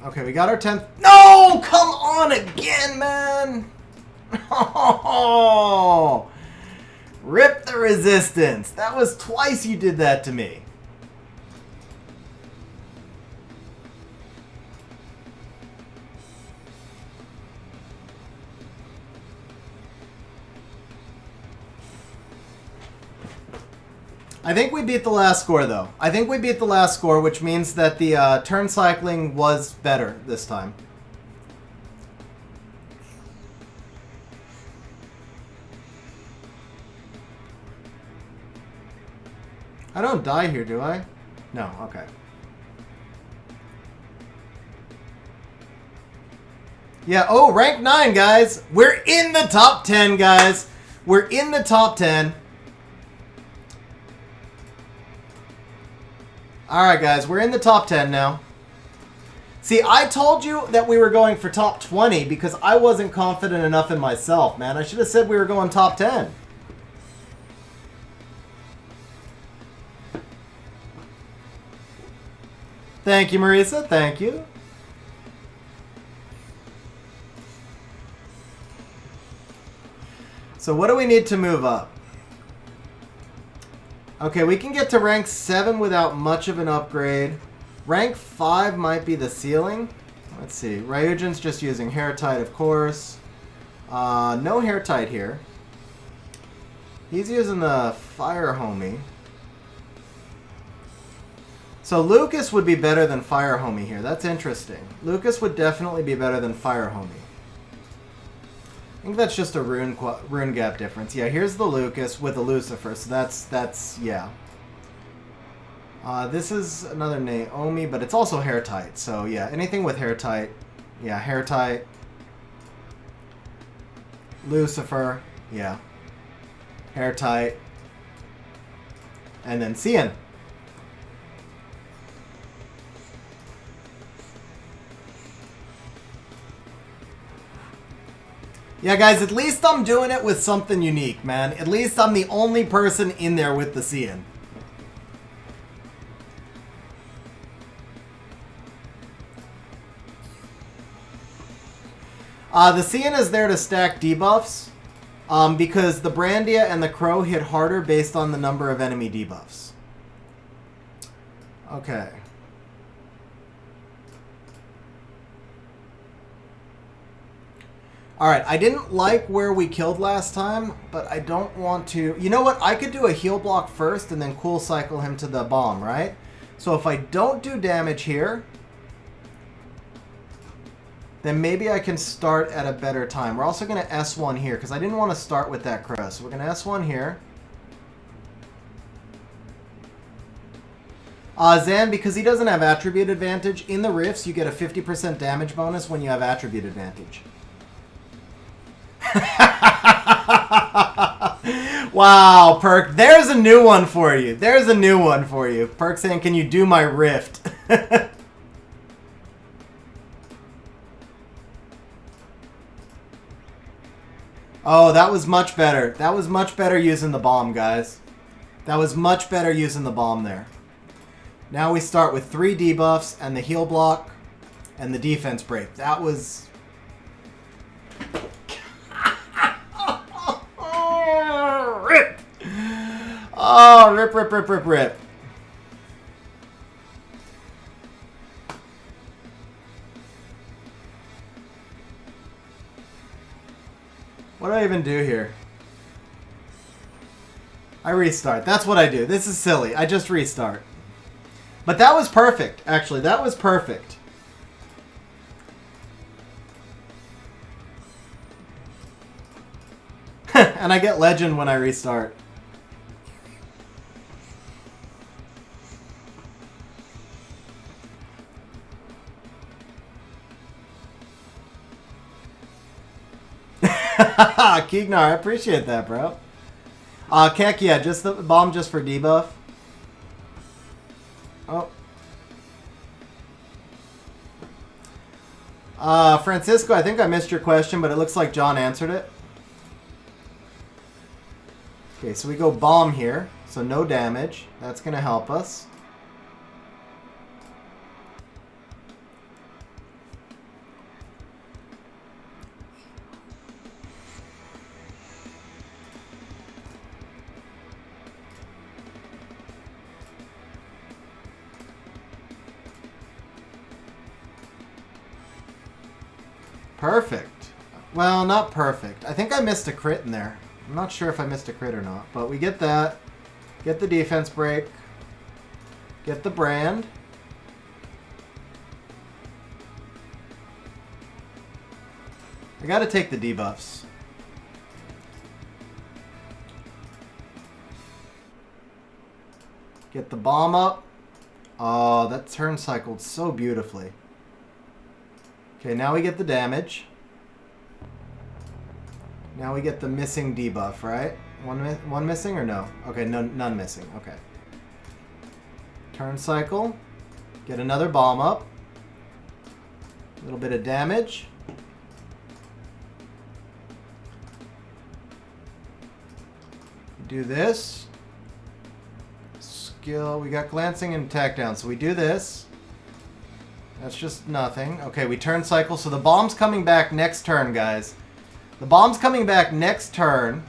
Okay, we got our 10th. No! Come on again, man! Oh, rip the resistance. That was twice you did that to me. I think we beat the last score, though. I think we beat the last score, which means that the turn cycling was better this time. I don't die here, do I? No, okay. Yeah, oh, rank 9, guys. We're in the top 10, guys. We're in the top 10. Alright, guys, we're in the top 10 now. See, I told you that we were going for top 20 because I wasn't confident enough in myself, man. I should have said we were going top 10. Thank you, Marisa. Thank you. So what do we need to move up? Okay, we can get to rank 7 without much of an upgrade. Rank 5 might be the ceiling. Let's see. Ryujin's just using HERTEIT, of course. No HERTEIT here. He's using the Fire Homie. So Lucas would be better than Fire Homie here. That's interesting. Lucas would definitely be better than Fire Homie. I think that's just a rune gap difference. Yeah, here's the Lucas with the Lucifer. So that's yeah. This is another Naomi, but it's also HERTEIT. So yeah, anything with HERTEIT. Yeah, HERTEIT. Lucifer. Yeah. HERTEIT. And then Cian. Yeah, guys, at least I'm doing it with something unique, man. At least I'm the only person in there with the Cian. The Cian is there to stack debuffs because the Brandia and the Crow hit harder based on the number of enemy debuffs. Okay. Alright, I didn't like where we killed last time, but I don't want to... You know what? I could do a heal block first and then cool cycle him to the bomb, right? So if I don't do damage here, then maybe I can start at a better time. We're also going to S1 here, because I didn't want to start with that Crow. So we're going to S1 here. Zan, because he doesn't have attribute advantage, in the rifts you get a 50% damage bonus when you have attribute advantage. Wow, Perk. There's a new one for you. There's a new one for you. Perk saying, can you do my rift? Oh, that was much better. That was much better using the bomb, guys. That was much better using the bomb there. Now we start with 3 debuffs and the heal block and the defense break. That was... Rip! Oh, rip, rip, rip, rip, rip. What do I even do here? I restart. That's what I do. This is silly. I just restart. But that was perfect, actually. That was perfect. And I get legend when I restart. Keegnar, I appreciate that, bro. Keck, yeah, just the bomb just for debuff. Oh. Francisco, I think I missed your question, but it looks like John answered it. Okay, so we go bomb here, so no damage. That's going to help us. Perfect. Well, not perfect. I think I missed a crit in there. I'm not sure if I missed a crit or not, but we get that. Get the defense break. Get the brand. I gotta take the debuffs. Get the bomb up. Oh, that turn cycled so beautifully. Okay, now we get the damage. Now we get the missing debuff, right? One missing or no? Okay, none missing. Okay. Turn cycle. Get another bomb up. A little bit of damage. Do this. Skill. We got glancing and attack down. So we do this. That's just nothing. Okay, we turn cycle. So the bomb's coming back next turn, guys. The bomb's coming back next turn.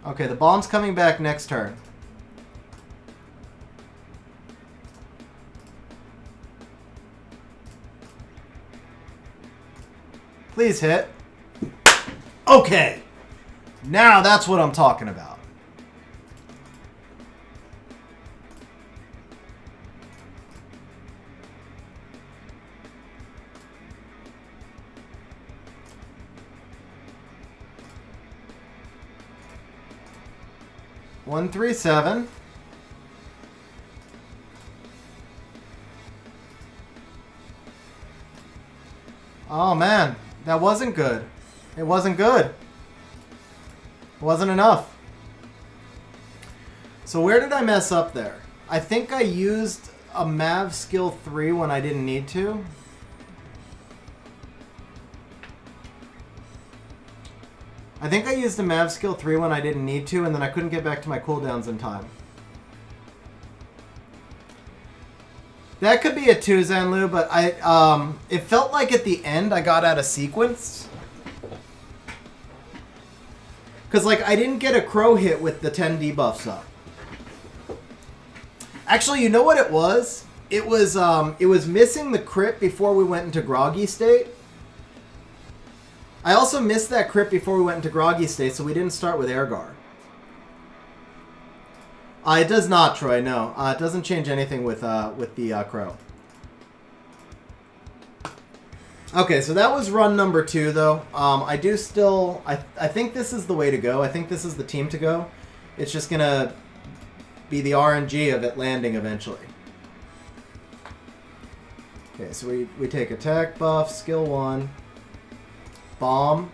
Okay, the bomb's coming back next turn. Please hit. Okay. Now that's what I'm talking about. One, 3, 7. Oh man, that wasn't good. It wasn't good. It wasn't enough. So where did I mess up there? I think I used a Mav skill 3 when I didn't need to. I think I used a Mav skill 3 when I didn't need to, and then I couldn't get back to my cooldowns in time. That could be a 2, Zanlu, but it felt like at the end I got out of sequence. Because, like, I didn't get a crow hit with the 10 debuffs up. Actually, you know what it was? It was missing the crit before we went into groggy state. I also missed that crit before we went into groggy state, so we didn't start with Airgar. It does not, Troy, no. It doesn't change anything with the crow. Okay, so that was run number 2, though. I think this is the way to go. I think this is the team to go. It's just going to be the RNG of it landing eventually. Okay, so we take attack buff, skill 1. Bomb.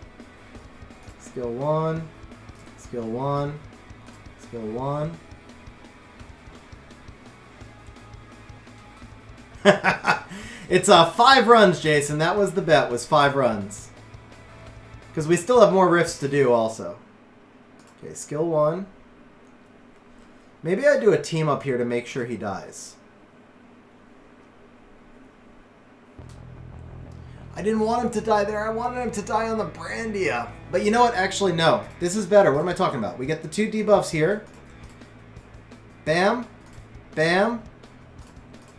Skill 1. Skill 1. Skill 1. It's 5 runs, Jason. That was the bet, was 5 runs. Because we still have more rifts to do also. Okay, skill 1. Maybe I do a team up here to make sure he dies. I didn't want him to die there. I wanted him to die on the Brandia. But you know what? Actually, no. This is better. What am I talking about? We get the 2 debuffs here. Bam. Bam.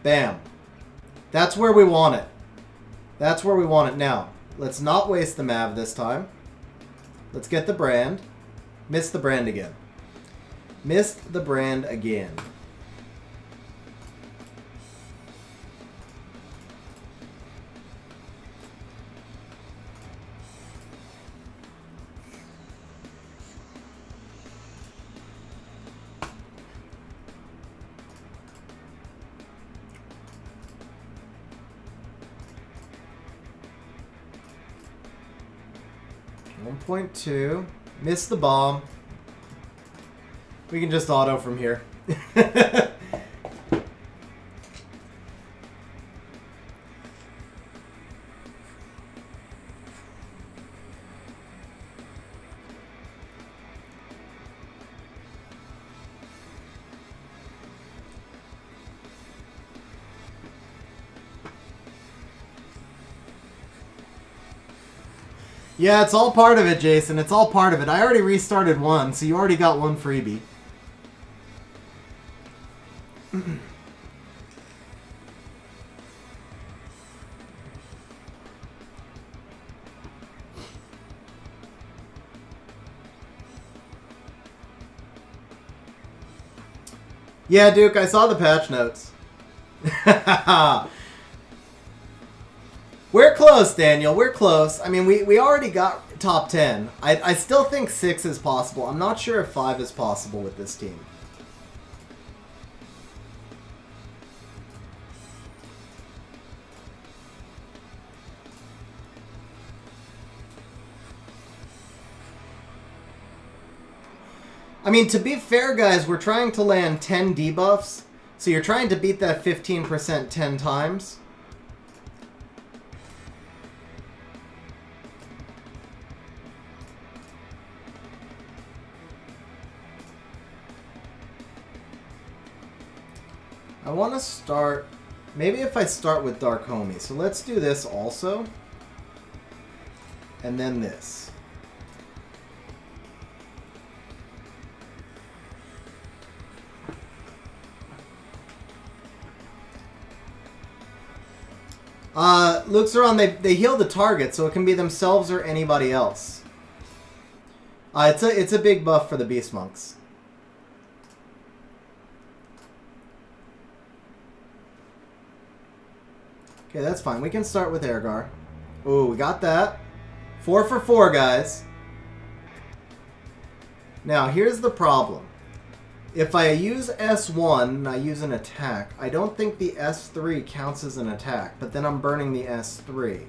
Bam. That's where we want it. That's where we want it now. Let's not waste the Mav this time. Let's get the brand. Missed the brand again. Missed the brand again. .2. Missed the bomb. We can just auto from here. Yeah, it's all part of it, Jason. It's all part of it. I already restarted one, so you already got one freebie. Yeah, Duke, I saw the patch notes. We're close, Daniel. We're close. I mean, we already got top 10. I still think 6 is possible. I'm not sure if 5 is possible with this team. I mean, to be fair, guys, we're trying to land 10 debuffs. So you're trying to beat that 15% 10 times. I want to start... Maybe if I start with Dark Homie. So let's do this also. And then this. Luke's are on, they heal the target, so it can be themselves or anybody else. It's a big buff for the Beast Monks. Okay, that's fine. We can start with Ergar. Ooh, we got that. 4 for 4, guys. Now, here's the problem. If I use S1 and I use an attack, I don't think the S3 counts as an attack, but then I'm burning the S3.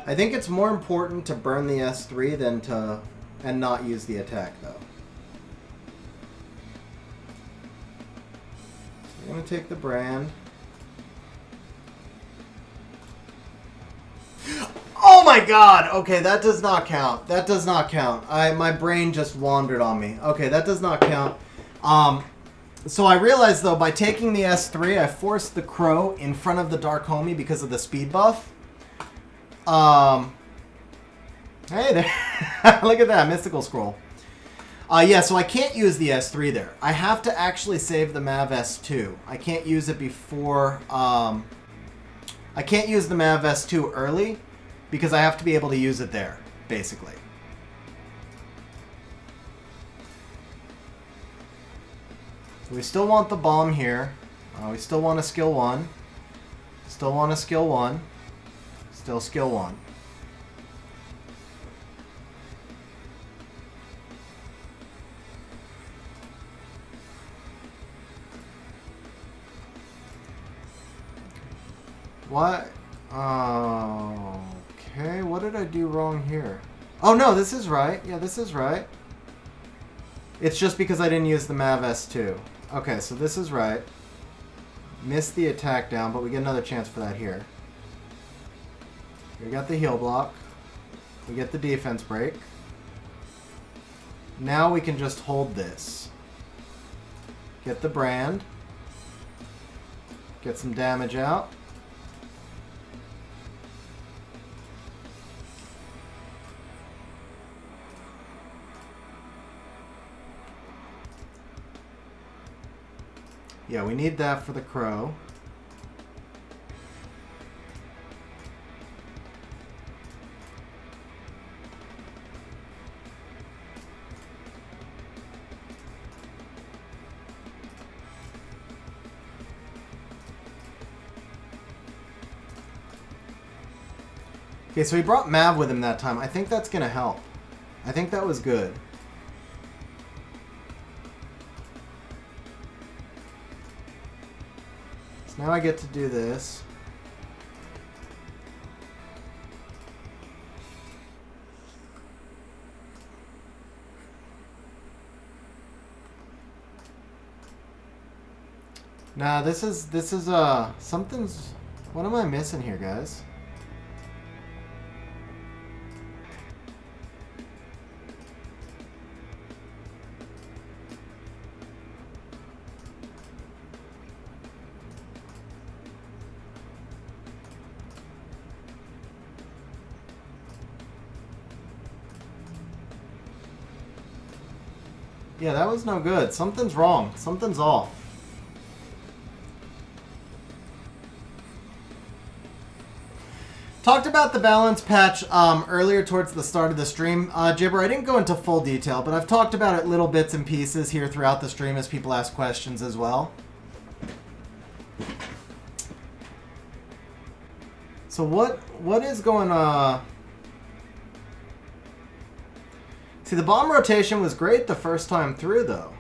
I think it's more important to burn the S3 than to... and not use the attack, though. I'm going to take the brand. Oh my god! Okay, that does not count. That does not count. My brain just wandered on me. Okay, that does not count. So I realized, though, by taking the S3, I forced the Crow in front of the Dark Homie because of the speed buff. Hey there. Look at that, Mystical Scroll. Yeah, so I can't use the S3 there. I have to actually save the Mav S2. I can't use it before... I can't use the Mav S2 early, because I have to be able to use it there, basically. So we still want the bomb here. We still want a skill 1. Still want a skill 1. Still skill 1. What? Okay, what did I do wrong here? Oh no, this is right. Yeah, this is right. It's just because I didn't use the Mav S2. Okay, so this is right. Missed the attack down, but we get another chance for that here. We got the heal block. We get the defense break. Now we can just hold this. Get the brand. Get some damage out. Yeah, we need that for the Crow. Okay, so he brought Mav with him that time. I think that's going to help. I think that was good. So now I get to do this. Nah, this is something's... What am I missing here, guys? Yeah, that was no good. Something's wrong. Something's off. Talked about the balance patch earlier towards the start of the stream. Jibber, I didn't go into full detail, but I've talked about it little bits and pieces here throughout the stream as people ask questions as well. So what is going on? See, the bomb rotation was great the first time through, though.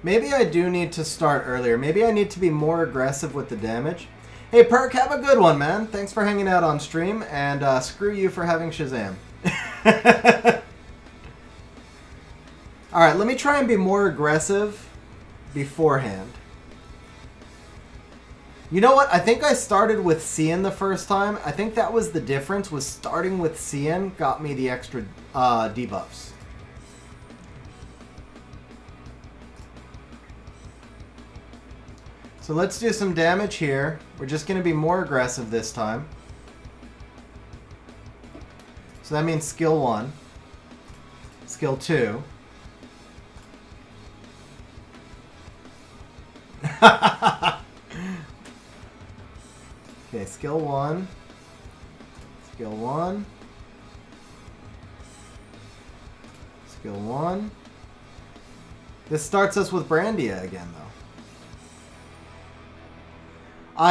Maybe I do need to start earlier. Maybe I need to be more aggressive with the damage. Hey, Perk, have a good one, man. Thanks for hanging out on stream, and screw you for having Shazam. Alright, let me try and be more aggressive beforehand. You know what? I think I started with Cian the first time. I think that was the difference, was starting with Cian got me the extra debuffs. So let's do some damage here. We're just going to be more aggressive this time. So that means skill 1. Skill 2. Okay, skill 1. Skill 1. Skill 1. This starts us with Brandia again, though.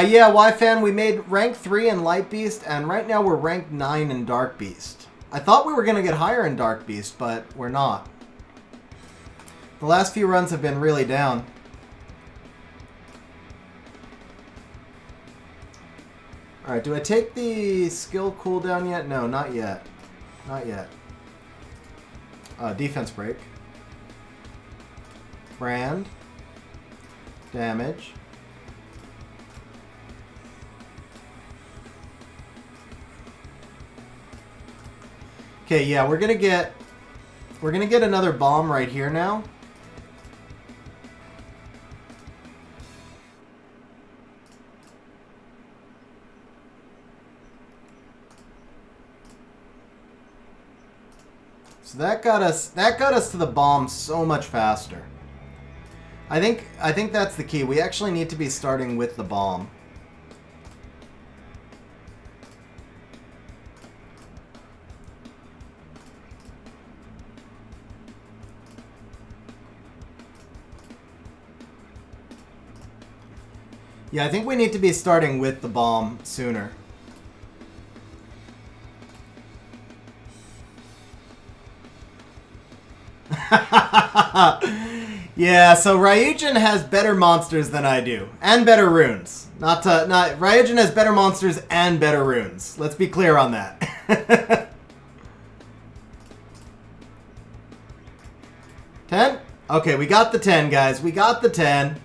Yeah, Y-Fan, we made rank 3 in Light Beast, and right now we're rank 9 in Dark Beast. I thought we were going to get higher in Dark Beast, but we're not. The last few runs have been really down. Alright, do I take the skill cooldown yet? No, not yet. Not yet. Defense break. Brand. Damage. Okay, yeah, we're gonna get another bomb right here now. So that got us to the bomb so much faster. I think that's the key. We actually need to be starting with the bomb. Yeah, I think we need to be starting with the bomb sooner. Yeah, so Ryujin has better monsters than I do. And better runes. Ryujin has better monsters and better runes. Let's be clear on that. 10? Okay, we got the 10, guys. We got the 10.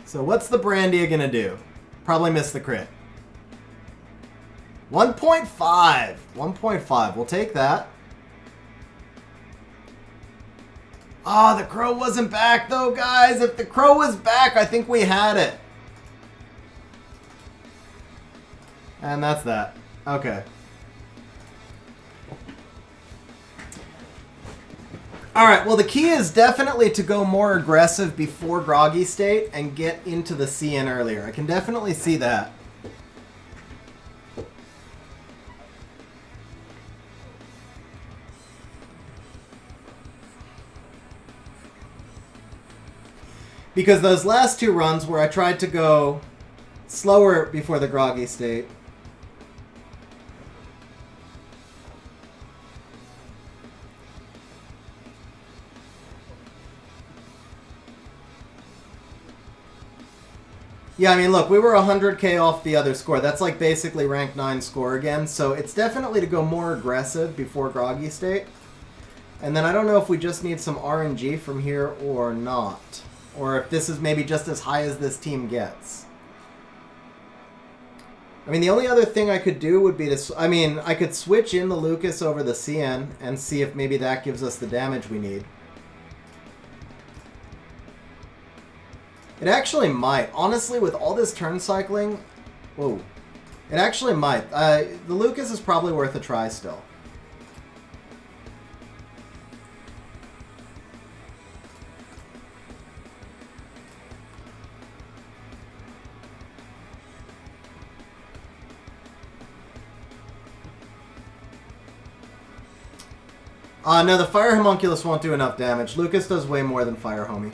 So what's the Brandia gonna do? Probably miss the crit. 1.5. 1.5. We'll take that. Oh, the crow wasn't back though, guys. If the crow was back, I think we had it. And that's that. Okay. Alright, well the key is definitely to go more aggressive before Groggy State and get into the CN earlier. I can definitely see that. Because those last two runs where I tried to go slower before the Groggy State. Yeah, I mean, look, we were 100k off the other score. That's like basically rank 9 score again. So it's definitely to go more aggressive before Groggy State. And then I don't know if we just need some RNG from here or not. Or if this is maybe just as high as this team gets. I mean, the only other thing I could do would be to... I mean, I could switch in the Lucas over the CN and see if maybe that gives us the damage we need. It actually might. Honestly, with all this turn cycling... Whoa. It actually might. The Lucas is probably worth a try still. No, the Fire Homunculus won't do enough damage. Lucas does way more than Fire Homie.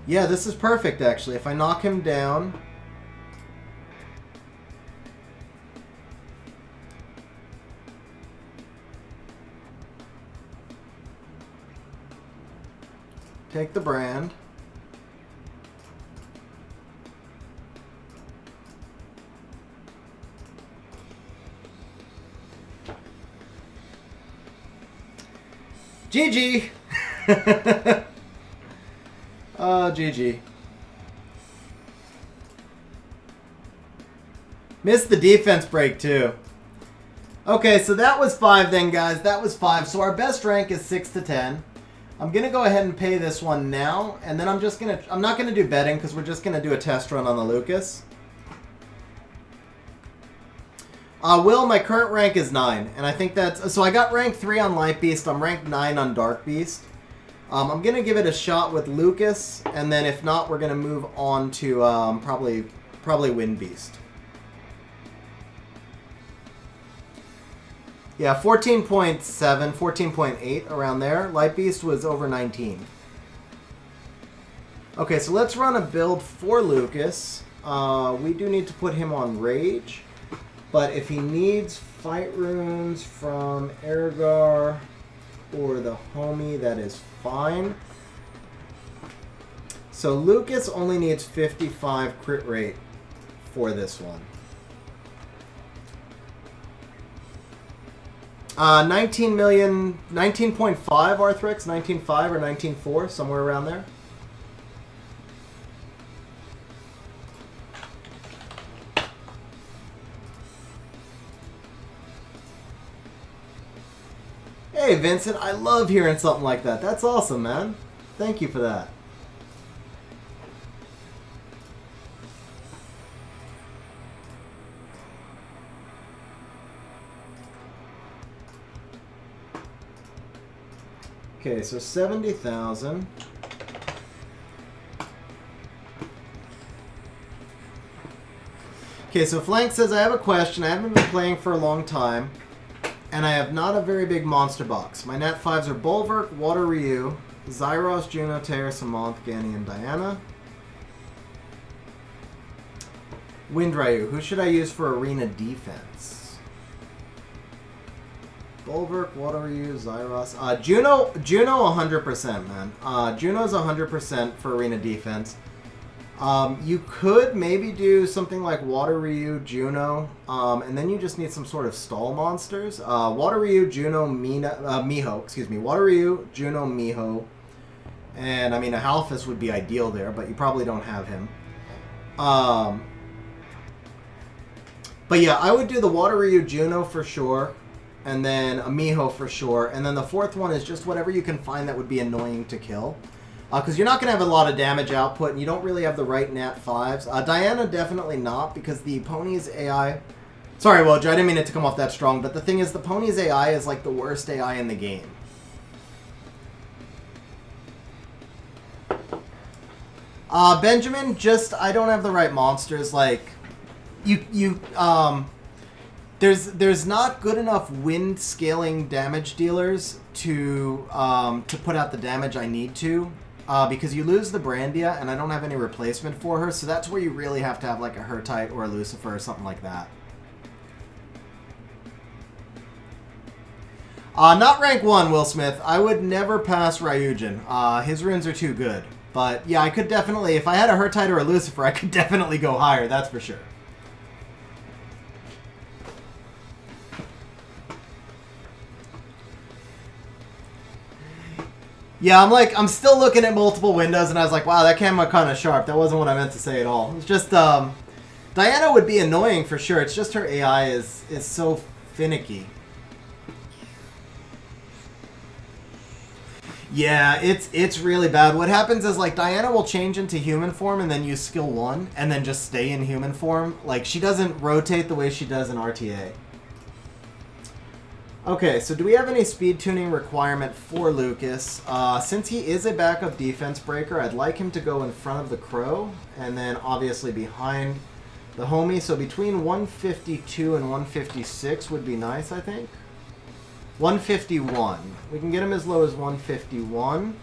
Yeah, this is perfect, actually. If I knock him down... Take the brand. GG. GG. Missed the defense break too. Okay, so that was 5 then, guys. That was 5. So our best rank is 6 to 10. I'm gonna go ahead and pay this one now, and then I'm not gonna do betting because we're just gonna do a test run on the Lucas. Will, my current rank is 9, and I think that's... So I got rank 3 on Light Beast. I'm ranked 9 on Dark Beast. I'm going to give it a shot with Lucas, and then if not, we're going to move on to probably Wind Beast. Yeah, 14.7, 14.8, around there. Light Beast was over 19. Okay, so let's run a build for Lucas. We do need to put him on Rage. But if he needs fight runes from Ergar or the homie, that is fine. So Lucas only needs 55 crit rate for this one. 19 million, 19.5 Arthrix, 19.5 or 19.4, somewhere around there. Hey, Vincent, I love hearing something like that. That's awesome, man. Thank you for that. Okay, so 70,000. Okay, so Flank says, I have a question. I haven't been playing for a long time. And I have not a very big monster box. My Nat 5s are Bulwark, Water Ryu, Zyros, Juno, Tear, Samonth, Gani, and Diana. Wind Ryu. Who should I use for arena defense? Bulwark, Water Ryu, Zyros. Juno 100%, man. Juno's 100% for arena defense. You could maybe do something like Water Ryu, Juno, and then you just need some sort of stall monsters. Water Ryu, Juno, Miho, excuse me. Water Ryu, Juno, Miho. And, I mean, a Halphus would be ideal there, but you probably don't have him. But yeah, I would do the Water Ryu, Juno for sure, and then a Miho for sure, and then the fourth one is just whatever you can find that would be annoying to kill. Because you're not going to have a lot of damage output, and you don't really have the right Nat 5s. Diana, definitely not, because the pony's AI... Sorry, Woj, I didn't mean it to come off that strong, but the thing is, the pony's AI is like the worst AI in the game. Benjamin, just, I don't have the right monsters. Like, there's not good enough wind scaling damage dealers to put out the damage I need to. Because you lose the Brandia, and I don't have any replacement for her, so that's where you really have to have like a HERTEIT or a Lucifer or something like that. Not rank 1, Will Smith. I would never pass Ryujin. His runes are too good. But yeah, I could definitely, if I had a HERTEIT or a Lucifer, I could definitely go higher, that's for sure. Yeah, I'm still looking at multiple windows, and I was like, wow, that camera kind of sharp. That wasn't what I meant to say at all. It's just, Diana would be annoying for sure. It's just her AI is so finicky. Yeah, it's really bad. What happens is, like, Diana will change into human form and then use skill 1, and then just stay in human form. Like, she doesn't rotate the way she does in RTA. Okay, so do we have any speed tuning requirement for Lucas? Since he is a backup defense breaker, I'd like him to go in front of the Crow, and then obviously behind the homie. So between 152 and 156 would be nice, I think. 151. We can get him as low as 151.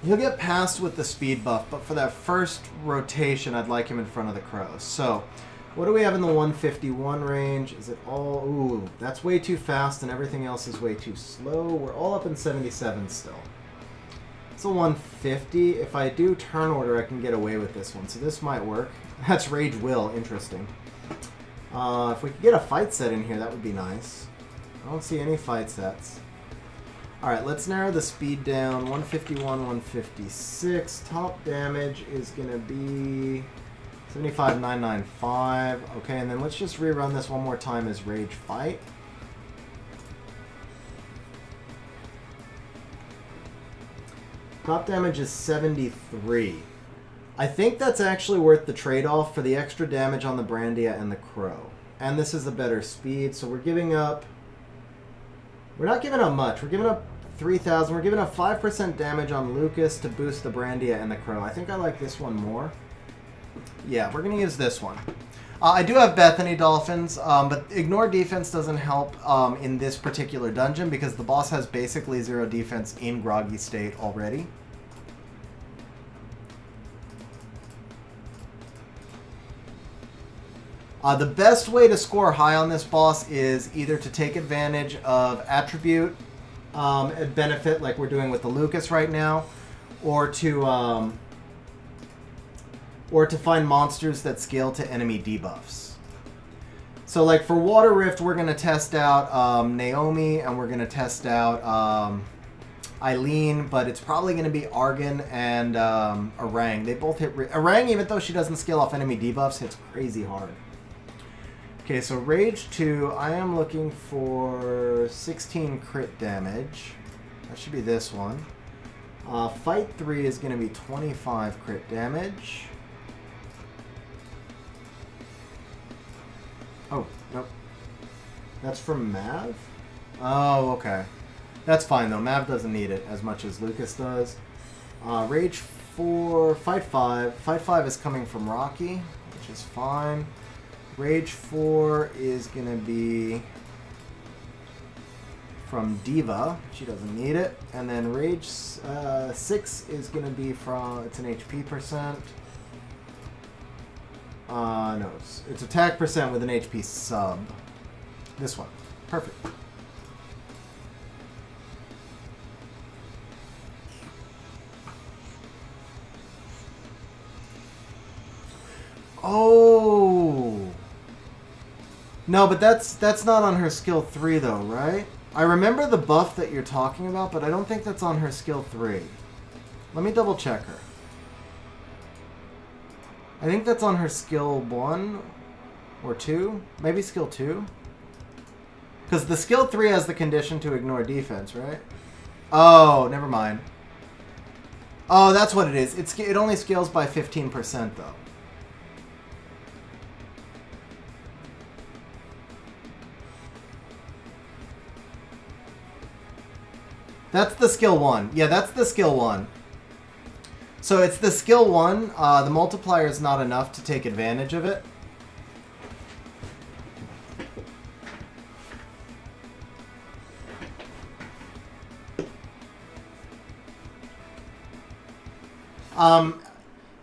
He'll get past with the speed buff, but for that first rotation, I'd like him in front of the Crow. So What do we have in the 151 range? Is it all... Ooh, that's way too fast and everything else is way too slow. We're all up in 77 still. It's a 150. If I do turn order, I can get away with this one. So this might work. That's Rage Will. Interesting. If we could get a fight set in here, that would be nice. I don't see any fight sets. Alright, let's narrow the speed down. 151, 156. Top damage is going to be 75,995. Okay, and then let's just rerun this one more time as Rage Fight. Top damage is 73. I think that's actually worth the trade-off for the extra damage on the Brandia and the Crow. And this is a better speed, so we're giving up... We're not giving up much. We're giving up 3,000. We're giving up 5% damage on Lucas to boost the Brandia and the Crow. I think I like this one more. Yeah, we're going to use this one. I do have Bethany Dolphins, but ignore defense doesn't help in this particular dungeon because the boss has basically 0 defense in Groggy State already. The best way to score high on this boss is either to take advantage of attribute benefit like we're doing with the Lucas right now, or to find monsters that scale to enemy debuffs. So like for Water Rift, we're going to test out Naomi and we're going to test out Eileen, but it's probably going to be Argon and Orang. They both hit... Orang, even though she doesn't scale off enemy debuffs, hits crazy hard. Okay, so Rage 2, I am looking for 16 crit damage. That should be this one. Fight 3 is going to be 25 crit damage. Oh, nope. That's from Mav? Oh, okay. That's fine, though. Mav doesn't need it as much as Lucas does. Rage 4, Fight 5. Fight 5 is coming from Rocky, which is fine. Rage 4 is going to be from Diva. She doesn't need it. And then Rage 6 is going to be from... It's an HP percent. No, it's attack percent with an HP sub. This one. Perfect. Oh... No, but that's not on her skill 3 though, right? I remember the buff that you're talking about, but I don't think that's on her skill 3. Let me double check her. I think that's on her skill 1 or 2. Maybe skill 2. Because the skill 3 has the condition to ignore defense, right? Oh, never mind. Oh, that's what it is. It only scales by 15% though. That's the skill 1. Yeah, that's the skill 1. So it's the skill 1. The multiplier is not enough to take advantage of it.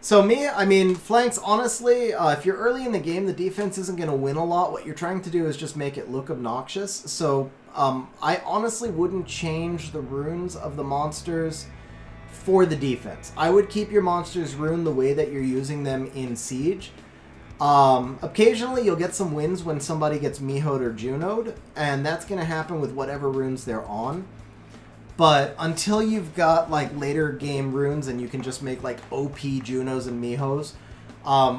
So I mean, flanks, honestly, if you're early in the game, the defense isn't going to win a lot. What you're trying to do is just make it look obnoxious. So I honestly wouldn't change the runes of the monsters for the defense. I would keep your monsters rune the way that you're using them in Siege. Occasionally you'll get some wins when somebody gets Miho'd or Juno'd, and that's going to happen with whatever runes they're on. But until you've got like later game runes and you can just make like OP Junos and Mihos,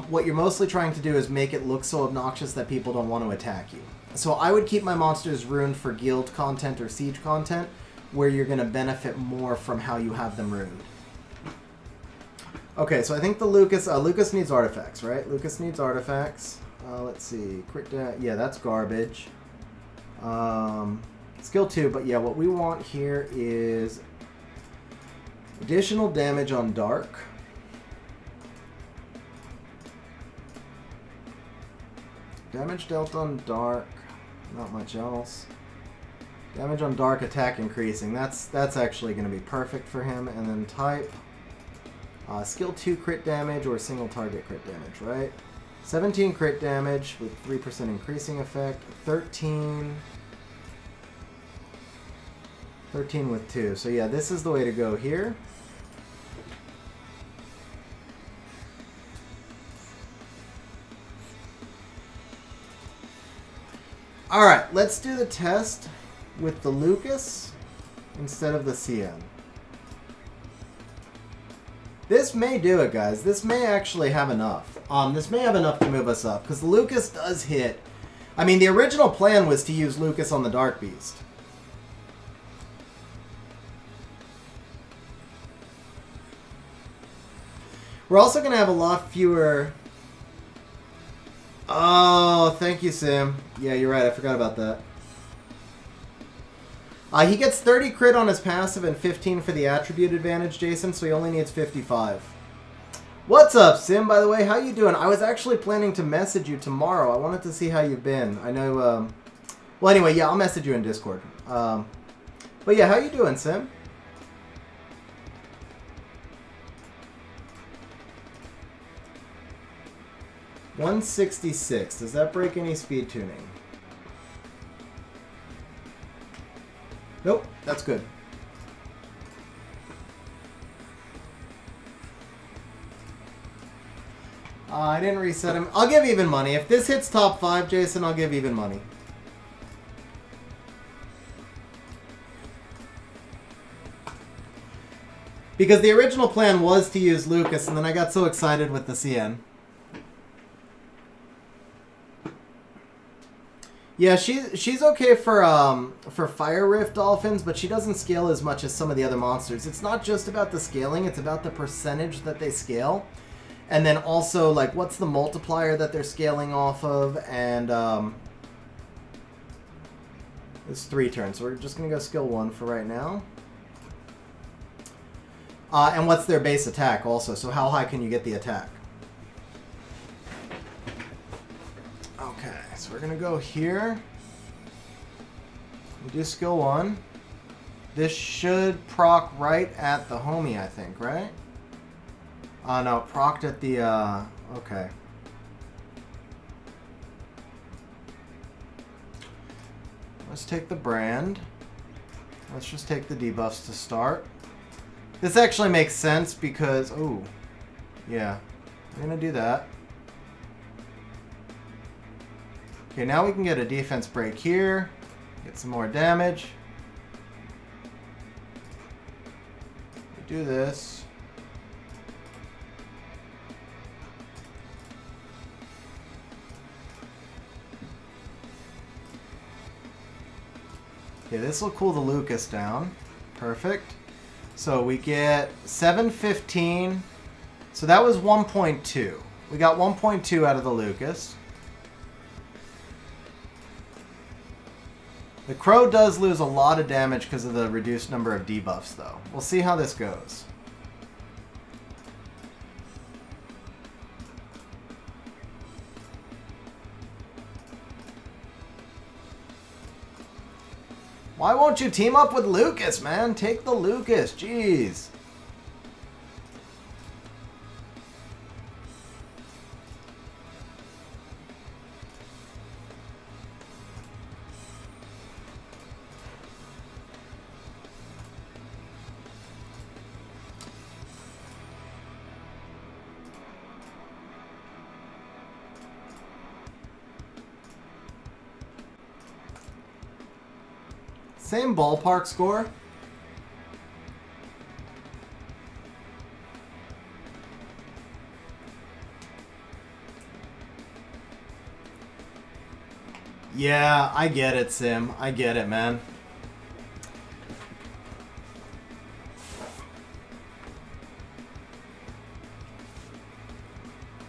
what you're mostly trying to do is make it look so obnoxious that people don't want to attack you. So I would keep my monsters runed for guild content or siege content, where you're going to benefit more from how you have them runed. Okay, so I think the Lucas needs artifacts, right? Lucas needs artifacts. Let's see. Yeah, that's garbage. Skill 2, but yeah, what we want here is additional damage on Dark. Damage dealt on Dark. Not much else. Damage on Dark, attack increasing. That's actually going to be perfect for him. And then type. Skill 2 crit damage or single target crit damage, right? 17 crit damage with 3% increasing effect. 13. 13 with 2. So yeah, this is the way to go here. Alright, let's do the test with the Lucas instead of the CN. This may do it, guys. This may actually have enough. This may have enough to move us up, because the Lucas does hit. I mean, the original plan was to use Lucas on the Dark Beast. We're also going to have a lot fewer... Oh, thank you, Sim. Yeah, you're right. I forgot about that. He gets 30 crit on his passive and 15 for the attribute advantage, Jason, so he only needs 55. What's up, Sim, by the way? How you doing? I was actually planning to message you tomorrow. I wanted to see how you've been. I know, well, anyway, yeah, I'll message you in Discord. But yeah, how you doing, Sim? $166. Does that break any speed tuning? Nope, that's good. I didn't reset him. I'll give even money. If this hits top 5, Jason, I'll give even money. Because the original plan was to use Lucas, and then I got so excited with the CN. Yeah, she's okay for Fire Rift Dolphins, but she doesn't scale as much as some of the other monsters. It's not just about the scaling, it's about the percentage that they scale. And then also, like, what's the multiplier that they're scaling off of, and it's 3 turns, so we're just going to go skill 1 for right now. And what's their base attack also, so how high can you get the attack? Okay, so we're going to go here. We do skill 1. This should proc right at the homie, I think, right? No, it procced at the, okay. Let's take the brand. Let's just take the debuffs to start. This actually makes sense because, ooh, yeah, I'm going to do that. Okay, now we can get a defense break here. Get some more damage. We do this. Okay, this will cool the Lucas down. Perfect. So we get 715. So that was 1.2. We got 1.2 out of the Lucas. The Crow does lose a lot of damage because of the reduced number of debuffs, though. We'll see how this goes. Why won't you team up with Lucas, man? Take the Lucas, jeez. Same ballpark score. Yeah, I get it, Sim. I get it, man.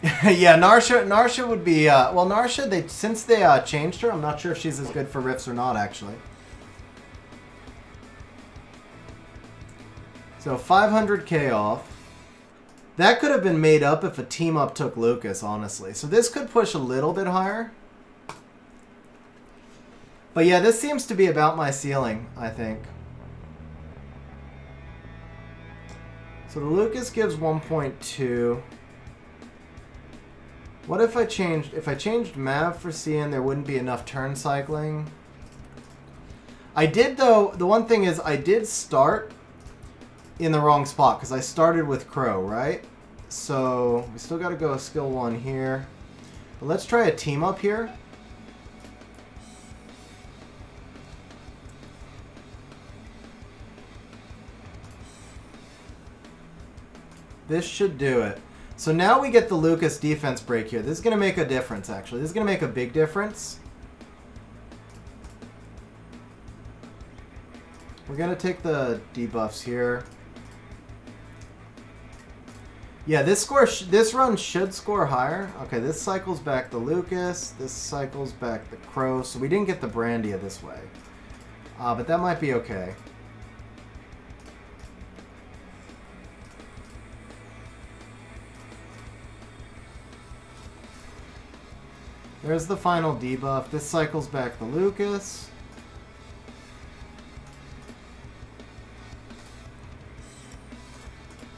Yeah, Narsha would be, well, Narsha, since they changed her, I'm not sure if she's as good for riffs or not, actually. So 500k off. That could have been made up if a team up took Lucas, honestly. So this could push a little bit higher. But yeah, this seems to be about my ceiling, I think. So the Lucas gives 1.2. What if I changed Mav for CN, there wouldn't be enough turn cycling. I did, though, the one thing is I did start in the wrong spot because I started with Crow, right? So we still got to go skill 1 here. But let's try a team up here. This should do it. So now we get the Lucas defense break here. This is going to make a difference, actually. This is going to make a big difference. We're going to take the debuffs here. Yeah, this run should score higher. Okay, this cycles back the Lucas. This cycles back the Crow. So we didn't get the Brandia this way. But that might be okay. There's the final debuff. This cycles back the Lucas.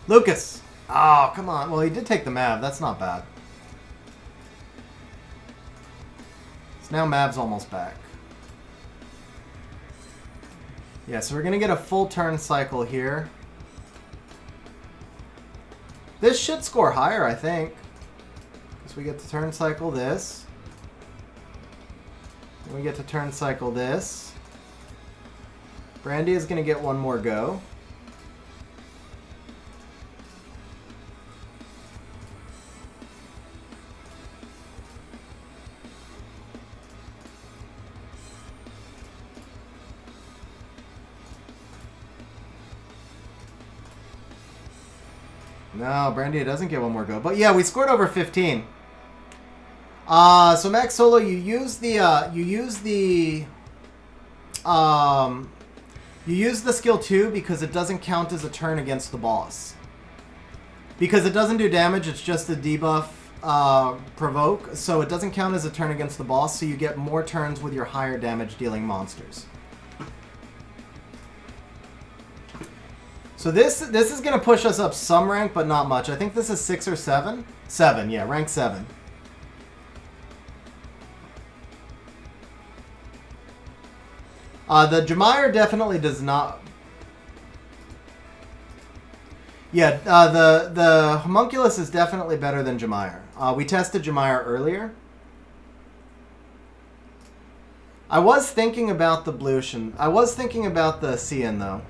Lucas! Oh, come on. Well, he did take the Mav. That's not bad. So now Mav's almost back. Yeah, so we're going to get a full turn cycle here. This should score higher, I think. Because we get to turn cycle this. And we get to turn cycle this. Brandy is going to get one more go. No, Brandy doesn't get one more go. But yeah, we scored over 15. So Max Solo, you use the skill 2 because it doesn't count as a turn against the boss. Because it doesn't do damage, it's just a debuff provoke, so it doesn't count as a turn against the boss, so you get more turns with your higher damage dealing monsters. So this is going to push us up some rank, but not much. I think this is 6 or 7. 7, yeah, rank 7. The Jemire definitely does not... Yeah, the Homunculus is definitely better than Jemire. We tested Jemire earlier. I was thinking about the Blution. I was thinking about the Cian, though.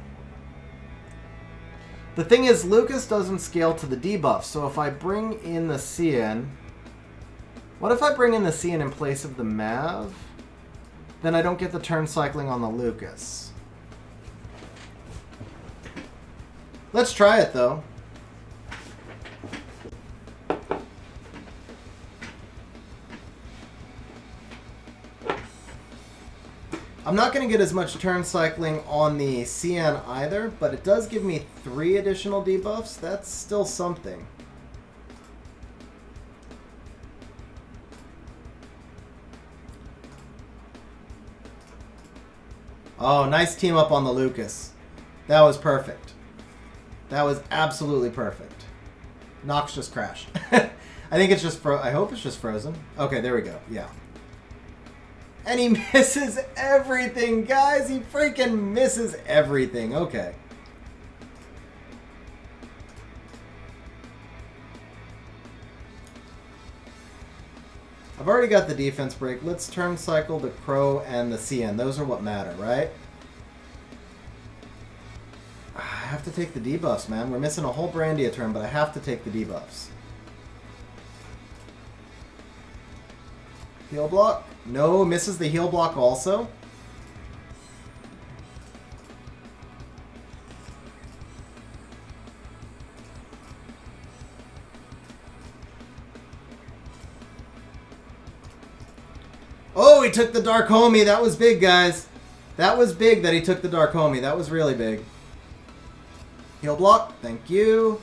The thing is, Lucas doesn't scale to the debuff, so if I bring in the Cian... What if I bring in the Cian in place of the Mav? Then I don't get the turn cycling on the Lucas. Let's try it, though. I'm not going to get as much turn cycling on the Cian either, but it does give me 3 additional debuffs. That's still something. Oh, nice team up on the Lucas. That was perfect. That was absolutely perfect. Nox just crashed. I think it's just I hope it's just frozen. Okay, there we go. Yeah. And he misses everything, guys. He freaking misses everything. Okay. I've already got the defense break. Let's turn cycle the Crow and the Cian. Those are what matter, right? I have to take the debuffs, man. We're missing a whole Brandia turn, but I have to take the debuffs. Heal block? No, misses the heal block also. Oh, he took the Dark Homie. That was big, guys. That was big that he took the Dark Homie. That was really big. Heal block. Thank you.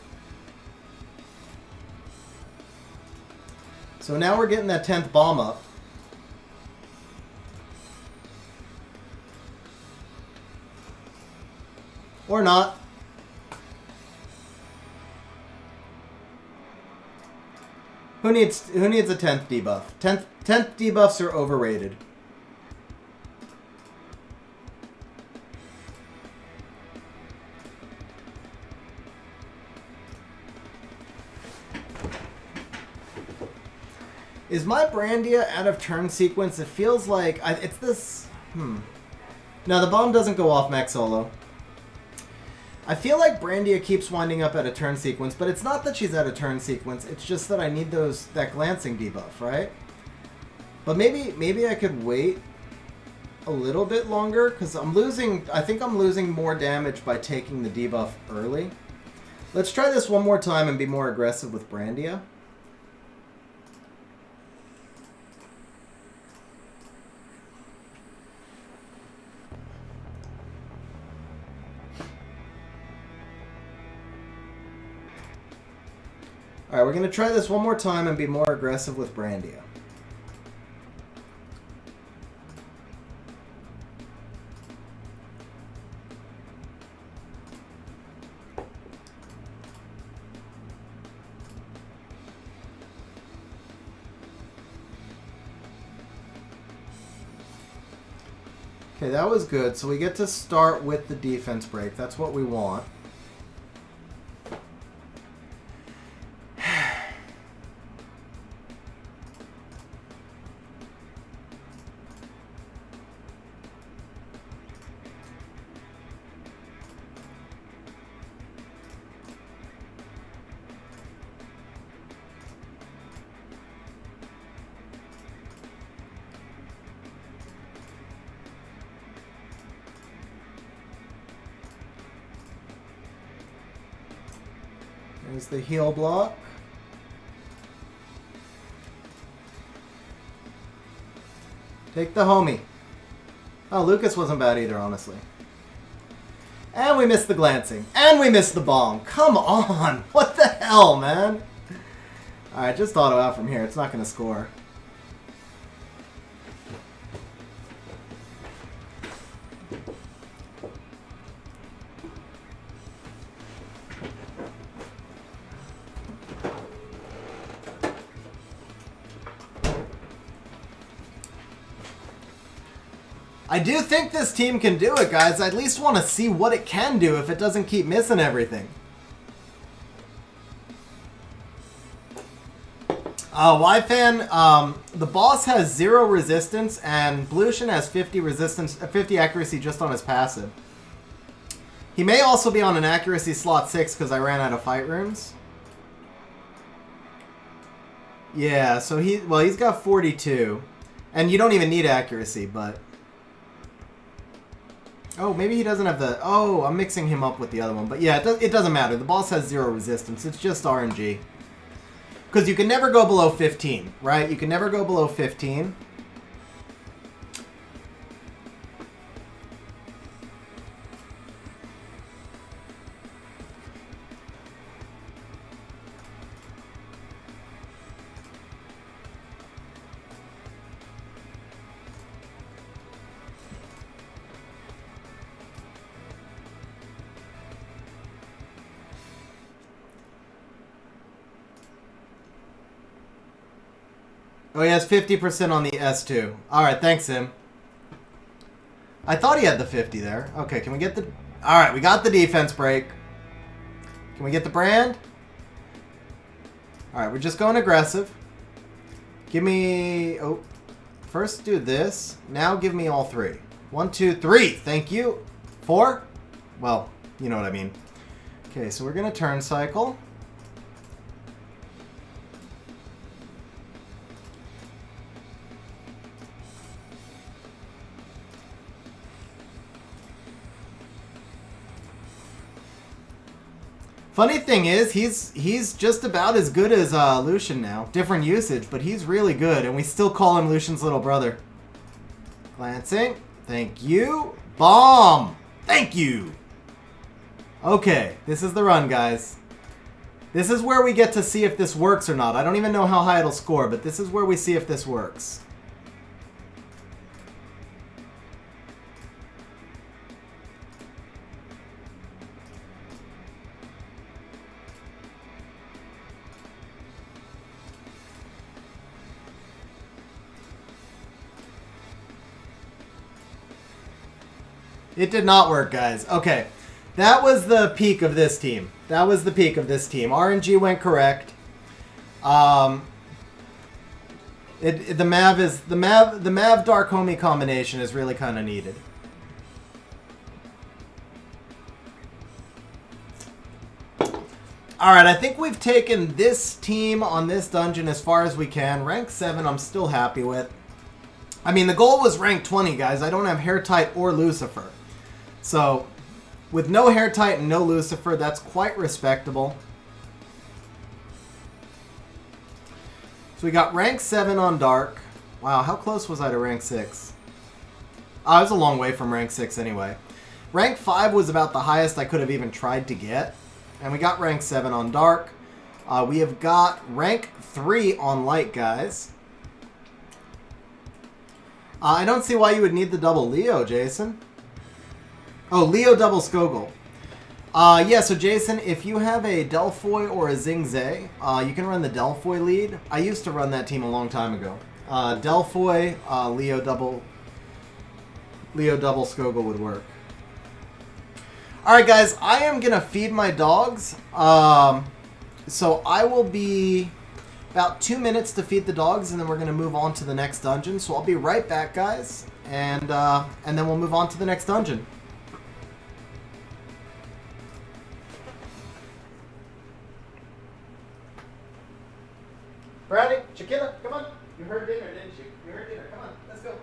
So now we're getting that 10th bomb up. Or not. Who needs a 10th debuff? 10th debuffs are overrated. Is my Brandia out of turn sequence? It feels like it's this. No, the bomb doesn't go off max solo. I feel like Brandia keeps winding up at a turn sequence, but it's not that she's at a turn sequence. It's just that I need that glancing debuff, right? But maybe I could wait a little bit longer because I think I'm losing more damage by taking the debuff early. Let's try this one more time and be more aggressive with Brandia. Alright, we're going to try this one more time and be more aggressive with Brandia. Okay, that was good. So we get to start with the defense break. That's what we want. There's the heal block. Take the homie. Oh, Lucas wasn't bad either, honestly. And we missed the glancing. And we missed the bomb. Come on. What the hell, man? Alright, just auto out from here. It's not going to score. I do think this team can do it, guys. I at least want to see what it can do if it doesn't keep missing everything. Y-Fan, the boss has 0 resistance, and Blution has 50 resistance, 50 accuracy just on his passive. He may also be on an accuracy slot 6 because I ran out of fight runes. Yeah, so he's got 42. And you don't even need accuracy, but... Oh, maybe he doesn't have the... Oh, I'm mixing him up with the other one. But yeah, it doesn't matter. The boss has 0 resistance. It's just RNG. Because you can never go below 15, right? You can never go below 15. Oh, he has 50% on the S2. Alright, thanks, Sim. I thought he had the 50 there. Okay, can we get the... Alright, we got the defense break. Can we get the brand? Alright, we're just going aggressive. Give me... Oh, first do this. Now give me all 3. 1, 2, 3. Thank you. 4? Well, you know what I mean. Okay, so we're going to turn cycle. Funny thing is, he's just about as good as Lucian now. Different usage, but he's really good, and we still call him Lucian's little brother. Glancing. Thank you. Bomb. Thank you. Okay, this is the run, guys. This is where we get to see if this works or not. I don't even know how high it'll score, but this is where we see if this works. It did not work, guys. Okay. That was the peak of this team. That was the peak of this team. RNG went correct. The Mav Dark Homie combination is really kind of needed. Alright, I think we've taken this team on this dungeon as far as we can. Rank 7 I'm still happy with. I mean, the goal was rank 20, guys. I don't have HERTEIT or Lucifer. So, with no HERTEIT and no Lucifer, that's quite respectable. So we got rank 7 on Dark. Wow, how close was I to rank 6? I was a long way from rank 6 anyway. Rank 5 was about the highest I could have even tried to get. And we got rank 7 on Dark. We have got rank 3 on Light, guys. I don't see why you would need the double Leo, Jason. Oh, Leo double Skogul. Yeah, so Jason, if you have a Delphoy or a Xing Zhe, you can run the Delphoy lead. I used to run that team a long time ago. Delphoy, Leo double Skogul would work. Alright, guys, I am going to feed my dogs. So I will be about 2 minutes to feed the dogs, and then we're going to move on to the next dungeon. So I'll be right back, guys, and then we'll move on to the next dungeon. Brownie, Chiquita, come on. You heard dinner, didn't you? You heard dinner. Come on, let's go.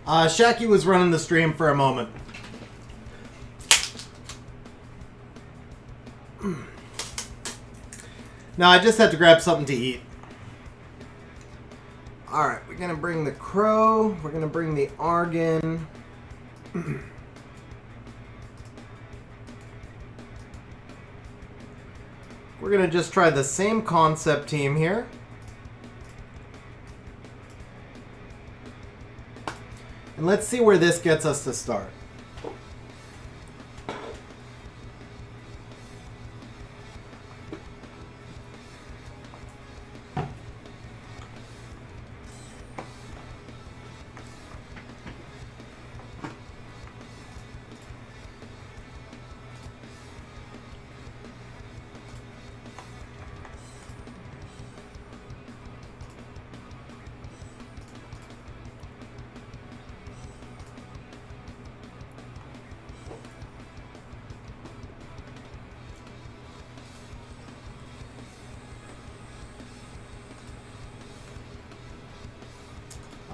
Shaki was running the stream for a moment. No, I just had to grab something to eat. Alright, we're gonna bring the crow. We're gonna bring the Argon. We're gonna just try the same concept team here. And let's see where this gets us to start.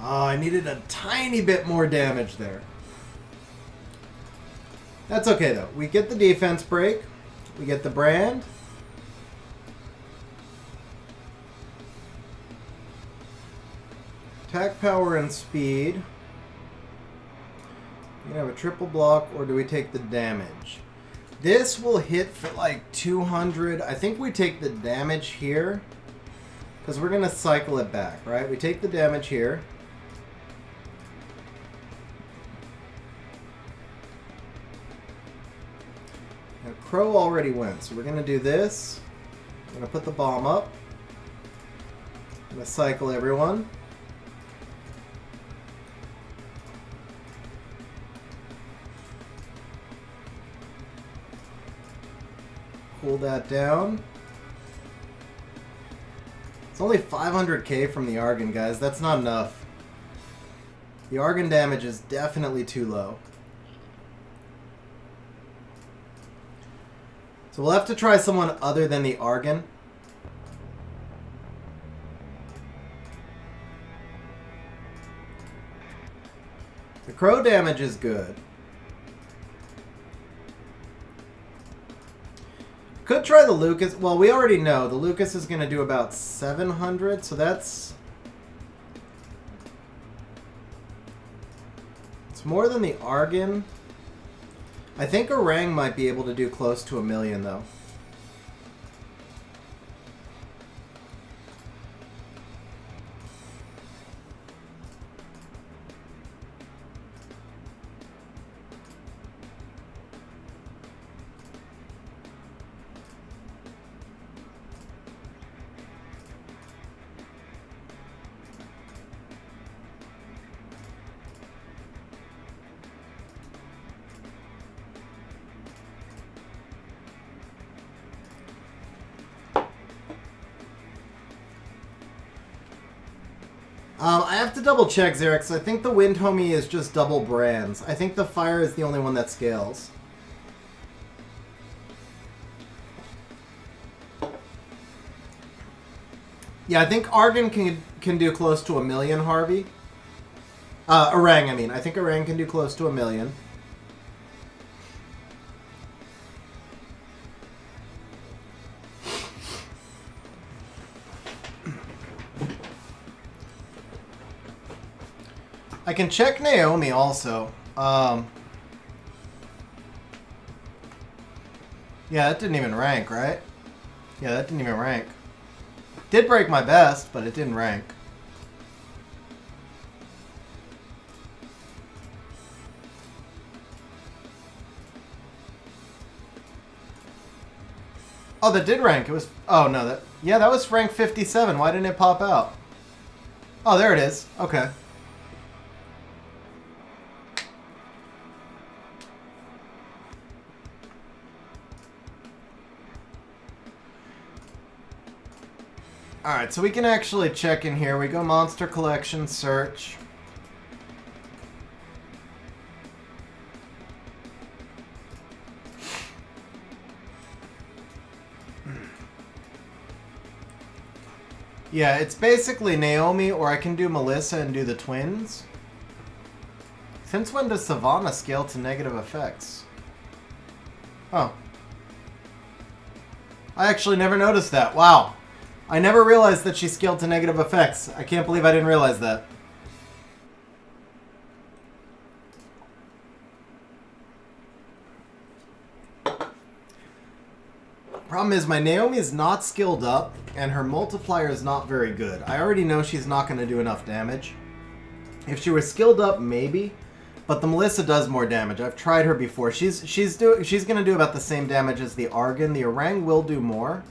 Oh, I needed a tiny bit more damage there. That's okay, though. We get the defense break. We get the brand. Attack power and speed. We have a triple block, or do we take the damage? This will hit for like 200. I think we take the damage here. Because we're going to cycle it back, right? We take the damage here. Now, Crow already went, so we're going to do this. I'm going to put the bomb up. I'm going to cycle everyone. Pull that down. It's only 500k from the Argon, guys. That's not enough. The Argon damage is definitely too low. So we'll have to try someone other than the Argon. The Crow damage is good. Could try the Lucas. Well, we already know the Lucas is going to do about 700, so that's... It's more than the Argon. I think Orang might be able to do close to 1,000,000, though. I have to double check, Xerix. I think the Wind Homie is just double brands. I think the Fire is the only one that scales. Yeah, I think Argon can do close to 1,000,000, Harvey. Orang, I mean. I think Orang can do close to 1,000,000. I can check Naomi also. Yeah, that didn't even rank, right? Yeah, that didn't even rank. Did break my best, but it didn't rank. Oh, that did rank. It was... Oh, no. That was rank 57. Why didn't it pop out? Oh, there it is. Okay. Alright, so we can actually check in here. We go Monster Collection, search. Yeah, it's basically Naomi, or I can do Melissa and do the twins. Since when does Savannah scale to negative effects? Oh. I actually never noticed that. Wow. I never realized that she scaled to negative effects. I can't believe I didn't realize that. Problem is, my Naomi is not skilled up, and her multiplier is not very good. I already know she's not going to do enough damage. If she was skilled up, maybe. But the Melissa does more damage. I've tried her before. She's going to do about the same damage as the Argan. The Orang will do more.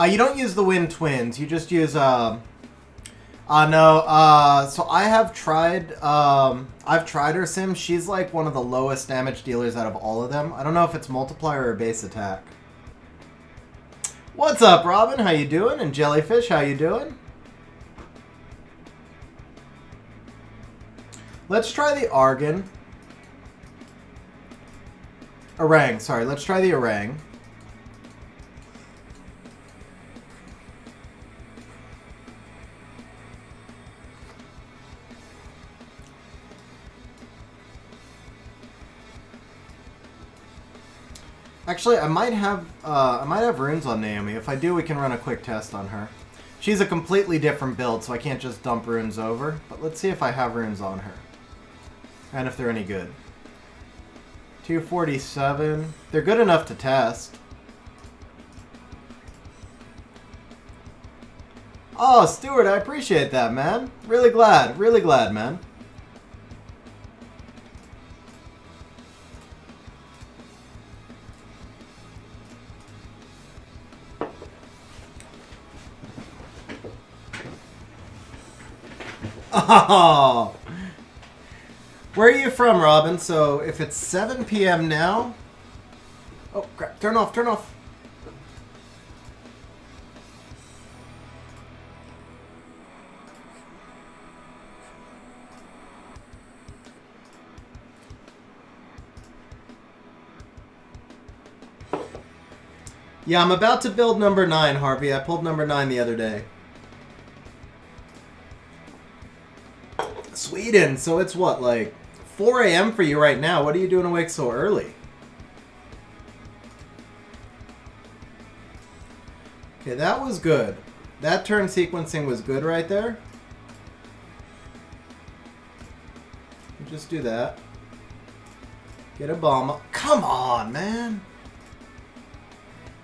You don't use the Wind Twins. You just use, no, so I have tried, I've tried her sim. She's like one of the lowest damage dealers out of all of them. I don't know if it's multiplier or base attack. What's up, Robin? How you doing? And Jellyfish, how you doing? Let's try the Argan. Orang, sorry. Let's try the Orang. Actually, I might have runes on Naomi. If I do, we can run a quick test on her. She's a completely different build, so I can't just dump runes over. But let's see if I have runes on her. And if they're any good. 247. They're good enough to test. Oh, Stuart, I appreciate that, man. Really glad, man. Oh, where are you from, Robin? So if it's 7 p.m. now... Oh, crap. Turn off, turn off. Yeah, I'm about to build number 9, Harvey. I pulled number 9 the other day. Sweden, so it's what, like 4 a.m. for you right now? What are you doing awake so early? Okay, that was good. That turn sequencing was good right there. Just do that. Get a bomb. Come on, man.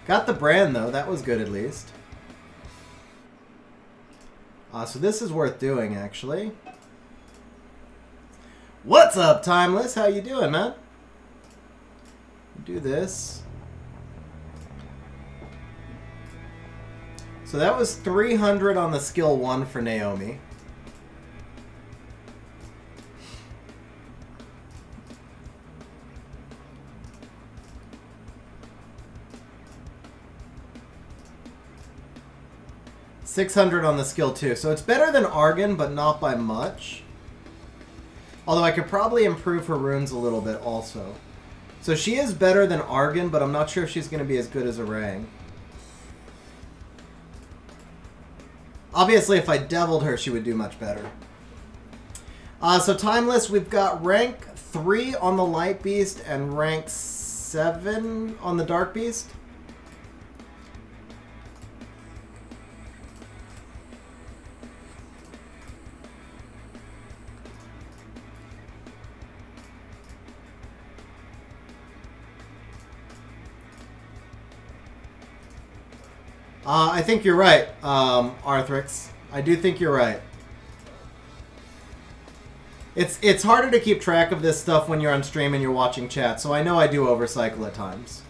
Got the brand, though. That was good, at least. So this is worth doing, actually. What's up, Timeless? How you doing, man? Do this. So that was 300 on the skill 1 for Naomi. $600 on the skill 2. So it's better than Argan, but not by much. Although I could probably improve her runes a little bit also. So she is better than Argan, but I'm not sure if she's going to be as good as Orang. Obviously, if I deviled her, she would do much better. So Timeless, we've got rank 3 on the Light Beast and rank 7 on the Dark Beast. I think you're right, Arthrix. I do think you're right. It's harder to keep track of this stuff when you're on stream and you're watching chat, so I know I do overcycle at times.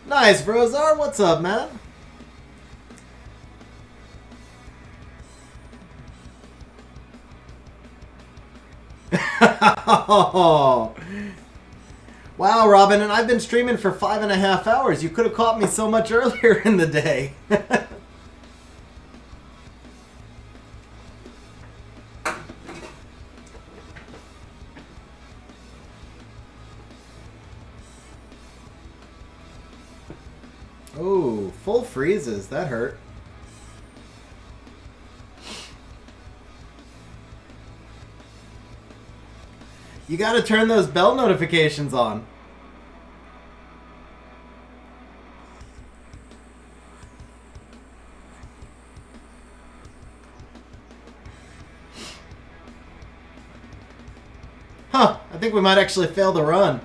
Nice, Brozar. What's up, man? Wow, Robin, and I've been streaming for 5.5 hours. You could have caught me so much earlier in the day. Oh, full freezes. That hurt. You gotta turn those bell notifications on. Huh, I think we might actually fail the run.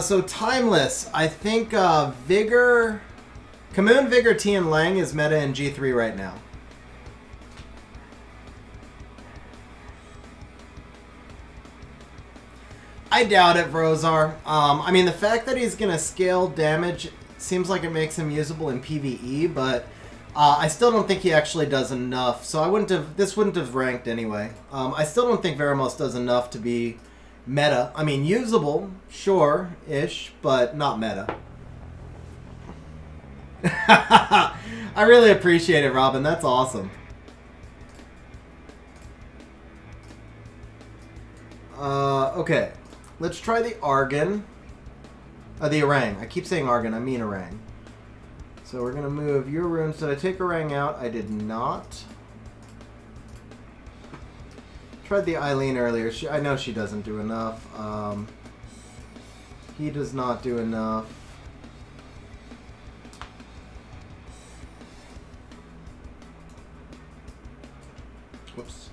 So Timeless. I think Vigor... Kamoon, Vigor, T, and Lang is meta in G3 right now. I doubt it, Vrozar. I mean, the fact that he's going to scale damage seems like it makes him usable in PvE, but I still don't think he actually does enough. So I wouldn't have... This wouldn't have ranked anyway. I still don't think Veramos does enough to be meta. I mean, usable, sure-ish, but not meta. I really appreciate it, Robin. That's awesome. Okay. Let's try the Argon. The Orang. I keep saying Argon. I mean Orang. So we're going to move your runes. Did I take Orang out? I did not. Tried the Eileen earlier. I know she doesn't do enough. He does not do enough. Whoops.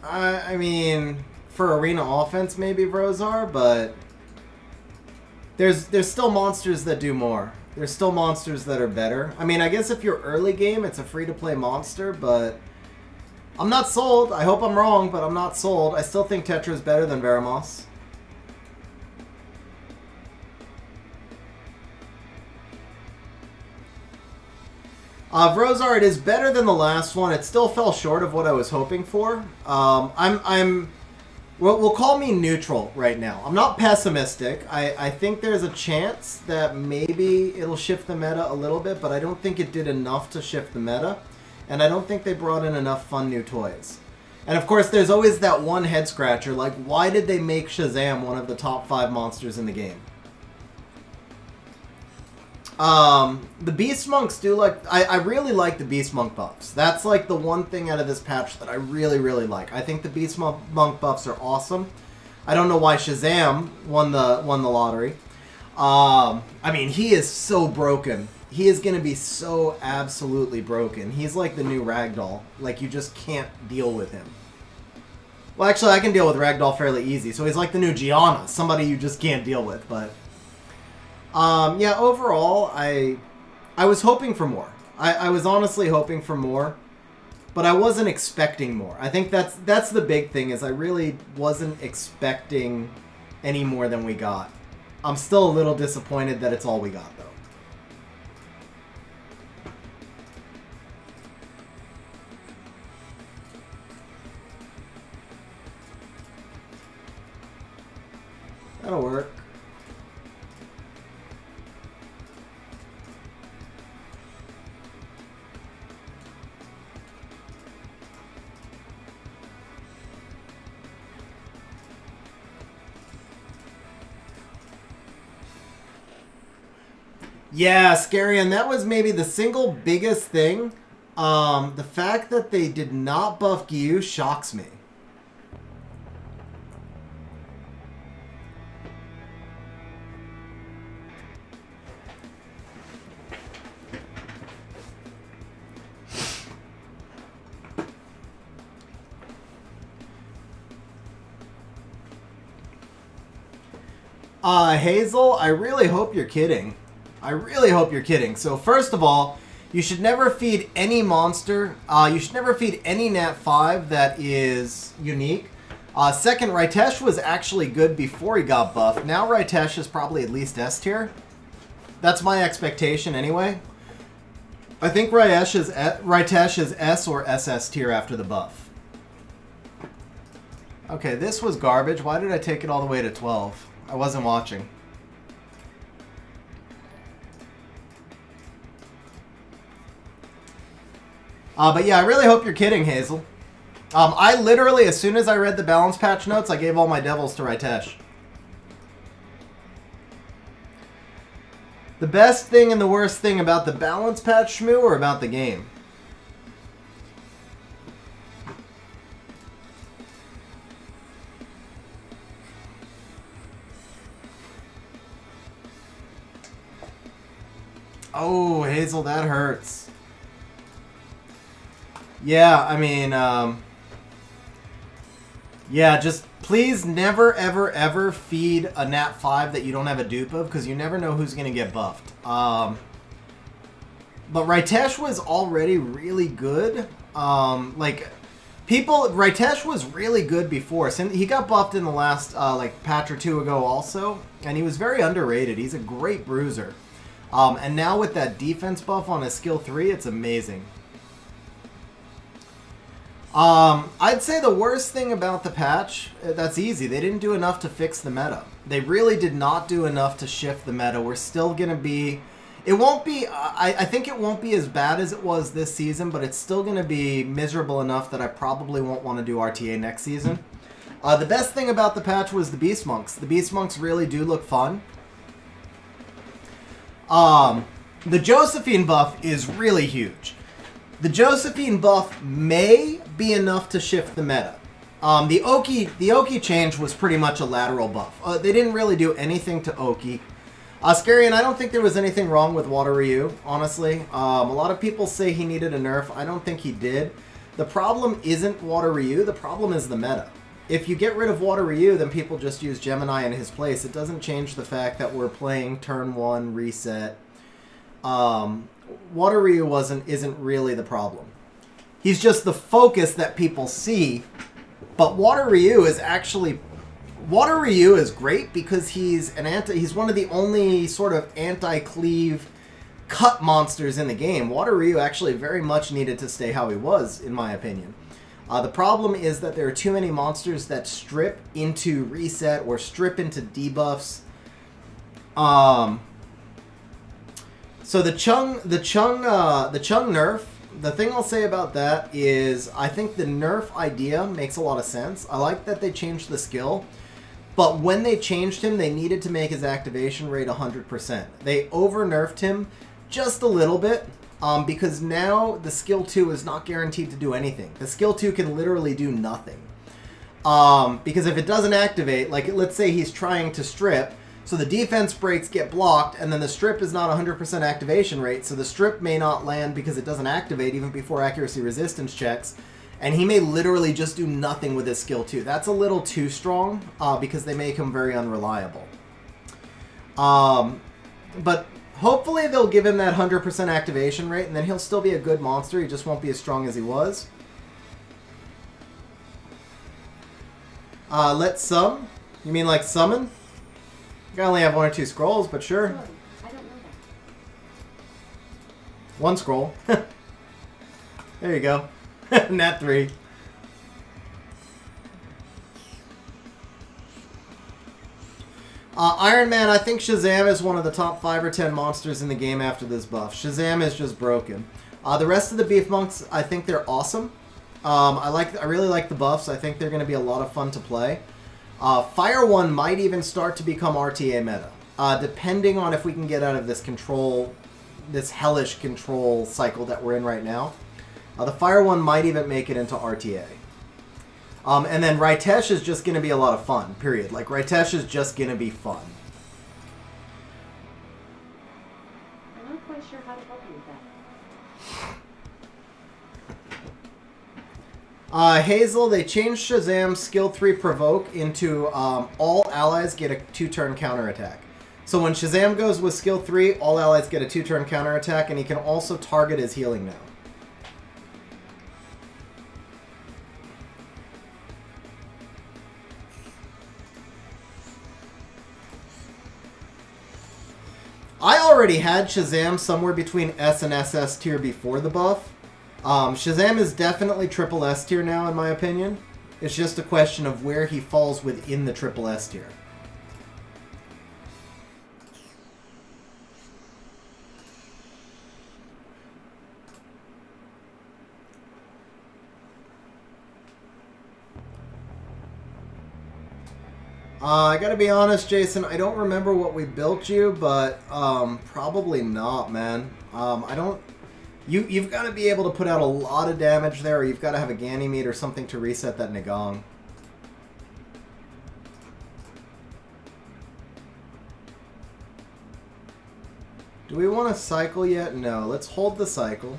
I mean, for arena offense, maybe Vrozar, but there's still monsters that do more. There's still monsters that are better. I mean, I guess if you're early game, it's a free-to-play monster, but I'm not sold. I hope I'm wrong, but I'm not sold. I still think Tetra is better than Veramos. Vrozar, it is better than the last one. It still fell short of what I was hoping for. We'll call me neutral right now. I'm not pessimistic. I think there's a chance that maybe it'll shift the meta a little bit, but I don't think it did enough to shift the meta. And I don't think they brought in enough fun new toys. And of course, there's always that one head scratcher, like, why did they make Shazam one of the top 5 monsters in the game? The Beast Monks do like... I really like the Beast Monk buffs. That's like the one thing out of this patch that I really, really like. I think the Beast Monk buffs are awesome. I don't know why Shazam won the lottery. I mean, he is so broken. He is going to be so absolutely broken. He's like the new Ragdoll. Like, you just can't deal with him. Well, actually, I can deal with Ragdoll fairly easy. So he's like the new Gianna. Somebody you just can't deal with, but... yeah, overall, I was hoping for more. I was honestly hoping for more, but I wasn't expecting more. I think that's the big thing, is I really wasn't expecting any more than we got. I'm still a little disappointed that it's all we got, though. That'll work. Yeah, Scary, and that was maybe the single biggest thing. The fact that they did not buff Gyu shocks me. Hazel, I really hope you're kidding. I really hope you're kidding. So first of all, you should never feed any monster. You should never feed any Nat 5 that is unique. Second, Ritesh was actually good before he got buffed. Now Ritesh is probably at least S tier. That's my expectation anyway. I think Ritesh is S or SS tier after the buff. Okay, this was garbage. Why did I take it all the way to 12? I wasn't watching. But yeah, I really hope you're kidding, Hazel. I literally, as soon as I read the balance patch notes, I gave all my devils to Ritesh. The best thing and the worst thing about the balance patch, Shmoo, or about the game? Oh, Hazel, that hurts. Yeah, I mean, yeah, just please never, ever, ever feed a Nat 5 that you don't have a dupe of, because you never know who's going to get buffed. But Ritesh was already really good. Ritesh was really good before. He got buffed in the last, patch or two ago also, and he was very underrated. He's a great bruiser. And now with that defense buff on his skill 3, it's amazing. I'd say the worst thing about the patch, that's easy. They didn't do enough to fix the meta. They really did not do enough to shift the meta. We're still going to be... It won't be... I think it won't be as bad as it was this season, but it's still going to be miserable enough that I probably won't want to do RTA next season. The best thing about the patch was the Beast Monks. The Beast Monks really do look fun. The Josephine buff is really huge. The Josephine buff may be enough to shift the meta. The Oki change was pretty much a lateral buff. They didn't really do anything to Oki. Scary, and I don't think there was anything wrong with Water Ryu, honestly. A lot of people say he needed a nerf. I don't think he did. The problem isn't Water Ryu. The problem is the meta. If you get rid of Water Ryu, then people just use Gemini in his place. It doesn't change the fact that we're playing turn 1, reset. Water Ryu isn't really the problem. He's just the focus that people see. But Water Ryu is great because he's one of the only sort of anti-cleave cut monsters in the game. Water Ryu actually very much needed to stay how he was, in my opinion. The problem is that there are too many monsters that strip into reset or strip into debuffs. So the Chung nerf, the thing I'll say about that is I think the nerf idea makes a lot of sense. I like that they changed the skill, but when they changed him, they needed to make his activation rate 100%. They over-nerfed him just a little bit because now the skill 2 is not guaranteed to do anything. The skill 2 can literally do nothing. Because if it doesn't activate, like let's say he's trying to strip, so the defense breaks get blocked, and then the strip is not 100% activation rate, so the strip may not land because it doesn't activate even before accuracy resistance checks, and he may literally just do nothing with his skill 2. That's a little too strong because they make him very unreliable. But hopefully they'll give him that 100% activation rate, and then he'll still be a good monster. He just won't be as strong as he was. Let's summon? You mean like summon? I only have 1 or 2 scrolls, but sure. I don't know that. 1 scroll. There you go. Nat 3. Iron Man, I think Shazam is one of the top 5 or 10 monsters in the game after this buff. Shazam is just broken. The rest of the Beef Monks, I think they're awesome. I really like the buffs. I think they're going to be a lot of fun to play. Fire 1 might even start to become RTA meta, depending on if we can get out of this hellish control cycle that we're in right now. The Fire 1 might even make it into RTA. And then Ritesh is just going to be a lot of fun, period. Like, Ritesh is just going to be fun. I'm not quite sure how to help you with that. Hazel, they changed Shazam's skill 3 provoke into all allies get a 2-turn counterattack. So when Shazam goes with skill 3, all allies get a 2-turn counterattack, and he can also target his healing now. I already had Shazam somewhere between S and SS tier before the buff. Shazam is definitely triple S tier now, in my opinion. It's just a question of where he falls within the triple S tier. I gotta be honest, Jason, I don't remember what we built you, but probably not, man. I don't... You've got to be able to put out a lot of damage there, or you've got to have a Ganymede or something to reset that Nagong. Do we want to cycle yet? No. Let's hold the cycle.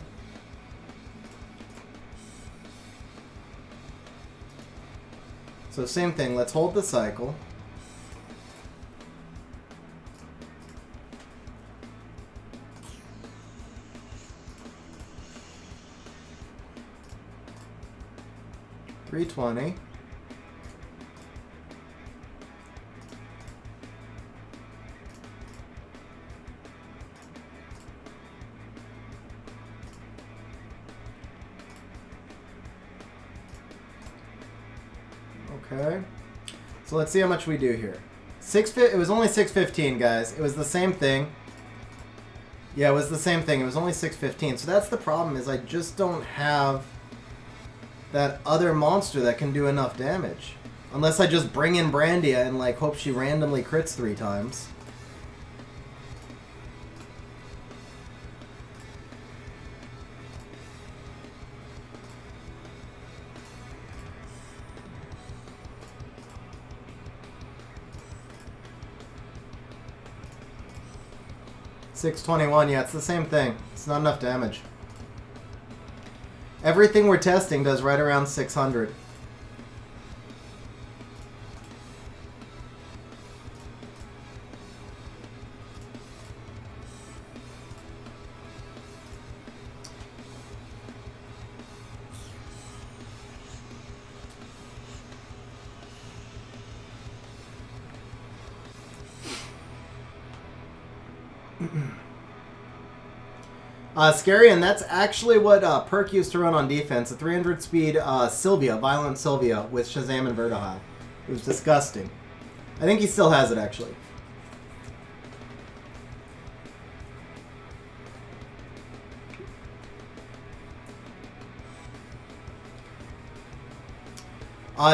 So same thing. Let's hold the cycle. $320. Okay. So let's see how much we do here. It was only 615, guys. It was the same thing. Yeah, it was the same thing. It was only 615. So that's the problem, is I just don't have that other monster that can do enough damage. Unless I just bring in Brandia and like hope she randomly crits 3 times. $621, yeah, it's the same thing. It's not enough damage. Everything we're testing does right around 600. Scary, and that's actually what Perk used to run on defense. A 300 speed Sylvia, Violent Sylvia, with Shazam and Vertihile. It was disgusting. I think he still has it, actually.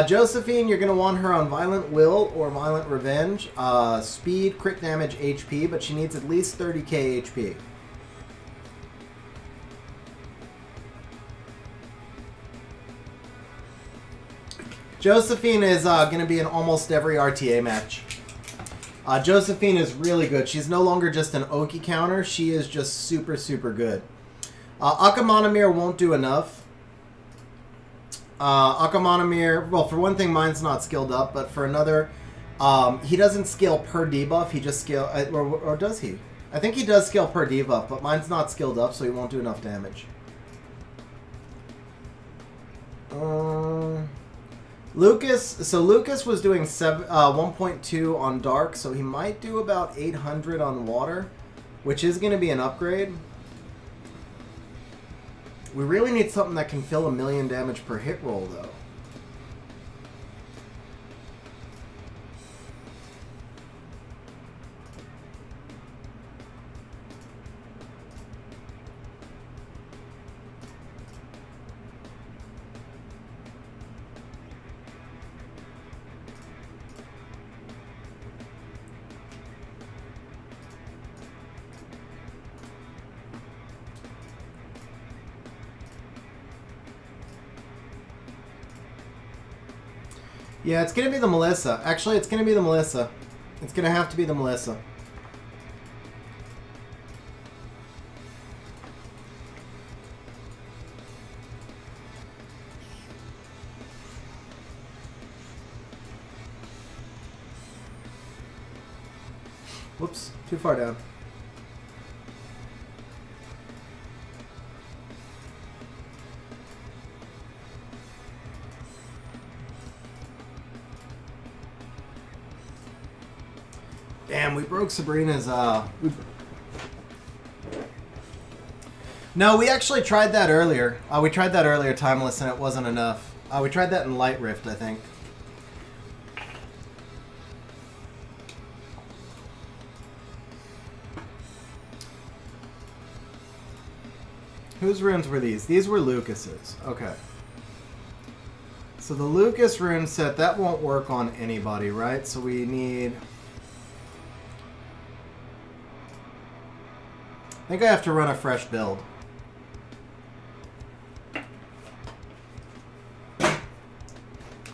Josephine, you're going to want her on Violent Will or Violent Revenge. Speed, crit damage, HP, but she needs at least 30k HP. Josephine is going to be in almost every RTA match. Josephine is really good. She's no longer just an Oki counter. She is just super, super good. Akamanamir won't do enough. Akamanamir, well, for one thing, mine's not skilled up, but for another, he doesn't scale per debuff. He just scale, or does he? I think he does scale per debuff, but mine's not skilled up, so he won't do enough damage. Lucas was doing 1.2 on Dark, so he might do about 800 on Water, which is going to be an upgrade. We really need something that can fill 1,000,000 damage per hit roll, though. Yeah, it's going to be the Melissa. Actually, it's going to be the Melissa. It's going to have to be the Melissa. Whoops, too far down. Damn, we broke Sabrina's, No, we actually tried that earlier. We tried that earlier, Timeless, and it wasn't enough. We tried that in Light Rift, I think. Whose runes were these? These were Lucas's. Okay. So the Lucas rune set, that won't work on anybody, right? So we need... I think I have to run a fresh build.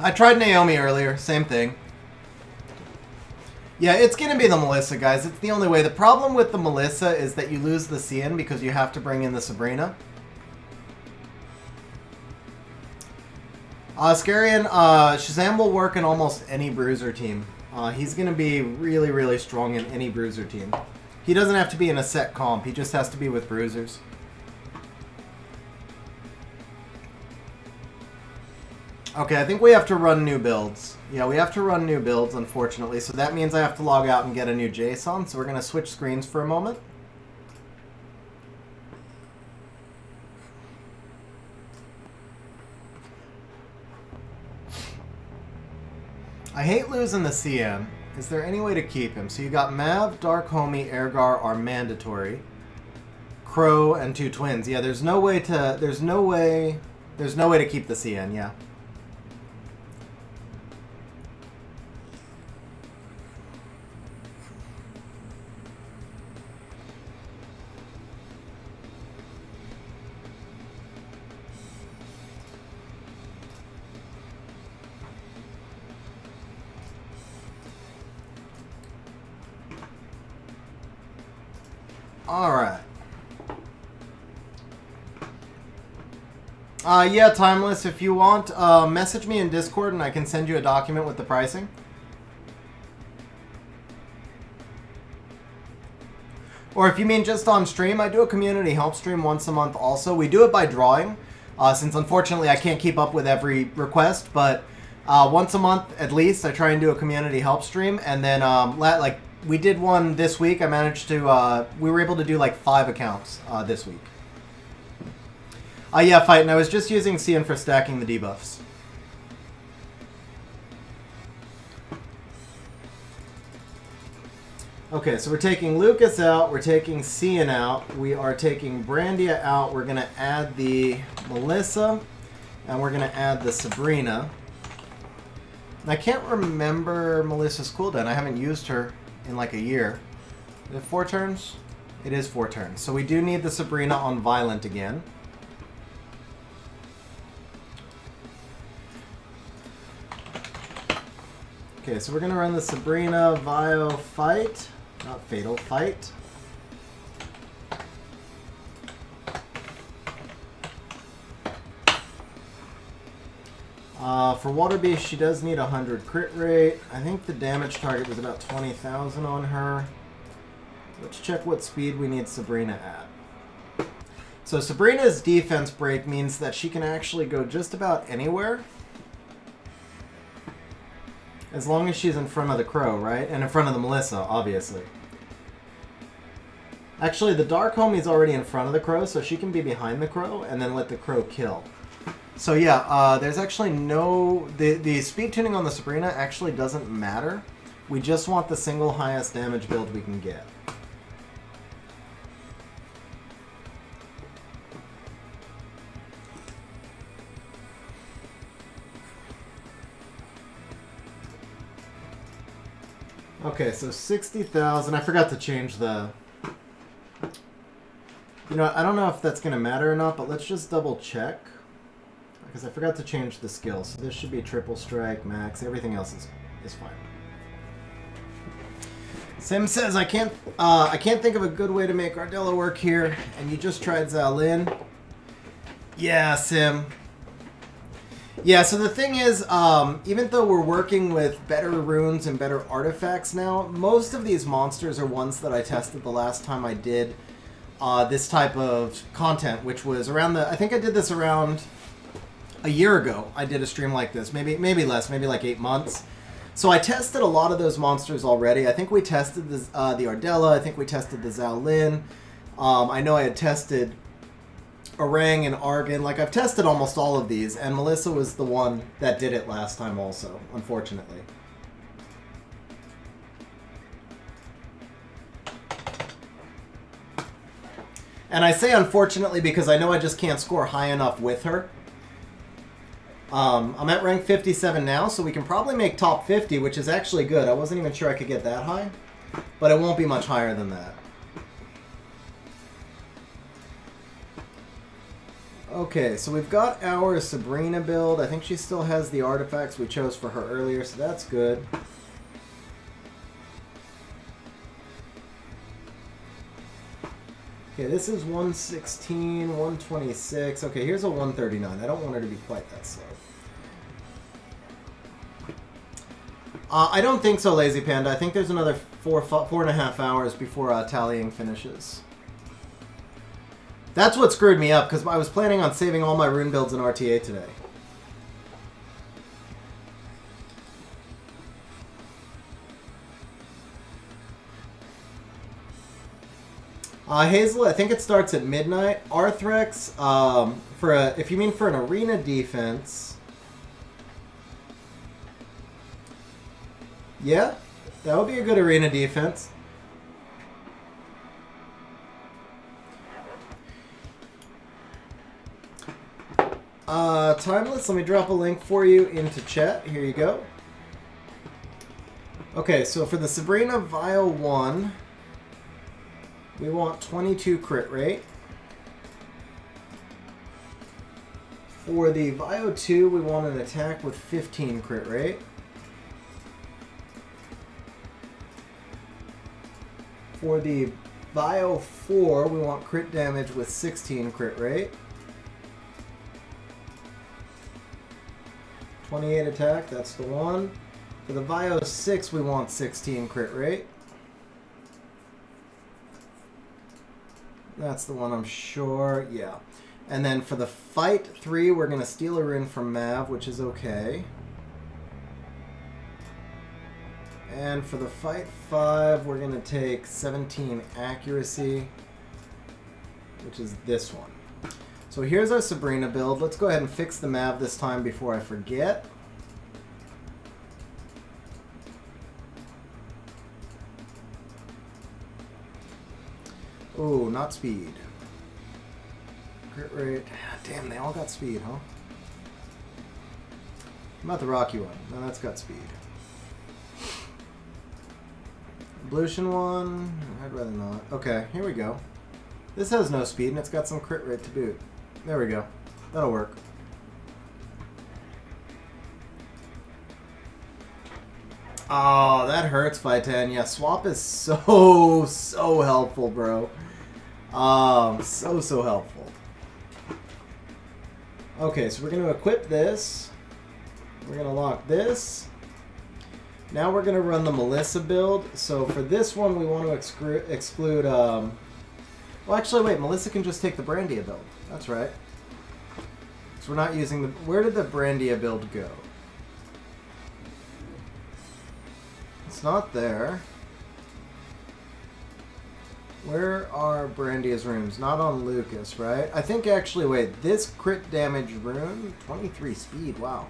I tried Naomi earlier. Same thing. Yeah, it's going to be the Melissa, guys. It's the only way. The problem with the Melissa is that you lose the Cian because you have to bring in the Sabrina. Scarian, Shazam will work in almost any bruiser team. He's going to be really, really strong in any bruiser team. He doesn't have to be in a set comp. He just has to be with bruisers. Okay, I think we have to run new builds. Yeah, we have to run new builds, unfortunately. So that means I have to log out and get a new JSON. So we're going to switch screens for a moment. I hate losing the CM. Is there any way to keep him? So you got Mav, Dark Homie, Ergar are mandatory. Crow and 2 twins. Yeah, there's no way to keep the CN, yeah. Alright. Yeah, Timeless, if you want, message me in Discord and I can send you a document with the pricing. Or if you mean just on stream, I do a community help stream once a month also. We do it by drawing, since unfortunately I can't keep up with every request, but once a month at least I try and do a community help stream, and then like we did one this week. I managed to, we were able to do like 5 accounts this week. Yeah, Fight, and I was just using CN for stacking the debuffs. Okay, so we're taking Lucas out, we're taking CN out, we are taking Brandia out, we're going to add the Melissa, and we're going to add the Sabrina. And I can't remember Melissa's cooldown, I haven't used her in like a year. Is it 4 turns? It is 4 turns. So we do need the Sabrina on Violent again. Okay, so we're going to run the Sabrina Vio Fight. Not Fatal, Fight. For Water Beast, she does need 100 crit rate. I think the damage target was about 20,000 on her. Let's check what speed we need Sabrina at. So Sabrina's defense break means that she can actually go just about anywhere. As long as she's in front of the Crow, right? And in front of the Melissa, obviously. Actually, the Dark Homie's already in front of the Crow, so she can be behind the Crow and then let the Crow kill. So yeah, there's actually no... The speed tuning on the Sabrina actually doesn't matter. We just want the single highest damage build we can get. Okay, so 60,000. I forgot to change the... You know, I don't know if that's going to matter or not, but let's just double check. Because I forgot to change the skill. So this should be triple strike, max. Everything else is fine. Sim says, I can't think of a good way to make Ardella work here. And you just tried Zalin. Yeah, Sim. Yeah, so the thing is, even though we're working with better runes and better artifacts now, most of these monsters are ones that I tested the last time I did this type of content, which was around I think I did this around a year ago. I did a stream like this, maybe less, maybe like 8 months. So I tested a lot of those monsters already. I think we tested the Ardella, I think we tested the Zhao Lin. I know I had tested Orang and Argon. Like, I've tested almost all of these, and Melissa was the one that did it last time also, unfortunately. And I say unfortunately because I know I just can't score high enough with her. I'm at rank 57 now, so we can probably make top 50, which is actually good. I wasn't even sure I could get that high, but it won't be much higher than that. Okay, so we've got our Sabrina build. I think she still has the artifacts we chose for her earlier, so that's good. Okay, this is 116, 126. Okay, here's a 139. I don't want her to be quite that slow. I don't think so, Lazy Panda. I think there's another 4.5 hours before tallying finishes. That's what screwed me up, because I was planning on saving all my rune builds in RTA today. Hazel, I think it starts at midnight. Arthrex, if you mean for an arena defense, yeah, that would be a good arena defense. Timeless, let me drop a link for you into chat. Here you go. Okay, so for the Sabrina Vial 1, we want 22 crit rate. For the Vio 2, we want an attack with 15 crit rate. For the Vio 4, we want crit damage with 16 crit rate. 28 attack, that's the one. For the Vio 6, we want 16 crit rate. That's the one, I'm sure. Yeah. And then for the Fight 3, we're going to steal a rune from Mav, which is okay. And for the Fight 5, we're going to take 17 Accuracy, which is this one. So here's our Sabrina build. Let's go ahead and fix the Mav this time before I forget. Oh, not speed. Crit rate. Damn, they all got speed, huh? What about the Rocky one? No, that's got speed. Ablution one. I'd rather not. Okay, here we go. This has no speed, and it's got some crit rate to boot. There we go. That'll work. Oh, that hurts, Fightan. Yeah, swap is so helpful, bro. So helpful. Okay, so we're going to equip this. We're going to lock this. Now we're going to run the Melissa build. So for this one, we want to exclude... Well, actually, wait. Melissa can just take the Brandia build. That's right. So we're not using the... Where did the Brandia build go? It's not there. Where are Brandia's runes? Not on Lucas, right? I think actually, wait, this crit damage rune, 23 speed, wow.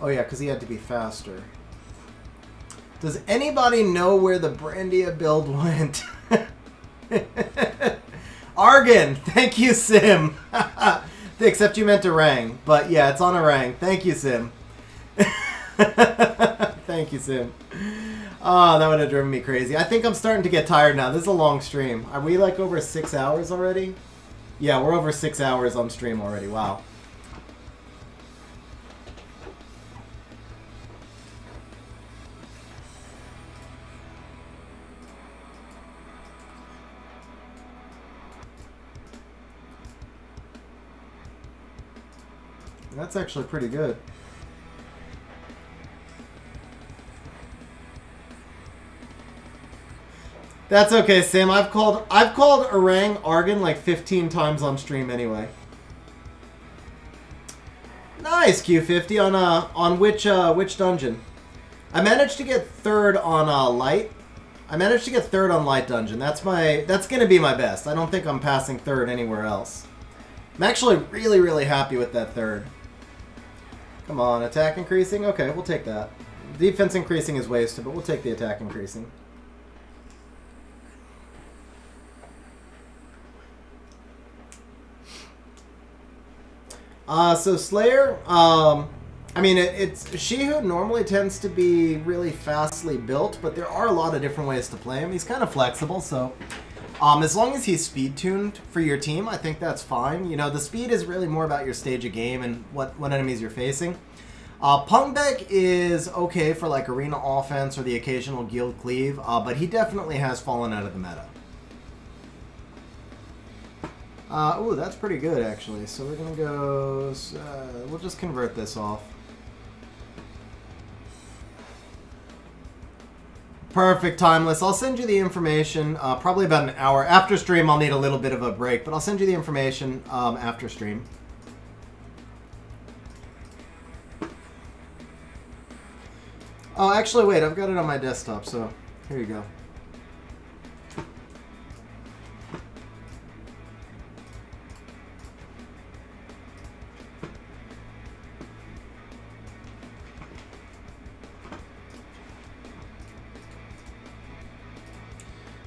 Oh yeah, because he had to be faster. Does anybody know where the Brandia build went? Argon! Thank you, Sim! Except you meant Orang. But yeah, it's on Orang. Thank you, Sim. Thank you, Sim. Oh, that would have driven me crazy. I think I'm starting to get tired now. This is a long stream. Are we like over 6 hours already? Yeah, we're over 6 hours on stream already. Wow. That's actually pretty good. That's okay, Sam. I've called Orang Argon like 15 times on stream anyway. Nice, Q50 on which dungeon? I managed to get third on light. I managed to get third on light dungeon. That's gonna be my best. I don't think I'm passing third anywhere else. I'm actually really, really happy with that third. Come on, attack increasing? Okay, we'll take that. Defense increasing is wasted, but we'll take the attack increasing. So Slayer, I mean, it's she who normally tends to be really fastly built, but there are a lot of different ways to play him. He's kind of flexible, so as long as he's speed tuned for your team, I think that's fine. You know, the speed is really more about your stage of game and what enemies you're facing. Pungbek is okay for like arena offense or the occasional guild cleave, but he definitely has fallen out of the meta. Ooh, that's pretty good actually. So we're gonna go. We'll just convert this off. Perfect, Timeless. I'll send you the information probably about an hour. After stream, I'll need a little bit of a break, but I'll send you the information after stream. Oh, actually, wait. I've got it on my desktop, so here you go.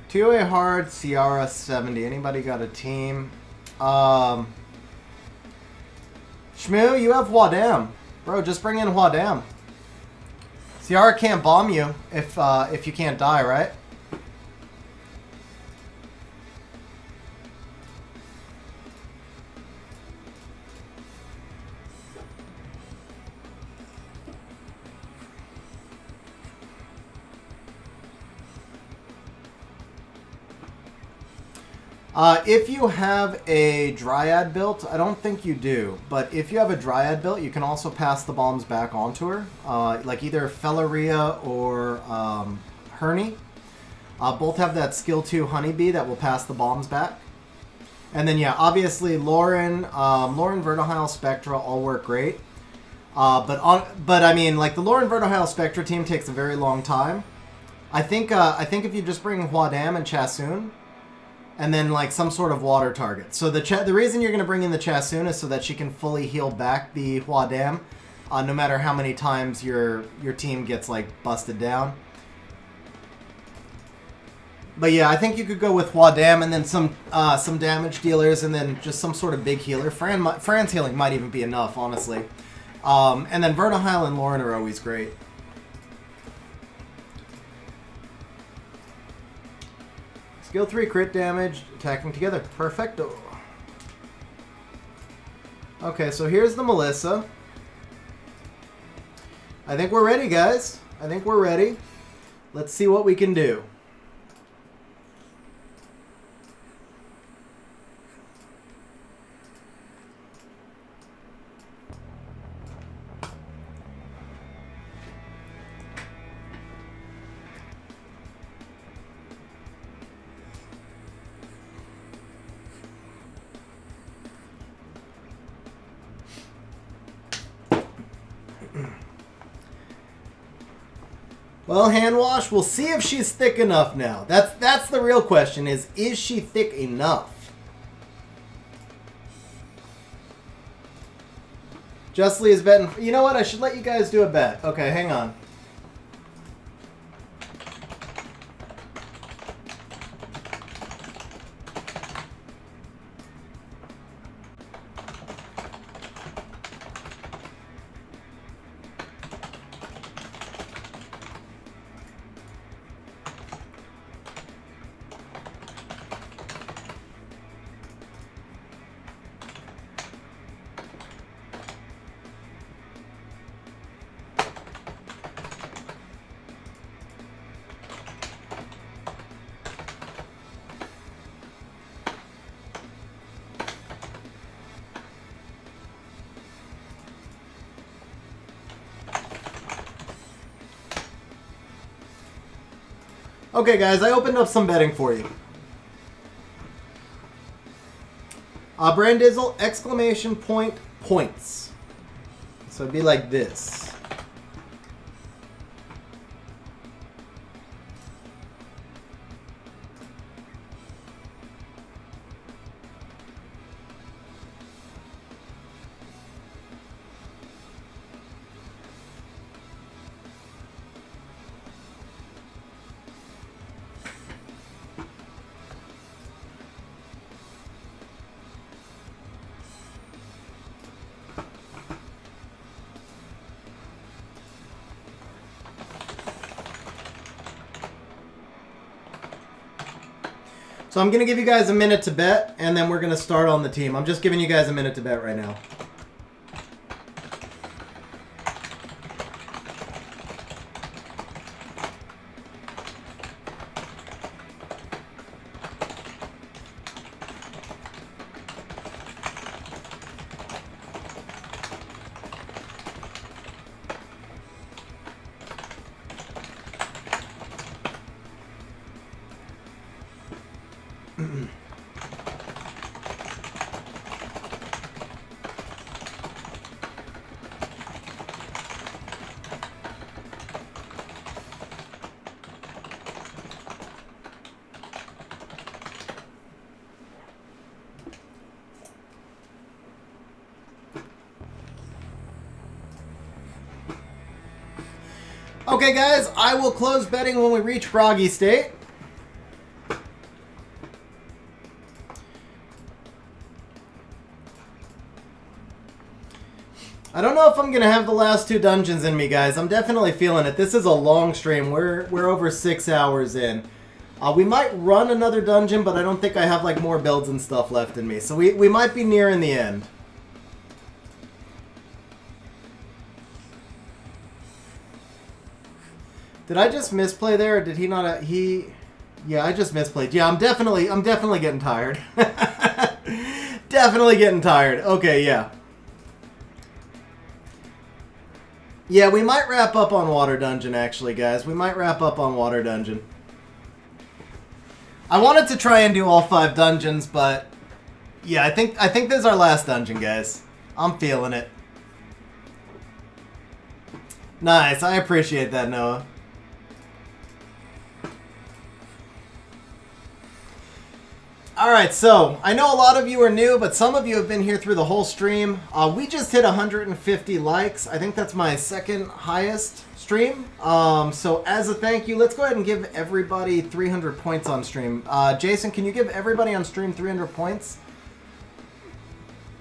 TOA hard, Ciara 70. Anybody got a team? Shmoo, you have Huadam. Bro, just bring in Huadam. Ciara can't bomb you if you can't die, right? If you have a Dryad built, I don't think you do, but if you have a Dryad built, you can also pass the bombs back onto her. Like either Felleria or Herney. Both have that skill 2 Honeybee that will pass the bombs back. And then, yeah, obviously Lauren, Vertihile, Spectra all work great. But I mean, like the Lauren, Vertihile, Spectra team takes a very long time. I think if you just bring Huadam and Chasun, and then like some sort of water target. So the reason you're going to bring in the Chasun is so that she can fully heal back the Huadam, no matter how many times your team gets like busted down. But yeah, I think you could go with Huadam and then some damage dealers and then just some sort of big healer. Fran's healing might even be enough, honestly. And then Vertihile and Lauren are always great. Skill 3 crit damage, attacking together. Perfecto. Okay, so here's the Melissa. I think we're ready, guys. I think we're ready. Let's see what we can do. Well, hand wash, we'll see if she's thick enough now. That's the real question is she thick enough? Justly is betting. You know what? I should let you guys do a bet. Okay, hang on. Okay, guys, I opened up some betting for you. Brandizzle, exclamation point, points. So it'd be like this. So I'm going to give you guys a minute to bet, and then we're going to start on the team. I'm just giving you guys a minute to bet right now. Okay, guys, I will close betting when we reach Froggy State. I don't know if I'm going to have the last 2 dungeons in me, guys. I'm definitely feeling it. This is a long stream. We're over 6 hours in. We might run another dungeon, but I don't think I have like more builds and stuff left in me. So we might be nearing the end. Did I just misplay there, or did he not? Yeah, I just misplayed. Yeah, I'm definitely getting tired. Definitely getting tired. Okay, yeah. Yeah, we might wrap up on Water Dungeon, actually, guys. We might wrap up on Water Dungeon. I wanted to try and do all 5 dungeons, but yeah, I think this is our last dungeon, guys. I'm feeling it. Nice, I appreciate that, Noah. Alright, so, I know a lot of you are new, but some of you have been here through the whole stream. We just hit 150 likes. I think that's my 2nd highest stream. So, as a thank you, let's go ahead and give everybody 300 points on stream. Jason, can you give everybody on stream 300 points?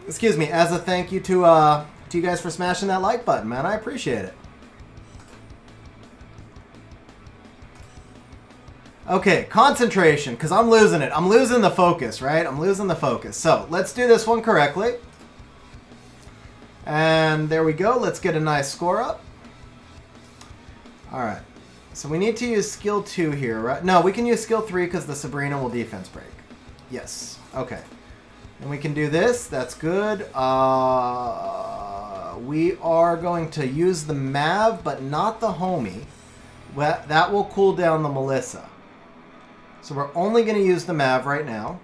Excuse me, as a thank you to you guys for smashing that like button, man. I appreciate it. Okay, concentration, because I'm losing it. I'm losing the focus, right? I'm losing the focus. So, let's do this one correctly. And there we go. Let's get a nice score up. Alright. So, we need to use skill 2 here, right? No, we can use skill 3 because the Sabrina will defense break. Yes. Okay. And we can do this. That's good. We are going to use the Mav, but not the Homie. That will cool down the Melissa. So we're only going to use the Mav right now.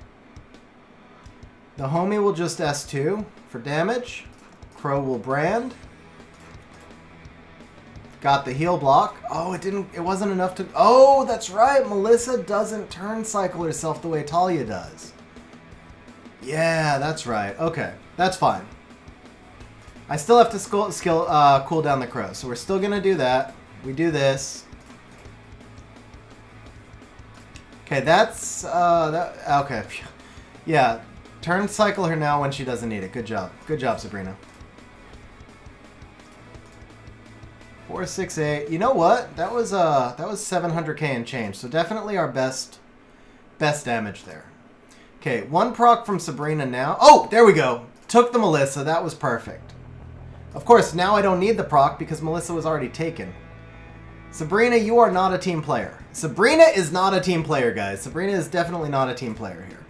The Homie will just S2 for damage. Crow will brand. Got the heal block. Oh, it wasn't enough to... Oh, that's right. Melissa doesn't turn cycle herself the way Talia does. Yeah, that's right. Okay, that's fine. I still have to cool down the Crow. So we're still going to do that. We do this. Okay, that's, okay. Yeah, turn cycle her now when she doesn't need it. Good job. Good job, Sabrina. 468. You know what? That was 700k and change. So definitely our best damage there. Okay, 1 proc from Sabrina now. Oh, there we go. Took the Melissa. That was perfect. Of course, now I don't need the proc because Melissa was already taken. Sabrina, you are not a team player. Sabrina is not a team player, guys. Sabrina is definitely not a team player here.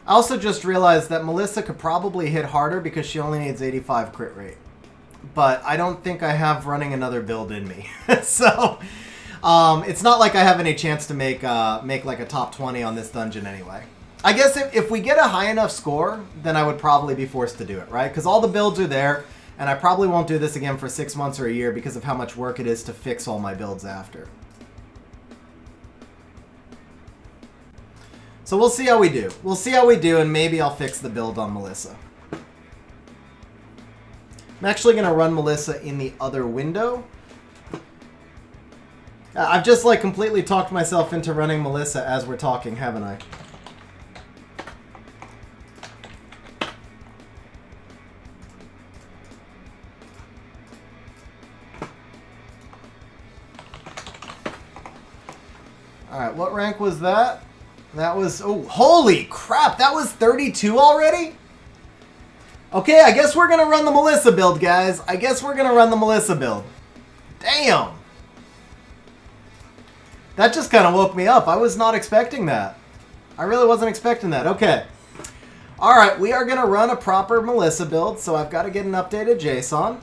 I also just realized that Melissa could probably hit harder because she only needs 85 crit rate. But I don't think I have running another build in me. So, it's not like I have any chance to make like a top 20 on this dungeon anyway. I guess if we get a high enough score, then I would probably be forced to do it, right? Because all the builds are there. And I probably won't do this again for 6 months or a year because of how much work it is to fix all my builds after. So we'll see how we do. We'll see how we do, and maybe I'll fix the build on Melissa. I'm actually going to run Melissa in the other window. I've just like completely talked myself into running Melissa as we're talking, haven't I? Alright, what rank was that? That was... Oh, holy crap! That was 32 already? Okay, I guess we're gonna run the Melissa build, guys. I guess we're gonna run the Melissa build. Damn! That just kind of woke me up. I was not expecting that. I really wasn't expecting that. Okay. Alright, we are gonna run a proper Melissa build, so I've got to get an updated JSON.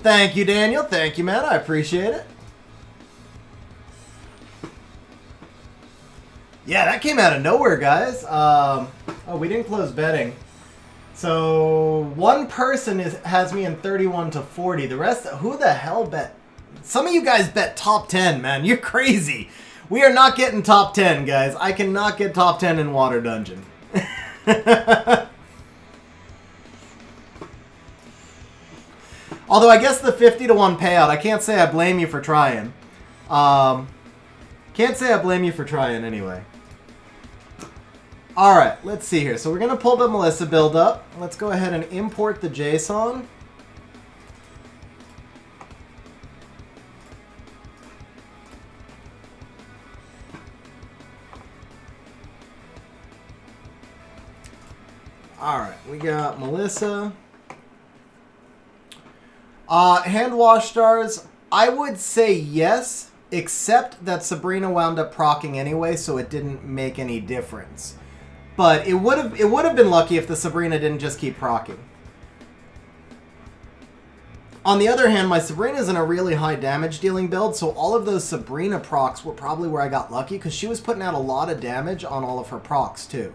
Thank you, Daniel. Thank you, man. I appreciate it. Yeah, that came out of nowhere, guys. Oh, we didn't close betting. So, one person has me in 31 to 40. The rest, who the hell bet? Some of you guys bet top 10, man. You're crazy. We are not getting top 10, guys. I cannot get top 10 in Water Dungeon. Although I guess the 50 to 1 payout, I can't say I blame you for trying. Can't say I blame you for trying anyway. Alright, let's see here. So we're going to pull the Melissa build up. Let's go ahead and import the JSON. Alright, we got Melissa. Hand wash stars, I would say yes, except that Sabrina wound up proccing anyway, so it didn't make any difference. But it would have been lucky if the Sabrina didn't just keep proccing. On the other hand, my Sabrina's in a really high damage dealing build, so all of those Sabrina procs were probably where I got lucky, because she was putting out a lot of damage on all of her procs too.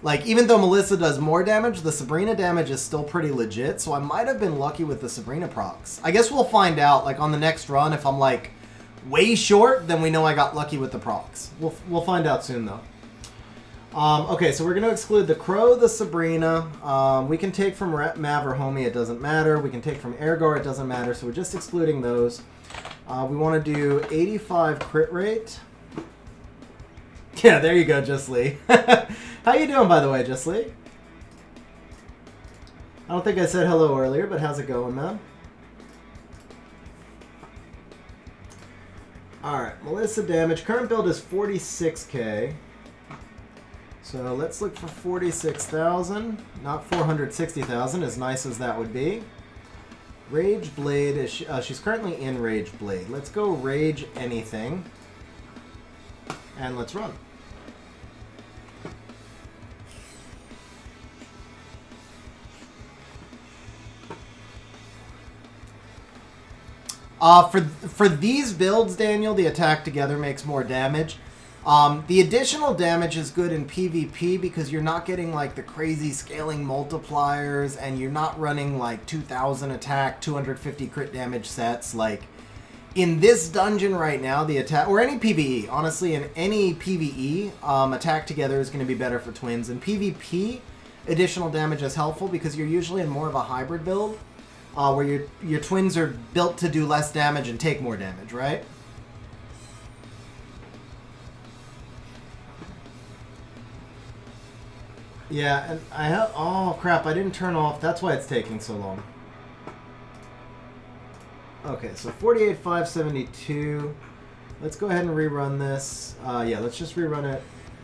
Like, even though Melissa does more damage, the Sabrina damage is still pretty legit, so I might have been lucky with the Sabrina procs. I guess we'll find out, like, on the next run, if I'm, like, way short, then we know I got lucky with the procs. We'll find out soon, though. Okay, so we're going to exclude the Crow, the Sabrina. We can take from Mav or Homie, it doesn't matter. We can take from Ergor, it doesn't matter, so we're just excluding those. We want to do 85 crit rate. Yeah, there you go, Just Lee. How you doing, by the way, Just Lee? I don't think I said hello earlier, but how's it going, man? Alright, Melissa damage. Current build is 46k. So let's look for 46,000. Not 460,000, as nice as that would be. Rage Blade, is she's currently in Rage Blade. Let's go Rage anything. And let's run. For these builds, Daniel, the attack together makes more damage. The additional damage is good in PvP because you're not getting like the crazy scaling multipliers, and you're not running like 2,000 attack, 250 crit damage sets. Like in this dungeon right now, the attack, or any PvE, honestly, in any PvE, attack together is going to be better for twins. In PvP, additional damage is helpful because you're usually in more of a hybrid build. Where your twins are built to do less damage and take more damage, right? Yeah, and I have... Oh, crap, I didn't turn off... That's why it's taking so long. Okay, so 48,572. Let's go ahead and rerun this. Yeah, let's just rerun it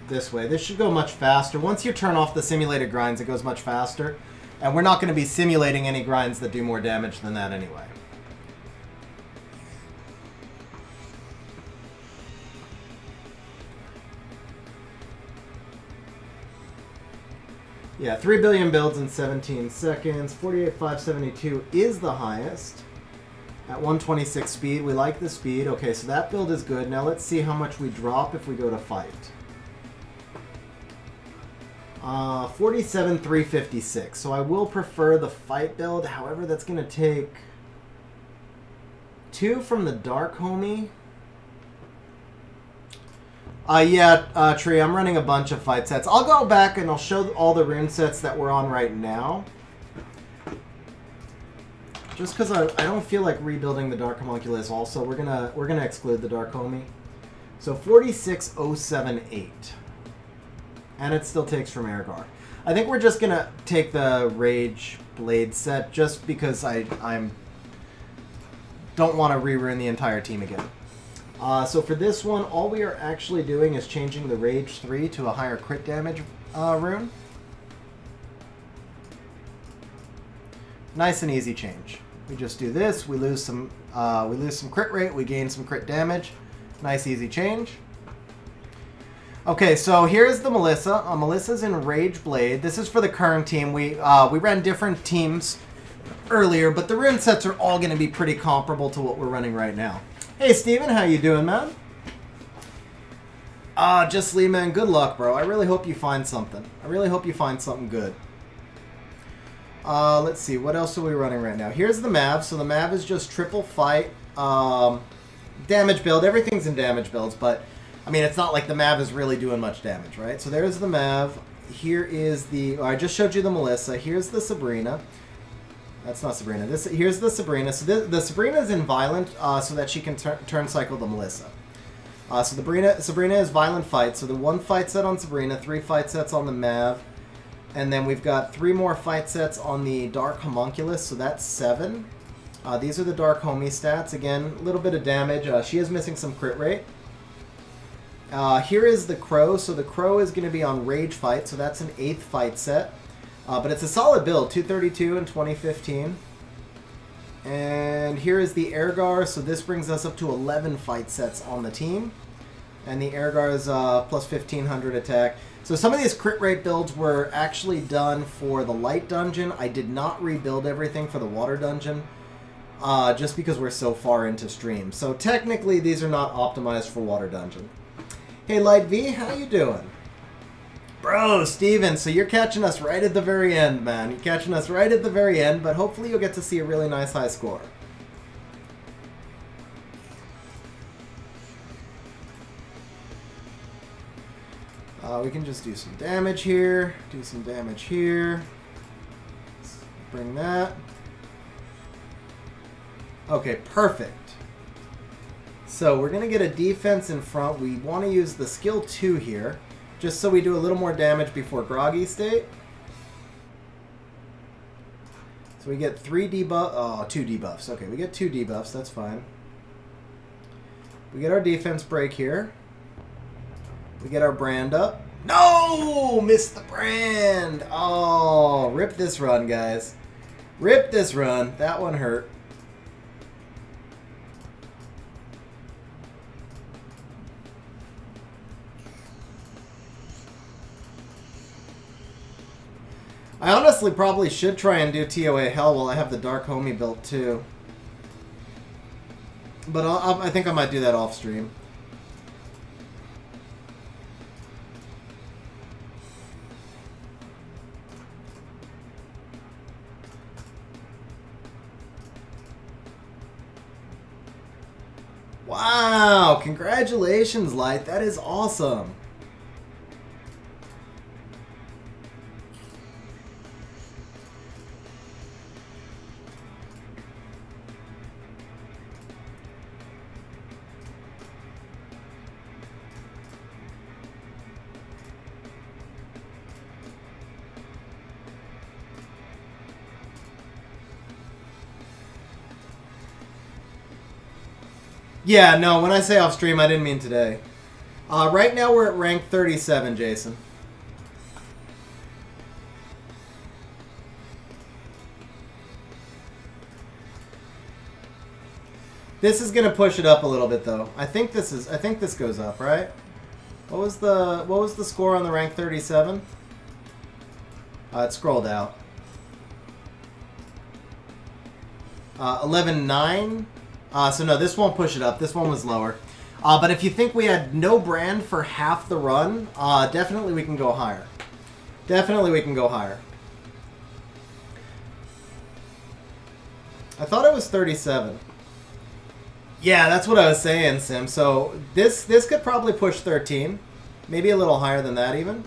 this way. This should go much faster. Once you turn off the simulated grinds, it goes much faster. And we're not going to be simulating any grinds that do more damage than that anyway. Yeah, 3 billion builds in 17 seconds. 48,572 is the highest. At 126 speed. We like the speed. Okay, so that build is good. Now let's see how much we drop if we go to fight. 47,356. So I will prefer the fight build. However, that's going to take 2 from the Dark Homie. Yeah, Tree, I'm running a bunch of fight sets. I'll go back and I'll show all the rune sets that we're on right now. Just because I don't feel like rebuilding the Dark Homunculus. Also, we're gonna exclude the Dark Homie. So 46078, and it still takes from Ergar. I think we're just gonna take the Rage Blade set just because I'm don't want to re-ruin the entire team again. So for this one, all we are actually doing is changing the Rage 3 to a higher crit damage rune. Nice and easy change. We just do this. We lose some crit rate. We gain some crit damage. Nice easy change. Okay, so here's the Melissa. Melissa's in Rage Blade. This is for the current team. We ran different teams earlier, but the rune sets are all going to be pretty comparable to what we're running right now. Hey, Steven, how you doing, man? Just Lee, man, good luck, bro. I really hope you find something. I really hope you find something good. Let's see, what else are we running right now? Here's the Mav. So the Mav is just triple fight, damage build. Everything's in damage builds, but I mean, it's not like the Mav is really doing much damage, right? So there's the Mav. Here is the... I just showed you the Melissa. Here's the Sabrina. That's not Sabrina. Here's the Sabrina. So the Sabrina is in Violent so that she can turn cycle the Melissa. So the Sabrina is Violent Fight. So the 1 fight set on Sabrina, 3 fight sets on the Mav. And then we've got 3 more fight sets on the Dark Homunculus. So that's 7. These are the Dark Homie stats. Again, a little bit of damage. She is missing some crit rate. Here is the Crow. So the Crow is going to be on Rage Fight. So that's an 8th fight set. But it's a solid build, 232 in 2015. And here is the Ergar, so this brings us up to 11 fight sets on the team. And the Ergar is plus 1500 attack. So some of these crit rate builds were actually done for the Light Dungeon. I did not rebuild everything for the Water Dungeon, just because we're so far into stream. So technically these are not optimized for Water Dungeon. Hey Light V, how you doing? Bro, Steven, so you're catching us right at the very end, man. You're catching us right at the very end, but hopefully you'll get to see a really nice high score. We can just do some damage here, do some damage here. Let's bring that. Okay, perfect. So we're going to get a defense in front. We want to use the skill 2 here, just so we do a little more damage before Groggy State. So we get 3 debuff, oh, 2 debuffs. Okay, we get 2 debuffs, that's fine. We get our defense break here. We get our brand up. No! Missed the brand! Oh, rip this run, guys. Rip this run. That one hurt. I honestly probably should try and do TOA Hell while I have the Dark Homie built too. But I think I might do that off stream. Wow! Congratulations, Light. That is awesome. Yeah, no, when I say off stream, I didn't mean today. Right now we're at rank 37, Jason. This is gonna push it up a little bit though. I think this goes up, right? What was the score on the rank 37? It scrolled out. 11.9. So no, this won't push it up. This one was lower. But if you think we had no brand for half the run, definitely we can go higher. Definitely we can go higher. I thought it was 37. Yeah, that's what I was saying, Sim. So this could probably push 13. Maybe a little higher than that even.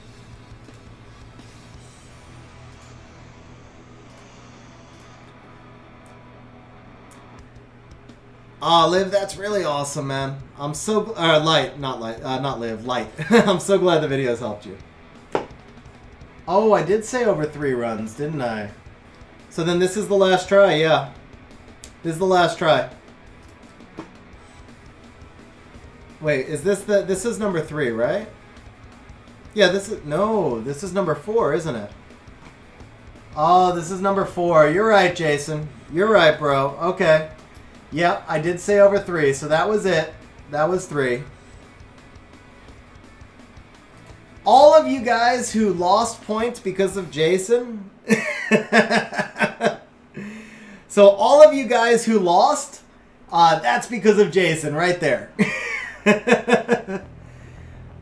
Aw, Liv, that's really awesome, man. I'm so light, not Liv, light. I'm so glad the videos helped you. Oh, I did say over 3 runs, didn't I? So then this is the last try, yeah. This is the last try. Wait, is this this is number 3, right? Yeah, this is number 4, isn't it? Oh, this is number 4. You're right, Jason. You're right, bro. Okay. Yep, I did say over 3, so that was it. That was 3. All of you guys who lost points because of Jason. So all of you guys who lost, that's because of Jason right there.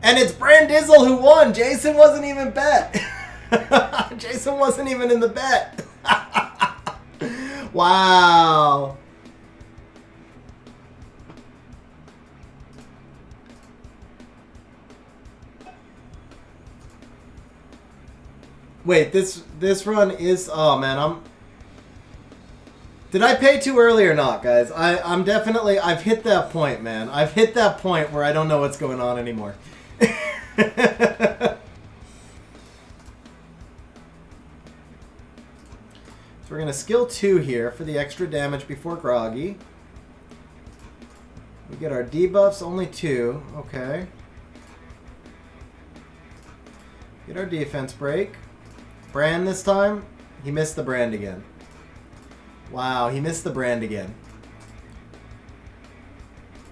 And it's Brandizzle who won. Jason wasn't even bet. Jason wasn't even in the bet. Wow. Wait, this run is... Oh, man, Did I pay too early or not, guys? I'm definitely... I've hit that point, man. I've hit that point where I don't know what's going on anymore. So we're going to skill 2 here for the extra damage before Groggy. We get our debuffs, only 2. Okay. Get our defense break. Brand this time. He missed the brand again. Wow, he missed the brand again.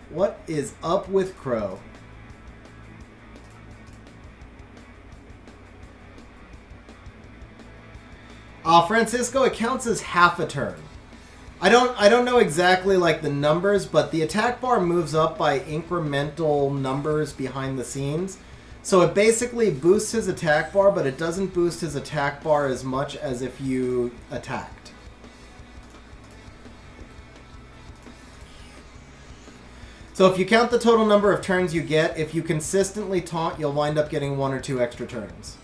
What is up with Crow? Francisco, it counts as half a turn. I don't know exactly like the numbers, but the attack bar moves up by incremental numbers behind the scenes. So it basically boosts his attack bar, but it doesn't boost his attack bar as much as if you attacked. So if you count the total number of turns you get, if you consistently taunt, you'll wind up getting 1 or 2 extra turns.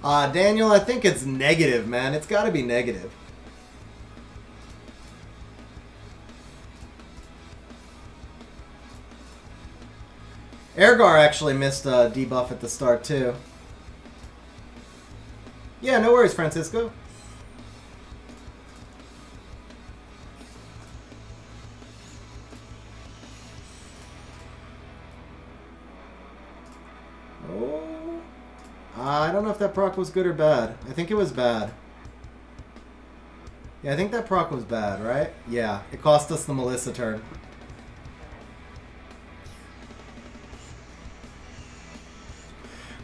Daniel, I think it's negative, man. It's got to be negative. Ergar actually missed a debuff at the start, too. Yeah, no worries, Francisco. Oh. I don't know if that proc was good or bad. I think it was bad. Yeah, I think that proc was bad, right? Yeah, it cost us the Melissa turn.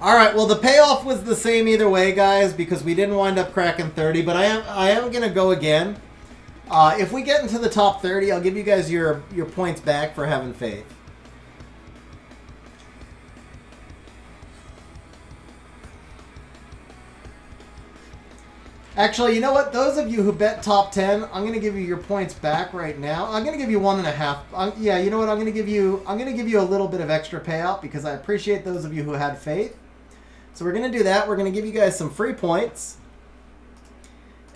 Alright, well the payoff was the same either way, guys, because we didn't wind up cracking 30, but I am going to go again. If we get into the top 30, I'll give you guys your points back for having faith. Actually, you know what? Those of you who bet top 10, I'm going to give you your points back right now. I'm going to give you 1.5. Yeah, you know what? I'm going to give you a little bit of extra payout because I appreciate those of you who had faith. So we're going to do that. We're going to give you guys some free points.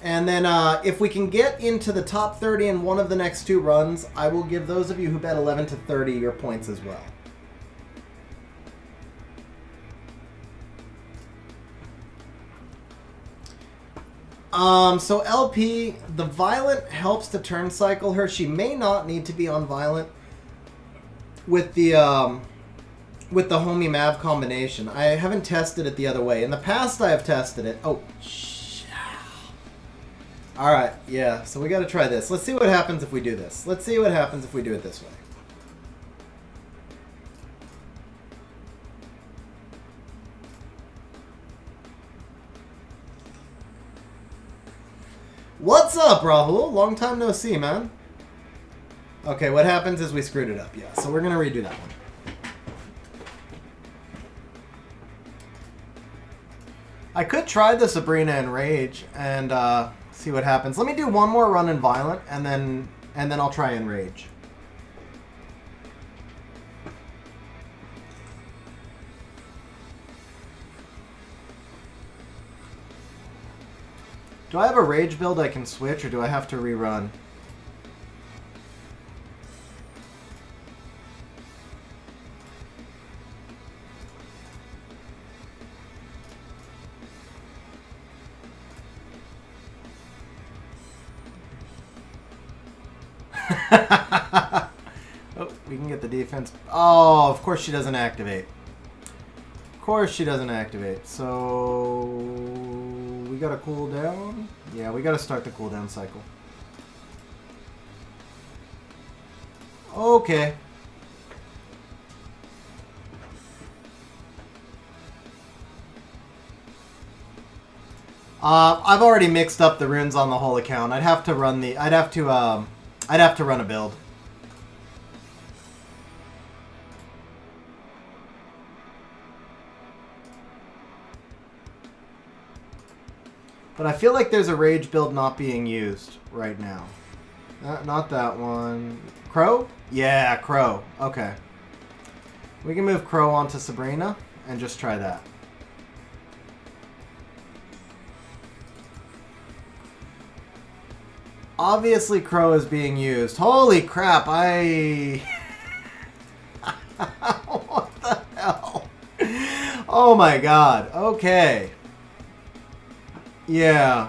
And then if we can get into the top 30 in one of the next 2 runs, I will give those of you who bet 11 to 30 your points as well. So LP, the Violent helps to turn cycle her. She may not need to be on Violent with the Homie Mav combination. I haven't tested it the other way. In the past, I have tested it. Oh, alright, yeah, so we gotta try this. Let's see what happens if we do this. Let's see what happens if we do it this way. What's up, Rahul? Long time no see, man. Okay, what happens is we screwed it up, yeah. So we're gonna redo that one. I could try the Sabrina and Rage and see what happens. Let me do one more run in Violent, and then I'll try and Rage. Do I have a rage build I can switch, or do I have to rerun? Oh, we can get the defense. Oh, of course she doesn't activate. Of course she doesn't activate. So we gotta cool down. Yeah, we gotta start the cooldown cycle. Okay. I've already mixed up the runes on the whole account. I'd have to run a build. But I feel like there's a rage build not being used right now. Not that one. Crow? Yeah, Crow. Okay. We can move Crow onto Sabrina and just try that. Obviously, Crow is being used. Holy crap, what the hell? Oh my god. Okay. Yeah.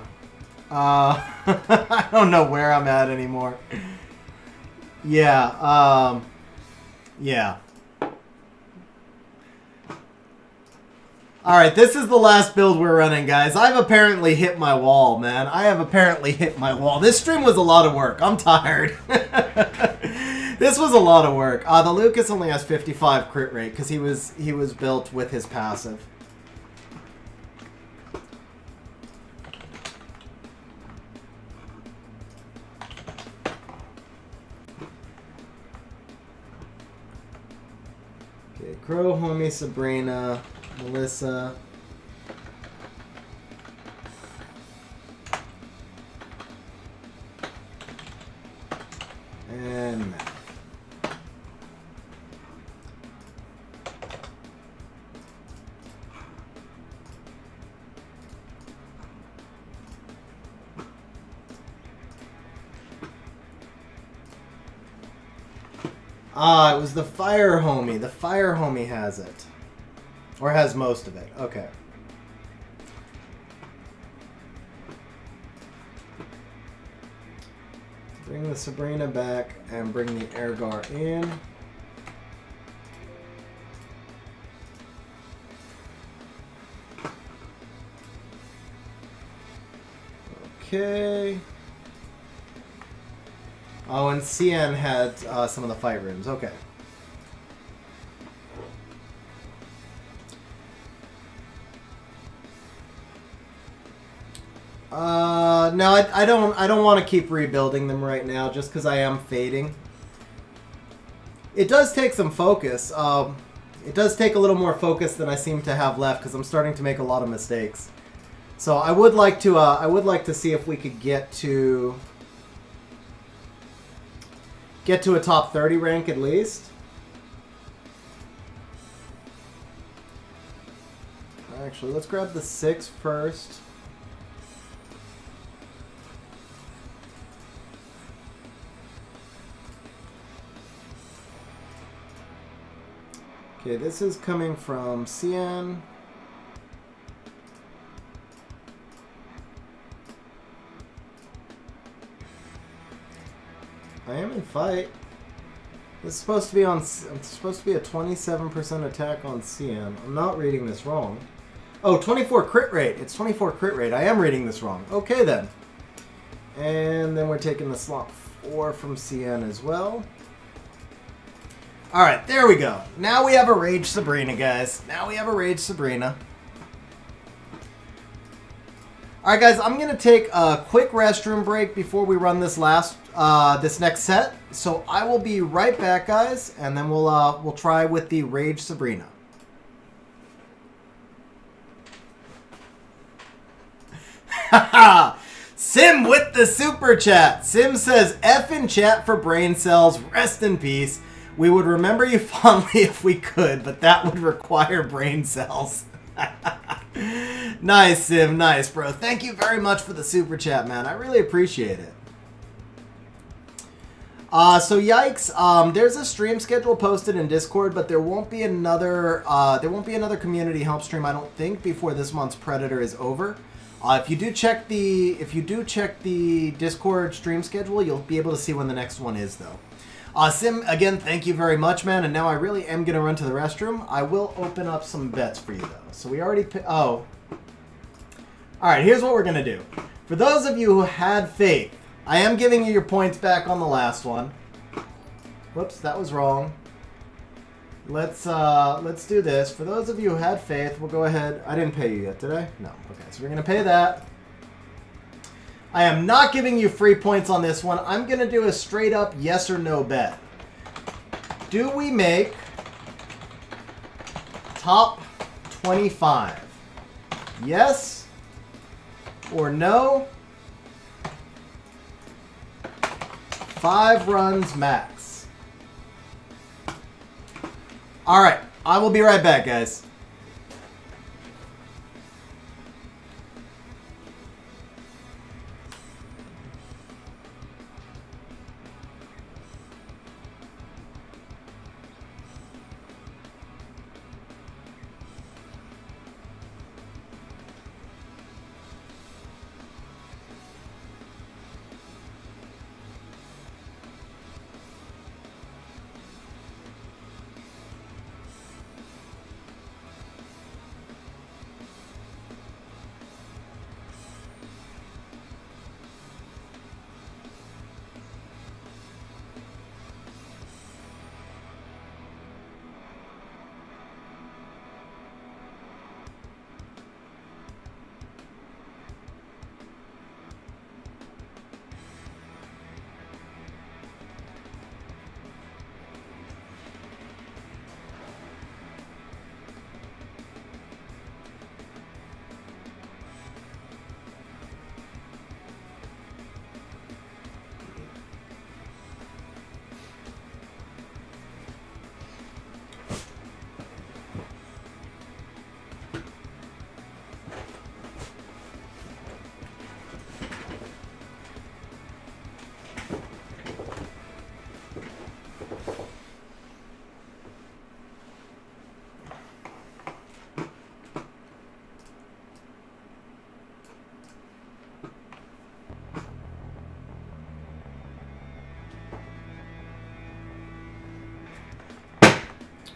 I don't know where I'm at anymore. Yeah. Yeah. Alright, this is the last build we're running, guys. I've apparently hit my wall, man. I have apparently hit my wall. This stream was a lot of work. I'm tired. This was a lot of work. The Lucas only has 55 crit rate because he was built with his passive. Okay, Crow, Homie, Sabrina, Melissa. And Matt. It was the Fire Homie. The Fire Homie has it. Or has most of it. Okay. Bring the Sabrina back and bring the Ergar in. Okay. Oh, and CN had some of the fight rooms. Okay. No, I don't want to keep rebuilding them right now just because I am fading. It does take some focus. It does take a little more focus than I seem to have left because I'm starting to make a lot of mistakes. So I would like to see if we could get to a top 30 rank at least. Actually, let's grab the 6 first. Okay, this is coming from CN. I am in fight. This is supposed to be on. It's supposed to be a 27% attack on CN. I'm not reading this wrong. Oh, 24 crit rate. It's 24 crit rate. I am reading this wrong. Okay then. And then we're taking the slot 4 from CN as well. All right, there we go. Now we have a Rage Sabrina, guys. Now we have a Rage Sabrina. All right, guys, I'm going to take a quick restroom break before we run this this next set. So I will be right back, guys, and then we'll try with the Rage Sabrina. Sim with the super chat. Sim says, F in chat for brain cells. Rest in peace. We would remember you fondly if we could, but that would require brain cells. Nice, Sim. Nice, bro. Thank you very much for the super chat, man. I really appreciate it. So yikes. There's a stream schedule posted in Discord, but there won't be another. Community help stream, I don't think, before this month's Predator is over. If you do check the Discord stream schedule, you'll be able to see when the next one is, though. Sim, again, thank you very much, man. And now I really am gonna run to the restroom. I will open up some bets for you, though. So we already. Oh. All right. Here's what we're gonna do. For those of you who had faith, I am giving you your points back on the last one. Whoops, that was wrong. Let's do this. For those of you who had faith, we'll go ahead. I didn't pay you yet, did I? No. Okay, so we're gonna pay that. I am not giving you free points on this one. I'm gonna do a straight up yes or no bet. Do we make top 25? Yes or no? 5 runs max. All right, I will be right back, guys.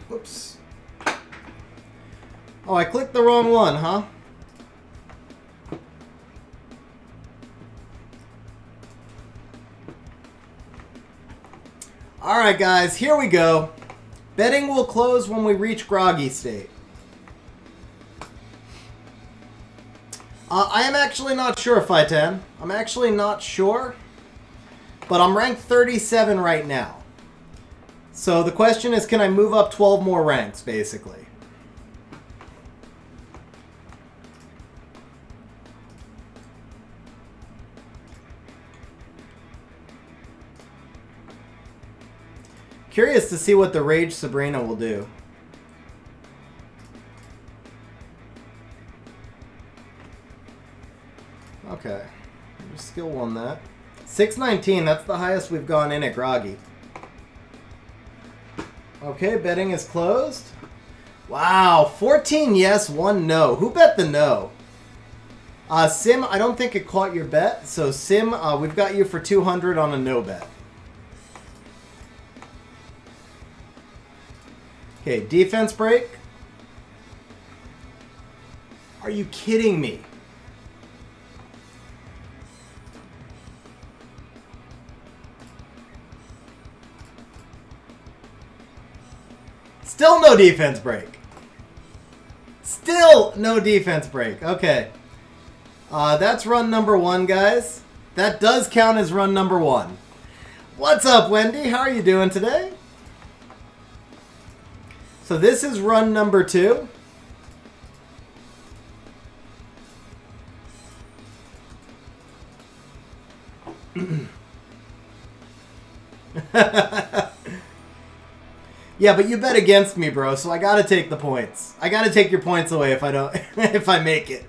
Whoops. Oh, I clicked the wrong one, huh? Alright, guys, here we go. Betting will close when we reach groggy state. I am actually not sure, Fightan. I'm actually not sure. But I'm ranked 37 right now. So the question is, can I move up 12 more ranks, basically? Curious to see what the Rage Sabrina will do. Okay. Skill 1 that. 619, that's the highest we've gone in at groggy. Okay, betting is closed. Wow, 14 yes, 1 no. Who bet the no? Sim, I don't think it caught your bet. So, Sim, we've got you for 200 on a no bet. Okay, defense break. Are you kidding me? Still no defense break. Still no defense break. Okay. That's run number 1, guys. That does count as run number 1. What's up, Wendy? How are you doing today? So this is run number 2. Yeah, but you bet against me, bro, so I gotta take the points. I gotta take your points away if I don't... if I make it.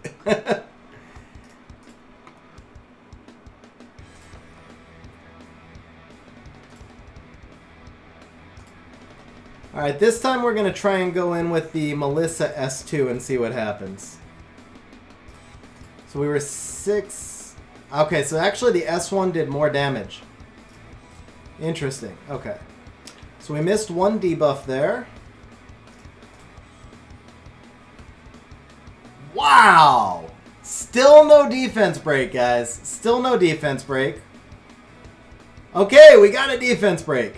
Alright, this time we're gonna try and go in with the Melissa S2 and see what happens. So we were 6... Okay, so actually the S1 did more damage. Interesting. Okay. So we missed one debuff there. Wow! Still no defense break, guys. Still no defense break. Okay, we got a defense break.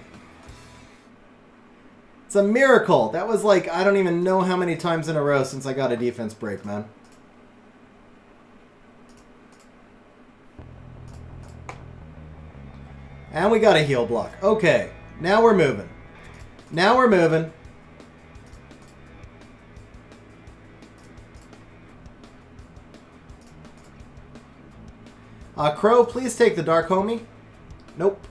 It's a miracle. That was like, I don't even know how many times in a row since I got a defense break, man. And we got a heal block. Okay, now we're moving. Now we're moving. Crow, please take the Dark Homie. Nope.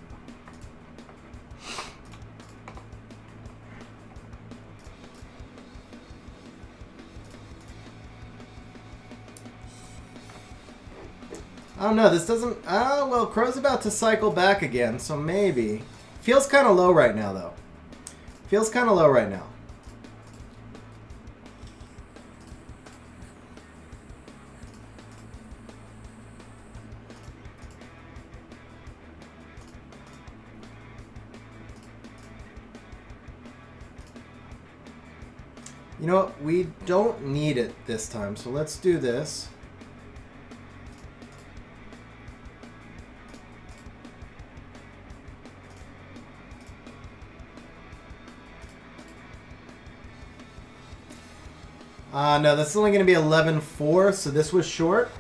I don't know, this doesn't... Oh, well, Crow's about to cycle back again, so maybe. Feels kind of low right now, though. Feels kind of low right now. You know what? We don't need it this time, so let's do this. No, this is only going to be 11-4, so this was short.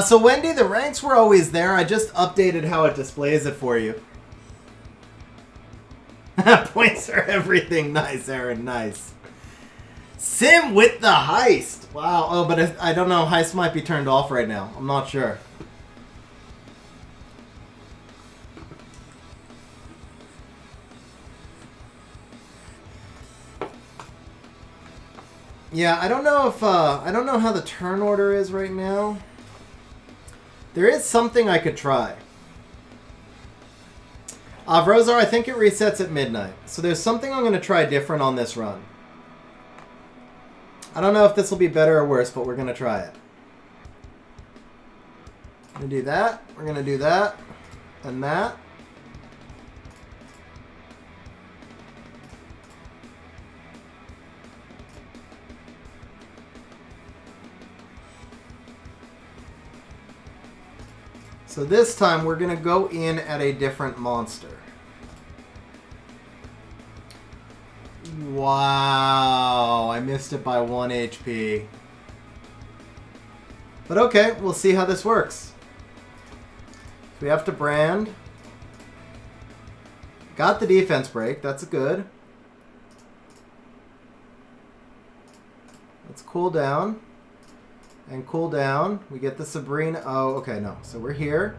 So Wendy, the ranks were always there. I just updated how it displays it for you. Points are everything. Nice, Aaron. Nice. Sim with the heist. Wow. Oh, but I don't know. Heist might be turned off right now. I'm not sure. Yeah, I don't know if I don't know how the turn order is right now. There is something I could try. Vrozar, I think it resets at midnight. So there's something I'm going to try different on this run. I don't know if this will be better or worse, but we're going to try it. I'm going to do that. We're going to do that. And that. So this time we're going to go in at a different monster. Wow, I missed it by 1 HP. But okay, we'll see how this works. We have to brand. Got the defense break, that's good. Let's cool down. And cool down. We get the Sabrina. Oh, okay, no. So we're here.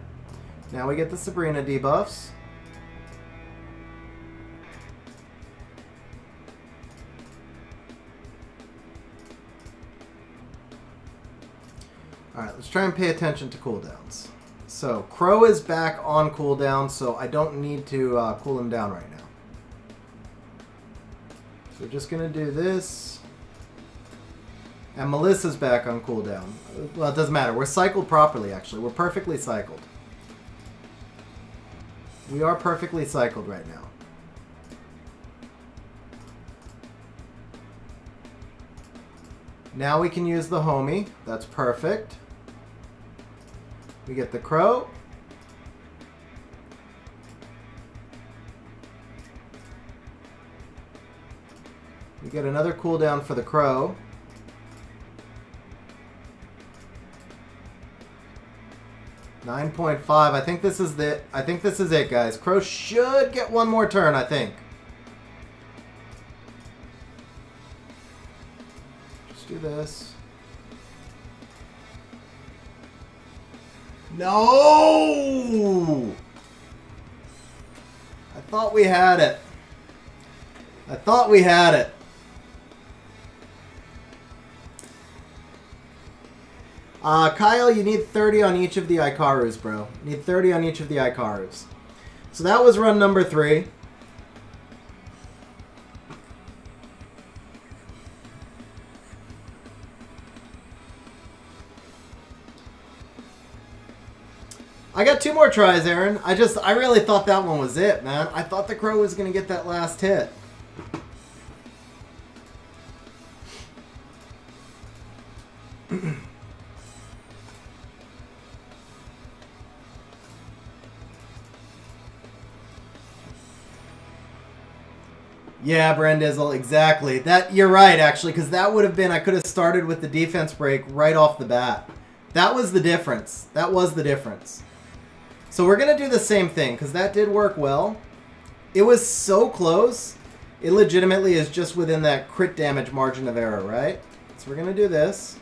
Now we get the Sabrina debuffs. Alright, let's try and pay attention to cooldowns. So, Crow is back on cooldown, so I don't need to cool him down right now. So we're just going to do this. And Melissa's back on cooldown. Well, it doesn't matter. We're cycled properly, actually. We're perfectly cycled. We are perfectly cycled right now. Now we can use the homie. That's perfect. We get the Crow. We get another cooldown for the Crow. .5. I think this is it. I think this is it, guys. Crow should get one more turn, I think. this. No! I thought we had it. I thought we had it. Kyle, you need 30 on each of the Ikarus, bro. You need 30 on each of the Ikarus. So that was run number 3. I got 2 more tries, Aaron. I really thought that one was it, man. I thought the crow was going to get that last hit. Yeah, Brandizzle, exactly. You're right, actually, because that would have been, I could have started with the defense break right off the bat. That was the difference. That was the difference. So we're going to do the same thing, because that did work well. It was so close. It legitimately is just within that crit damage margin of error, right? So we're going to do this.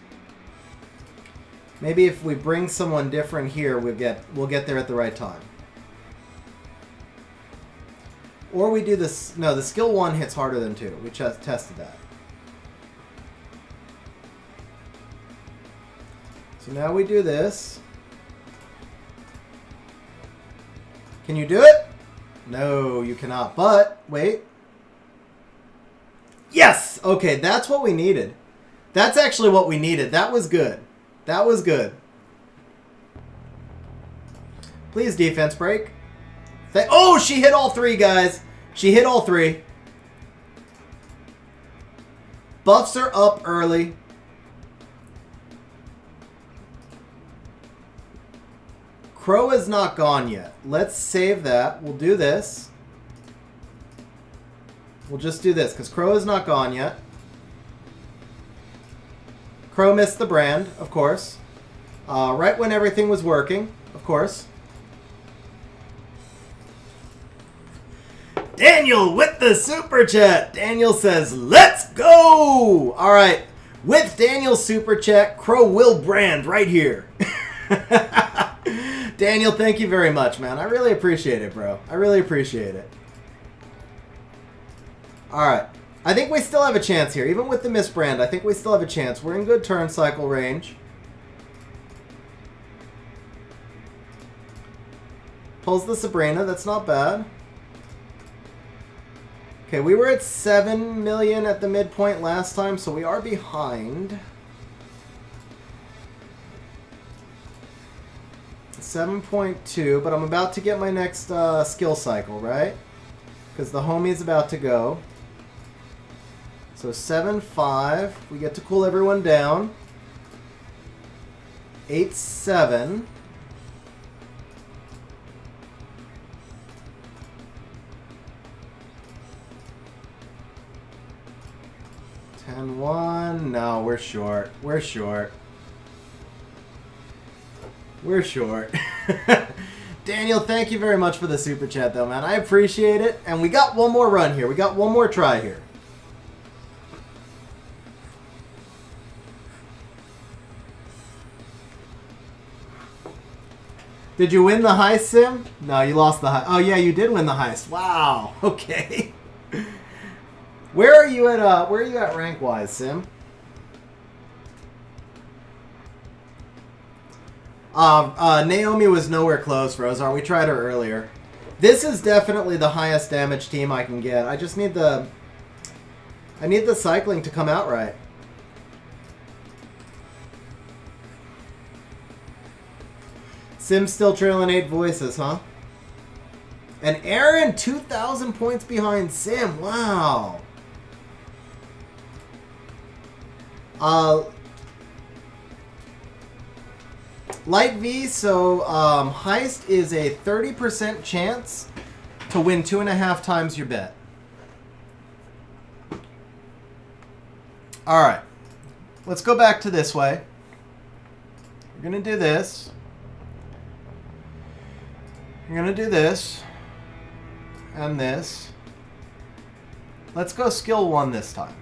Maybe if we bring someone different here, we'll get there at the right time. Or we do this... No, the skill 1 hits harder than 2. We just tested that. So now we do this. Can you do it? No, you cannot. But, wait. Yes! Okay, that's what we needed. That's actually what we needed. That was good. That was good. Please, defense break. Oh, she hit all 3, guys. She hit all 3. Buffs are up early. Crow is not gone yet. Let's save that. We'll do this. We'll just do this, because Crow is not gone yet. Crow missed the brand, of course. Right when everything was working, of course. Daniel with the super chat. Daniel says, let's go! All right. With Daniel's super chat, Crow will brand right here. Daniel, thank you very much, man. I really appreciate it, bro. I really appreciate it. All right. I think we still have a chance here. Even with the misbrand, I think we still have a chance. We're in good turn cycle range. Pulls the Sabrina. That's not bad. Okay, we were at 7 million at the midpoint last time, so we are behind. 7.2, but I'm about to get my next skill cycle, right? Because the homie's about to go. So 7.5, we get to cool everyone down. 8.7. No, we're short. We're short. We're short. Daniel, thank you very much for the super chat, though, man. I appreciate it. And we got one more run here. We got one more try here. Did you win the heist, Sim? No, you lost the heist. Oh, yeah, you did win the heist. Wow. Okay. Where are you at rank-wise, Sim? Naomi was nowhere close, Rosar. We tried her earlier. This is definitely the highest damage team I can get. I just need the... I need the cycling to come out right. Sim's still trailing 8 voices, huh? And Aaron, 2,000 points behind Sim. Wow. Light V, so Heist is a 30% chance to win 2.5 times your bet. Alright. Let's go back to this way. We're going to do this. You're going to do this. And this. Let's go skill 1 this time.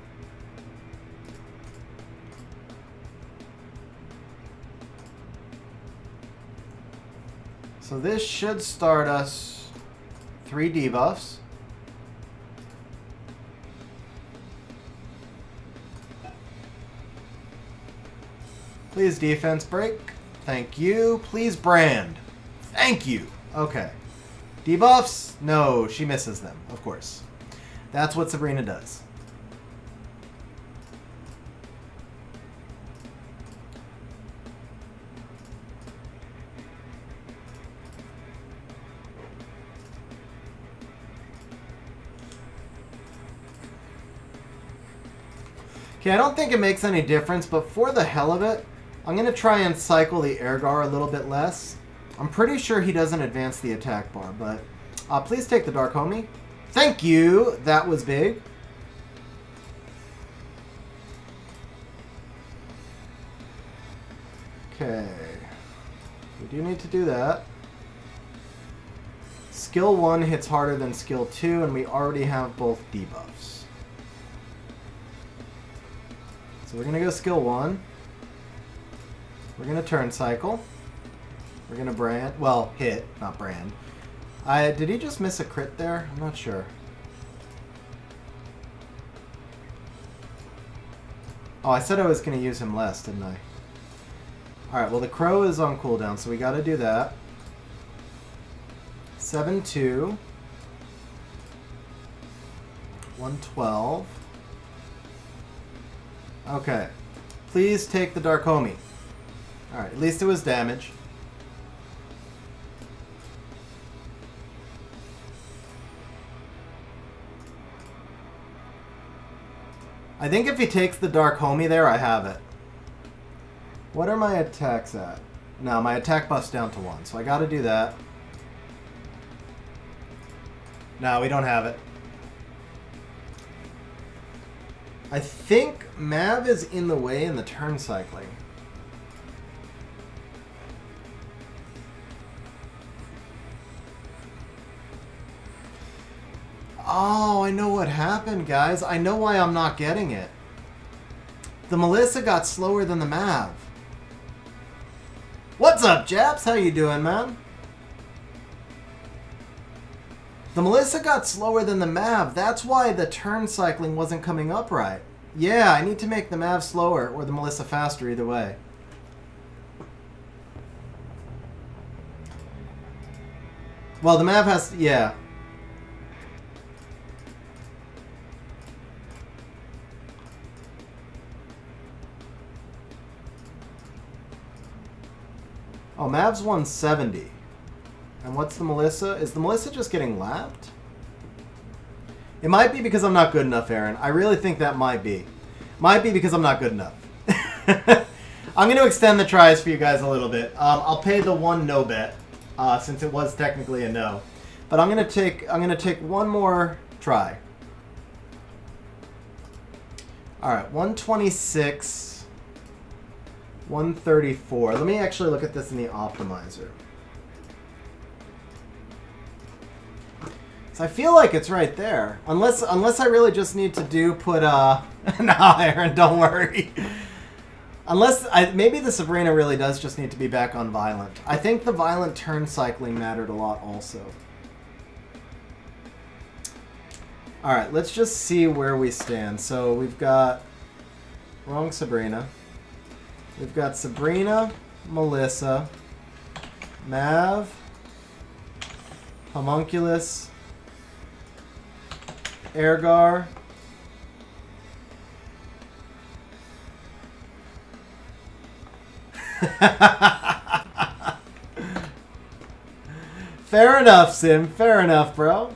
So this should start us 3 debuffs. Please defense break. Thank you. Please brand. Thank you. Okay. Debuffs? No, she misses them, of course. That's what Sabrina does. Okay, I don't think it makes any difference, but for the hell of it, I'm going to try and cycle the Ergar a little bit less. I'm pretty sure he doesn't advance the attack bar, but please take the Dark Homie. Thank you! That was big. Okay. We do need to do that. Skill 1 hits harder than Skill 2, and we already have both debuffs. So we're going to go Skill 1. We're going to turn cycle. We're going to brand. Well, hit, not brand. Did he just miss a crit there? I'm not sure. Oh, I said I was going to use him less, didn't I? Alright, well the crow is on cooldown, so we got to do that. 7-2. 112. Okay. Please take the Dark Homie. Alright, at least it was damage. I think if he takes the Dark Homie there, I have it. What are my attacks at? No, my attack buff's down to 1, so I gotta do that. No, we don't have it. I think Mav is in the way in the turn cycling. Oh, I know what happened, guys. I know why I'm not getting it. The Melissa got slower than the Mav. What's up, Japs? How you doing, man? The Melissa got slower than the Mav. That's why the turn cycling wasn't coming up right. Yeah, I need to make the Mav slower or the Melissa faster, either way. Well, the Mav has... yeah. Oh, Mav's 170. And what's the Melissa? Is the Melissa just getting lapped? It might be because I'm not good enough, Aaron. I really think that might be. Might be because I'm not good enough. I'm going to extend the tries for you guys a little bit. I'll pay the 1 no bet, since it was technically a no. But I'm going to take one more try. All right, 126. 134. Let me actually look at this in the optimizer. So I feel like it's right there. Unless I really just need to put no, Aaron, don't worry. Maybe the Sabrina really does just need to be back on violent. I think the violent turn cycling mattered a lot also. Alright, let's just see where we stand. So we've got wrong Sabrina. We've got Sabrina, Melissa, Mav, Homunculus, Ergar, fair enough, Sim. Fair enough, bro.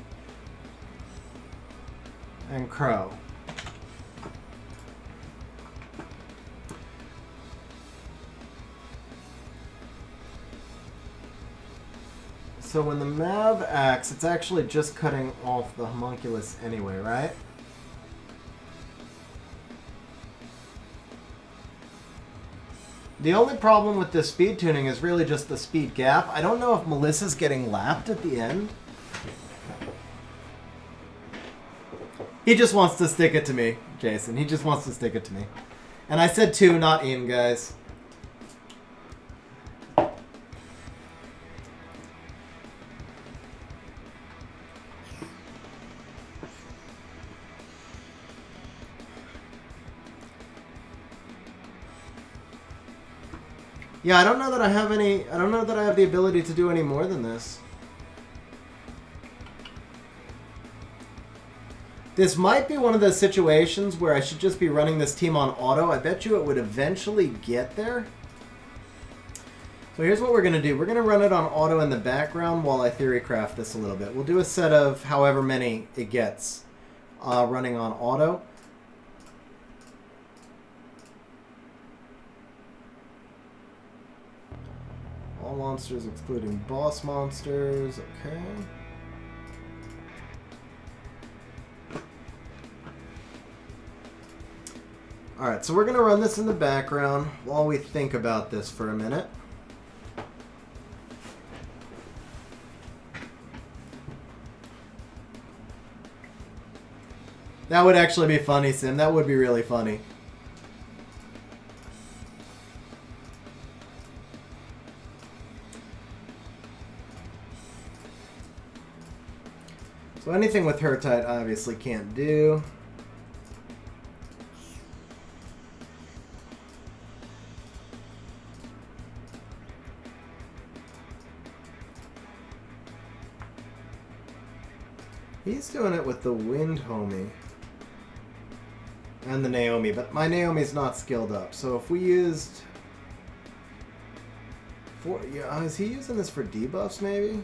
And Crow. So when the Mav acts, it's actually just cutting off the homunculus anyway, right? The only problem with this speed tuning is really just the speed gap. I don't know if Melissa's getting lapped at the end. He just wants to stick it to me, Jason. He just wants to stick it to me. And I said 2, not in, guys. Yeah, I don't know that I have any... I don't know that I have the ability to do any more than this. This might be one of those situations where I should just be running this team on auto. I bet you it would eventually get there. So here's what we're going to do. We're going to run it on auto in the background while I theorycraft this a little bit. We'll do a set of however many it gets running on auto. All monsters excluding boss monsters. Okay. Alright, so we're going to run this in the background while we think about this for a minute. That would actually be funny, Sim. That would be really funny. So anything with HERTEIT I obviously can't do. He's doing it with the Wind Homie. And the Naomi, but my Naomi's not skilled up. So if we used... is he using this for debuffs maybe?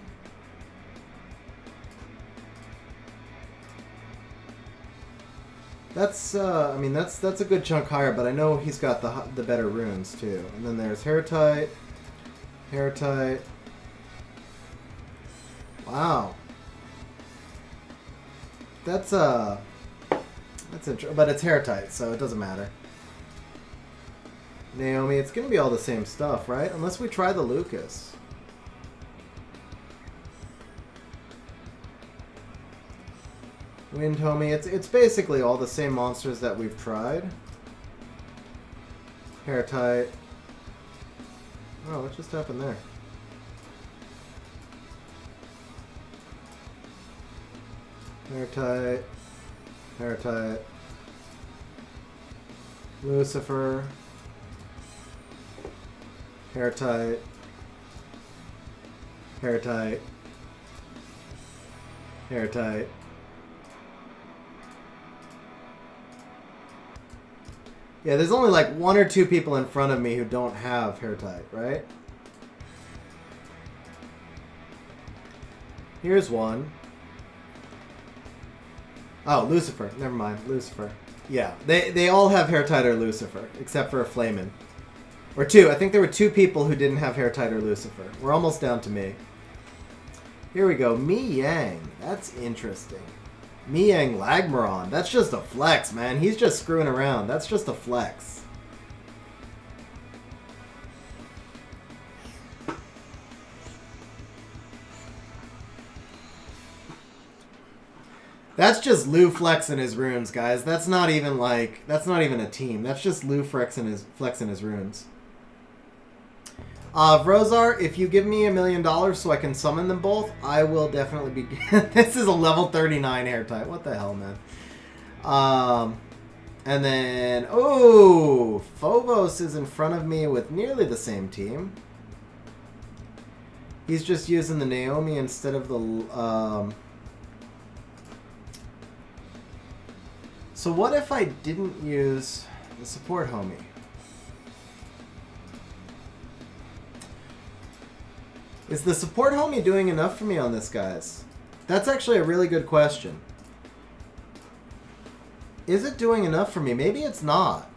That's, I mean, that's a good chunk higher, but I know he's got the better runes too. And then there's HERTEIT. HERTEIT. Wow. That's interesting, but it's HERTEIT, so it doesn't matter. Naomi, it's gonna be all the same stuff, right? Unless we try the Lucas. Wind Homie, it's basically all the same monsters that we've tried. HERTEIT. Oh, what just happened there? HERTEIT. HERTEIT. Lucifer. HERTEIT. HERTEIT. HERTEIT. Yeah, there's only like 1 or 2 people in front of me who don't have HERTEIT, right? Here's one. Oh, Lucifer. Never mind. Lucifer. Yeah, they all have HERTEIT or Lucifer, except for a Flamin'. Or 2. I think there were 2 people who didn't have HERTEIT or Lucifer. We're almost down to me. Here we go. Mi Yang. That's interesting. Mi Yang Lagmaron. That's just a flex, man. He's just screwing around. That's just a flex. That's just Lou flexing his runes, guys. That's not even like... That's not even a team. That's just Lou flexing his runes. Vrozar, if you give me $1 million so I can summon them both, I will definitely be... This is a level 39 HERTEIT. What the hell, man? And then... Oh! Phobos is in front of me with nearly the same team. He's just using the Naomi instead of the... So what if I didn't use the support homie? Is the support homie doing enough for me on this, guys? That's actually a really good question. Is it doing enough for me? Maybe it's not.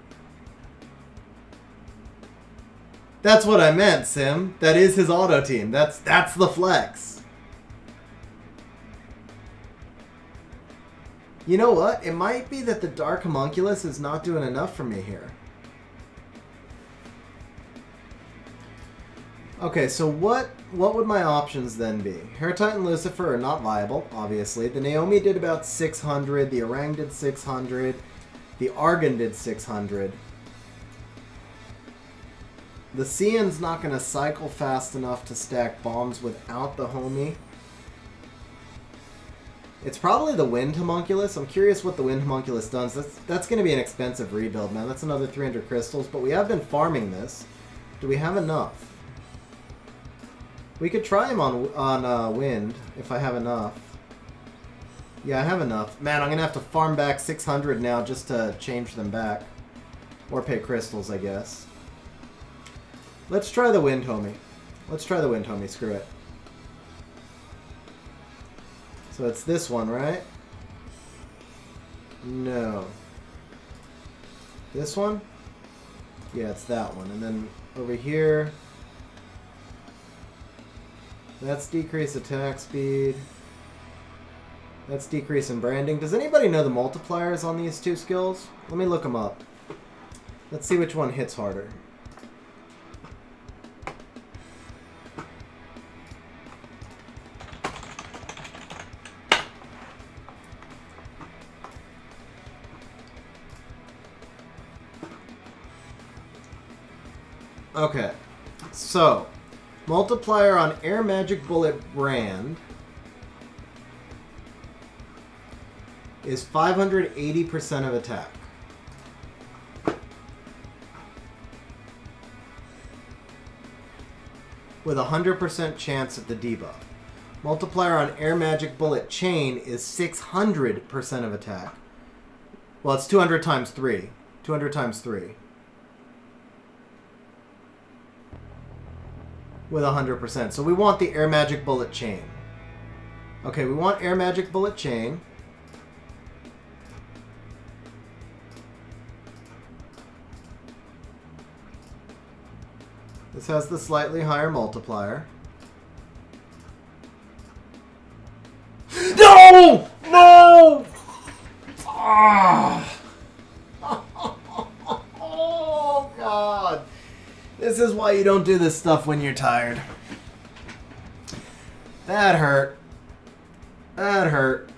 That's what I meant, Sim. That is his auto team. That's the flex. You know what? It might be that the Dark Homunculus is not doing enough for me here. Okay, so what would my options then be? HERTEIT and Lucifer are not viable, obviously. The Naomi did about 600. The Orang did 600. The Argon did 600. The Cian's not going to cycle fast enough to stack bombs without the homie. It's probably the Wind Homunculus. I'm curious what the Wind Homunculus does. That's going to be an expensive rebuild, man. That's another 300 crystals, but we have been farming this. Do we have enough? We could try him on wind if I have enough. Yeah, I have enough. Man, I'm gonna have to farm back 600 now just to change them back. Or pay crystals, I guess. Let's try the wind, homie. Let's try the wind, homie. Screw it. So it's this one, right? No. This one? Yeah, it's that one. And then over here, that's decrease attack speed. That's decrease in branding. Does anybody know the multipliers on these two skills? Let me look them up. Let's see which one hits harder. Okay, so multiplier on Air Magic Bullet Brand is 580% of attack. With a 100% chance at the debuff. Multiplier on Air Magic Bullet Chain is 600% of attack. Well, it's 200 times 3. 200 times 3. With 100%. So we want the Air Magic Bullet Chain. Okay, we want Air Magic Bullet Chain. This has the slightly higher multiplier. No! No! Ah! Oh, God. This is why you don't do this stuff when you're tired. That hurt. That hurt.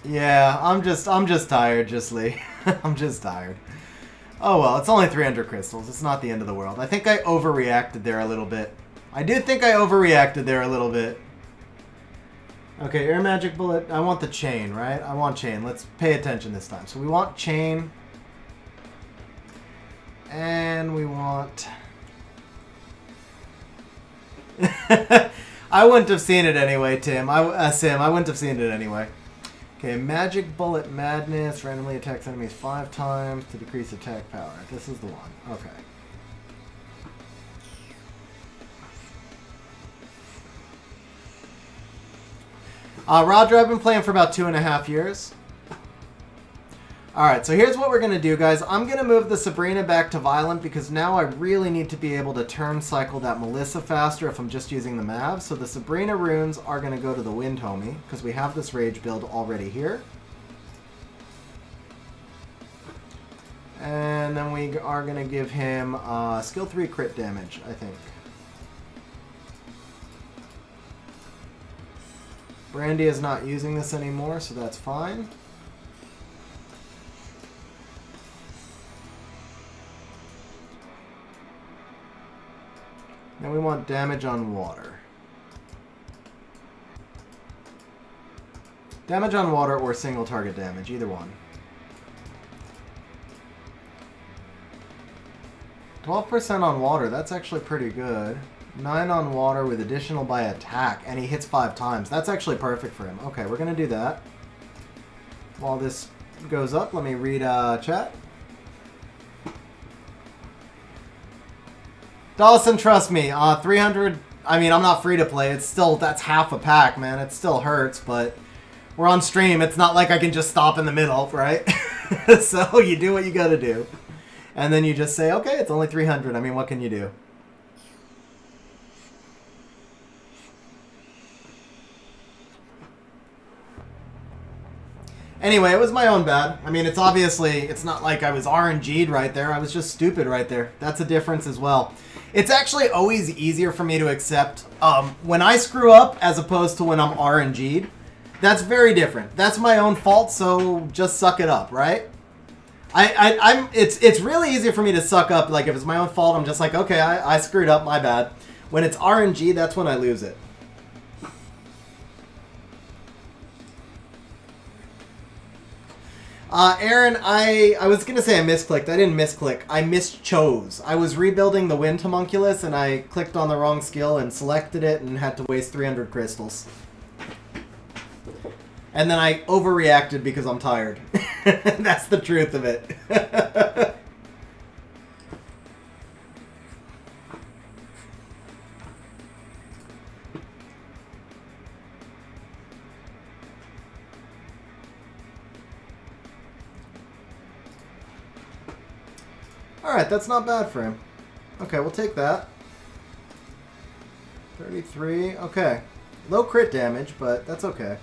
Yeah, I'm just tired, Lee. I'm just tired. Oh well, it's only 300 crystals. It's not the end of the world. I think I overreacted there a little bit. I do think I overreacted there a little bit. Okay, Air Magic Bullet. I want the chain, right? I want chain. Let's pay attention this time. So we want chain. And we want... I wouldn't have seen it anyway, Sim. I wouldn't have seen it anyway. Okay, Magic Bullet Madness randomly attacks enemies 5 times to decrease attack power. This is the one. Okay. Roger, I've been playing for about 2.5 years. Alright, so here's what we're going to do, guys. I'm going to move the Sabrina back to Violent because now I really need to be able to turn cycle that Melissa faster if I'm just using the Mav. So the Sabrina runes are going to go to the Wind Homie because we have this Rage build already here. And then we are going to give him skill 3 crit damage, I think. Brandy is not using this anymore, so that's fine. Now we want damage on water. Damage on water or single target damage, either one. 12% on water, that's actually pretty good. 9 on water with additional by attack, and he hits 5 times. That's actually perfect for him. Okay, we're going to do that. While this goes up, let me read chat. Dawson, trust me, 300, I mean, I'm not free to play. It's still, that's half a pack, man. It still hurts, but we're on stream. It's not like I can just stop in the middle, right? So you do what you gotta do. And then you just say, okay, it's only 300. I mean, what can you do? Anyway, it was my own bad. I mean, it's obviously, it's not like I was RNG'd right there. I was just stupid right there. That's a difference as well. It's actually always easier for me to accept when I screw up as opposed to when I'm RNG'd. That's very different. That's my own fault, so just suck it up, right? It's really easier for me to suck up. Like, if it's my own fault, I'm just like, okay, I screwed up, my bad. When it's RNG, that's when I lose it. Aaron, I was gonna say I misclicked. I didn't misclick. I mischose. I was rebuilding the wind homunculus and I clicked on the wrong skill and selected it and had to waste 300 crystals. And then I overreacted because I'm tired. That's the truth of it. Alright, that's not bad for him. Okay, we'll take that. 33, okay. Low crit damage, but that's okay.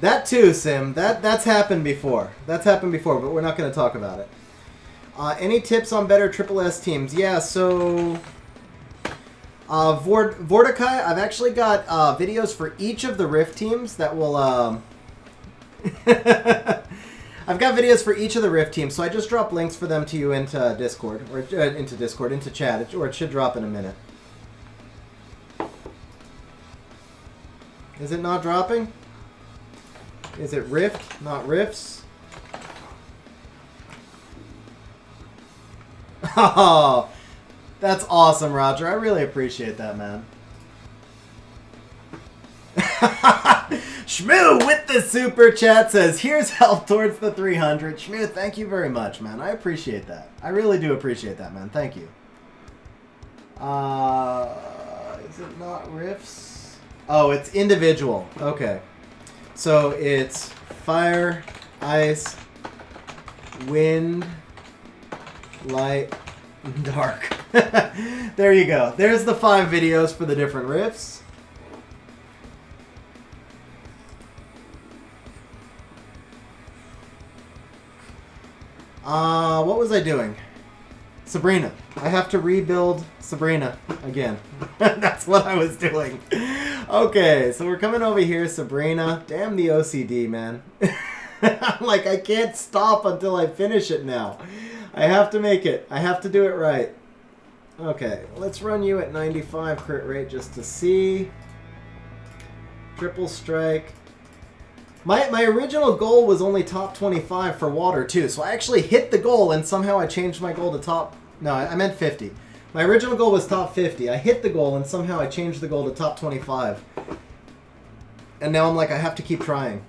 That too, Sim. That's happened before. That's happened before, but we're not going to talk about it. Any tips on better Triple S teams? Yeah, so... Vortikai, I've actually got videos for each of the Rift teams that will... I've got videos for each of the Rift teams, so I just dropped links for them to you into Discord. Or into chat, or it should drop in a minute. Is it not dropping? Is it Rift, not Rifts? Oh, that's awesome, Roger. I really appreciate that, man. Shmoo with the super chat says, here's help towards the 300. Shmoo, thank you very much, man. I appreciate that. I really do appreciate that, man. Thank you. Is it not Rifts? Oh, it's individual. Okay. So it's fire, ice, wind, light, dark. There you go. There's the 5 videos for the different riffs. What was I doing? Sabrina. I have to rebuild Sabrina again. That's what I was doing. Okay, so we're coming over here, Sabrina. Damn the OCD, man. I'm like, I can't stop until I finish it now. I have to make it. I have to do it right. Okay, let's run you at 95 crit rate just to see. Triple strike. My original goal was only top 25 for water, too. So I actually hit the goal, and somehow I changed my goal to top... No, I meant 50. My original goal was top 50. I hit the goal, and somehow I changed the goal to top 25. And now I'm like, I have to keep trying.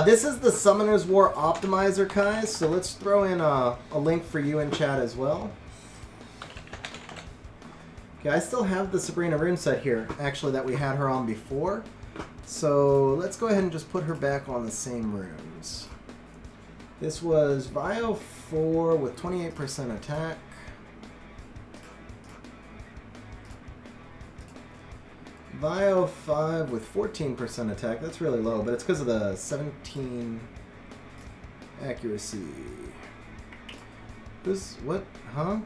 This is the Summoner's War Optimizer, guys. So let's throw in a link for you in chat as well. Okay, I still have the Sabrina rune set here, actually, that we had her on before. So let's go ahead and just put her back on the same runes. This was Vio 4 with 28% attack. Vio 5 with 14% attack. That's really low, but it's because of the 17 accuracy. Who's, what, huh?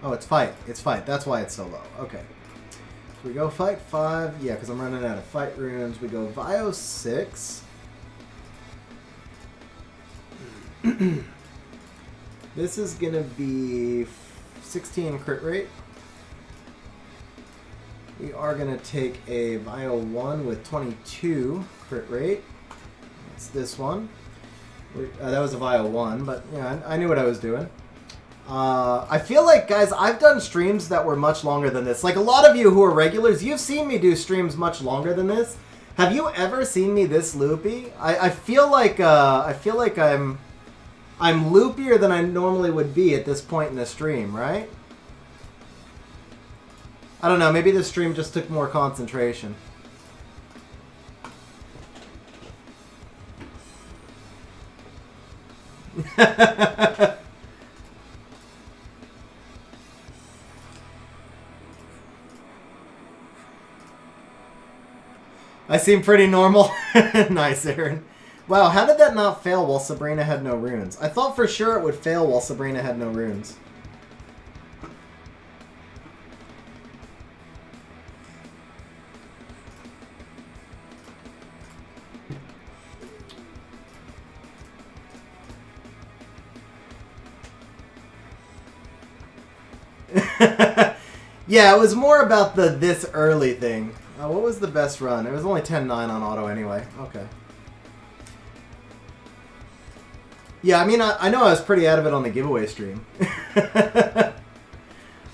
Oh, it's fight. It's fight. That's why it's so low. Okay. So we go fight 5. Yeah, because I'm running out of fight runes. We go Vio 6. This is going to be 16 crit rate. We are going to take a Vio 1 with 22 crit rate. That's this one. That was a Vio 1, but yeah, I knew what I was doing. I feel like, guys, I've done streams that were much longer than this. Like, a lot of you who are regulars, you've seen me do streams much longer than this. Have you ever seen me this loopy? I feel like I'm loopier than I normally would be at this point in the stream, right? I don't know, maybe this stream just took more concentration. I seem pretty normal. Nice, Aaron. Wow, how did that not fail while Sabrina had no runes? I thought for sure it would fail while Sabrina had no runes. Yeah, it was more about the this early thing. What was the best run? It was only 10-9 on auto anyway. Okay. Yeah, I mean, I know I was pretty out of it on the giveaway stream.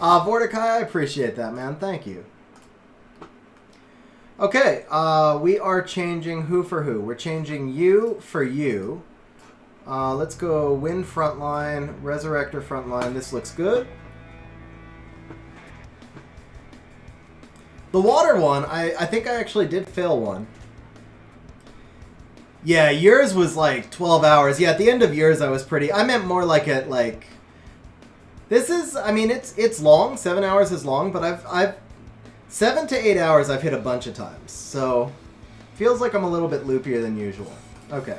Vorticai, I appreciate that, man. Thank you. Okay, we are changing who for who. We're changing you for you. Let's go Wind frontline, Resurrector frontline. This looks good. The water one, I think I actually did fail one. Yeah, yours was like 12 hours. Yeah, at the end of yours I was pretty... I meant more like at like... This is... I mean, it's long. 7 hours is long, but I've 7 to 8 hours I've hit a bunch of times. So, feels like I'm a little bit loopier than usual. Okay.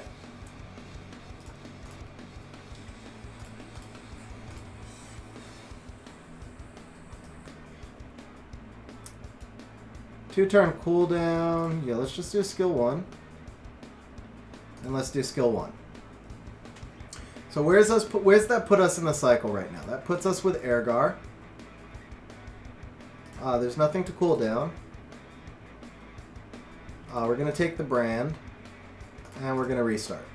Two-turn cooldown. Yeah, let's just do skill 1. And let's do skill 1. So where's that put us in the cycle right now? That puts us with Ergar. There's nothing to cool down. We're going to take the brand. And we're going to restart.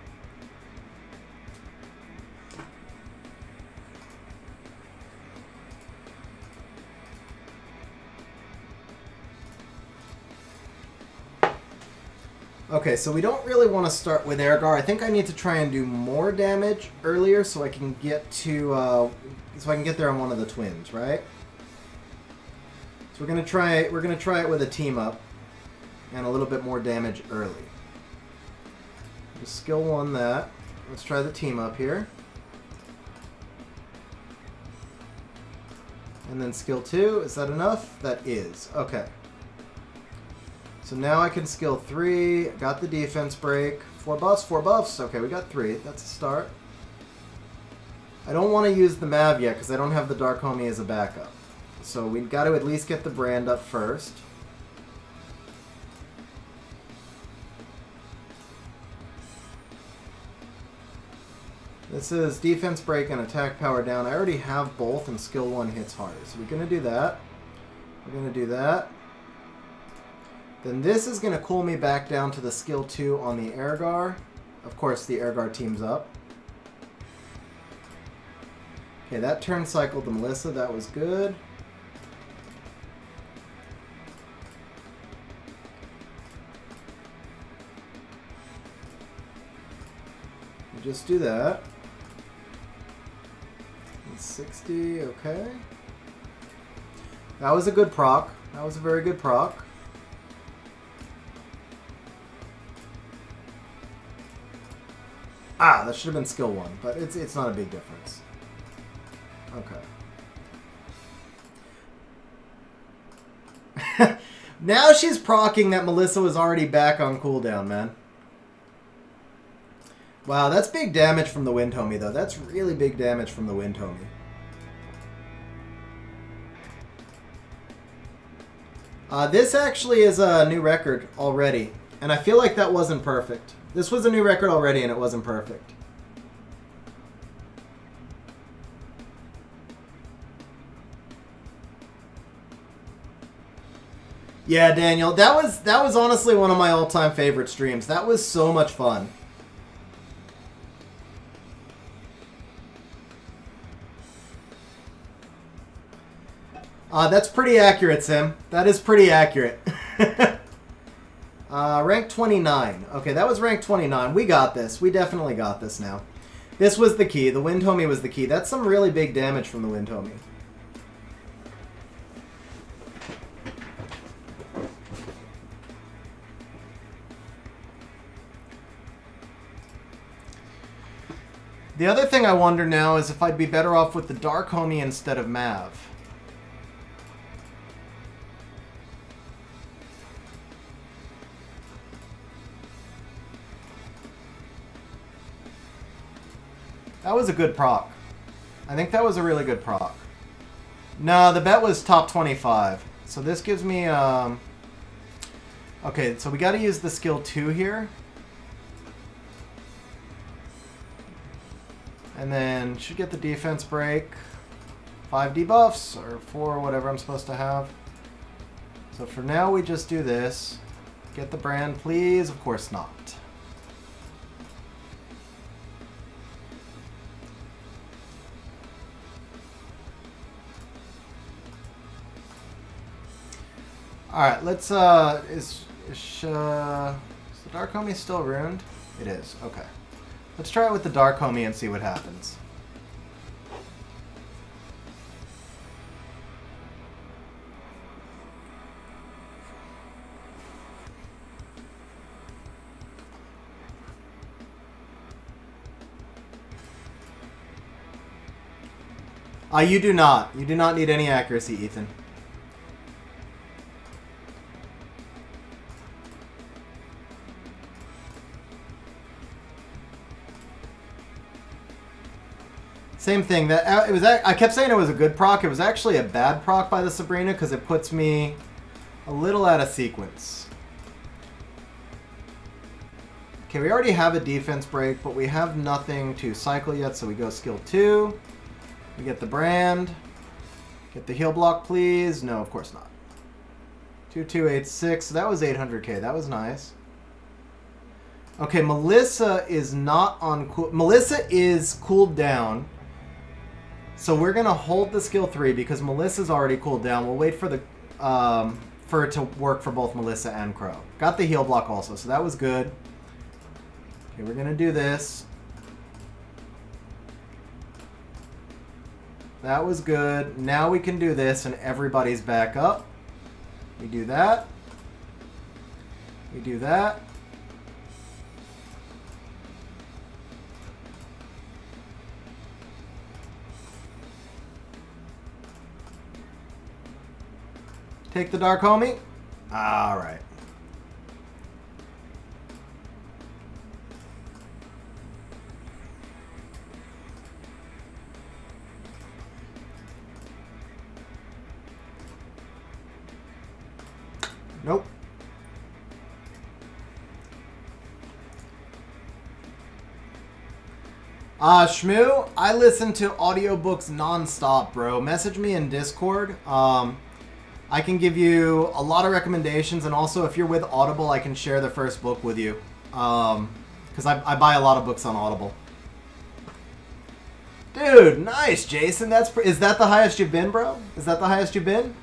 Okay, so we don't really want to start with Ergar. I think I need to try and do more damage earlier so I can get to there on one of the twins, right? So we're gonna try it with a team up and a little bit more damage early. Just skill 1 that. Let's try the team up here. And then skill 2, is that enough? That is. Okay. So now I can skill 3, got the defense break, 4 buffs, 4 buffs. Okay, we got 3, that's a start. I don't want to use the Mav yet because I don't have the Dark Homie as a backup. So we've got to at least get the brand up first. This is defense break and attack power down. I already have both and skill 1 hits harder. So we're going to do that. We're going to do that. Then this is going to cool me back down to the skill 2 on the Ergar. Of course, the Ergar teams up. Okay, that turn cycled the Melissa. That was good. We just do that. 60, okay. That was a good proc. That was a very good proc. Ah, that should have been skill 1, but it's not a big difference. Okay. Now she's proccing that Melissa was already back on cooldown, man. Wow, that's big damage from the Wind Homie, though. That's really big damage from the Wind Homie. This actually is a new record already, and I feel like that wasn't perfect. This was a new record already, and it wasn't perfect. Yeah, Daniel, that was honestly one of my all-time favorite streams. That was so much fun. That's pretty accurate, Sim. That is pretty accurate. Rank 29. Okay, that was rank 29. We got this. We definitely got this now. This was the key. The Wind Homie was the key. That's some really big damage from the Wind Homie. The other thing I wonder now is if I'd be better off with the Dark Homie instead of Mav. That was a good proc. I think that was a really good proc. No, the bet was top 25. So this gives me... Okay, so we got to use the skill 2 here. And then should get the defense break. 5 debuffs, or 4, whatever I'm supposed to have. So for now, we just do this. Get the brand, please. Of course not. Alright, let's, is the Dark Homie still ruined? It is, okay. Let's try it with the Dark Homie and see what happens. You do not. You do not need any accuracy, Ethan. Same thing. That it was. I kept saying it was a good proc. It was actually a bad proc by the Sabrina because it puts me a little out of sequence. Okay, we already have a defense break, but we have nothing to cycle yet, so we go skill 2. We get the brand. Get the heal block, please. No, of course not. 2286. That was 800k. That was nice. Okay, Melissa is not on cool. Melissa is cooled down. So we're gonna hold the skill 3 because Melissa's already cooled down. We'll wait for the for it to work for both Melissa and Crow. Got the heal block also, so that was good. Okay, we're gonna do this. That was good. Now we can do this and everybody's back up. We do that. We do that. Take the Dark Homie. All right. Nope. Shmoo, I listen to audiobooks nonstop, bro. Message me in Discord. I can give you a lot of recommendations, and also if you're with Audible, I can share the first book with you. Because I buy a lot of books on Audible. Dude, nice, Jason. Is that the highest you've been, bro? Is that the highest you've been?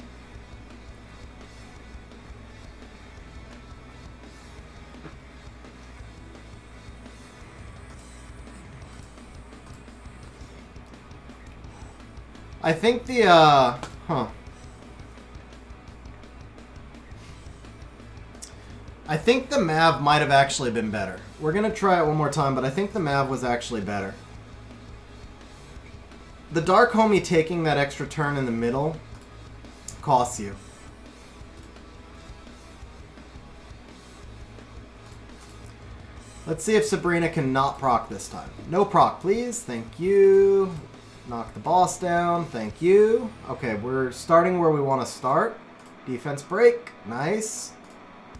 I think the, I think the Mav might have actually been better. We're going to try it one more time, but I think the Mav was actually better. The Dark Homie taking that extra turn in the middle costs you. Let's see if Sabrina can not proc this time. No proc, please. Thank you. Knock the boss down. Thank you. Okay, we're starting where we want to start. Defense break. Nice.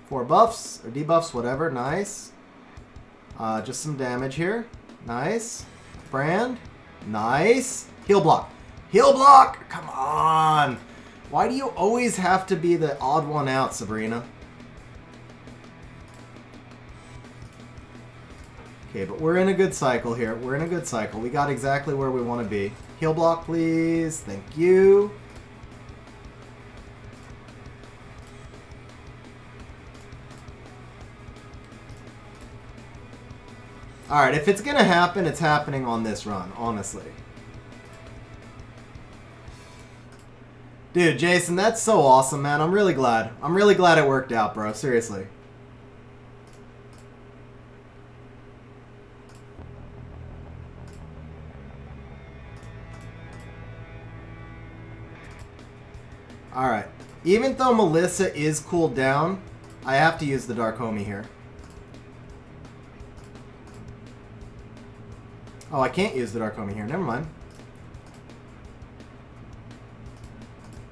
4 buffs, or debuffs, whatever. Nice. Just some damage here. Nice. Brand. Nice. Heal block. Heal block! Come on! Why do you always have to be the odd one out, Sabrina? Okay, but we're in a good cycle here. We're in a good cycle. We got exactly where we want to be. Heal block, please. Thank you. Alright, if it's going to happen, it's happening on this run, honestly. Dude, Jason, that's so awesome, man. I'm really glad. I'm really glad it worked out, bro. Seriously. Alright. Even though Melissa is cooled down, I have to use the Dark Homie here. Oh, I can't use the Dark Homie here. Never mind.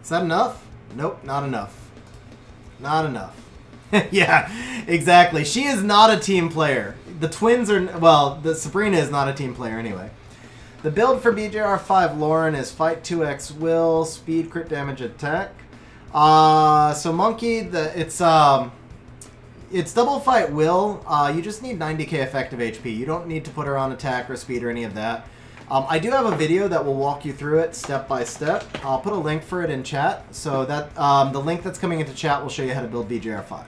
Is that enough? Nope, not enough. Not enough. Yeah, exactly. She is not a team player. The twins are... Well, the Sabrina is not a team player anyway. The build for BJR5 Lauren is fight 2x will, speed, crit damage, attack. So Monkey, it's double fight will. You just need 90k effective HP. You don't need to put her on attack or speed or any of that. I do have a video that will walk you through it step by step. I'll put a link for it in chat. So that the link that's coming into chat will show you how to build BJR5.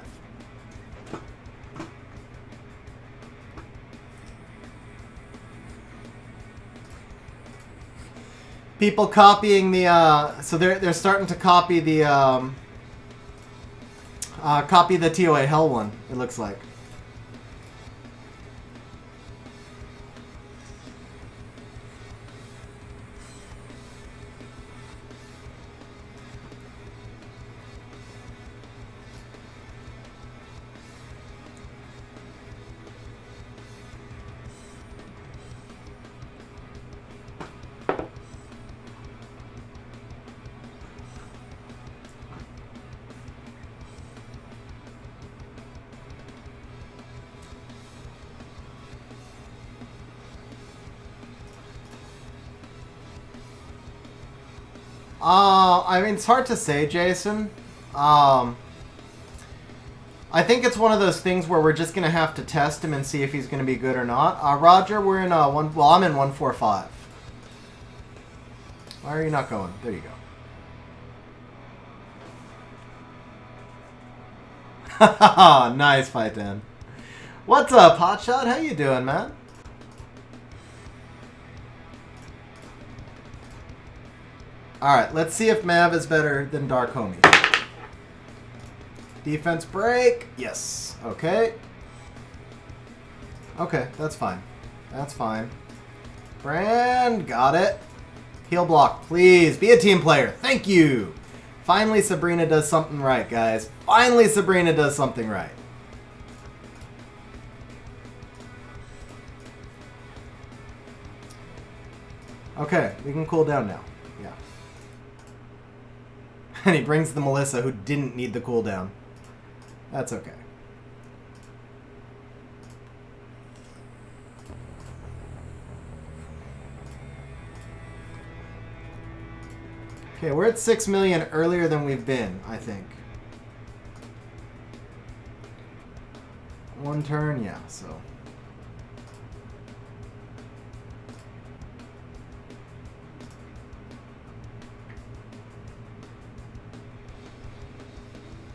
People copying the so they're starting to copy the TOA Hell one, it looks like. I mean, it's hard to say, Jason. I think it's one of those things where we're just going to have to test him and see if he's going to be good or not. Roger, we're in one. Well, I'm in 145. Why are you not going? There you go. Nice fight, Dan. What's up, Hotshot? How you doing, man? Alright, let's see if Mav is better than Dark Homie. Defense break. Yes. Okay. Okay, that's fine. That's fine. Brand, got it. Heal block, please. Be a team player. Thank you. Finally, Sabrina does something right, guys. Finally, Sabrina does something right. Okay, we can cool down now. Yeah. And he brings the Melissa who didn't need the cooldown. That's okay. Okay, we're at 6 million earlier than we've been, I think. One turn, yeah, so.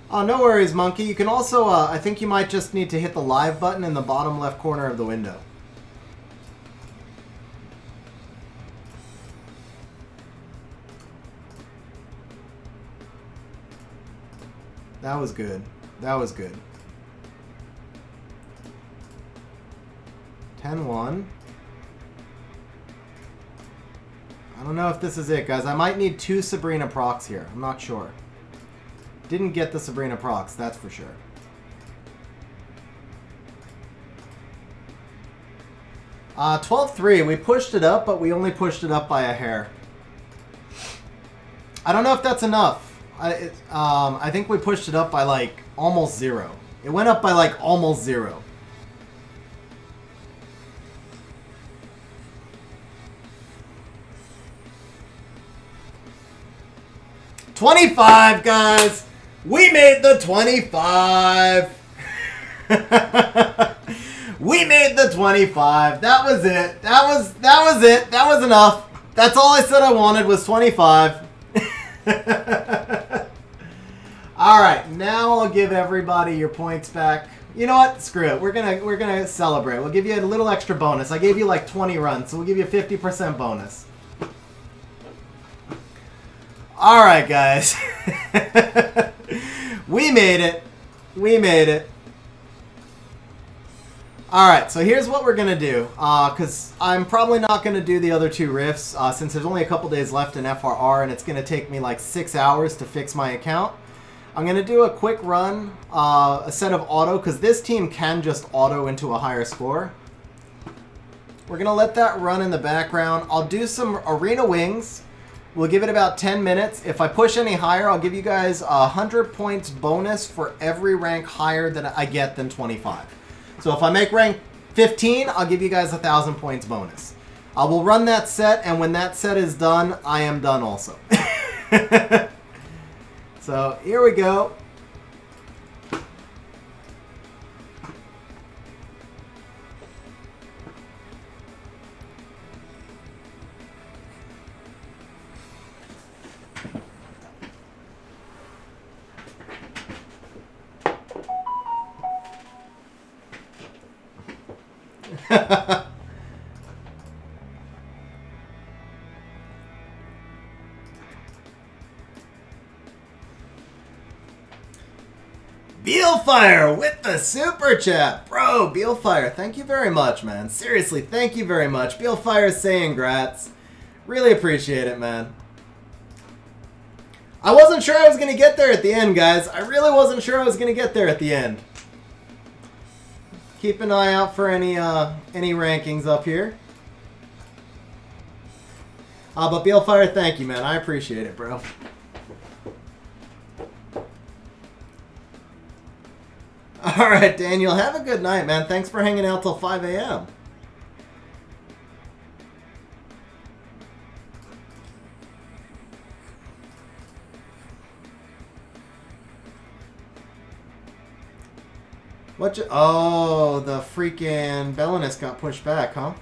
Oh, no worries, Monkey. You can also, I think you might just need to hit the live button in the bottom left corner of the window. That was good. That was good. 10-1. I don't know if this is it, guys. I might need 2 Sabrina procs here. I'm not sure. Didn't get the Sabrina procs, that's for sure. 12-3. We pushed it up, but we only pushed it up by a hair. I don't know if that's enough. I think we pushed it up by like almost 0. It went up by like almost 0. $25, guys. We made the 25. We made the 25. That was it. That was it. That was enough. That's all I said I wanted was 25. All right, now I'll give everybody your points back. You know what? Screw it. We're gonna celebrate. We'll give you a little extra bonus. I gave you like 20 runs, so we'll give you a 50% bonus. All right, guys. We made it. We made it. All right, so here's what we're going to do. Because I'm probably not going to do the other 2 rifts since there's only a couple days left in FRR, and it's going to take me like 6 hours to fix my account. I'm going to do a quick run, a set of auto, because this team can just auto into a higher score. We're going to let that run in the background. I'll do some arena wings. We'll give it about 10 minutes. If I push any higher, I'll give you guys 100 points bonus for every rank higher that I get than 25. So if I make rank 15, I'll give you guys 1,000 points bonus. I will run that set, and when that set is done, I am done also. So, here we go. Beelfire with the super chat. Bro, Beelfire, thank you very much, man. Seriously, thank you very much. Beelfire saying grats. Really appreciate it, man. I wasn't sure I was going to get there at the end, guys. I really wasn't sure I was going to get there at the end. Keep an eye out for any rankings up here. But Beelfire, thank you, man. I appreciate it, bro. All right, Daniel. Have a good night, man. Thanks for hanging out till 5 a.m. Oh, the freaking Belinus got pushed back, huh?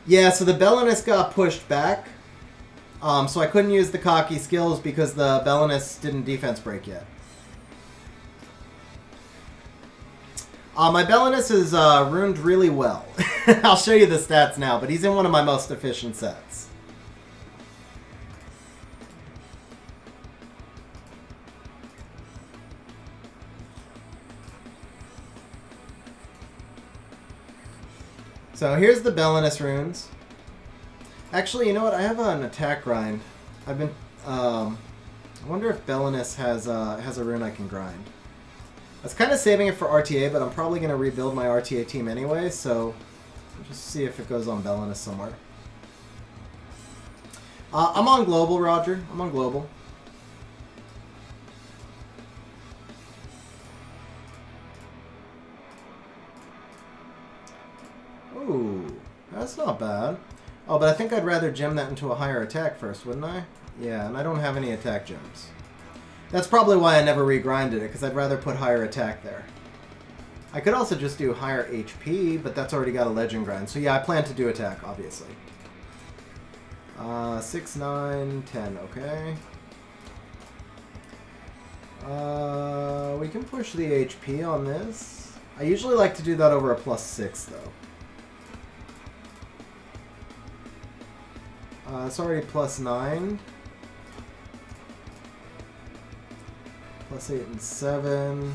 Yeah, so the Belinus got pushed back. So I couldn't use the cocky skills because the Belinus didn't defense break yet. My Belinus is ruined really well. I'll show you the stats now, but he's in one of my most efficient sets. So here's the Belinus runes. Actually, you know what? I have an attack grind. I've been. I wonder if Belinus has a rune I can grind. I was kind of saving it for RTA, but I'm probably going to rebuild my RTA team anyway, so I'll just see if it goes on Belinus somewhere. I'm on global, Roger. I'm on global. Ooh, that's not bad. Oh, but I think I'd rather gem that into a higher attack first, wouldn't I? Yeah, and I don't have any attack gems. That's probably why I never regrinded it, because I'd rather put higher attack there. I could also just do higher HP, but that's already got a legend grind. So yeah, I plan to do attack, obviously. 6, 9, 10, okay. We can push the HP on this. I usually like to do that over a +6, though. It's already +9. +8 and 7.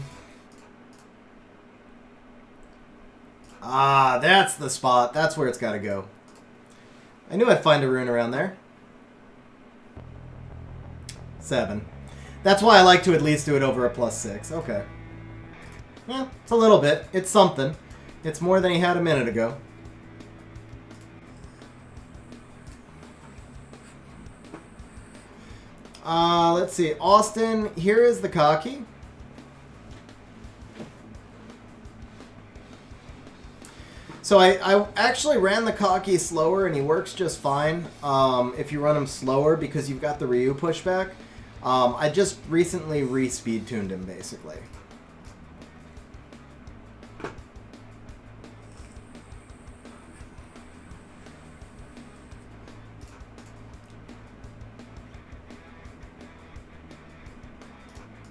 Ah, that's the spot. That's where it's got to go. I knew I'd find a rune around there. 7. That's why I like to at least do it over a +6. Okay. Yeah, it's a little bit. It's something. It's more than he had a minute ago. Let's see. Austin, here is the cocky. So I actually ran the cocky slower, and he works just fine if you run him slower because you've got the Ryu pushback. I just recently re-speed tuned him, basically.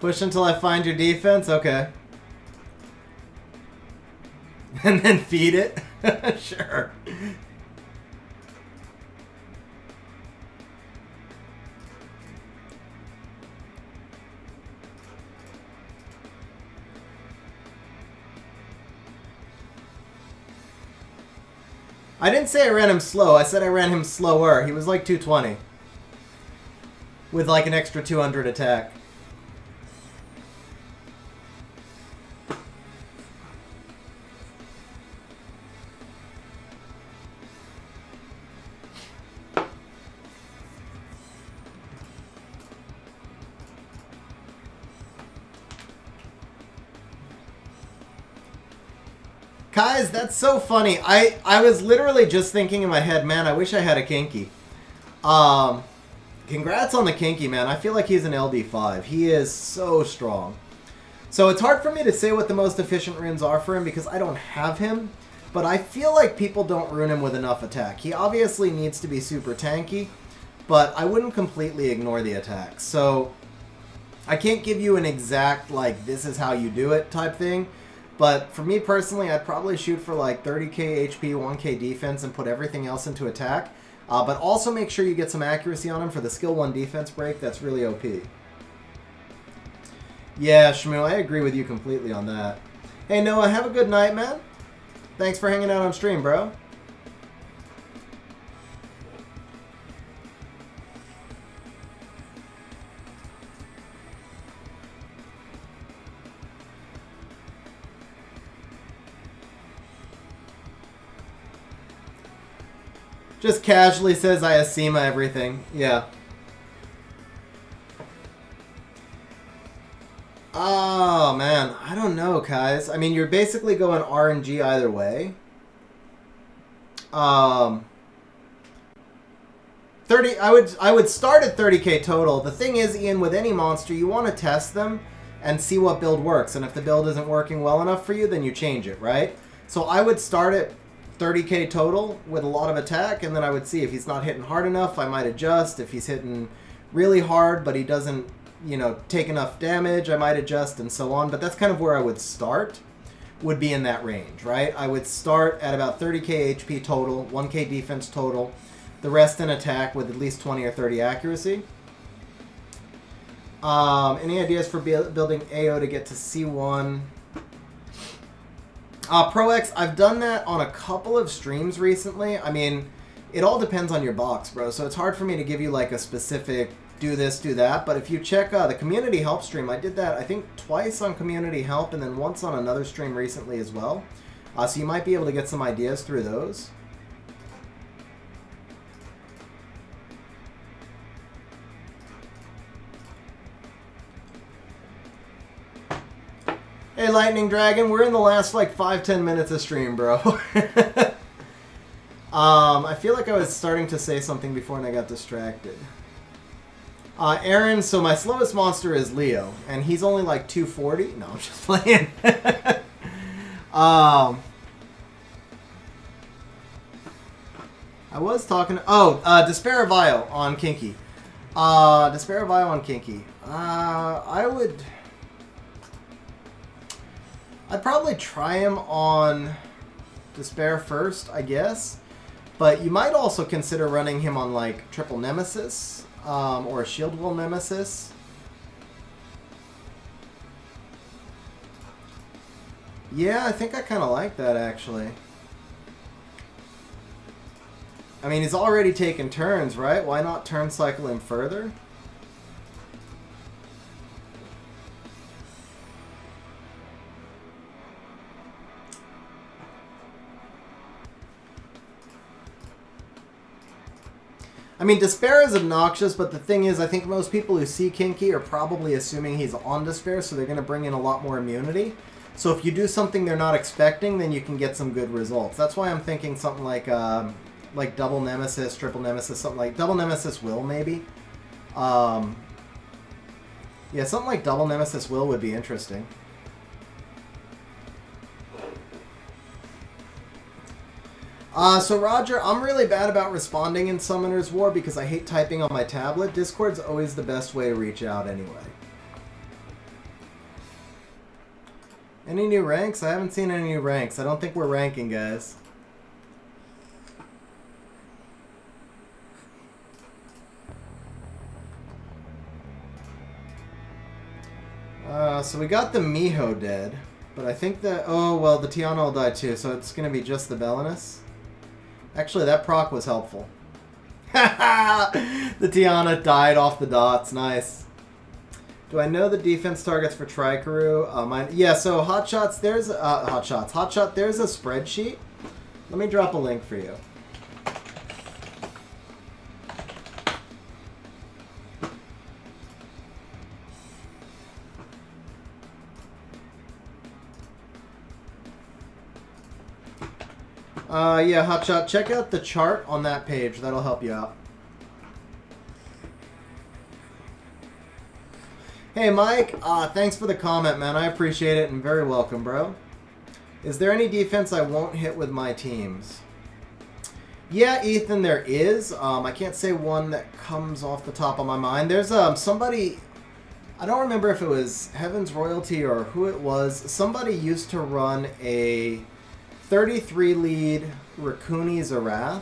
Push until I find your defense? Okay. And then feed it? Sure. I didn't say I ran him slow. I said I ran him slower. He was like 220. With like an extra 200 attack. Guys, that's so funny. I was literally just thinking in my head, man, I wish I had a Kinky. Congrats on the Kinky, man. I feel like he's an LD5. He is so strong. So it's hard for me to say what the most efficient runes are for him because I don't have him. But I feel like people don't rune him with enough attack. He obviously needs to be super tanky, but I wouldn't completely ignore the attack. So I can't give you an exact, like, this is how you do it type thing. But for me personally, I'd probably shoot for like 30k HP, 1k defense, and put everything else into attack. But also make sure you get some accuracy on him for the skill 1 defense break. That's really OP. Yeah, Shmoo, I agree with you completely on that. Hey, Noah, have a good night, man. Thanks for hanging out on stream, bro. Just casually says I Asima everything. Yeah. Oh, man. I don't know, guys. I mean, you're basically going RNG either way. 30. I would start at 30k total. The thing is, Ian, with any monster, you want to test them and see what build works. And if the build isn't working well enough for you, then you change it, right? So I would start at 30k total with a lot of attack, and then I would see if he's not hitting hard enough, I might adjust. If he's hitting really hard, but he doesn't, you know, take enough damage, I might adjust, and so on. But that's kind of where I would start, would be in that range, right? I would start at about 30k HP total, 1k defense total, the rest in attack with at least 20 or 30 accuracy. Any ideas for building AO to get to C1? ProX, I've done that on a couple of streams recently. I mean, it all depends on your box, bro. So it's hard for me to give you like a specific do this, do that. But if you check the community help stream, I did that, I think, twice on community help and then once on another stream recently as well. So you might be able to get some ideas through those. Hey, Lightning Dragon, we're in the last, like, 5-10 minutes of stream, bro. I feel like I was starting to say something before and I got distracted. Aaron, so my slowest monster is Leo, and he's only, like, 240. No, I'm just playing. I was talking... Despair of Vio on Kinky. Despair of Vio on Kinky. I'd probably try him on Despair first, I guess. But you might also consider running him on, like, Triple Nemesis or a Shield Wall Nemesis. Yeah, I think I kind of like that, actually. I mean, he's already taken turns, right? Why not turn cycle him further? I mean, Despair is obnoxious, but the thing is, I think most people who see Kinky are probably assuming he's on Despair, so they're going to bring in a lot more immunity. So if you do something they're not expecting, then you can get some good results. That's why I'm thinking something like Double Nemesis, Triple Nemesis, something like Double Nemesis Will, maybe. Yeah, something like Double Nemesis Will would be interesting. So Roger, I'm really bad about responding in Summoner's War because I hate typing on my tablet. Discord's always the best way to reach out anyway. Any new ranks? I haven't seen any new ranks. I don't think we're ranking, guys. So we got the Miho dead, but I think that... Oh, well, the Tiana will die too, so it's going to be just the Belinus. Actually, that proc was helpful. The Tiana died off the dots. Nice. Do I know the defense targets for Trikaru? Yeah, so Hotshots, there's... Hotshot, there's a spreadsheet. Let me drop a link for you. Yeah, Hotshot, check out the chart on that page. That'll help you out. Hey, Mike. Thanks for the comment, man. I appreciate it and very welcome, bro. Is there any defense I won't hit with my teams? Yeah, Ethan, there is. I can't say one that comes off the top of my mind. There's somebody... I don't remember if it was Heaven's Royalty or who it was. Somebody used to run a 33 lead Raccoony Zarath.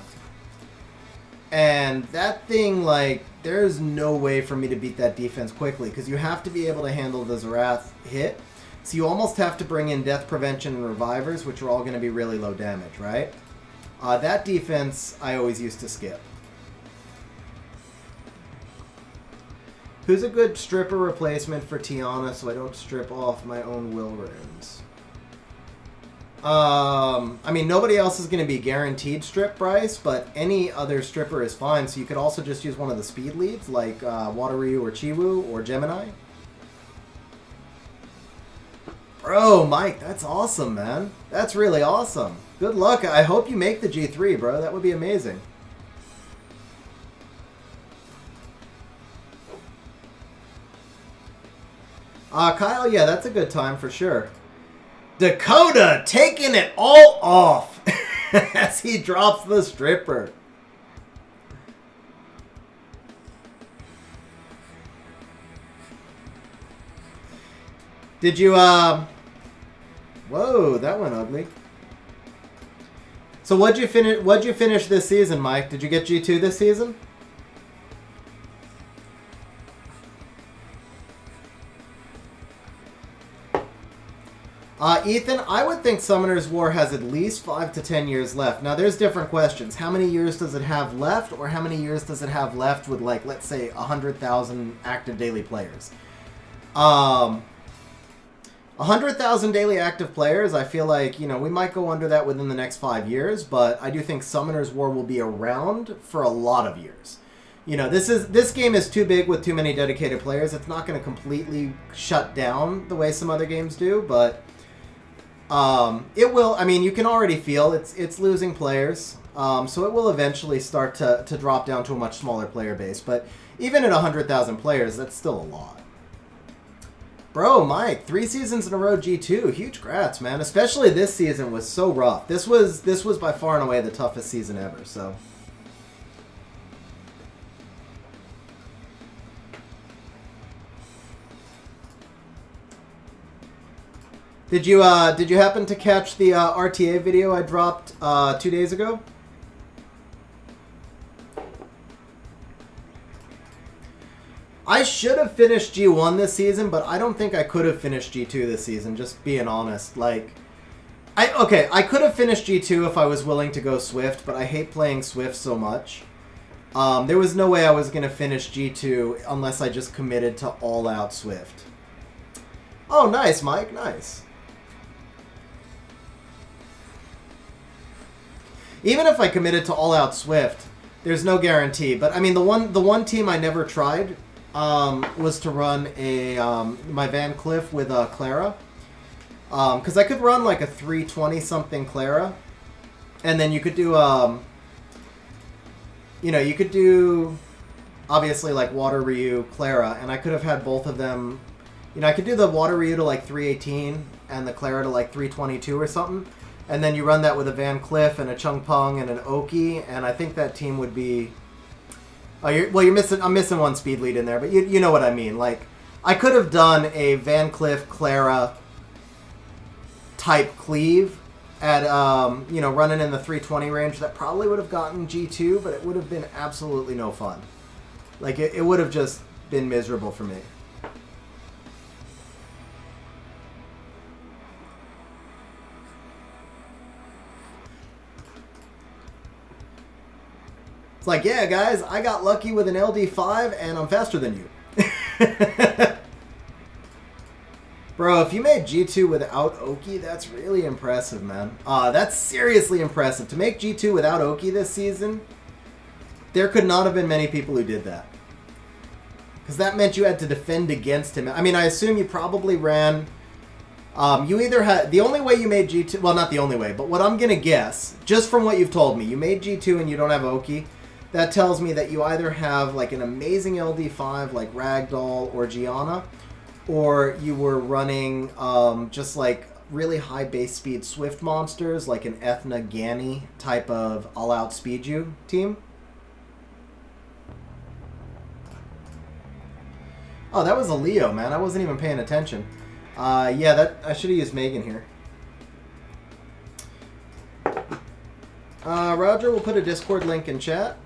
And that thing, like, there's no way for me to beat that defense quickly because you have to be able to handle the Zarath hit. So you almost have to bring in Death Prevention and Revivers, which are all going to be really low damage, right? That defense I always used to skip. Who's a good stripper replacement for Tiana so I don't strip off my own will runes? I mean, nobody else is going to be guaranteed strip, Bryce, but any other stripper is fine. So you could also just use one of the speed leads, like Wateryu or Chiwu or Gemini. Bro, Mike, that's awesome, man. That's really awesome. Good luck. I hope you make the G3, bro. That would be amazing. Kyle, yeah, that's a good time for sure. Dakota taking it all off as he drops the stripper. Did you, Whoa, that went ugly. So what'd you finish this season, Mike? Did you get G2 this season? Ethan, I would think Summoner's War has at least 5 to 10 years left. Now, there's different questions. How many years does it have left, or how many years does it have left with, like, let's say, 100,000 active daily players? 100,000 daily active players, I feel like, you know, we might go under that within the next 5 years, but I do think Summoner's War will be around for a lot of years. You know, this game is too big with too many dedicated players. It's not going to completely shut down the way some other games do, but... it will, I mean, you can already feel it's losing players, so it will eventually start to drop down to a much smaller player base, but even at 100,000 players, that's still a lot. Bro, Mike, 3 seasons in a row G2, huge grats, man, especially this season was so rough. This was by far and away the toughest season ever, so... Did you happen to catch the RTA video I dropped 2 days ago? I should have finished G1 this season, but I don't think I could have finished G2 this season, just being honest. Like, I could have finished G2 if I was willing to go Swift, but I hate playing Swift so much. There was no way I was going to finish G2 unless I just committed to all-out Swift. Oh, nice, Mike, nice. Even if I committed to all-out Swift, there's no guarantee. But I mean, the one team I never tried was to run a my Van Cleef with Clara, because I could run like a 320 something Clara, and then you could do you could do obviously like Water Ryu Clara, and I could have had both of them. You know, I could do the Water Ryu to like 318 and the Clara to like 322 or something. And then you run that with a Van Cleef and a Chung Peng and an Oki, and I think that team would be... Oh, you're missing... I'm missing one speed lead in there, but you know what I mean. Like, I could have done a Van Cleef, Clara type cleave at, running in the 320 range. That probably would have gotten G2, but it would have been absolutely no fun. Like, it would have just been miserable for me. It's like, yeah, guys, I got lucky with an LD5, and I'm faster than you. Bro, if you made G2 without Oki, that's really impressive, man. That's seriously impressive. To make G2 without Oki this season, there could not have been many people who did that. Because that meant you had to defend against him. I mean, I assume you probably ran You either had... The only way you made G2... Well, not the only way, but what I'm going to guess, just from what you've told me, you made G2 and you don't have Oki. That tells me that you either have like an amazing LD5 like Ragdoll or Gianna, or you were running just like really high base speed Swift monsters like an Ethna Gani type of all-out speed you team. Oh, that was a Leo, man. I wasn't even paying attention. Yeah, that I should have used Megan here. Roger will put a Discord link in chat.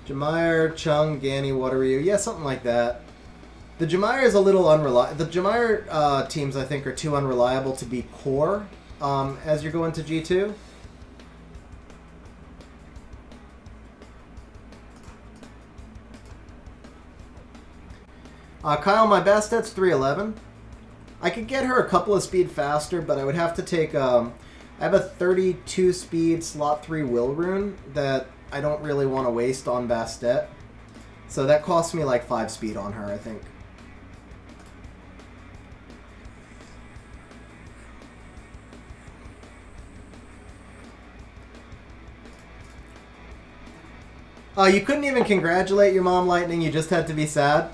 Jamire, Chung, Gani, Wateryu. Yeah, something like that. The Jamire is a little unreliable. The Jamire teams, I think, are too unreliable to be core as you're going to G2. Kyle, my Bastet's 311. I could get her a couple of speed faster, but I would have to take... I have a 32 speed slot 3 Will Rune that I don't really want to waste on Bastet. So that costs me like 5 speed on her, I think. You couldn't even congratulate your mom, Lightning. You just had to be sad.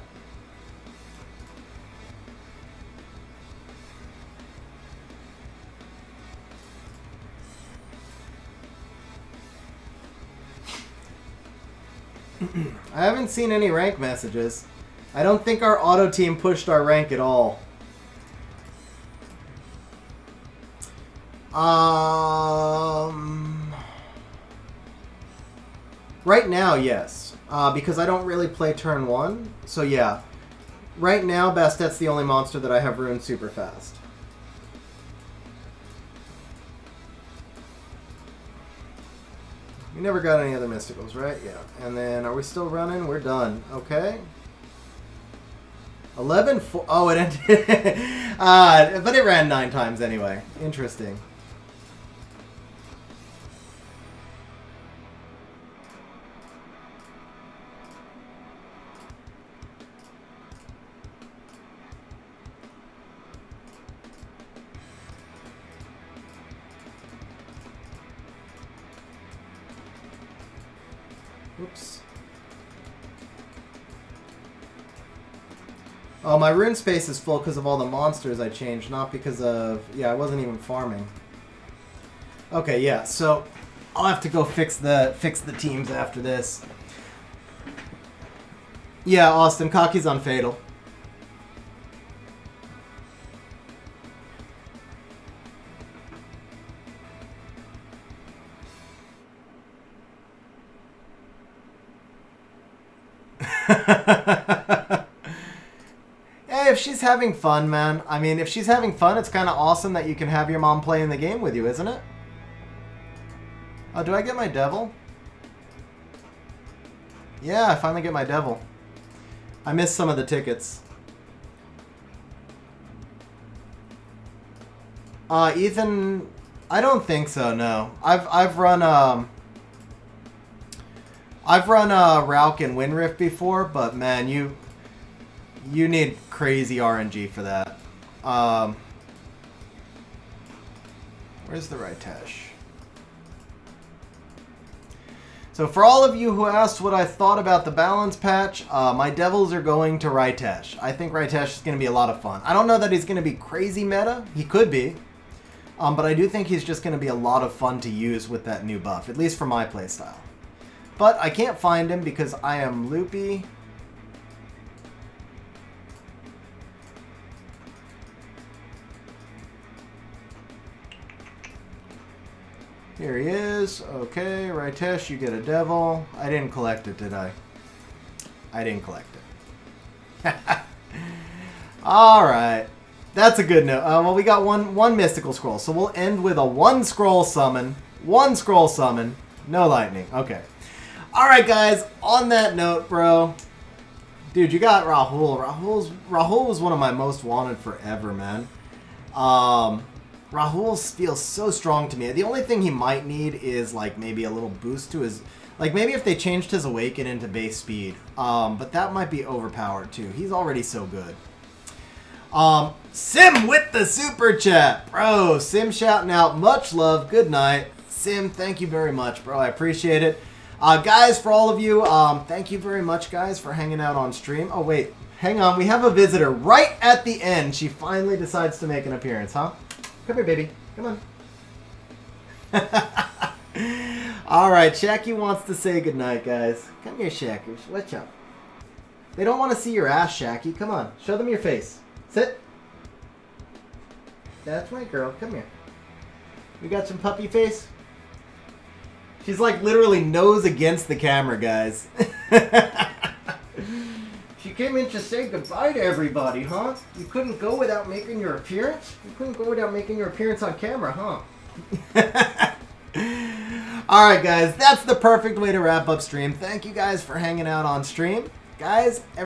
I haven't seen any rank messages. I don't think our auto team pushed our rank at all. Right now, yes. Because I don't really play turn 1. So yeah. Right now, Bastet's the only monster that I have ruined super fast. We never got any other mysticals, right? Yeah. And then, are we still running? We're done. Okay. 11... Oh, it ended... but it ran 9 times anyway. Interesting. Oops. Oh, my rune space is full because of all the monsters I changed, not because of... Yeah, I wasn't even farming. Okay, yeah, so I'll have to go fix the teams after this. Yeah, Austin, Kaki's on Fatal. Hey, if she's having fun, man. I mean, if she's having fun, it's kind of awesome that you can have your mom play in the game with you, isn't it? Oh, do I get my devil? Yeah, I finally get my devil. I missed some of the tickets. Ethan, I don't think so, no. I've run Rauk and Windrift before, but man, you need crazy RNG for that. Where's the Ritesh? So for all of you who asked what I thought about the balance patch, my devils are going to Ritesh. I think Ritesh is going to be a lot of fun. I don't know that he's going to be crazy meta. He could be. But I do think he's just going to be a lot of fun to use with that new buff, at least for my playstyle. But I can't find him because I am loopy. Here he is. Okay, Ritesh, you get a devil. I didn't collect it, did I? I didn't collect it. Alright. That's a good note. Well, we got one mystical scroll. So we'll end with a 1 scroll summon. 1 scroll summon. No lightning. Okay. Alright, guys. On that note, bro. Dude, you got Rahul. Rahul was one of my most wanted forever, man. Rahul feels so strong to me. The only thing he might need is like maybe a little boost to his, like maybe if they changed his awaken into base speed. But that might be overpowered too. He's already so good. Sim with the super chat, bro. Sim shouting out, much love, good night. Sim, thank you very much, bro. I appreciate it. Guys, for all of you, thank you very much, guys, for hanging out on stream. Oh wait, hang on. We have a visitor right at the end. She finally decides to make an appearance, huh? Come here, baby. Come on. All right, Shacky wants to say goodnight, guys. Come here, Shackers. What's up? They don't want to see your ass, Shacky. Come on. Show them your face. Sit. That's right, girl. Come here. You got some puppy face? She's like literally nose against the camera, guys. She came in to say goodbye to everybody, huh? You couldn't go without making your appearance? You couldn't go without making your appearance on camera, huh? Alright, guys. That's the perfect way to wrap up stream. Thank you guys for hanging out on stream. Guys,